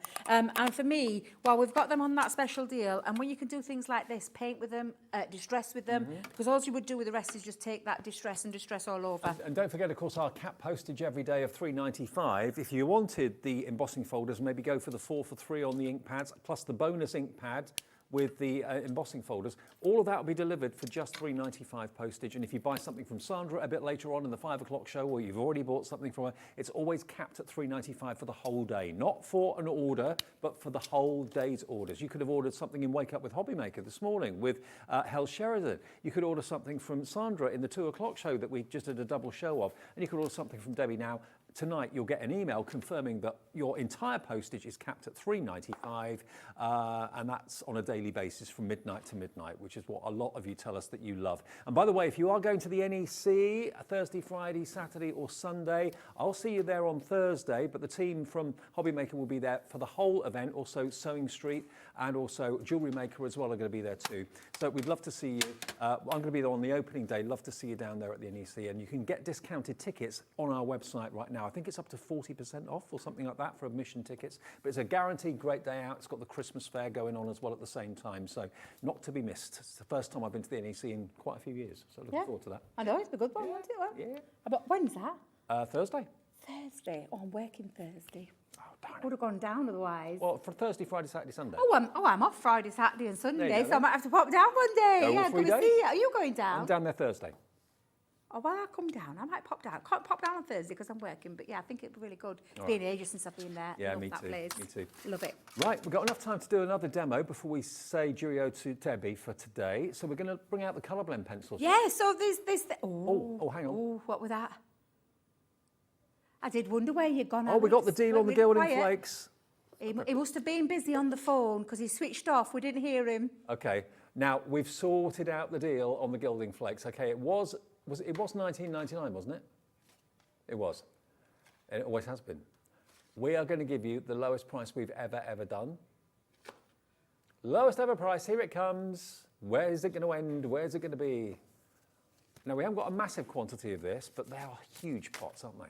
And for me, well, we've got them on that special deal, and when you can do things like this, paint with them, distress with them, because all you would do with the rest is just take that distress and distress all over. And don't forget, of course, our cap postage every day of $3.95. If you wanted the embossing folders, maybe go for the 4 for 3 on the ink pads, plus the bonus ink pad with the embossing folders. All of that will be delivered for just $3.95 postage. And if you buy something from Sandra a bit later on in the 5 o'clock show, or you've already bought something from her, it's always capped at $3.95 for the whole day. Not for an order, but for the whole day's orders. You could have ordered something in Wake Up with Hobbymaker this morning with Hel Sheridan. You could order something from Sandra in the 2 o'clock show that we just did a double show of. And you could order something from Debbie now. Tonight you'll get an email confirming that your entire postage is capped at $3.95 and that's on a daily basis from midnight to midnight, which is what a lot of you tell us that you love. And by the way, if you are going to the NEC Thursday, Friday, Saturday or Sunday, I'll see you there on Thursday, but the team from Hobbymaker will be there for the whole event, also Sewing Street and also Jewellery Maker as well are going to be there too. So we'd love to see you. I'm going to be there on the opening day. Love to see you down there at the NEC, and you can get discounted tickets on our website right now. I think it's up to 40% off or something like that for admission tickets, but it's a guaranteed great day out. It's got the Christmas fair going on as well at the same time, so not to be missed. It's the first time I've been to the NEC in quite a few years, so looking forward to that. I know, it's a good one, won't it? Well, Yeah. But when's that? Thursday. Thursday. Oh, I'm working Thursday. Oh, darn it. Would have gone down otherwise. Well, for Thursday, Friday, Saturday, Sunday. I'm off Friday, Saturday and Sunday, go so I then. might have to pop down one day. Go Yeah, all 3 come and days? see you. Are you going down? I'm down there Thursday. Oh, well, I'll come down. I might pop down. Can't pop down on Thursday because I'm working, but yeah, I think it'd be really good. It's been ages since I've been there. Yeah, Love me that too. Place. Me too. Love it. Right, we've got enough time to do another demo before we say cheerio to Debbie for today. So we're going to bring out the colour blend pencils. Yeah, so there's Oh, hang on. Oh, what was that? I did wonder where you'd gone. Oh, we got the deal on the gilding flakes. He must have been busy on the phone because he switched off. We didn't hear him. Okay, now we've sorted out the deal on the gilding flakes. Okay, it was $19.99, wasn't it? It was. And it always has been. We are going to give you the lowest price we've ever done. Lowest ever price, here it comes. Where is it going to end? Where's it going to be? Now, we haven't got a massive quantity of this, but they are huge pots, aren't they?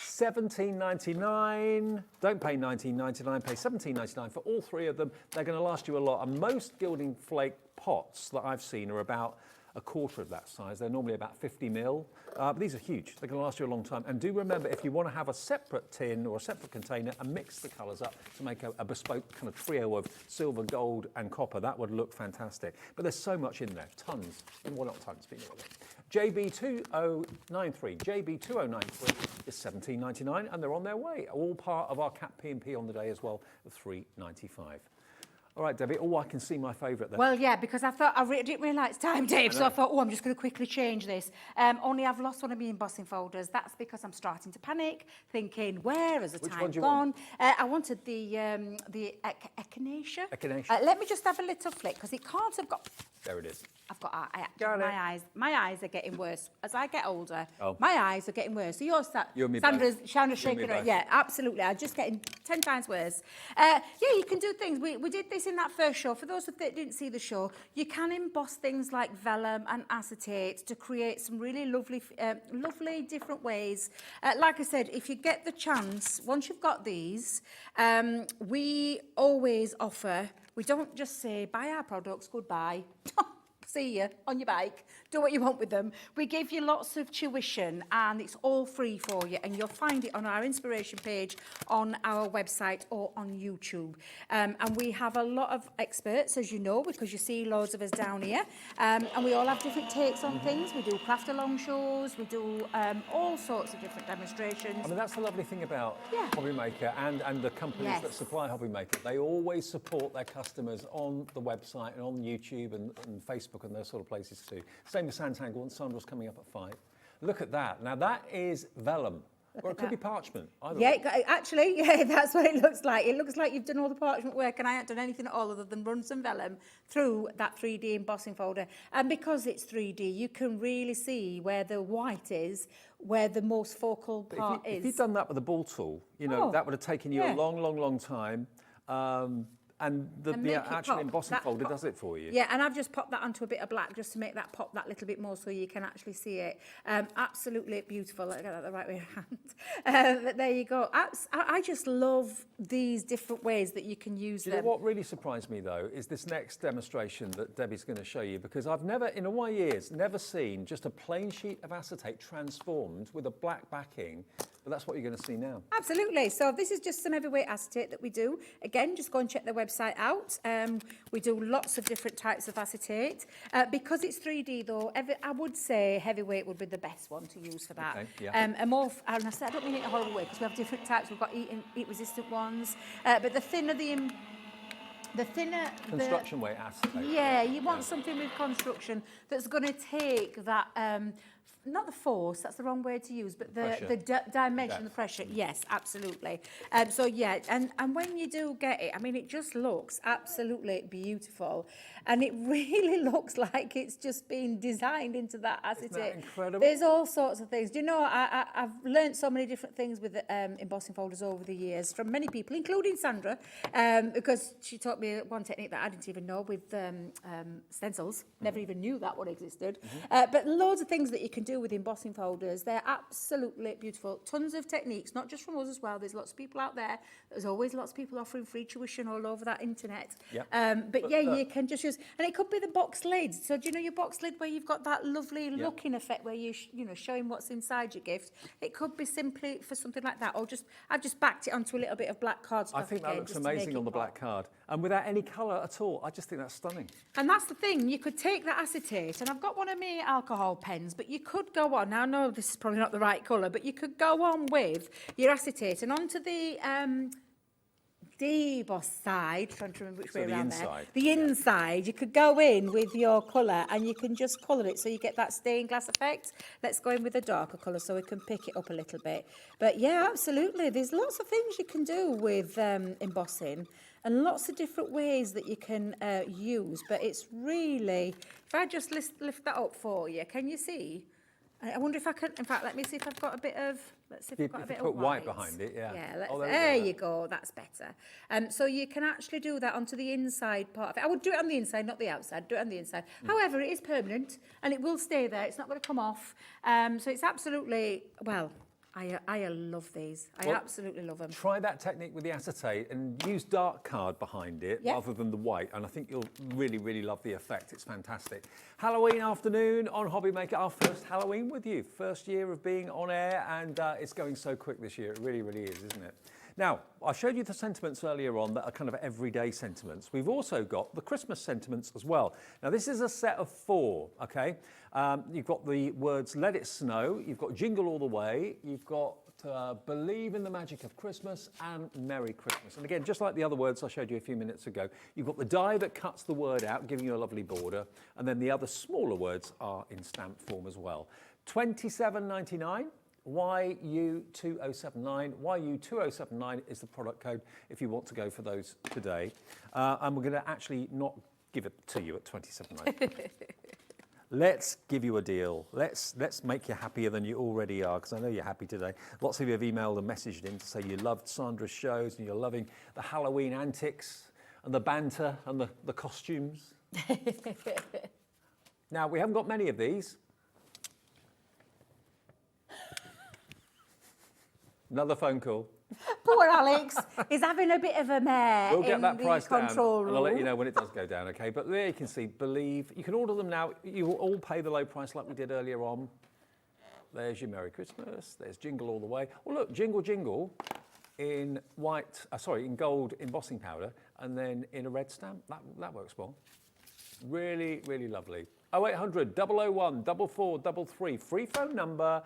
$17.99. Don't pay $19.99, pay $17.99 for all 3 of them. They're going to last you a lot. And most gilding flake pots that I've seen are about a quarter of that size. They're normally about 50 mil, but these are huge. They're going to last you a long time. And do remember, if you want to have a separate tin or a separate container and mix the colours up to make a bespoke kind of trio of silver, gold and copper, that would look fantastic. But there's so much in there, tons. Well, not tons, but JB2093 is $17.99 and they're on their way. All part of our cap P&P on the day as well of $3.95. All right, Debbie. Oh, I can see my favourite there. Well, yeah, because I thought, didn't realise it's time, Dave, so I thought, oh, I'm just going to quickly change this. Only I've lost one of my embossing folders. That's because I'm starting to panic, thinking, where has the Which time one do you gone? I wanted the echinacea. Echinacea. Let me just have a little flick, because it can't have got... There it is. I've got Got it. my eyes are getting worse as I get older. Oh. My eyes are getting worse. So You and me Sandra's both. Sandra's You and me shaking her. both. Yeah, absolutely. I'm just getting 10 times worse. Yeah, you can do things. We did this in that first show. For those that didn't see the show, you can emboss things like vellum and acetate to create some really lovely different ways. Like I said, if you get the chance, once you've got these, we always offer. We don't just say buy our products, goodbye. See you on your bike, do what you want with them. We give you lots of tuition and it's all free for you, and you'll find it on our inspiration page on our website or on YouTube. And we have a lot of experts, as you know, because you see loads of us down here, and we all have different takes on things. We do craft along shows, we do all sorts of different demonstrations. I mean, that's the lovely thing about Hobby Maker and the companies that supply Hobby Maker. They always support their customers on the website and on YouTube and Facebook and those sort of places too. Same with Sanntangle, and Sandra's coming up at 5. Look at that. Now that is vellum. Or it could be parchment. Either way. Actually, that's what it looks like. It looks like you've done all the parchment work and I haven't done anything at all other than run some vellum through that 3D embossing folder. And because it's 3D, you can really see where the white is, where the most focal part is. If you'd done that with a ball tool, you know, that would have taken you a long time. And the actual embossing folder does it for you. Yeah, and I've just popped that onto a bit of black just to make that pop that little bit more so you can actually see it. Absolutely beautiful. I got that the right way around. But there you go. I just love these different ways that you can use them. You know what really surprised me though is this next demonstration that Debbie's going to show you, because I've never, in all my years, never seen just a plain sheet of acetate transformed with a black backing. But that's what you're going to see now. Absolutely. So this is just some heavyweight acetate that we do. Again, just go and check the website out. We do lots of different types of acetate. Because it's 3D though, I would say heavyweight would be the best one to use for that. Okay, yeah. And I don't mean it in a horrible way, because we have different types. We've got heat-resistant ones. But the thinner Construction weight acetate. Yeah, you want something with construction that's going to take that, not the force, that's the wrong word to use, but the dimension, the pressure. Yes, absolutely. So yeah, and when you do get it, I mean, it just looks absolutely beautiful. And it really looks like it's just been designed into that acetate. Isn't that incredible? There's all sorts of things. Do you know, I've learned so many different things with embossing folders over the years from many people, including Sandra, because she taught me one technique that I didn't even know with stencils. Never even knew that one existed. But loads of things that you can do with embossing folders. They're absolutely beautiful. Tons of techniques, not just from us as well. There's lots of people out there. There's always lots of people offering free tuition all over that internet. Yep. But yeah, you can just use, and it could be the box lids. So do you know your box lid where you've got that lovely looking effect where you know showing what's inside your gift? It could be simply for something like that, or I've just backed it onto a little bit of black cardstock. I think that looks amazing on the black card, and without any colour at all. I just think that's stunning. And that's the thing, you could take that acetate, and I've got one of my alcohol pens, but you could go on, now I know this is probably not the right colour, but you could go on with your acetate and onto the deboss side, trying to remember which way around there. The inside, you could go in with your colour and you can just colour it so you get that stained glass effect. Let's go in with a darker colour so we can pick it up a little bit. But yeah, absolutely, there's lots of things you can do with embossing and lots of different ways that you can use, but it's really, if I just lift that up for you, can you see? I wonder if I can, in fact, let me see if I've got a bit of, let's see if I've got a bit of white behind it, yeah. Yeah, there you go, that's better. So you can actually do that onto the inside part of it. I would do it on the inside, not the outside, do it on the inside. However, it is permanent and it will stay there, it's not going to come off. So it's absolutely, well, I love these. I absolutely love them. Try that technique with the acetate and use dark card behind it rather than the white, and I think you'll really, really love the effect. It's fantastic. Halloween afternoon on Hobby Maker, our first Halloween with you. First year of being on air, and it's going so quick this year. It really, really is, isn't it? Now, I showed you the sentiments earlier on that are kind of everyday sentiments. We've also got the Christmas sentiments as well. Now, this is a set of 4, okay? You've got the words Let It Snow, you've got Jingle All the Way, you've got Believe in the Magic of Christmas and Merry Christmas. And again, just like the other words I showed you a few minutes ago, you've got the die that cuts the word out, giving you a lovely border, and then the other smaller words are in stamp form as well. £27.99. YU2079. YU2079 is the product code if you want to go for those today. And we're going to actually not give it to you at £27.99. Let's give you a deal. Let's make you happier than you already are, because I know you're happy today. Lots of you have emailed and messaged in to say you loved Sandra's shows and you're loving the Halloween antics and the banter and the costumes. Now, we haven't got many of these. Another phone call. Poor Alex is having a bit of a mare We'll get in that the price down, control room. and I'll let you know when it does go down, okay? But there you can see, Believe. You can order them now. You will all pay the low price like we did earlier on. There's your Merry Christmas. There's Jingle All the Way. Oh, look, Jingle Jingle in in gold embossing powder, and then in a red stamp. That works well. Really, really lovely. 0800 001 4433. Free phone number.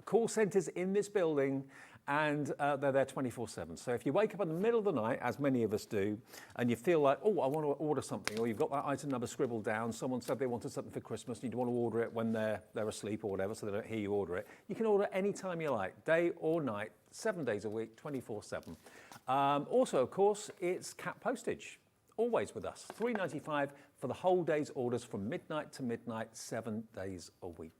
Call centres in this building. And they're there 24/7. So if you wake up in the middle of the night, as many of us do, and you feel like, oh, I want to order something, or you've got that item number scribbled down, someone said they wanted something for Christmas, and you want to order it when they're asleep or whatever, so they don't hear you order it, you can order any time you like, day or night, 7 days a week, 24/7. Also, of course, it's cap postage. Always with us. £3.95 for the whole day's orders from midnight to midnight, 7 days a week.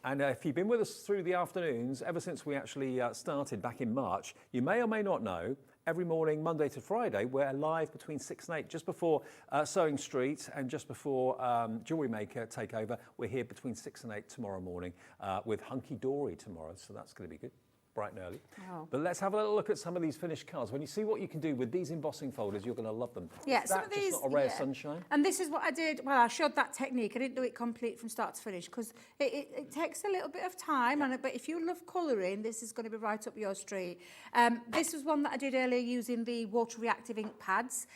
And if you've been with us through the afternoons, ever since we actually started back in March, you may or may not know, every morning, Monday to Friday, we're live between 6 and 8, just before Sewing Street and just before Jewellery Maker Takeover. We're here between 6 and 8 tomorrow morning with Hunky Dory tomorrow, so that's going to be good. Bright and early. Wow. But let's have a little look at some of these finished cards. When you see what you can do with these embossing folders, you're going to love them. Yeah, Is some that of these, just not a ray of sunshine? And this is what I did. Well, I showed that technique. I didn't do it complete from start to finish because it takes a little bit of time. Yeah. But if you love colouring, this is going to be right up your street. This was one that I did earlier using the water reactive ink pads.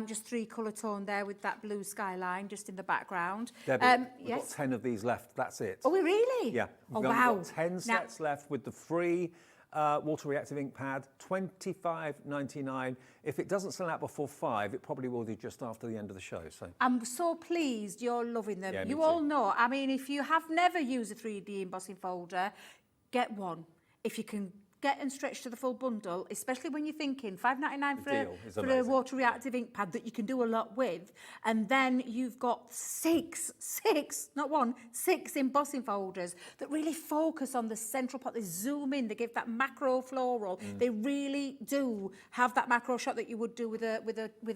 Just 3 colour tone there with that blue skyline just in the background. Debbi, we've yes? got 10 of these left. That's it. Oh, we really? Yeah. Oh, We've wow. got 10 sets left with the free water reactive ink pad, £25.99. If it doesn't sell out before 5, it probably will do just after the end of the show. So I'm so pleased you're loving them. Yeah, me you too. all know. I mean, if you have never used a 3D embossing folder, get one. If you can get and stretch to the full bundle, especially when you're thinking £5.99 for a water reactive ink pad that you can do a lot with, and then you've got six embossing folders that really focus on the central part. They zoom in, they give that macro floral. They really do have that macro shot that you would do with a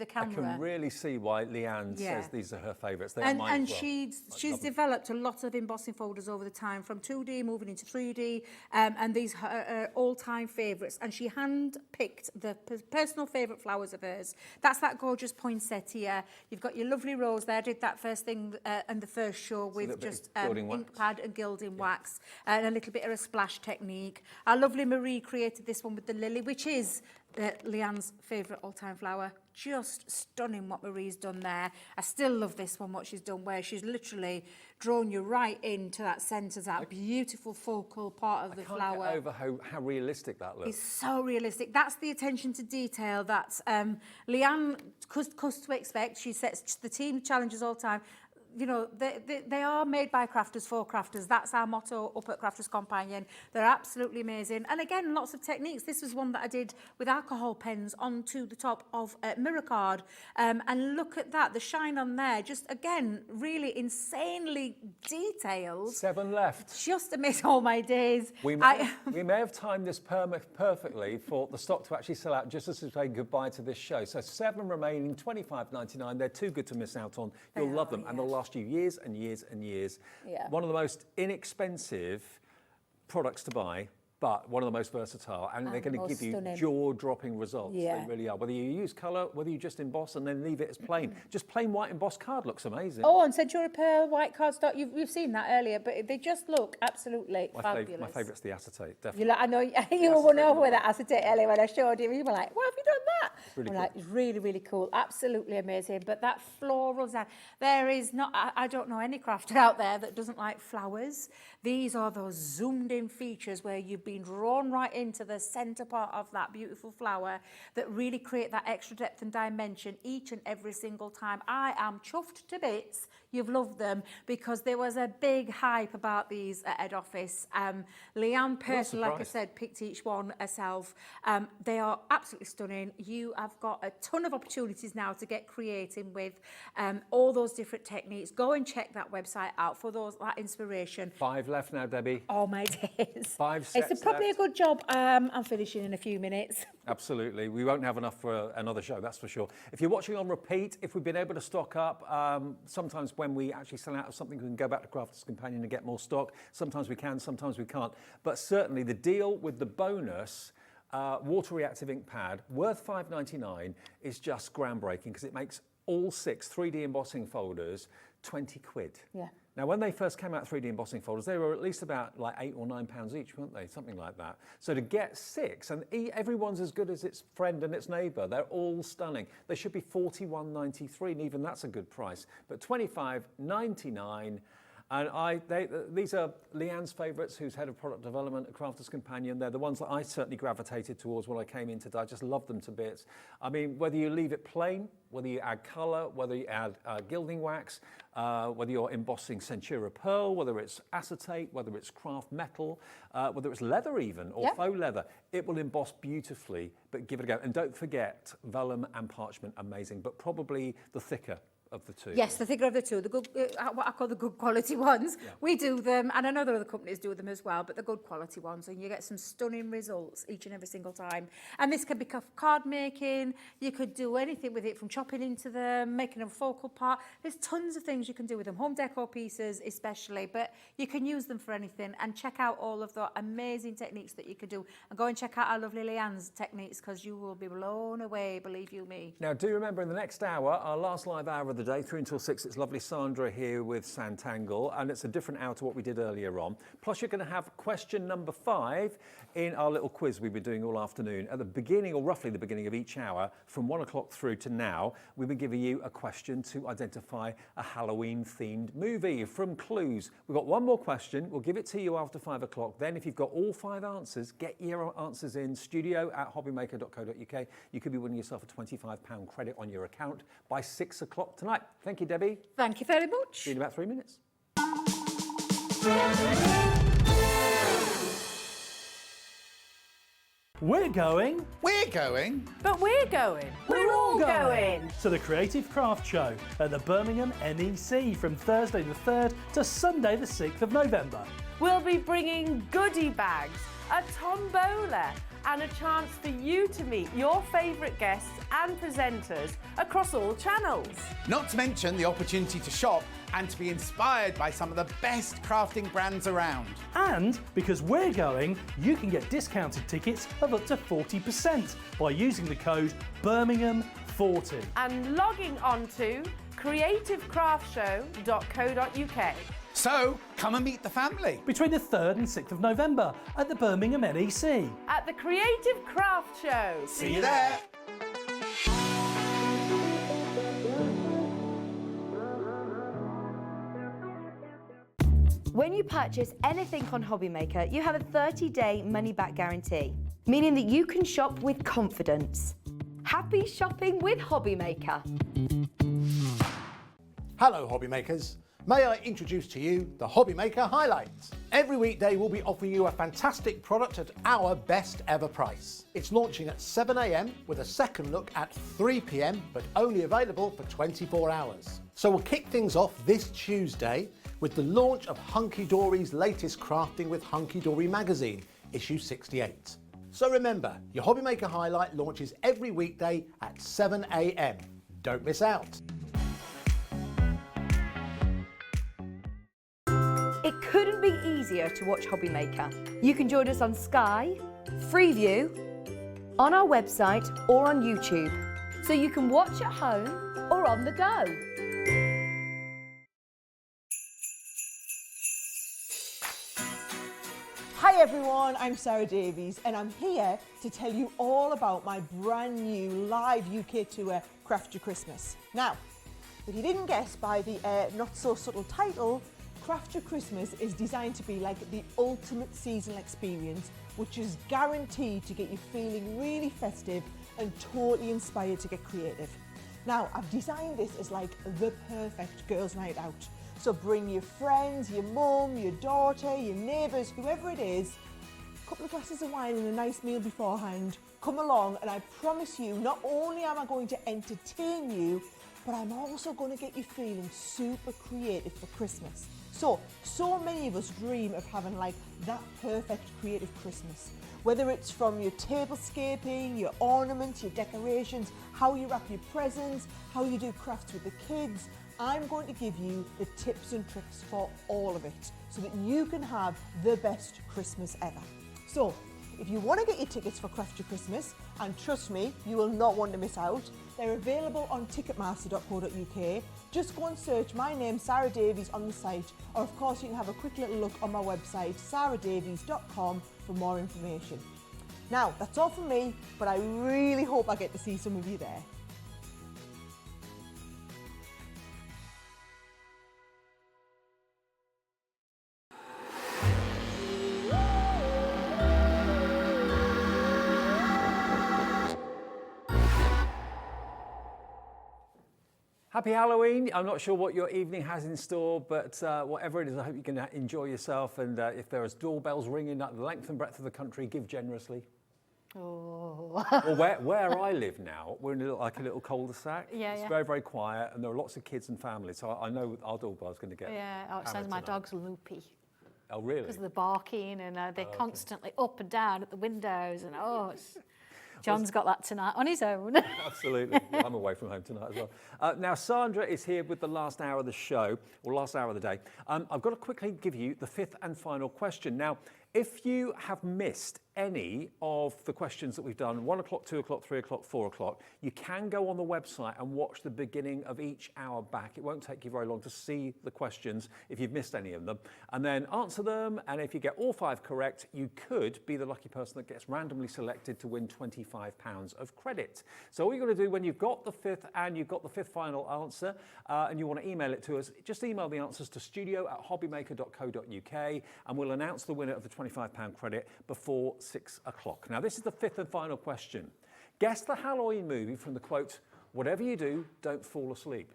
camera. I can really see why Leanne says these are her favourites. They are mine And as well. she's developed a lot of embossing folders over the time, from 2D moving into 3D, and these are all-time favourites. And she hand-picked the personal favourite flowers of hers. That's that gorgeous poinsettia. You've got your lovely rose there. I did that first thing and the first show with just ink pad and gilding wax and a little bit of a splash technique. Our lovely Marie created this one with the lily, which is Leanne's favourite all-time flower. Just stunning what Marie's done there. I still love this one, what she's done, where she's literally drawn you right into that centre, that beautiful focal part of the flower. I can't get over how realistic that looks. It's so realistic. That's the attention to detail that Leanne comes to expect. She sets the team challenges all the time. You know, they are made by crafters for crafters. That's our motto up at Crafters Companion. They're absolutely amazing. And again, lots of techniques. This was one that I did with alcohol pens onto the top of a mirror card. And look at that, the shine on there. Just, again, really insanely detailed. 7 left. Just amazing. All my days. We may have timed this perfectly for the stock to actually sell out just as we say goodbye to this show. So 7 remaining, £25.99. They're too good to miss out on. You'll love them. And they'll last you years and years and years. Yeah. One of the most inexpensive products to buy. but one of the most versatile, and they're going to give you jaw-dropping results. Yeah. They really are. Whether you use colour, whether you just emboss and then leave it as plain. Just plain white embossed card looks amazing. Oh, and Centura Pearl white cardstock. You've seen that earlier, but they just look absolutely fabulous. My favourite's the acetate, definitely. I know you went over with that acetate earlier when I showed you. You were like, "Why have you done that?" Really I'm cool. like, "It's really, really cool. Absolutely amazing." But that floral design, there is not. I don't know any crafter out there that doesn't like flowers. These are those zoomed-in features where you've been drawn right into the centre part of that beautiful flower that really create that extra depth and dimension each and every single time. I am chuffed to bits. You've loved them because there was a big hype about these at head office. Leanne personally, like I said, picked each one herself. They are absolutely stunning. You have got a ton of opportunities now to get creative with all those different techniques. Go and check that website out for that inspiration. 5 left now, Debbie. Oh my days. 5 sets It's probably left. a good job. I'm finishing in a few minutes. Absolutely. We won't have enough for another show, that's for sure. If you're watching on repeat, if we've been able to stock up, sometimes when we actually sell out of something, we can go back to Crafters Companion and get more stock. Sometimes we can, sometimes we can't. But certainly the deal with the bonus water reactive ink pad worth £5.99 is just groundbreaking because it makes all 6 3D embossing folders 20 quid. Yeah. Now, when they first came out 3D embossing folders, they were at least about like £8 or £9 each, weren't they? Something like that. So to get 6, and everyone's as good as its friend and its neighbour, they're all stunning. They should be £41.93, and even that's a good price. But £25.99. And these are Leanne's favourites, who's head of product development at Crafters Companion. They're the ones that I certainly gravitated towards when I came in today. I just love them to bits. I mean, whether you leave it plain, whether you add colour, whether you add gilding wax, whether you're embossing Centura Pearl, whether it's acetate, whether it's craft metal, whether it's leather even, or faux leather, it will emboss beautifully, but give it a go. And don't forget, vellum and parchment, amazing, but probably the thicker of the two. Yes, the thicker of the two, the good, what I call the good quality ones. Yeah. We do them, and I know there are other companies do them as well, but the good quality ones, and you get some stunning results each and every single time. And this can be card making, you could do anything with it, from chopping into them, making them focal part. There's tons of things you can do with them, home decor pieces especially, but you can use them for anything. And check out all of the amazing techniques that you can do, and go and check out our lovely Leanne's techniques, because you will be blown away, believe you me. Now, do remember, in the next hour, our last live hour of the day, 3 until 6, it's lovely Sandra here with Sanntangle, and it's a different hour to what we did earlier on. Plus, you're going to have question number 5 in our little quiz we've been doing all afternoon. At the beginning, or roughly the beginning of each hour, from 1 o'clock through to now, we've been giving you a question to identify a Halloween-themed movie from Clues. We've got one more question. We'll give it to you after 5 o'clock. Then, if you've got all 5 answers, get your answers in studio@hobbymaker.co.uk. You could be winning yourself a £25 credit on your account by 6 o'clock tonight. Thank you, Debbie. Thank you very much. See you in about 3 minutes. We're going But we're going. We're all going. to the Creative Craft Show at the Birmingham NEC from Thursday the 3rd to Sunday the 6th of November. We'll be bringing goodie bags, a tombola, and a chance for you to meet your favourite guests and presenters across all channels. Not to mention the opportunity to shop and to be inspired by some of the best crafting brands around. And because we're going, you can get discounted tickets of up to 40% by using the code Birmingham40. And logging on to creativecraftshow.co.uk. So, come and meet the family. Between the 3rd and 6th of November at the Birmingham NEC. At the Creative Craft Show. See you there. When you purchase anything on Hobbymaker, you have a 30-day money-back guarantee, meaning that you can shop with confidence. Happy shopping with Hobbymaker. Hello, hobby makers. May I introduce to you the Hobby Maker Highlights. Every weekday we'll be offering you a fantastic product at our best ever price. It's launching at 7 AM with a second look at 3 PM, but only available for 24 hours. So we'll kick things off this Tuesday with the launch of Hunky Dory's latest Crafting with Hunky Dory magazine, issue 68. So remember, your Hobby Maker Highlight launches every weekday at 7 AM. Don't miss out. It couldn't be easier studio to watch Hobby Maker. You can join us on Sky, Freeview, on our website or on YouTube, so you can watch at home or on the go. Hi everyone, I'm Sarah Davies and I'm here to tell you all about my brand new live UK tour, Craft Your Christmas. Now, if you didn't guess by the not so subtle title, Craft Your Christmas is designed to be like the ultimate seasonal experience, which is guaranteed to get you feeling really festive and totally inspired to get creative. Now, I've designed this as like the perfect girls' night out. So bring your friends, your mum, your daughter, your neighbours, whoever it is, a couple of glasses of wine and a nice meal beforehand. Come along and I promise you, not only am I going to entertain you, but I'm also going to get you feeling super creative for Christmas. So many of us dream of having like that perfect creative Christmas. Whether it's from your tablescaping, your ornaments, your decorations, how you wrap your presents, how you do crafts with the kids, I'm going to give you the tips and tricks for all of it so that you can have the best Christmas ever. So, if you want to get your tickets for Craft Your Christmas, and trust me, you will not want to miss out, they're available on ticketmaster.co.uk. Just go and search my name, Sarah Davies, on the site, or of course you can have a quick little look on my website, sarahdavies.com, for more information. Now, that's all from me, but I really hope I get to see some of you there. Happy Halloween. I'm not sure what your evening has in store, but whatever it is, I hope you can enjoy yourself. And if there is doorbells ringing at the length and breadth of the country, give generously. Oh. Well, where I live now, we're in a little cul-de-sac. Yeah, it's yeah. very, very quiet, and there are lots of kids and families. So I know our doorbell's going to get. Yeah, oh, it sounds my dog's loopy. Oh, really? Because of the barking and they're constantly up and down at the windows and John's got that tonight on his own. Absolutely. I'm away from home tonight as well. Now, Sandra is here with the last hour of the show, or last hour of the day. I've got to quickly give you the fifth and final question. Now, if you have missed any of the questions that we've done, 1 o'clock, 2 o'clock, 3 o'clock, 4 o'clock, you can go on the website and watch the beginning of each hour back. It won't take you very long to see the questions if you've missed any of them, and then answer them. And if you get all 5 correct, you could be the lucky person that gets randomly selected to win £25 of credit. So all you've got to do when you've got the fifth and you've got the fifth final answer, and you want to email it to us, just email the answers to studio@hobbymaker.co.uk, and we'll announce the winner of the £25 credit before 6 o'clock. Now, this is the fifth and final question. Guess the Halloween movie from the quote, "Whatever you do, don't fall asleep."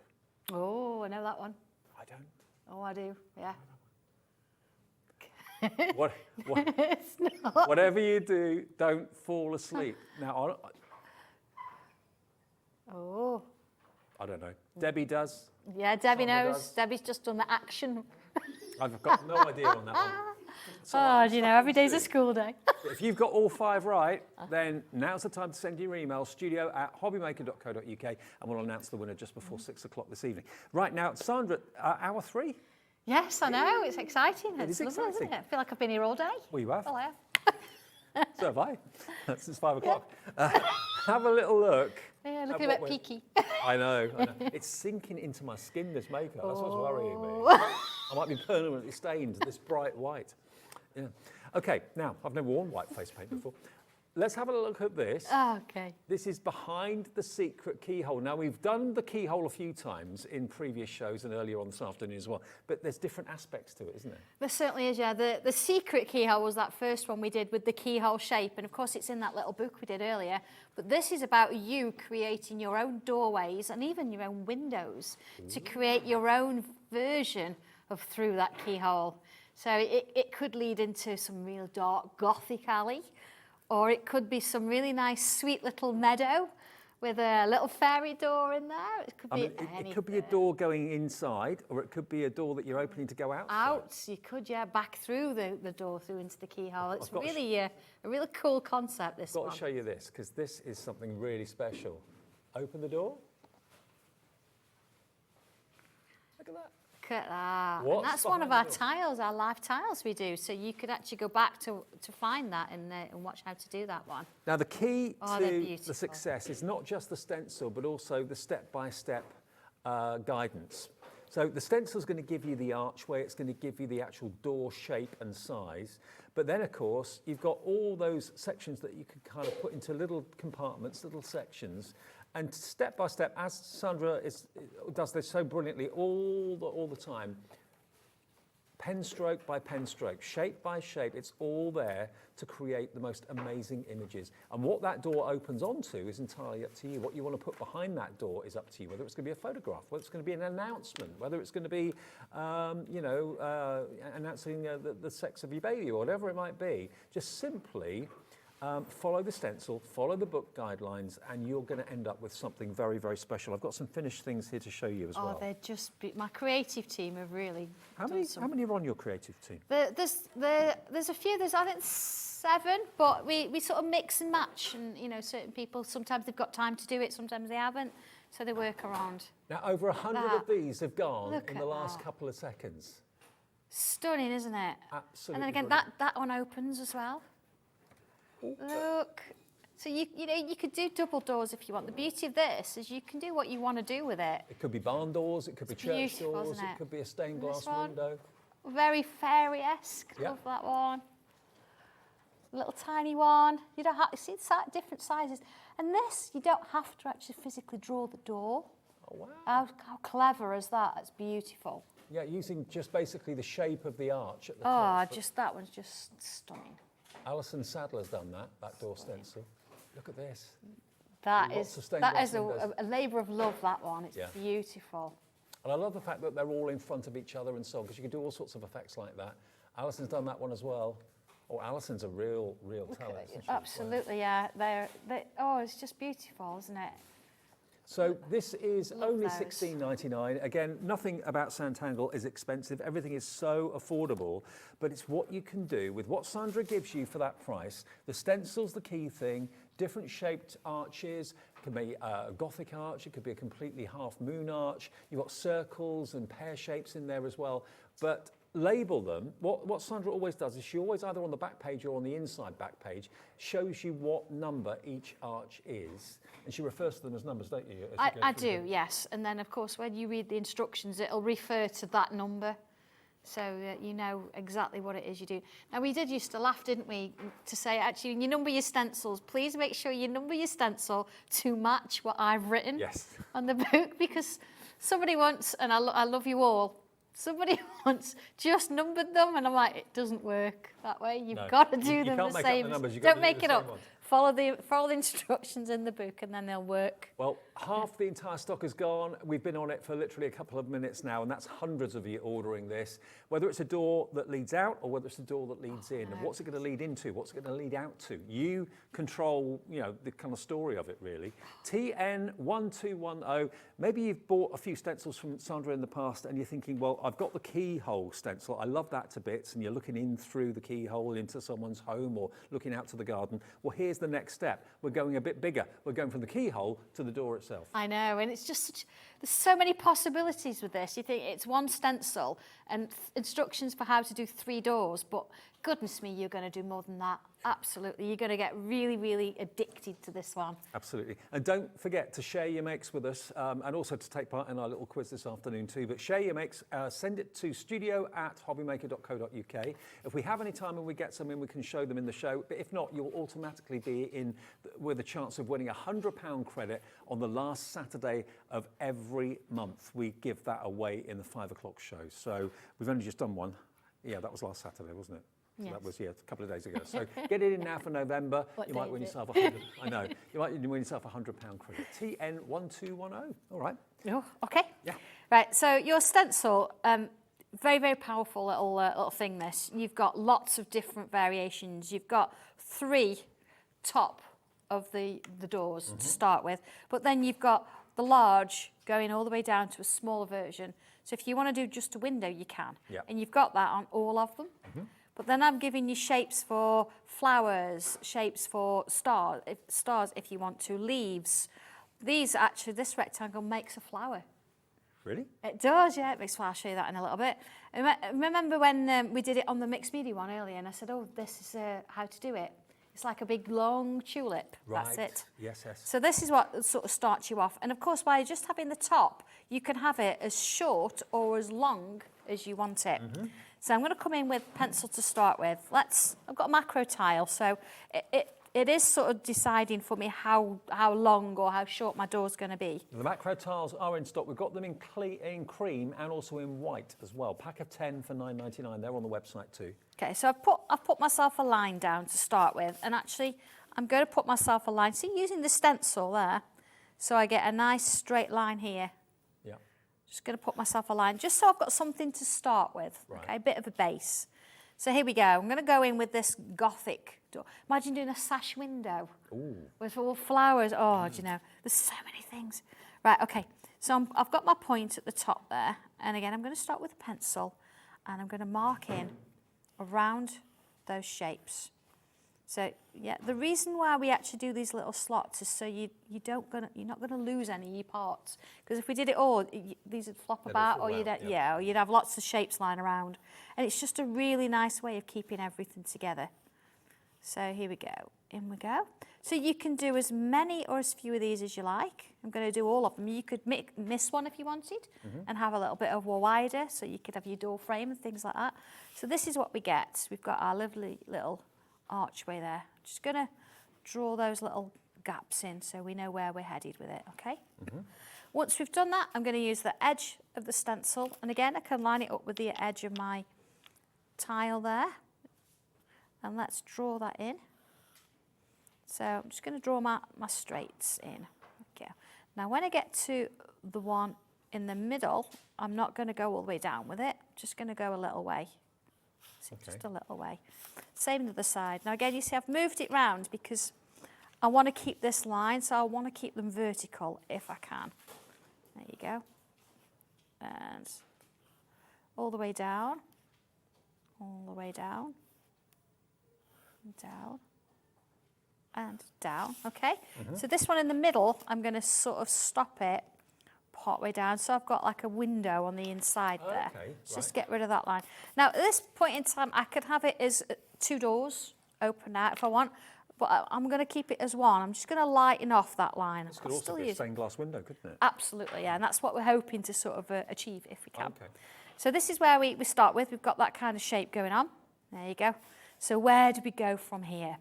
Oh, I know that one. I don't. Oh, I do, yeah. What, It's not. whatever you do, don't fall asleep. Now, I don't know. Debbie does. Yeah, Debbie Sandra knows. does. Debbie's just done the action. I've got no idea on that one. Oh, do you know, every day's a school day. If you've got all 5 right, then now's the time to send your email, studio@hobbymaker.co.uk, and we'll announce the winner just before 6 o'clock this evening. Right now, Sandra, hour 3. Yes, I know. It's exciting. It is It's lovely, exciting. isn't it? I feel like I've been here all day. Well, you have. Well, I have. So have I. Since 5 o'clock. Have a little look. Yeah, at looking a what bit we're- peaky. I know. It's sinking into my skin, this makeup. That's what's worrying me. Oh. I might be permanently stained this bright white. Yeah. Okay, now, I've never worn white face paint before. Let's have a look at this. Okay. This is behind the secret keyhole. Now, we've done the keyhole a few times in previous shows and earlier on this afternoon as well, but there's different aspects to it, isn't there? There certainly is, yeah. The secret keyhole was that first one we did with the keyhole shape, and of course it's in that little book we did earlier. But this is about you creating your own doorways and even your own windows to create your own version of through that keyhole. So it could lead into some real dark gothic alley, or it could be some really nice sweet little meadow with a little fairy door in there. It could be it could be a door going inside, or it could be a door that you're opening to go outside. Out, you could, yeah, back through the door through into the keyhole. It's got to really a really cool concept, this I've got one. to show you this, because this is something really special. Open the door. Look at that. at that. What's And that's one of behind our the door? tiles, our live tiles we do. So you could actually go back to find that and watch how to do that one. Now, the key Oh, they're to beautiful. the success is not just the stencil, but also the step-by-step guidance. So the stencil is going to give you the archway, it's going to give you the actual door shape and size. But then, of course, you've got all those sections that you can kind of put into little compartments, little sections. And step by step, as Sandra does this so brilliantly all the time, pen stroke by pen stroke, shape by shape, it's all there to create the most amazing images. And what that door opens onto is entirely up to you. What you want to put behind that door is up to you, whether it's going to be a photograph, whether it's going to be an announcement, whether it's going to be, announcing the sex of your baby or whatever it might be. Just simply follow the stencil, follow the book guidelines, and you're going to end up with something very, very special. I've got some finished things here to show you as well. Oh, they're just my creative team have really How many are on your creative team? There's a few. There's I think 7, but we sort of mix and match. And you know, certain people sometimes they've got time to do it, sometimes they haven't, so they work around. Now, over 100 of these have gone Look in at the last that. couple of seconds. Stunning, isn't it? Absolutely. And then again, brilliant. that one opens as well. Look. So you know you could do double doors if you want. The beauty of this is you can do what you want to do with it. It could be barn doors, it could be church beautiful, doors, isn't it it? could be a stained And glass this one? window. Very fairy-esque. Yeah. Love that one. Little tiny one. You don't have to see different sizes. And this, you don't have to actually physically draw the door. Oh, wow. How clever is that? It's beautiful. Yeah, using just basically the shape of the arch at the Oh, top. that one's just stunning. Alison Sadler's done that door stencil. Look at this. That Lots is of stained that glass is a windows. labour of love. That one. It's Yeah. beautiful. And I love the fact that they're all in front of each other and so on, because you can do all sorts of effects like that. Alison's done that one as well. Oh, Alison's a real talent, isn't she? Absolutely, yeah. Oh, it's just beautiful, isn't it? So this is Love only those. $16.99. Again, nothing about Sanntangle is expensive. Everything is so affordable, but it's what you can do with what Sandra gives you for that price. The stencil's the key thing. Different shaped arches. It can be a Gothic arch. It could be a completely half moon arch. You've got circles and pear shapes in there as well. But label them. What Sandra always does is she always, either on the back page or on the inside back page, shows you what number each arch is. And she refers to them as numbers, don't you? as you go I through do, them? yes. And then, of course, when you read the instructions, it'll refer to that number. So you know exactly what it is you do. Now, we did used to laugh, didn't we, to say, actually, when you number your stencils, please make sure you number your stencil to match what I've written Yes. on the book, because somebody once, and I love you all, somebody once just numbered them, and I'm like, it doesn't work that way. You've No. got to do You them can't the make up the same. numbers, you've got Don't to do make the it same up. ones. Follow the instructions in the book, and then they'll work. Well, half the entire stock is gone. We've been on it for literally a couple of minutes now, and that's hundreds of you ordering this. Whether it's a door that leads out or whether it's a door that leads in, and what's it going to lead into, what's it going to lead out to? You control, you know, the kind of story of it, really. TN1210. Maybe you've bought a few stencils from Sandra in the past, and you're thinking, well, I've got the keyhole stencil. I love that to bits, and you're looking in through the keyhole into someone's home or looking out to the garden. Well, here's the next step. We're going a bit bigger. We're going from the keyhole to the door itself. I know, and it's just there's so many possibilities with this. You think it's one stencil and instructions for how to do 3 doors, but goodness me, you're going to do more than that. Absolutely. You're going to get really, really addicted to this one. Absolutely. And don't forget to share your makes with us, and also to take part in our little quiz this afternoon too. But share your makes, send it to studio@hobbymaker.co.uk. If we have any time and we get some in, we can show them in the show. But if not, you'll automatically be in with a chance of winning a £100 credit on the last Saturday of every month. We give that away in the 5 o'clock show. So we've only just done one. Yeah, that was last Saturday, wasn't it? So Yes. that was, a couple of days ago. So get it in now for November. What You day might is win it? yourself 100. I know. You might win yourself a £100 credit. TN1210. All right. Oh, okay. Yeah. Right, so your stencil, very, very powerful little thing, this. You've got lots of different variations. You've got 3 top of the doors to start with, but then you've got the large going all the way down to a smaller version. So if you want to do just a window, you can. Yeah. And you've got that on all of them. But then I'm giving you shapes for flowers, shapes for stars if you want to, leaves. This rectangle makes a flower. Really? It does, yeah. I'll show you that in a little bit. Remember when we did it on the mixed media one earlier, and I said, oh, this is how to do it. It's like a big long tulip. Right. That's it. Yes, yes. So this is what sort of starts you off. And of course, by just having the top, you can have it as short or as long as you want it. So I'm going to come in with pencil to start with. I've got a macro tile, so it is sort of deciding for me how long or how short my door's going to be. The macro tiles are in stock. We've got them in cream and also in white as well. Pack of 10 for $9.99. They're on the website too. Okay, so I've put myself a line down to start with, and actually I'm going to put myself a line. So using the stencil there, so I get a nice straight line here. Yeah. Just going to put myself a line, just so I've got something to start with. Right. Okay, a bit of a base. So here we go. I'm going to go in with this Gothic door. Imagine doing a sash window. Ooh. With all flowers. Oh, do you know, there's so many things. Right, okay. So I've got my point at the top there. And again, I'm going to start with a pencil. And I'm going to mark in around those shapes. So, yeah, the reason why we actually do these little slots is so you're not going to lose any of your parts. Because if we did it all, these would flop about, or you'd have lots of shapes lying around. And it's just a really nice way of keeping everything together. So here we go. In we go. So you can do as many or as few of these as you like. I'm going to do all of them. You could miss one if you wanted and have a little bit of a wider, so you could have your door frame and things like that. So this is what we get. We've got our lovely little archway there. Just going to draw those little gaps in so we know where we're headed with it, okay? Once we've done that, I'm going to use the edge of the stencil, and again, I can line it up with the edge of my tile there, and let's draw that in. So I'm just going to draw my straights in. Okay. Now, when I get to the one in the middle, I'm not going to go all the way down with it. I'm just going to go a little way. So just a little way. Same the other side. Now again, you see I've moved it round because I want to keep this line, so I want to keep them vertical if I can. There you go. And all the way down, all the way down, down, and down, okay? So this one in the middle, I'm going to sort of stop it part way down, so I've got like a window on the inside there. Okay, Just get rid of that line. Now, at this point in time, I could have it as 2 doors open out if I want, but I'm going to keep it as one. I'm just going to lighten off that line. This could also be a stained glass window, couldn't it? Absolutely, yeah, and that's what we're hoping to sort of achieve if we can. Okay. So this is where we start with. We've got that kind of shape going on. There you go. So where do we go from here?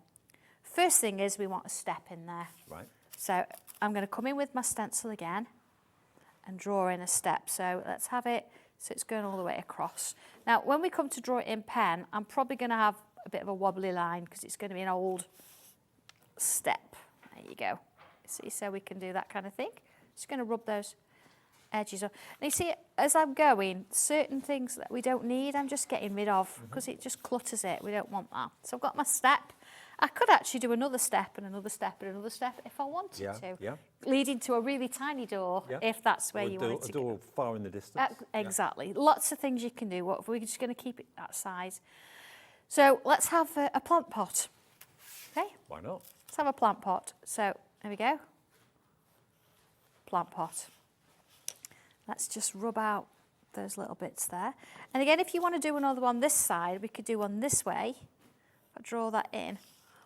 First thing is we want a step in there. Right. So I'm going to come in with my stencil again and draw in a step. So let's have it so it's going all the way across. Now, when we come to draw it in pen, I'm probably going to have a bit of a wobbly line because it's going to be an old step. There you go. See, so we can do that kind of thing. Just going to rub those edges off. And you see, as I'm going, certain things that we don't need, I'm just getting rid of because it just clutters it. We don't want that. So I've got my step. I could actually do another step and another step and another step if I wanted to, leading to a really tiny door if that's where you want it to go. A door far in the distance. Exactly. Lots of things you can do. What if we're just going to keep it that size? So let's have a plant pot. Okay? Why not? Let's have a plant pot. So there we go. Plant pot. Let's just rub out those little bits there. And again, if you want to do another one this side, we could do one this way. I'll draw that in.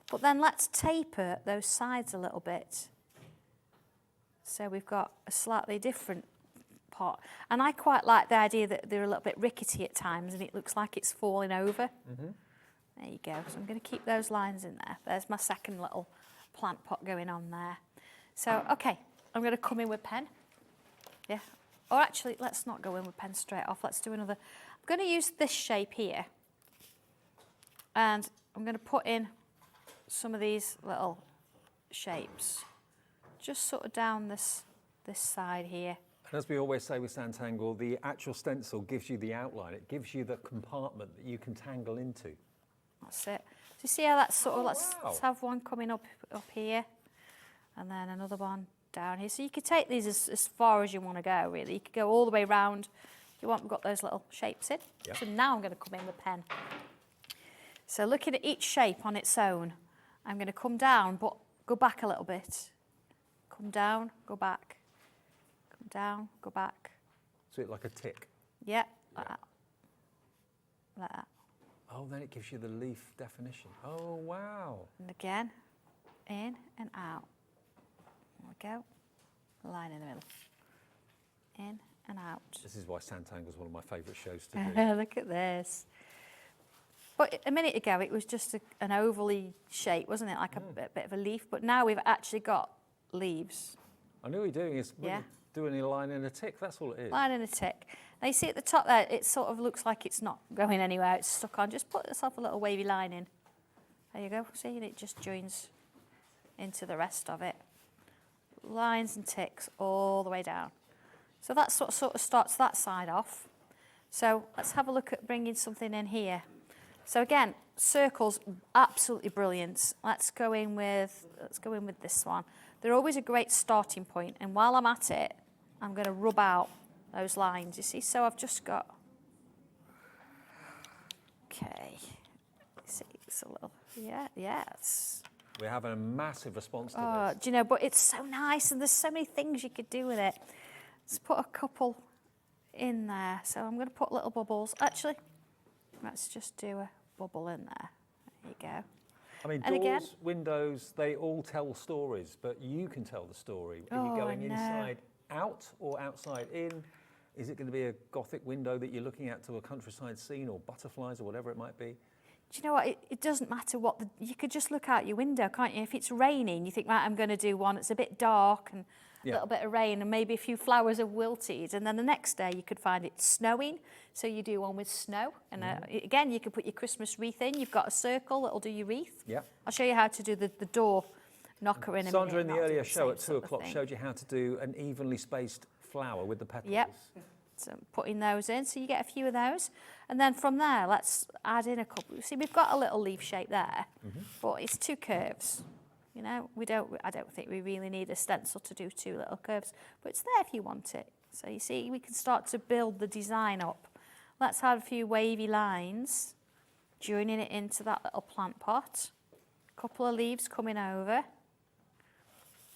But then let's taper those sides a little bit. So we've got a slightly different pot. And I quite like the idea that they're a little bit rickety at times and it looks like it's falling over. There you go. So I'm going to keep those lines in there. There's my second little plant pot going on there. So, okay, I'm going to come in with pen. Yeah. Or actually, let's not go in with pen straight off. Let's do another. I'm going to use this shape here. And I'm going to put in some of these little shapes, just sort of down this side here. And as we always say with Sanntangle, the actual stencil gives you the outline. It gives you the compartment that you can tangle into. That's it. So you see how that's sort of, let's have one coming up here, and then another one down here. So you could take these as far as you want to go, really. You could go all the way round. You want, we've got those little shapes in. Yep. So now I'm going to come in with pen. So looking at each shape on its own, I'm going to come down, but go back a little bit. Come down, go back. Come down, go back. So it's like a tick. Yeah, like that. Like that. Oh, then it gives you the leaf definition. Oh, wow. And again, in and out. There we go. Line in the middle. In and out. This is why Sanntangle is one of my favourite shows to do. Look at this. But a minute ago, it was just an ovally shape, wasn't it? Like a bit of a leaf. But now we've actually got leaves. I know what you're doing is doing a line and a tick. That's all it is. Line and a tick. Now you see at the top there, it sort of looks like it's not going anywhere. It's stuck on. Just put yourself a little wavy line in. There you go. See, and it just joins into the rest of it. Lines and ticks all the way down. So that sort of starts that side off. So let's have a look at bringing something in here. So again, circles, absolutely brilliant. Let's go in with this one. They're always a great starting point. And while I'm at it, I'm going to rub out those lines. You see, so I've just got. Okay. See, it's a little. Yeah. It's. We're having a massive response to this. Do you know? But it's so nice, and there's so many things you could do with it. Let's put a couple in there. So I'm going to put little bubbles. Actually, let's just do a bubble in there. There you go. I mean, and doors, again, windows, they all tell stories, but you can tell the story. Are you going inside out or outside in? Is it going to be a Gothic window that you're looking at to a countryside scene or butterflies or whatever it might be? Do you know what? It doesn't matter what you could just look out your window, can't you? If it's raining, you think, right, I'm going to do one that's a bit dark and a little bit of rain and maybe a few flowers have wilted. And then the next day you could find it snowing. So you do one with snow. And again, you could put your Christmas wreath in. You've got a circle that'll do your wreath. Yeah. I'll show you how to do the door knocker in a minute. Sandra in the earlier show at 2 o'clock showed you how to do an evenly spaced flower with the petals. Yep. So putting those in, so you get a few of those. And then from there, let's add in a couple. See, we've got a little leaf shape there, but it's two curves. You know, I don't think we really need a stencil to do two little curves, but it's there if you want it. So you see, we can start to build the design up. Let's add a few wavy lines, joining it into that little plant pot. A couple of leaves coming over.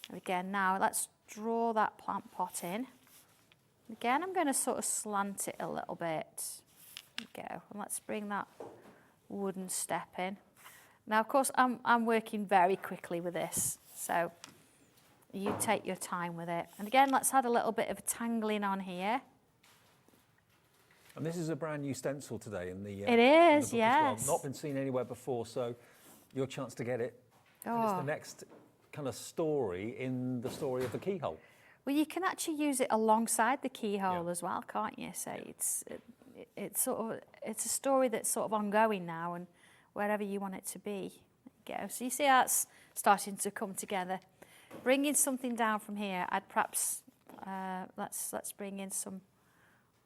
And again, now let's draw that plant pot in. Again, I'm going to sort of slant it a little bit. There we go. And let's bring that wooden step in. Now, of course, I'm working very quickly with this, so you take your time with it. And again, let's add a little bit of tangling on here. And this is a brand new stencil today in the it is, in the book yes. as well. Not been seen anywhere before, so your chance to get it. And it's the next kind of story in the story of the keyhole. Well, you can actually use it alongside the keyhole as well, can't you? So it's a story that's sort of ongoing now, and wherever you want it to be. There you go. So you see how it's starting to come together. Bringing something down from here, I'd perhaps let's bring in some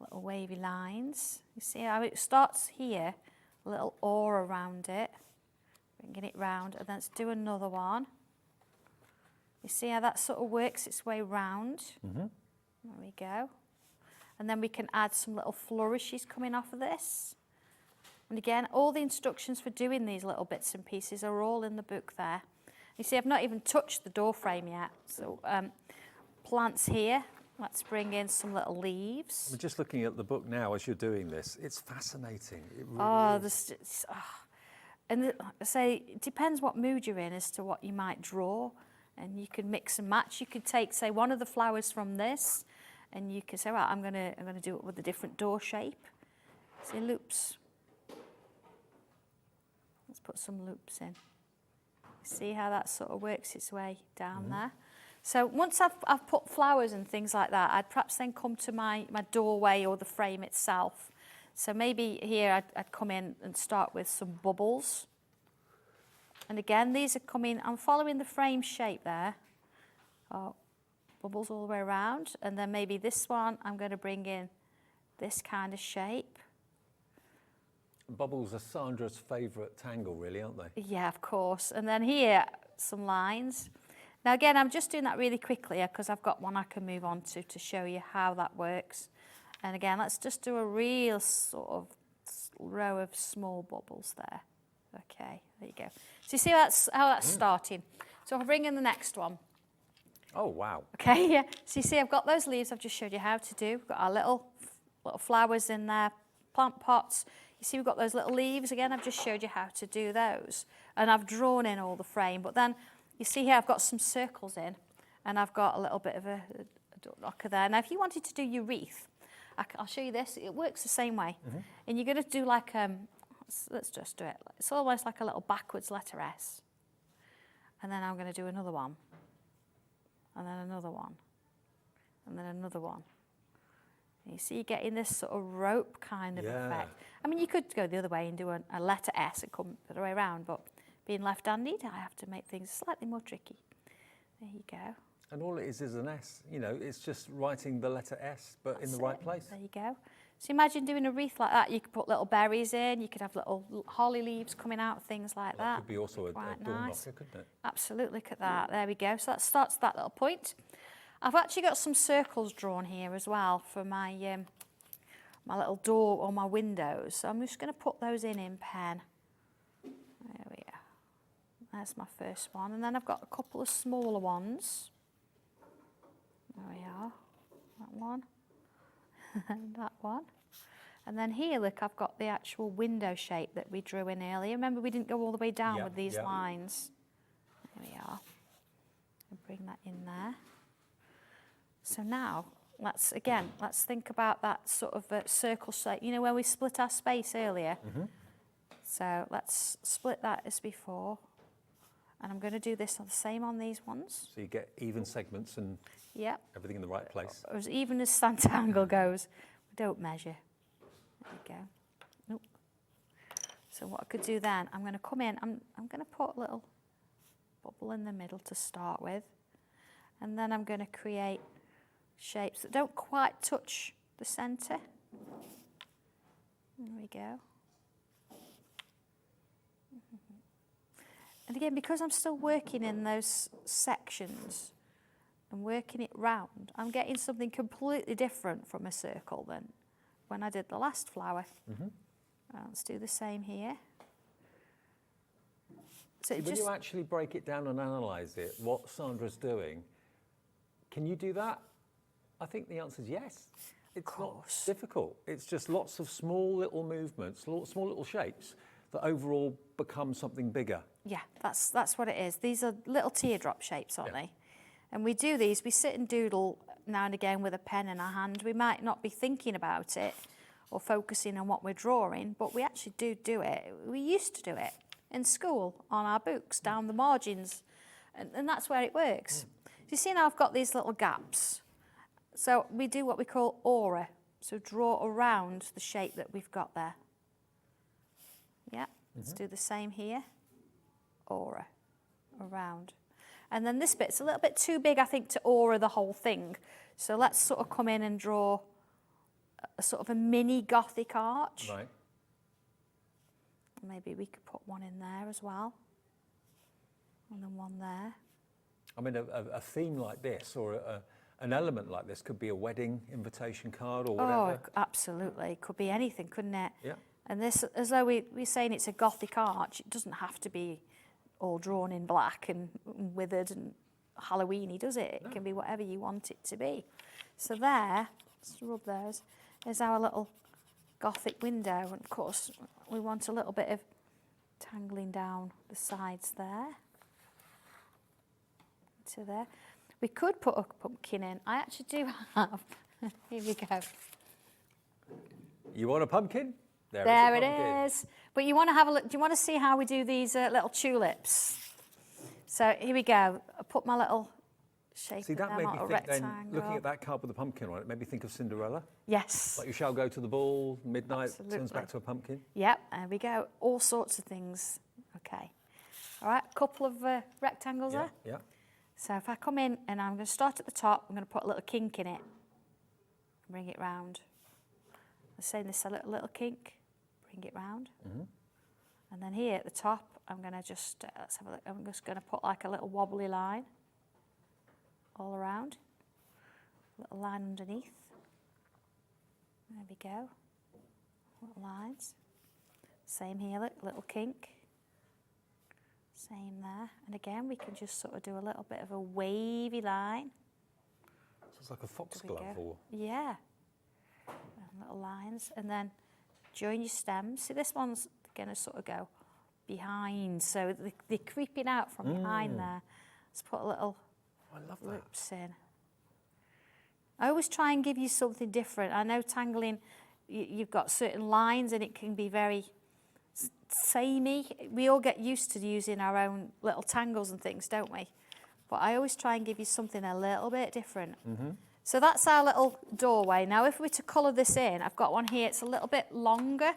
little wavy lines. You see how it starts here, a little aura around it, bringing it round, and then let's do another one. You see how that sort of works its way round? There we go. And then we can add some little flourishes coming off of this. And again, all the instructions for doing these little bits and pieces are all in the book there. You see, I've not even touched the door frame yet. So plants here. Let's bring in some little leaves. We're just looking at the book now as you're doing this. It's fascinating. It really is. And I say, it depends what mood you're in as to what you might draw. And you can mix and match. You could take, say, one of the flowers from this, and you could say, right, I'm gonna do it with a different door shape. See, loops. Let's put some loops in. See how that sort of works its way down there. So once I've put flowers and things like that, I'd perhaps then come to my doorway or the frame itself. So maybe here I'd come in and start with some bubbles. And again, these are coming, I'm following the frame shape there. Bubbles all the way around. And then maybe this one, I'm going to bring in this kind of shape. Bubbles are Sandra's favourite tangle, really, aren't they? Yeah, of course. And then here, some lines. Now again, I'm just doing that really quickly because I've got one I can move on to show you how that works. And again, let's just do a real sort of row of small bubbles there. Okay, there you go. So you see how that's starting. So if I bring in the next one, Oh, wow. Okay, yeah. So you see, I've got those leaves I've just showed you how to do. We've got our little flowers in there, plant pots. You see, we've got those little leaves again. I've just showed you how to do those. And I've drawn in all the frame. But then you see here, I've got some circles in, and I've got a little bit of a knocker there. Now, if you wanted to do your wreath, I'll show you this. It works the same way. And you're going to do like, let's just do it. It's almost like a little backwards letter S. And then I'm going to do another one. And then another one. And then another one. And you see you're getting this sort of rope kind of effect. I mean, you could go the other way and do a letter S and come the other way around, but being left-handed, I have to make things slightly more tricky. There you go. And all it is an S. You know, it's just writing the letter S, but in the right place. There you go. So imagine doing a wreath like that. You could put little berries in. You could have little holly leaves coming out, things like that. That could be also a door nice. knocker, couldn't it? Absolutely, look at that. There we go. So that starts that little point. I've actually got some circles drawn here as well for my my little door or my windows. So I'm just going to put those in pen. There we are. There's my first one. And then I've got a couple of smaller ones. There we are. That one. And that one. And then here, look, I've got the actual window shape that we drew in earlier. Remember, we didn't go all the way down with these lines. There we are. And bring that in there. So now, let's think about that sort of circle shape. You know where we split our space earlier? So let's split that as before. And I'm going to do this the same on these ones. So you get even segments and everything in the right place. Or as even as Sanntangle goes. We don't measure. There you go. Nope. So what I could do then, I'm going to come in, I'm going to put a little bubble in the middle to start with. And then I'm going to create shapes that don't quite touch the centre. There we go. And again, because I'm still working in those sections and working it round, I'm getting something completely different from a circle than when I did the last flower. Let's do the same here. So when you actually break it down and analyse it, what Sandra's doing, can you do that? I think the answer is yes. It's not difficult. It's just lots of small little movements, small little shapes that overall become something bigger. Yeah, that's what it is. These are little teardrop shapes, aren't they? And we do these, we sit and doodle now and again with a pen in our hand. We might not be thinking about it or focusing on what we're drawing, but we actually do it. We used to do it in school on our books, down the margins, and that's where it works. You see now I've got these little gaps. So we do what we call aura. So draw around the shape that we've got there. Yeah, let's do the same here. Aura, around. And then this bit's a little bit too big, I think, to aura the whole thing. So let's sort of come in and draw a sort of a mini Gothic arch. Right. Maybe we could put one in there as well. And then one there. I mean, a theme like this or an element like this could be a wedding invitation card or whatever. Oh, absolutely. It could be anything, couldn't it? Yeah. And this, as though we're saying it's a Gothic arch, it doesn't have to be all drawn in black and withered and Halloweeny, does it? It can be whatever you want it to be. So there, let's rub those, is our little Gothic window. And of course, we want a little bit of tangling down the sides there. To there. We could put a pumpkin in. I actually do have. Here we go. You want a pumpkin? There it is. But you want to have a look. Do you want to see how we do these little tulips? So here we go. I put my little shape. See, that in made them, me a think then, rectangle. looking at that card with the pumpkin on it, made me think of Cinderella. Yes. Like you shall go to the ball, midnight Absolutely. turns back to a pumpkin. Yep, there we go. All sorts of things. Okay. All right, a couple of rectangles there. Yeah. So if I come in and I'm going to start at the top, I'm going to put a little kink in it. Bring it round. I'm saying this, a little kink. Bring it round. And then here at the top, I'm going to just, let's have a look. I'm just going to put like a little wobbly line all around. Little line underneath. There we go. Little lines. Same here, look, little kink. Same there. And again, we can just sort of do a little bit of a wavy line. So it's like a There we foxglove go. or... Yeah. And little lines. And then join your stems. See, this one's going to sort of go behind. So they're creeping out from behind there. Let's put a little I love that. loops in. I always try and give you something different. I know tangling, you've got certain lines and it can be very samey. We all get used to using our own little tangles and things, don't we? But I always try and give you something a little bit different. So that's our little doorway. Now, if we were to colour this in, I've got one here. It's a little bit longer,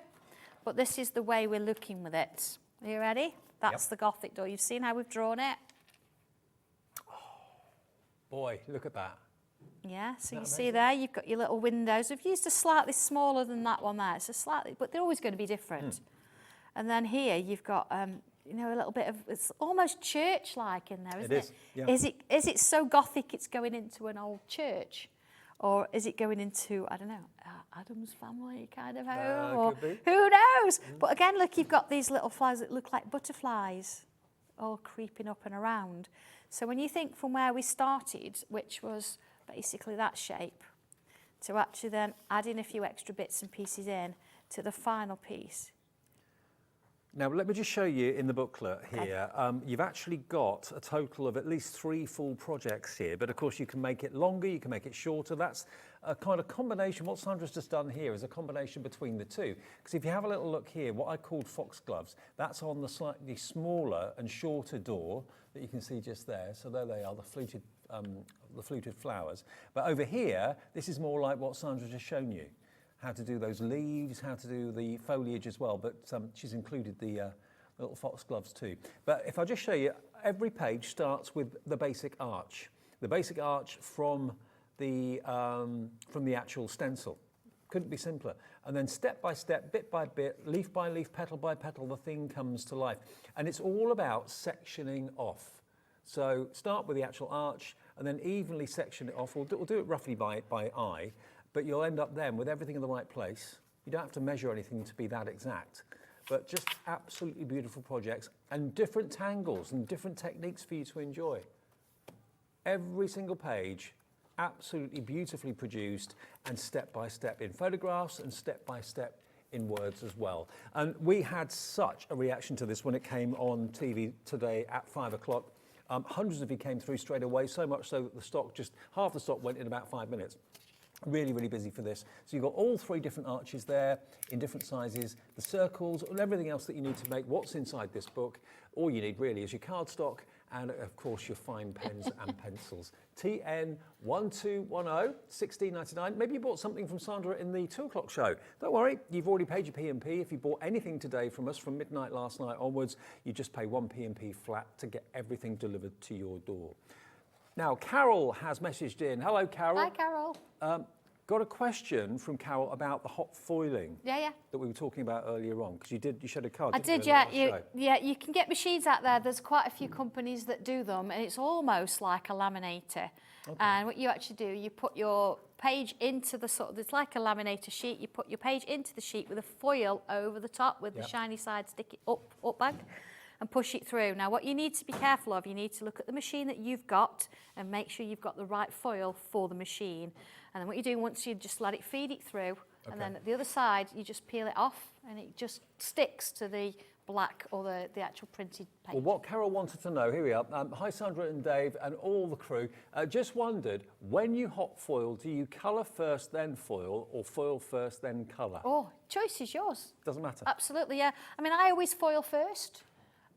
but this is the way we're looking with it. Are you ready? That's the Gothic door. You've seen how we've drawn it? Boy, look at that. Yeah, so you see there, you've got your little windows. We've used a slightly smaller than that one there. It's a slightly, but they're always going to be different. And then here you've got, you know, a little bit of, it's almost church-like in there, isn't it? It is, yeah. Is it so Gothic it's going into an old church? Or is it going into, I don't know, Adam's family kind of home? Or could be. who knows? But again, look, you've got these little flowers that look like butterflies all creeping up and around. So when you think from where we started, which was basically that shape, to actually then add in a few extra bits and pieces in to the final piece. Now, let me just show you in the booklet here. You've actually got a total of at least 3 full projects here, but of course you can make it longer, you can make it shorter. That's a kind of combination. What Sandra's just done here is a combination between the two. Because if you have a little look here, what I called foxgloves, that's on the slightly smaller and shorter door that you can see just there. So there they are, the fluted flowers. But over here, this is more like what Sandra's just shown you. How to do those leaves, how to do the foliage as well, but she's included the little foxgloves too. But if I just show you, every page starts with the basic arch. The basic arch from the actual stencil. Couldn't be simpler. And then step by step, bit by bit, leaf by leaf, petal by petal, the thing comes to life. And it's all about sectioning off. So start with the actual arch and then evenly section it off. We'll do it roughly by eye. But you'll end up then with everything in the right place. You don't have to measure anything to be that exact, but just absolutely beautiful projects and different tangles and different techniques for you to enjoy. Every single page, absolutely beautifully produced and step by step in photographs and step by step in words as well. And we had such a reaction to this when it came on TV today at 5 o'clock. Hundreds of you came through straight away, so much so that the stock, just half the stock went in about 5 minutes. Really, really busy for this. So you've got all 3 different arches there in different sizes, the circles and everything else that you need to make what's inside this book. All you need really is your cardstock and of course your fine pens and pencils. TN 1210, $16.99. Maybe you bought something from Sandra in the 2 o'clock show. Don't worry, you've already paid your P&P. If you bought anything today from us from midnight last night onwards, you just pay 1 P&P flat to get everything delivered to your door. Now, Carol has messaged in. Hello, Carol. Hi, Carol. Got a question from Carol about the hot foiling Yeah. that we were talking about earlier on, because you showed a card. I didn't did, you, in the last yeah. show? You can get machines out there. There's quite a few companies that do them, and it's almost like a laminator. Okay. And what you actually do, you put your page into the sort of, it's like a laminator sheet. You put your page into the sheet with a foil over the top with the shiny side, stick it up back, and push it through. Now, what you need to be careful of, you need to look at the machine that you've got and make sure you've got the right foil for the machine. And then what you do, once you just let it feed it through, and then at the other side, you just peel it off, and it just sticks to the black or the actual printed page. Well, what Carol wanted to know, here we are. Hi, Sandra and Dave and all the crew. Just wondered, when you hot foil, do you colour first, then foil, or foil first, then colour? Oh, choice is yours. Doesn't matter. Absolutely, yeah. I mean, I always foil first.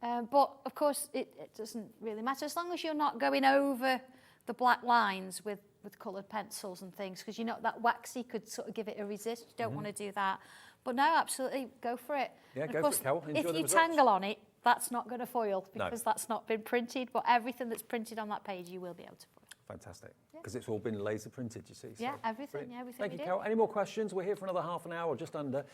But of course, it doesn't really matter as long as you're not going over the black lines with coloured pencils and things, because you know that waxy could sort of give it a resist. You don't want to do that. But no, absolutely, go for it. Yeah, and go of course, for it, Carol. Enjoy if the you results. tangle on it, that's not going to foil because No. that's not been printed. But everything that's printed on that page, you will be able to foil. Fantastic, because it's all been laser printed, you see. Yeah, so everything, brilliant. yeah, everything Thank we you, do. Carol. Any more questions? We're here for another half an hour or just under.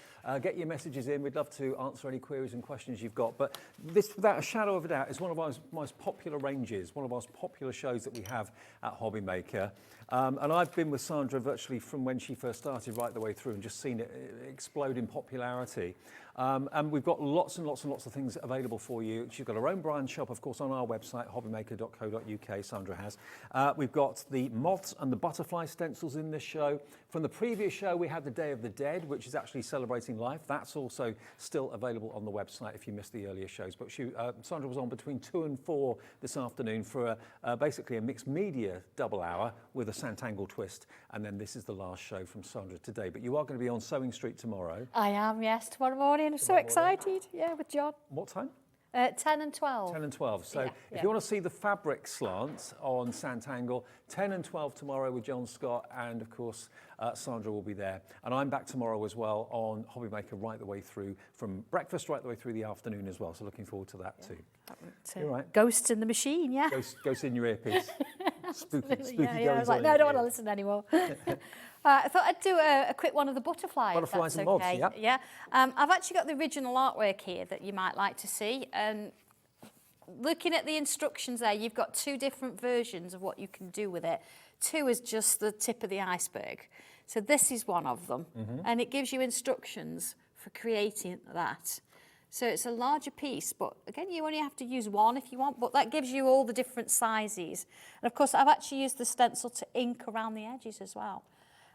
Get your messages in. We'd love to answer any queries and questions you've got. But this, without a shadow of a doubt, is one of our most popular ranges, one of our most popular shows that we have at Hobby Maker. And I've been with Sandra virtually from when she first started right the way through and just seen it explode in popularity. And we've got lots and lots and lots of things available for you. She's got her own brand shop, of course, on our website, hobbymaker.co.uk, Sandra has. We've got the moths and the butterfly stencils in this show. From the previous show, we had the Day of the Dead, which is actually celebrating life. That's also still available on the website if you missed the earlier shows. But Sandra was on between 2 and 4 this afternoon for basically a mixed media double hour with a Sanntangle twist. And then this is the last show from Sandra today. But you are going to be on Sewing Street tomorrow. I am, yes, tomorrow morning. I'm so excited. Yeah, with John. What time? 10 and 12. 10 and 12. So Yeah, if you want to see the fabric slant on Sanntangle, 10 and 12 tomorrow with John Scott, and of course Sandra will be there. And I'm back tomorrow as well on Hobby Maker right the way through, from breakfast right the way through the afternoon as well. So looking forward to that too. You're right. Ghosts in the machine, yeah. Ghosts in your earpiece. Spooky Yeah, I was like, no, I don't want to listen anymore. I thought I'd do a quick one of the butterflies. Butterflies if and that's moths, okay. Yeah. I've actually got the original artwork here that you might like to see. And looking at the instructions there, you've got 2 different versions of what you can do with it. 2 is just the tip of the iceberg. So this is one of them. And it gives you instructions for creating that. So it's a larger piece, but again, you only have to use 1 if you want, but that gives you all the different sizes. And of course, I've actually used the stencil to ink around the edges as well.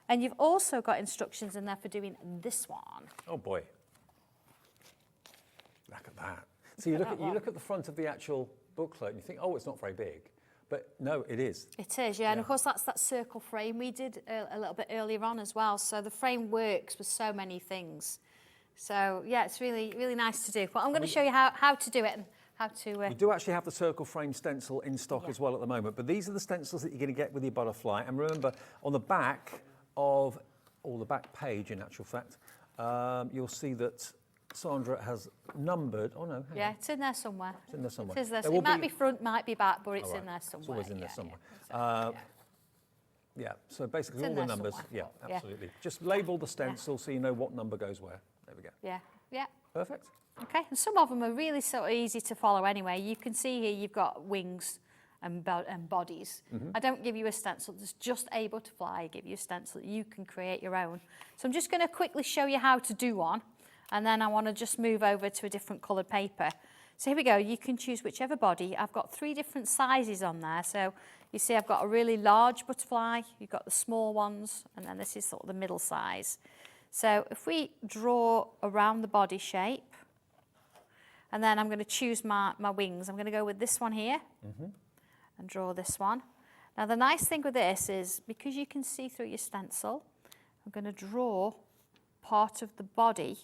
And you've also got instructions in there for doing this one. Oh boy. Look at that. So you look at the front of the actual booklet and you think, oh, it's not very big. But no, it is. It is, yeah. And of course, that's that circle frame we did a little bit earlier on as well. So the frame works with so many things. So yeah, it's really, really nice to do. But I'm going to show you how to do it and how to... We do actually have the circle frame stencil in stock as well at the moment. But these are the stencils that you're going to get with your butterfly. And remember, on the back of, or the back page in actual fact, you'll see that Sandra has numbered. Oh no, yeah, it's in there somewhere. It's in there somewhere. It is there. It might be front, might be back, but it's in there somewhere. It's always in there somewhere. Yeah, so basically It's all in the there numbers. somewhere. Yeah, absolutely. Just label the stencil so you know what number goes where. There we go. Yeah, yeah. Perfect. Okay, and some of them are really sort of easy to follow anyway. You can see here you've got wings and bodies. I don't give you a stencil that's just able to fly. I give you a stencil that you can create your own. So I'm just going to quickly show you how to do one, and then I want to just move over to a different coloured paper. So here we go. You can choose whichever body. I've got 3 different sizes on there. So you see I've got a really large butterfly, you've got the small ones, and then this is sort of the middle size. So if we draw around the body shape, and then I'm going to choose my wings. I'm going to go with this one here and draw this one. Now the nice thing with this is, because you can see through your stencil, I'm going to draw part of the body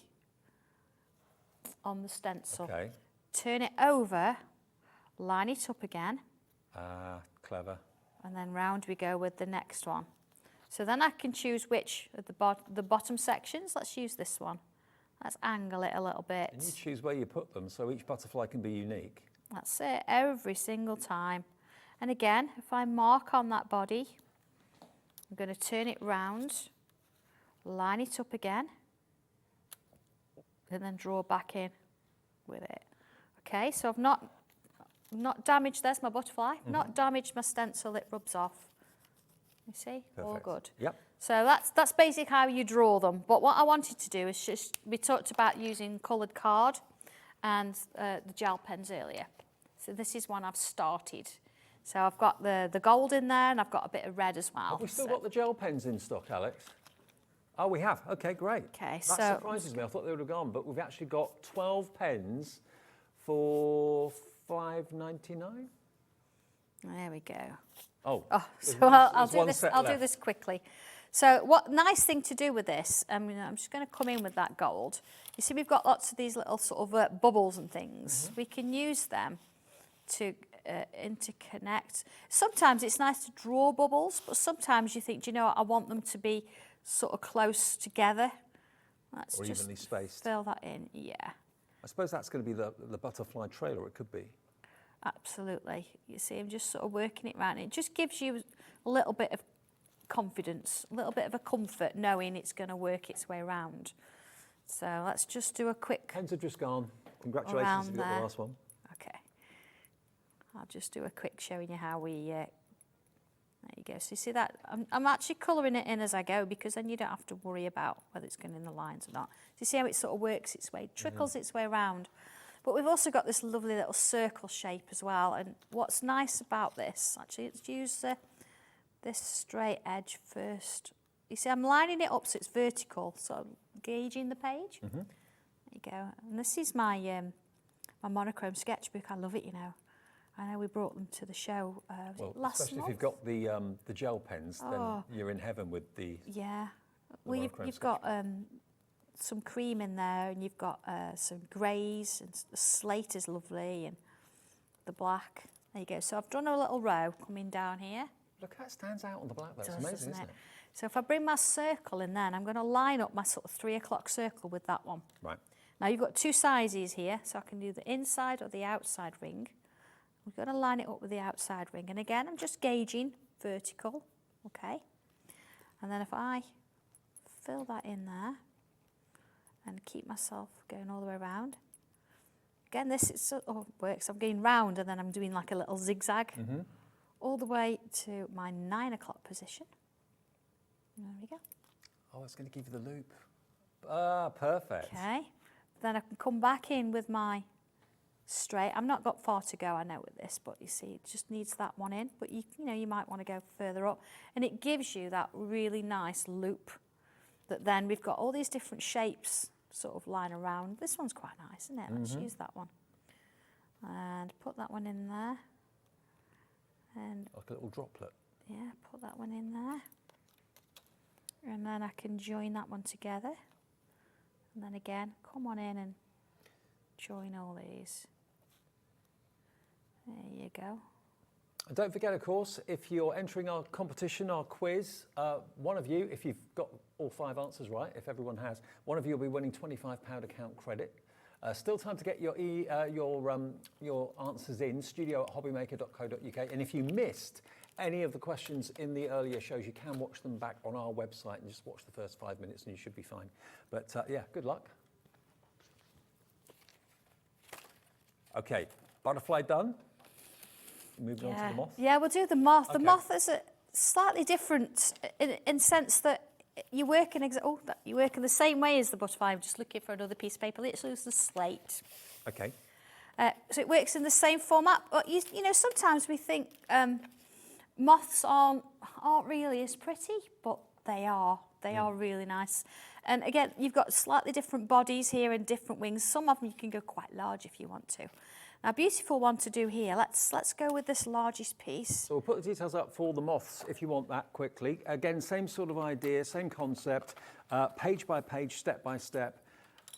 on the stencil. Okay. Turn it over, line it up again. Clever. And then round we go with the next one. So then I can choose which of the bottom sections. Let's use this one. Let's angle it a little bit. And you choose where you put them, so each butterfly can be unique. That's it, every single time. And again, if I mark on that body, I'm going to turn it round, line it up again, and then draw back in with it. Okay, so I've not damaged, there's my butterfly, not damaged my stencil, it rubs off. You see, all good. Yep. So that's basically how you draw them. But what I wanted to do is just, we talked about using coloured card and the gel pens earlier. So this is one I've started. So I've got the gold in there and I've got a bit of red as well. Have we still got the gel pens in stock, Alex? Oh, we have. Okay, great. Okay, that surprises me. I thought they would have gone, but we've actually got 12 pens for $5.99. There we go. Oh, so I'll do this. I'll do this quickly. So what nice thing to do with this? I'm just going to come in with that gold. You see, we've got lots of these little sort of bubbles and things. We can use them to interconnect. Sometimes it's nice to draw bubbles, but sometimes you think, do you know what, I want them to be sort of close together. Let's or just evenly spaced. fill that in. Yeah. I suppose that's going to be the butterfly trailer. It could be. Absolutely. You see, I'm just sort of working it round. It just gives you a little bit of confidence, a little bit of a comfort knowing it's going to work its way around. So let's just do a quick... Pens have just gone. Congratulations, you got the last one. Okay. I'll just do a quick showing you how we There you go. So you see that? I'm actually colouring it in as I go because then you don't have to worry about whether it's going in the lines or not. So you see how it sort of works its way, trickles its way around. But we've also got this lovely little circle shape as well. And what's nice about this, actually, let's use this straight edge first. You see, I'm lining it up so it's vertical, so I'm gauging the page. There you go. And this is my my monochrome sketchbook. I love it, you know. I know we brought them to the show last especially month. if you've got the gel pens, then you're in heaven with the. Yeah. Well, you've got some cream in there, and you've got some greys, and the slate is lovely, and the black. There you go. So I've done a little row coming down here. Look how it stands out on the black. That's amazing, isn't it? So if I bring my circle in then, I'm going to line up my sort of 3 o'clock circle with that one. Right. Now you've got 2 sizes here, so I can do the inside or the outside ring. We're going to line it up with the outside ring. And again, I'm just gauging vertical, okay? And then if I fill that in there and keep myself going all the way around. Again, this is works. I'm going round and then I'm doing like a little zigzag all the way to my 9 o'clock position. There we go. Oh, it's going to give you the loop. Ah, perfect. Okay. Then I can come back in with my straight. I've not got far to go, I know, with this, but you see, it just needs that one in. But you know, you might want to go further up, and it gives you that really nice loop. That then we've got all these different shapes sort of lying around. This one's quite nice, isn't it? Let's use that one and put that one in there, and like a little droplet. Yeah, put that one in there, and then I can join that one together, and then again come on in and join all these. There you go. And don't forget, of course, if you're entering our competition, our quiz, one of you, if you've got all 5 answers right, if everyone has, one of you will be winning £25 account credit. Still time to get your answers in, studio@hobbymaker.co.uk. And if you missed any of the questions in the earlier shows, you can watch them back on our website and just watch the first 5 minutes and you should be fine. But yeah, good luck. Okay, butterfly done. Moving on to the moth. Yeah, we'll do the moth. Okay. The moth is a slightly different in sense that you work in the same way as the butterfly. I'm just looking for another piece of paper. Let's use the slate. Okay. So it works in the same format. But you know, sometimes we think moths aren't really as pretty, but they are. They are really nice. And again, you've got slightly different bodies here and different wings. Some of them you can go quite large if you want to. Now, a beautiful one to do here. Let's go with this largest piece. So we'll put the details up for the moths if you want that quickly. Again, same sort of idea, same concept, page by page, step by step.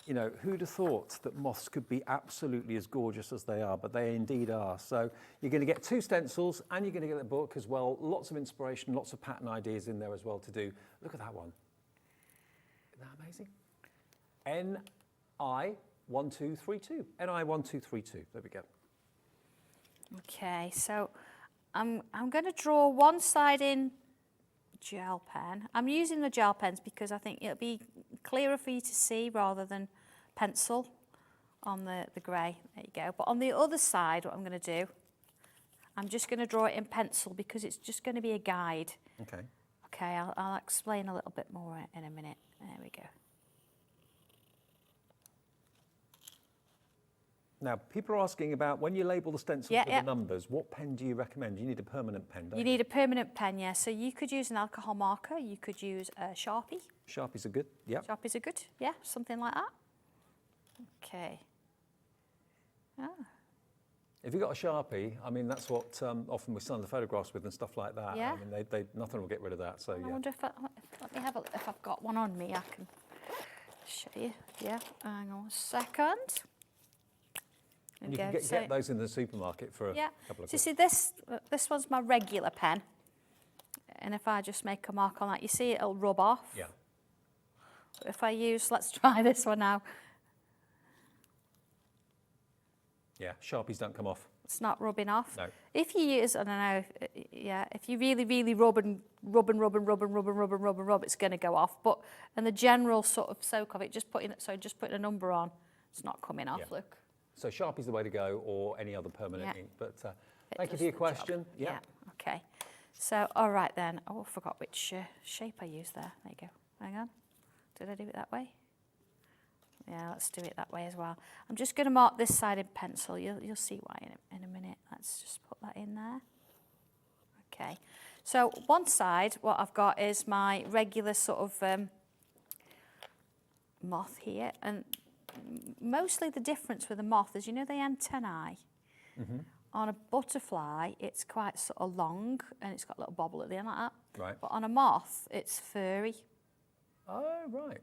You know, who'd have thought that moths could be absolutely as gorgeous as they are, but they indeed are. So you're going to get 2 stencils and you're going to get the book as well. Lots of inspiration, lots of pattern ideas in there as well to do. Look at that one. Isn't that amazing? NI1232. NI1232. There we go. Okay, so I'm going to draw one side in gel pen. I'm using the gel pens because I think it'll be clearer for you to see rather than pencil on the grey. There you go. But on the other side, what I'm going to do, I'm just going to draw it in pencil because it's just going to be a guide. Okay. Okay, I'll explain a little bit more in a minute. There we go. Now, people are asking about when you label the stencils with the numbers, what pen do you recommend? You need a permanent pen, don't you? You need a permanent pen, yeah. So you could use an alcohol marker, you could use a Sharpie. Sharpies are good, yeah. Sharpies are good, yeah, something like that. Okay. Ah. If you've got a Sharpie, I mean, that's what often we sign the photographs with and stuff like that. Yeah. I mean, nothing will get rid of that, so I yeah. wonder if let me have a look. If I've got one on me, I can show you. Yeah, hang on a second. And you can get those in the supermarket for a couple of So you quid. see, this one's my regular pen. And if I just make a mark on that, you see it'll rub off. Yeah. But if I use, let's try this one now. Yeah, Sharpies don't come off. It's not rubbing off. No. If you use, I don't know, if you really rub, it's going to go off. But in the general sort of soak of it, just putting a number on, it's not coming off. Yeah. Look. So Sharpie's the way to go, or any other permanent Yeah. ink. But thank you for your question. Yeah. Okay. So, all right then. Oh, I forgot which shape I used there. There you go. Hang on. Did I do it that way? Yeah, let's do it that way as well. I'm just going to mark this side in pencil. You'll see why in a minute. Let's just put that in there. Okay. So one side, what I've got is my regular sort of moth here. And mostly the difference with a moth is, you know the antennae? Mm-hmm. On a butterfly, it's quite sort of long and it's got a little bobble at the end like that. Right. But on a moth, it's furry. Oh, right.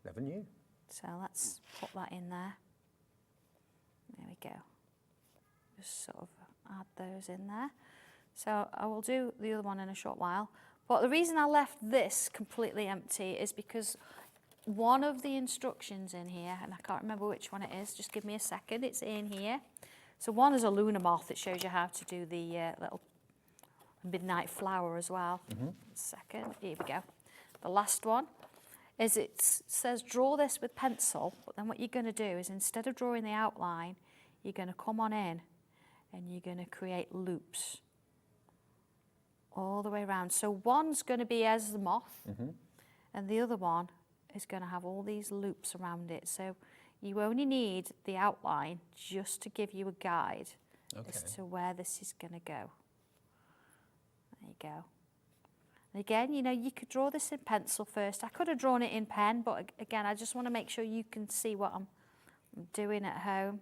Never knew. So let's put that in there. There we go. Just sort of add those in there. So I will do the other one in a short while. But the reason I left this completely empty is because one of the instructions in here, and I can't remember which one it is, just give me a second, it's in here. So one is a lunar moth that shows you how to do the little midnight flower as well. Mm-hmm. Second, here we go. The last one is it says draw this with pencil, but then what you're going to do is instead of drawing the outline, you're going to come on in and you're going to create loops all the way around. So one's going to be as the moth, mm-hmm. and the other one is going to have all these loops around it. So you only need the outline just to give you a guide as to where this is going to go. There you go. And again, you know, you could draw this in pencil first. I could have drawn it in pen, but again, I just want to make sure you can see what I'm doing at home.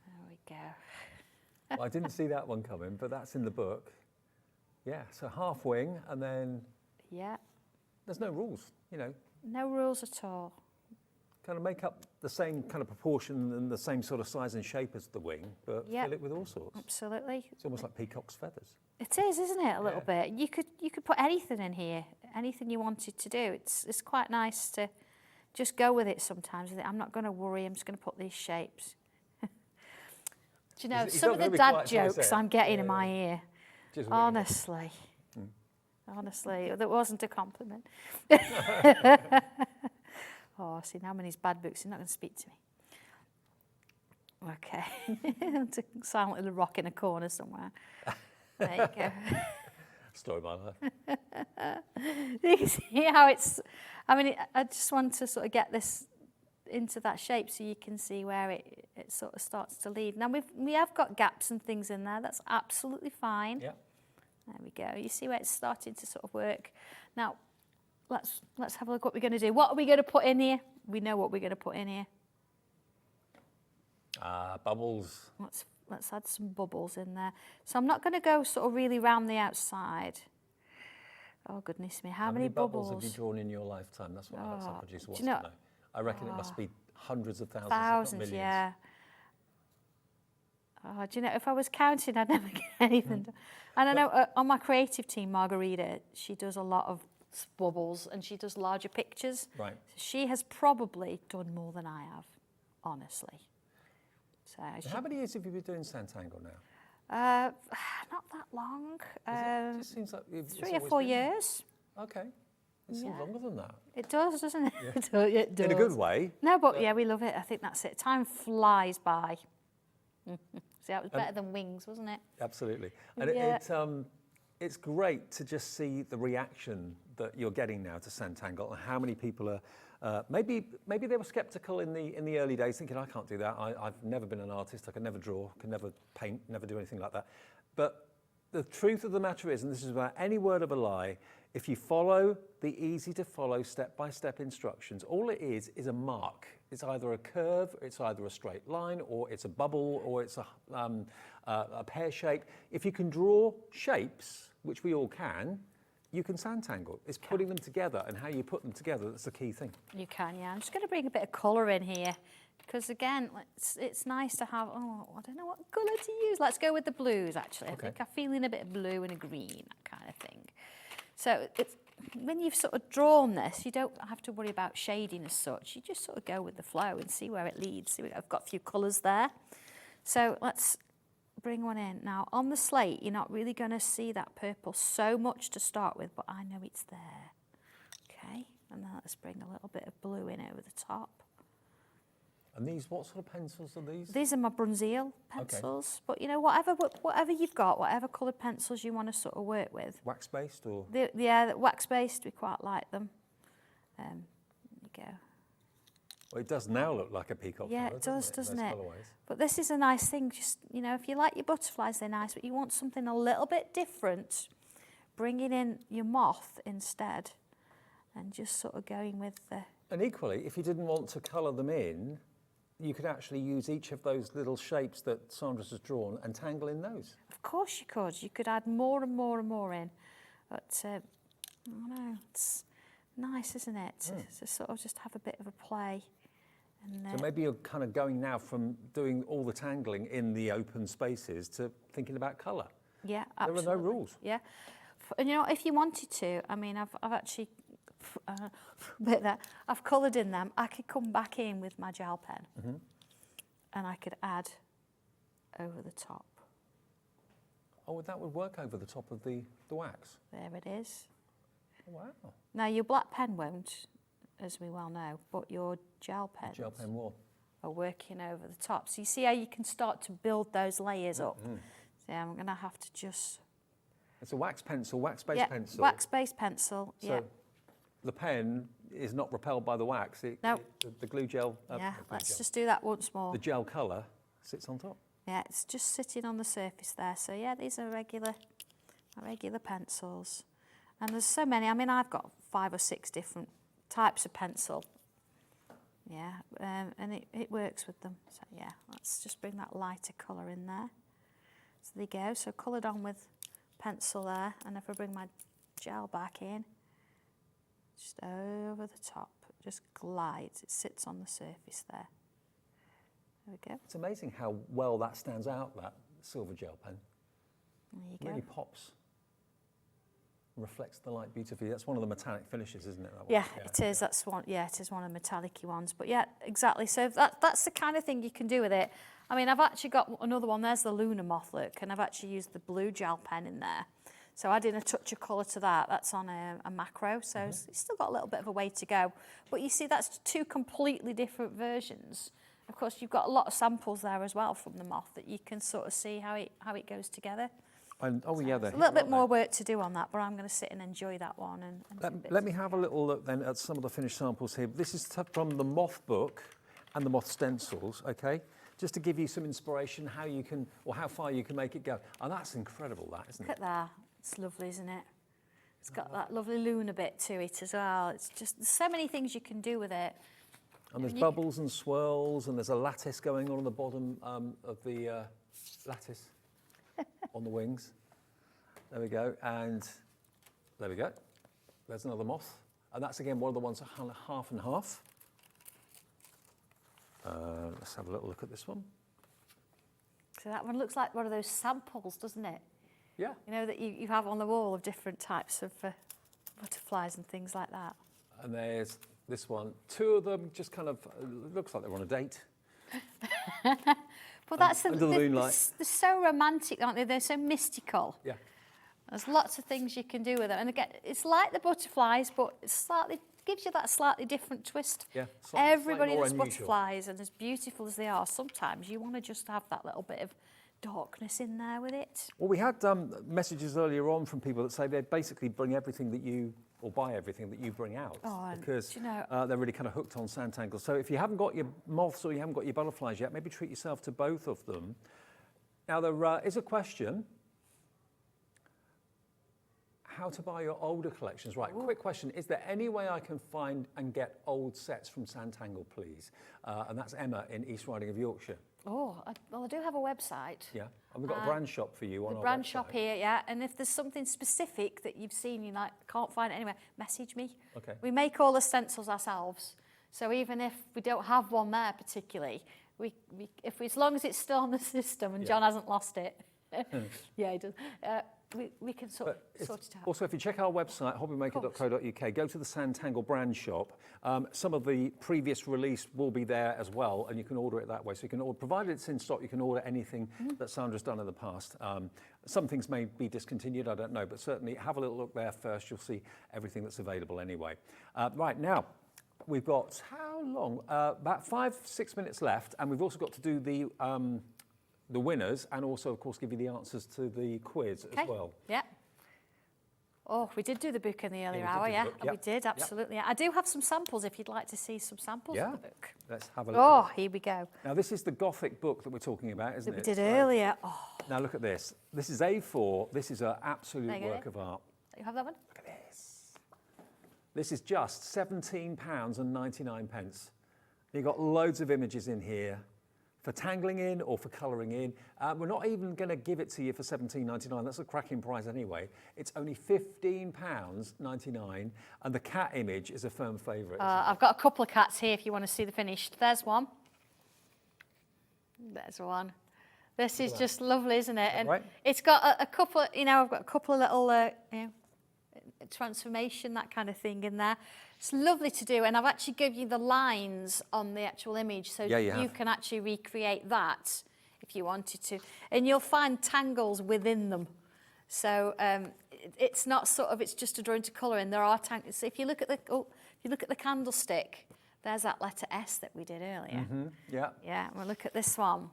There we go. Well, I didn't see that one coming, but that's in the book. Yeah, so half wing, and then there's no rules, you know. No rules at all. Kind of make up the same kind of proportion and the same sort of size and shape as the wing, but fill it with all sorts. Absolutely. It's almost like peacock's feathers. It is, isn't it? A little bit. You could put anything in here, anything you wanted to do. It's quite nice to just go with it sometimes. I'm not going to worry. I'm just going to put these shapes. Do you know, some of the dad jokes I'm getting in my ear, honestly, honestly, that wasn't a compliment. Oh, see, now I'm in his bad books, he's not going to speak to me. Okay, to silently rock in a corner somewhere. There you go. Story of my life. You can see how it's, I mean, I just want to sort of get this into that shape so you can see where it sort of starts to lead. Now we have got gaps and things in there. That's absolutely fine. Yeah. There we go. You see where it's starting to sort of work. Now let's have a look what we're going to do. What are we going to put in here? We know what we're going to put in here. Bubbles. Let's add some bubbles in there. So I'm not going to go sort of really round the outside. Oh goodness me! How many bubbles have you drawn in your lifetime? That's what our producer wants to know. I reckon it must be hundreds of thousands, thousands, if not millions. Yeah. Oh, do you know, if I was counting, I'd never get anything done. And I know on my creative team, Margarita, she does a lot of bubbles and she does larger pictures. Right. So she has probably done more than I have, honestly. So how many years have you been doing Sanntangle now? Not that long. It just seems like 3 or 4 years. Okay. It seems longer than that. It does, doesn't it? Yeah. It does. In a good way. No, but yeah, we love it. I think that's it. Time flies by. See, that was better than wings, wasn't it? Absolutely. And it's great to just see the reaction that you're getting now to Sanntangle and how many people are, maybe they were sceptical in the early days, thinking, I can't do that. I've never been an artist. I can never draw, can never paint, never do anything like that. But the truth of the matter is, and this is without any word of a lie, if you follow the easy-to-follow step-by-step instructions, all it is a mark. It's either a curve, it's either a straight line, or it's a bubble, or it's a pear shape. If you can draw shapes, which we all can, you can Sanntangle. It's putting them together and how you put them together that's the key thing. You can, yeah. I'm just going to bring a bit of colour in here because, again, it's nice to have, I don't know what colour to use. Let's go with the blues, actually. Okay. I think I'm feeling a bit of blue and a green, that kind of thing. So when you've sort of drawn this, you don't have to worry about shading as such. You just sort of go with the flow and see where it leads. See, I've got a few colours there. So let's bring one in. Now, on the slate, you're not really going to see that purple so much to start with, but I know it's there. Okay, and then let's bring a little bit of blue in over the top. And these, what sort of pencils are these? These are my Brunseel pencils, but you know, whatever you've got, whatever coloured pencils you want to sort of work with. Wax-based or? Yeah, wax-based, we quite like them. There you go. Well, it does now look like a peacock Yeah, feather, it does, doesn't doesn't it? it? Those colourways. But this is a nice thing, just, you know, if you like your butterflies, they're nice, but you want something a little bit different, bringing in your moth instead, and just sort of going with the... And equally, if you didn't want to colour them in, you could actually use each of those little shapes that Sandra's has drawn and tangle in those. Of course you could. You could add more and more and more in. But, I don't know, it's nice, isn't it? To sort of just have a bit of a play. And, So maybe you're kind of going now from doing all the tangling in the open spaces to thinking about colour. Yeah, absolutely. There are no rules. Yeah. And you know, if you wanted to, I mean, I've actually... bit that I've coloured in them. I could come back in with my gel pen and I could add over the top. Oh, that would work over the top of the wax. There it is. Oh, wow. Now your black pen won't, as we well know, but your gel pens Gel pen will. are working over the top. So you see how you can start to build those layers up. So I'm going to have to just... It's a wax pencil, wax-based pencil. Wax-based pencil, So the pen is not repelled by the wax. No. The glue gel. Let's just do that once more. The gel colour sits on top. Yeah, it's just sitting on the surface there. So yeah, these are regular pencils. And there's so many. I mean, I've got 5 or 6 different types of pencil. Yeah, and it works with them. So yeah, let's just bring that lighter colour in there. So there you go. So coloured on with pencil there. And if I bring my gel back in, just over the top, just glides. It sits on the surface there. There we go. It's amazing how well that stands out, that silver gel pen. There you It go. really pops. Reflects the light beautifully. That's one of the metallic finishes, isn't it? That one? Yeah, it is. That's one. Yeah, it is one of the metallic-y ones. But yeah, exactly. So that's the kind of thing you can do with it. I mean, I've actually got another one. There's the Lunar Moth look, and I've actually used the blue gel pen in there. So adding a touch of colour to that. That's on a macro, so it's still got a little bit of a way to go. But you see, that's 2 completely different versions. Of course, you've got a lot of samples there as well from the moth that you can sort of see how it goes together. And, oh, yeah, There's a little bit more work to do on that, but I'm going to sit and enjoy that one. Let me have a little look then at some of the finished samples here. This is from the moth book and the moth stencils, okay? Just to give you some inspiration how you can, or how far you can make it go. And that's incredible, that, isn't it? Look at that. It's lovely, isn't it? It's got that lovely lunar bit to it as well. It's just, there's so many things you can do with it. And there's bubbles and swirls, and there's a lattice going on the bottom of the lattice on the wings. There we go, and there we go. There's another moth. And that's, again, one of the ones that are half and half. Let's have a little look at this one. So that one looks like one of those samples, doesn't it? Yeah. You know, that you have on the wall of different types of butterflies and things like that. And there's this one. 2 of them just kind of, looks like they're on a date. But that's under the moonlight. They're so romantic, aren't they? They're so mystical. Yeah. There's lots of things you can do with them. And again, it's like the butterflies, but it gives you that slightly different twist. Yeah, Everybody slightly more loves unusual. butterflies, and as beautiful as they are, sometimes you want to just have that little bit of darkness in there with it. Well, we had messages earlier on from people that say they basically bring everything that you, or buy everything that you bring out, because do you know, they're really kind of hooked on Sanntangle. So if you haven't got your moths or you haven't got your butterflies yet, maybe treat yourself to both of them. Now, there is a question. How to buy your older collections. Right, quick question. Is there any way I can find and get old sets from Sanntangle, please? And that's Emma in East Riding of Yorkshire. well, I do have a website. Yeah, and we've got a brand shop for you on our Brand website. shop here, yeah. And if there's something specific that you've seen, you like can't find it anywhere, message me. Okay. We make all the stencils ourselves, so even if we don't have one there particularly, as long as it's still on the system and John hasn't lost it, yeah, he does. We can sort it out. Also, if you check our website, hobbymaker.co.uk, go to the Sanntangle brand shop. Some of the previous release will be there as well, and you can order it that way. So you can order, provided it's in stock, you can order anything that Sandra's done in the past. Some things may be discontinued, I don't know, but certainly have a little look there first. You'll see everything that's available anyway. Right, now, we've got how long? About 5-6 minutes left, and we've also got to do the winners, and also, of course, give you the answers to the quiz as well. Yeah. Oh, we did do the book in the earlier hour, do the yeah. book, yep. We did, absolutely. Yep. I do have some samples if you'd like to see some samples of the book. Let's have a look. Oh, here we go. Now, this is the Gothic book that we're talking about, isn't That it? we did earlier. Oh. Now, look at this. This is A4. This is an absolute work of art. You have that one? Look at this. This is just £17.99. You've got loads of images in here for tangling in or for colouring in. We're not even going to give it to you for £17.99. That's a cracking price anyway. It's only £15.99, and the cat image is a firm favourite. I've got a couple of cats here if you want to see the finished. There's one. There's one. This is just lovely, isn't it? And it's got a couple, I've got a couple of little, transformation, that kind of thing in there. It's lovely to do, and I've actually given you the lines on the actual image, so you can actually recreate that if you wanted to. And you'll find tangles within them. So it's not it's just a drawing to colour in. There are tangles. So if you look at the candlestick, there's that letter S that we did earlier. Yeah. Yeah, we'll look at this one.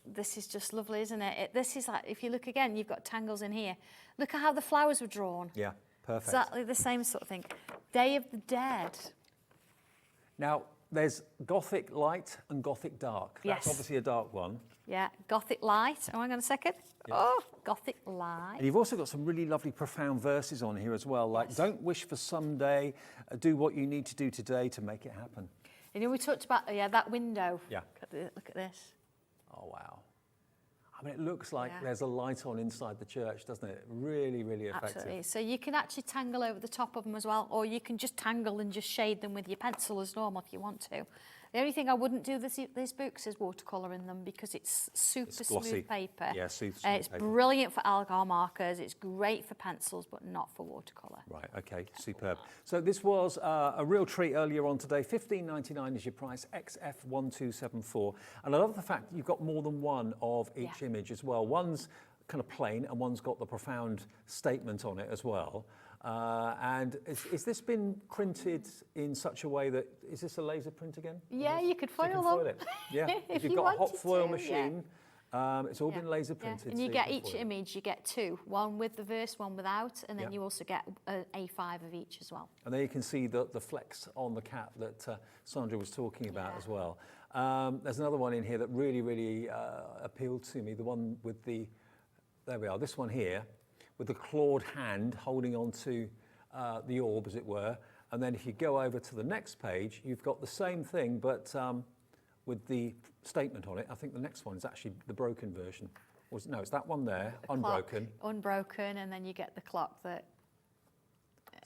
This is just lovely, isn't it? This is like, if you look again, you've got tangles in here. Look at how the flowers were drawn. Yeah, perfect. Exactly the same sort of thing. Day of the Dead. Now, there's Gothic light and Gothic dark. That's obviously a dark one. Yeah, Gothic light. Oh, hang on a second. Yeah. Oh, Gothic light. And you've also got some really lovely profound verses on here as well, like don't wish for someday, do what you need to do today to make it happen. We talked about, that window. Yeah. Look at this. Oh, wow. I mean, it looks like there's a light on inside the church, doesn't it? Really, really effective. Absolutely. So you can actually tangle over the top of them as well, or you can just tangle and just shade them with your pencil as normal if you want to. The only thing I wouldn't do these books is watercolour in them because it's super smooth paper. Yeah, smooth It's paper. brilliant for alcohol markers. It's great for pencils, but not for watercolour. Right, okay, superb. So this was a real treat earlier on today. £15.99 is your price, XF1274. And I love the fact that you've got more than one of each image as well. One's kind of plain and one's got the profound statement on it as well. And is this been printed in such a way that, is this a laser print again? Yeah, you could foil them. It. Yeah, if you've got a hot foil machine, it's all been laser printed. And you get each image, you get two, one with the verse, one without, and then you also get an A5 of each as well. And there you can see the flex on the cat that Sandra was talking about as well. There's another one in here that really, really appealed to me, the one with there we are, this one here, with the clawed hand holding on to the orb, as it were. And then if you go over to the next page, you've got the same thing, but with the statement on it. I think the next one is actually the broken version. No, it's that one there, unbroken. Unbroken, and then you get the clock that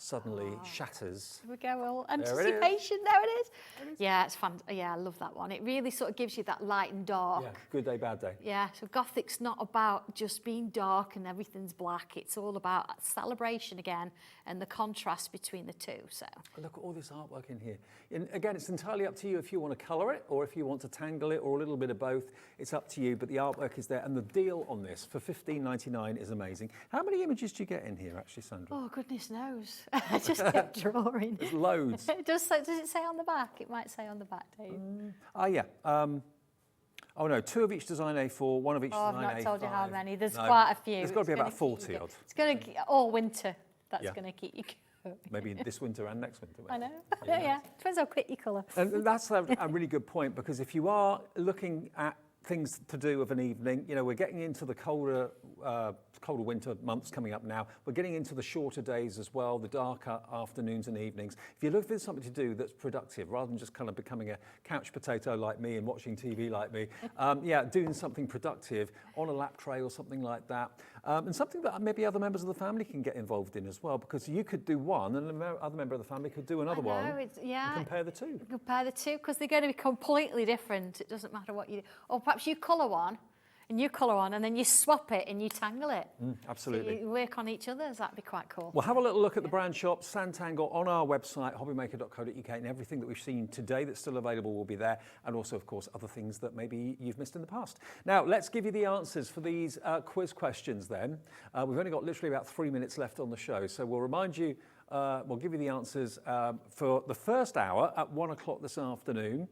suddenly shatters. Here we go, all anticipation, there it is. Yeah, it's fun. Yeah, I love that one. It really sort of gives you that light and dark. Yeah, good day, bad day. Yeah, so Gothic's not about just being dark and everything's black. It's all about celebration again and the contrast between the two. So look at all this artwork in here. And again, it's entirely up to you if you want to colour it or if you want to tangle it or a little bit of both. It's up to you, but the artwork is there. And the deal on this for £15.99 is amazing. How many images do you get in here, actually, Sandra? Oh, goodness knows. I just kept drawing. There's loads. Does it say on the back? It might say on the back, Dave. Yeah. Oh no, 2 of each design A4, 1 of each design A5. I've not told you how many. There's quite a few. There's got to be about 40 odd. It's going to all winter. That's going to keep you going. Maybe this winter and next winter. I know. Yeah. Depends how quick you colour. And that's a really good point, because if you are looking at things to do of an evening, we're getting into the colder winter months coming up now. We're getting into the shorter days as well, the darker afternoons and evenings. If you're looking for something to do that's productive, rather than just kind of becoming a couch potato like me and watching TV like me, doing something productive on a lap tray or something like that, and something that maybe other members of the family can get involved in as well, because you could do one and another member of the family could do another one. And compare the two. Compare the two, because they're going to be completely different. It doesn't matter what you do. Or perhaps you colour one, and you colour one, and then you swap it and you tangle it. Absolutely. So you work on each other's. That'd be quite cool. Well, have a little look at the brand shop, Sanntangle, on our website, hobbymaker.co.uk, and everything that we've seen today that's still available will be there, and also, of course, other things that maybe you've missed in the past. Now, let's give you the answers for these quiz questions then. We've only got literally about 3 minutes left on the show, so we'll remind you we'll give you the answers for the first hour at 1 o'clock this afternoon.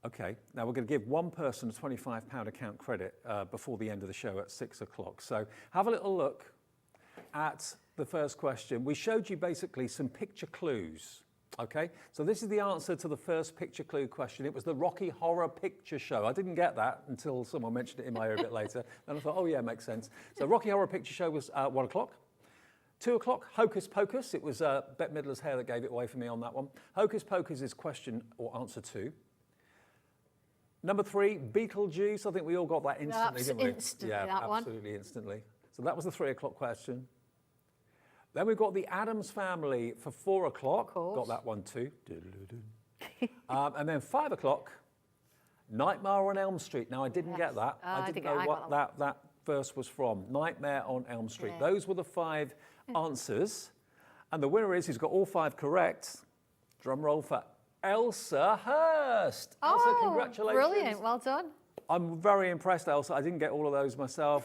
Okay, now we're going to give one person a £25 account credit before the end of the show at 6 o'clock. So have a little look at the first question. We showed you basically some picture clues. Okay, so this is the answer to the first picture clue question. It was the Rocky Horror Picture Show. I didn't get that until someone mentioned it in my ear a bit later. And I thought, oh yeah, makes sense. So Rocky Horror Picture Show was 1 o'clock. 2 o'clock, Hocus Pocus. It was Bette Midler's hair that gave it away for me on that one. Hocus Pocus is question or answer 2. Number 3, Beetlejuice. I think we all got that instantly, didn't we? Instantly, yeah, that one. absolutely instantly. So that was the 3 o'clock question. Then we've got the Addams Family for 4 o'clock. Got that one too. And then 5 o'clock, Nightmare on Elm Street. Now, I didn't get that. I didn't know what that verse was from. Nightmare on Elm Street. Yeah. Those were the 5 answers. And the winner is, who's got all 5 correct, drum roll for Elsa Hurst. Elsa, congratulations. Brilliant, well done. I'm very impressed, Elsa. I didn't get all of those myself.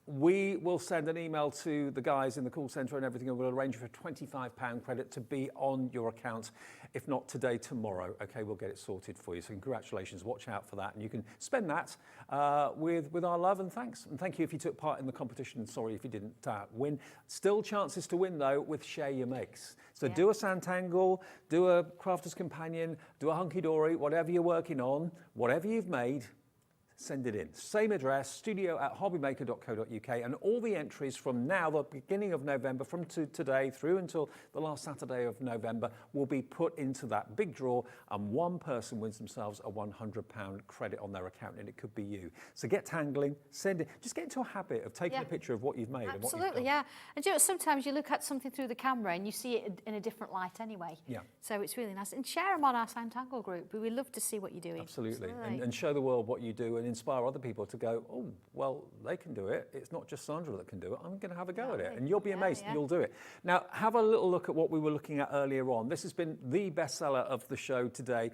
We will send an email to the guys in the call centre and everything, and we'll arrange for a £25 credit to be on your account. If not today, tomorrow. Okay, we'll get it sorted for you. So congratulations, watch out for that. And you can spend that with our love and thanks. And thank you if you took part in the competition. Sorry if you didn't win. Still chances to win, though, with Share Your Makes. So do a Sanntangle, do a Crafters Companion, do a Hunky Dory, whatever you're working on, whatever you've made, send it in. Same address, studio@hobbymaker.co.uk, and all the entries from now, the beginning of November, from today through until the last Saturday of November, will be put into that big draw, and one person wins themselves a £100 credit on their account, and it could be you. So get tangling, send it, just get into a habit of taking a picture of what you've made. Absolutely, and what you've done. yeah. And you know, sometimes you look at something through the camera and you see it in a different light anyway. Yeah. So it's really nice. And share them on our Sanntangle group. We love to see what you're doing. Absolutely. And show the world what you do and inspire other people to go, oh, well, they can do it. It's not just Sandra that can do it. I'm going to have a go at it. And you'll be amazed that you'll do it. Now, have a little look at what we were looking at earlier on. This has been the bestseller of the show today,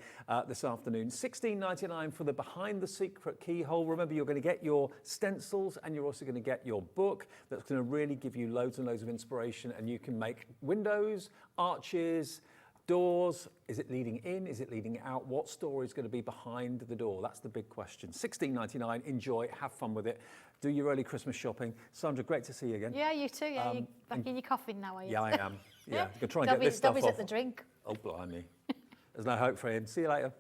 this afternoon. $16.99 for the Behind the Secret Keyhole. Remember, you're going to get your stencils and you're also going to get your book that's going to really give you loads and loads of inspiration, and you can make windows, arches, doors. Is it leading in? Is it leading out? What story is going to be behind the door? That's the big question. $16.99. Enjoy. Have fun with it. Do your early Christmas shopping. Sandra, great to see you again. Yeah, you too. Yeah, you're back in your coffin now, are you? Yeah, I am. Yeah, you can try and get this stuff Dobby's off. at the drink. Oh, blimey. There's no hope for him. See you later.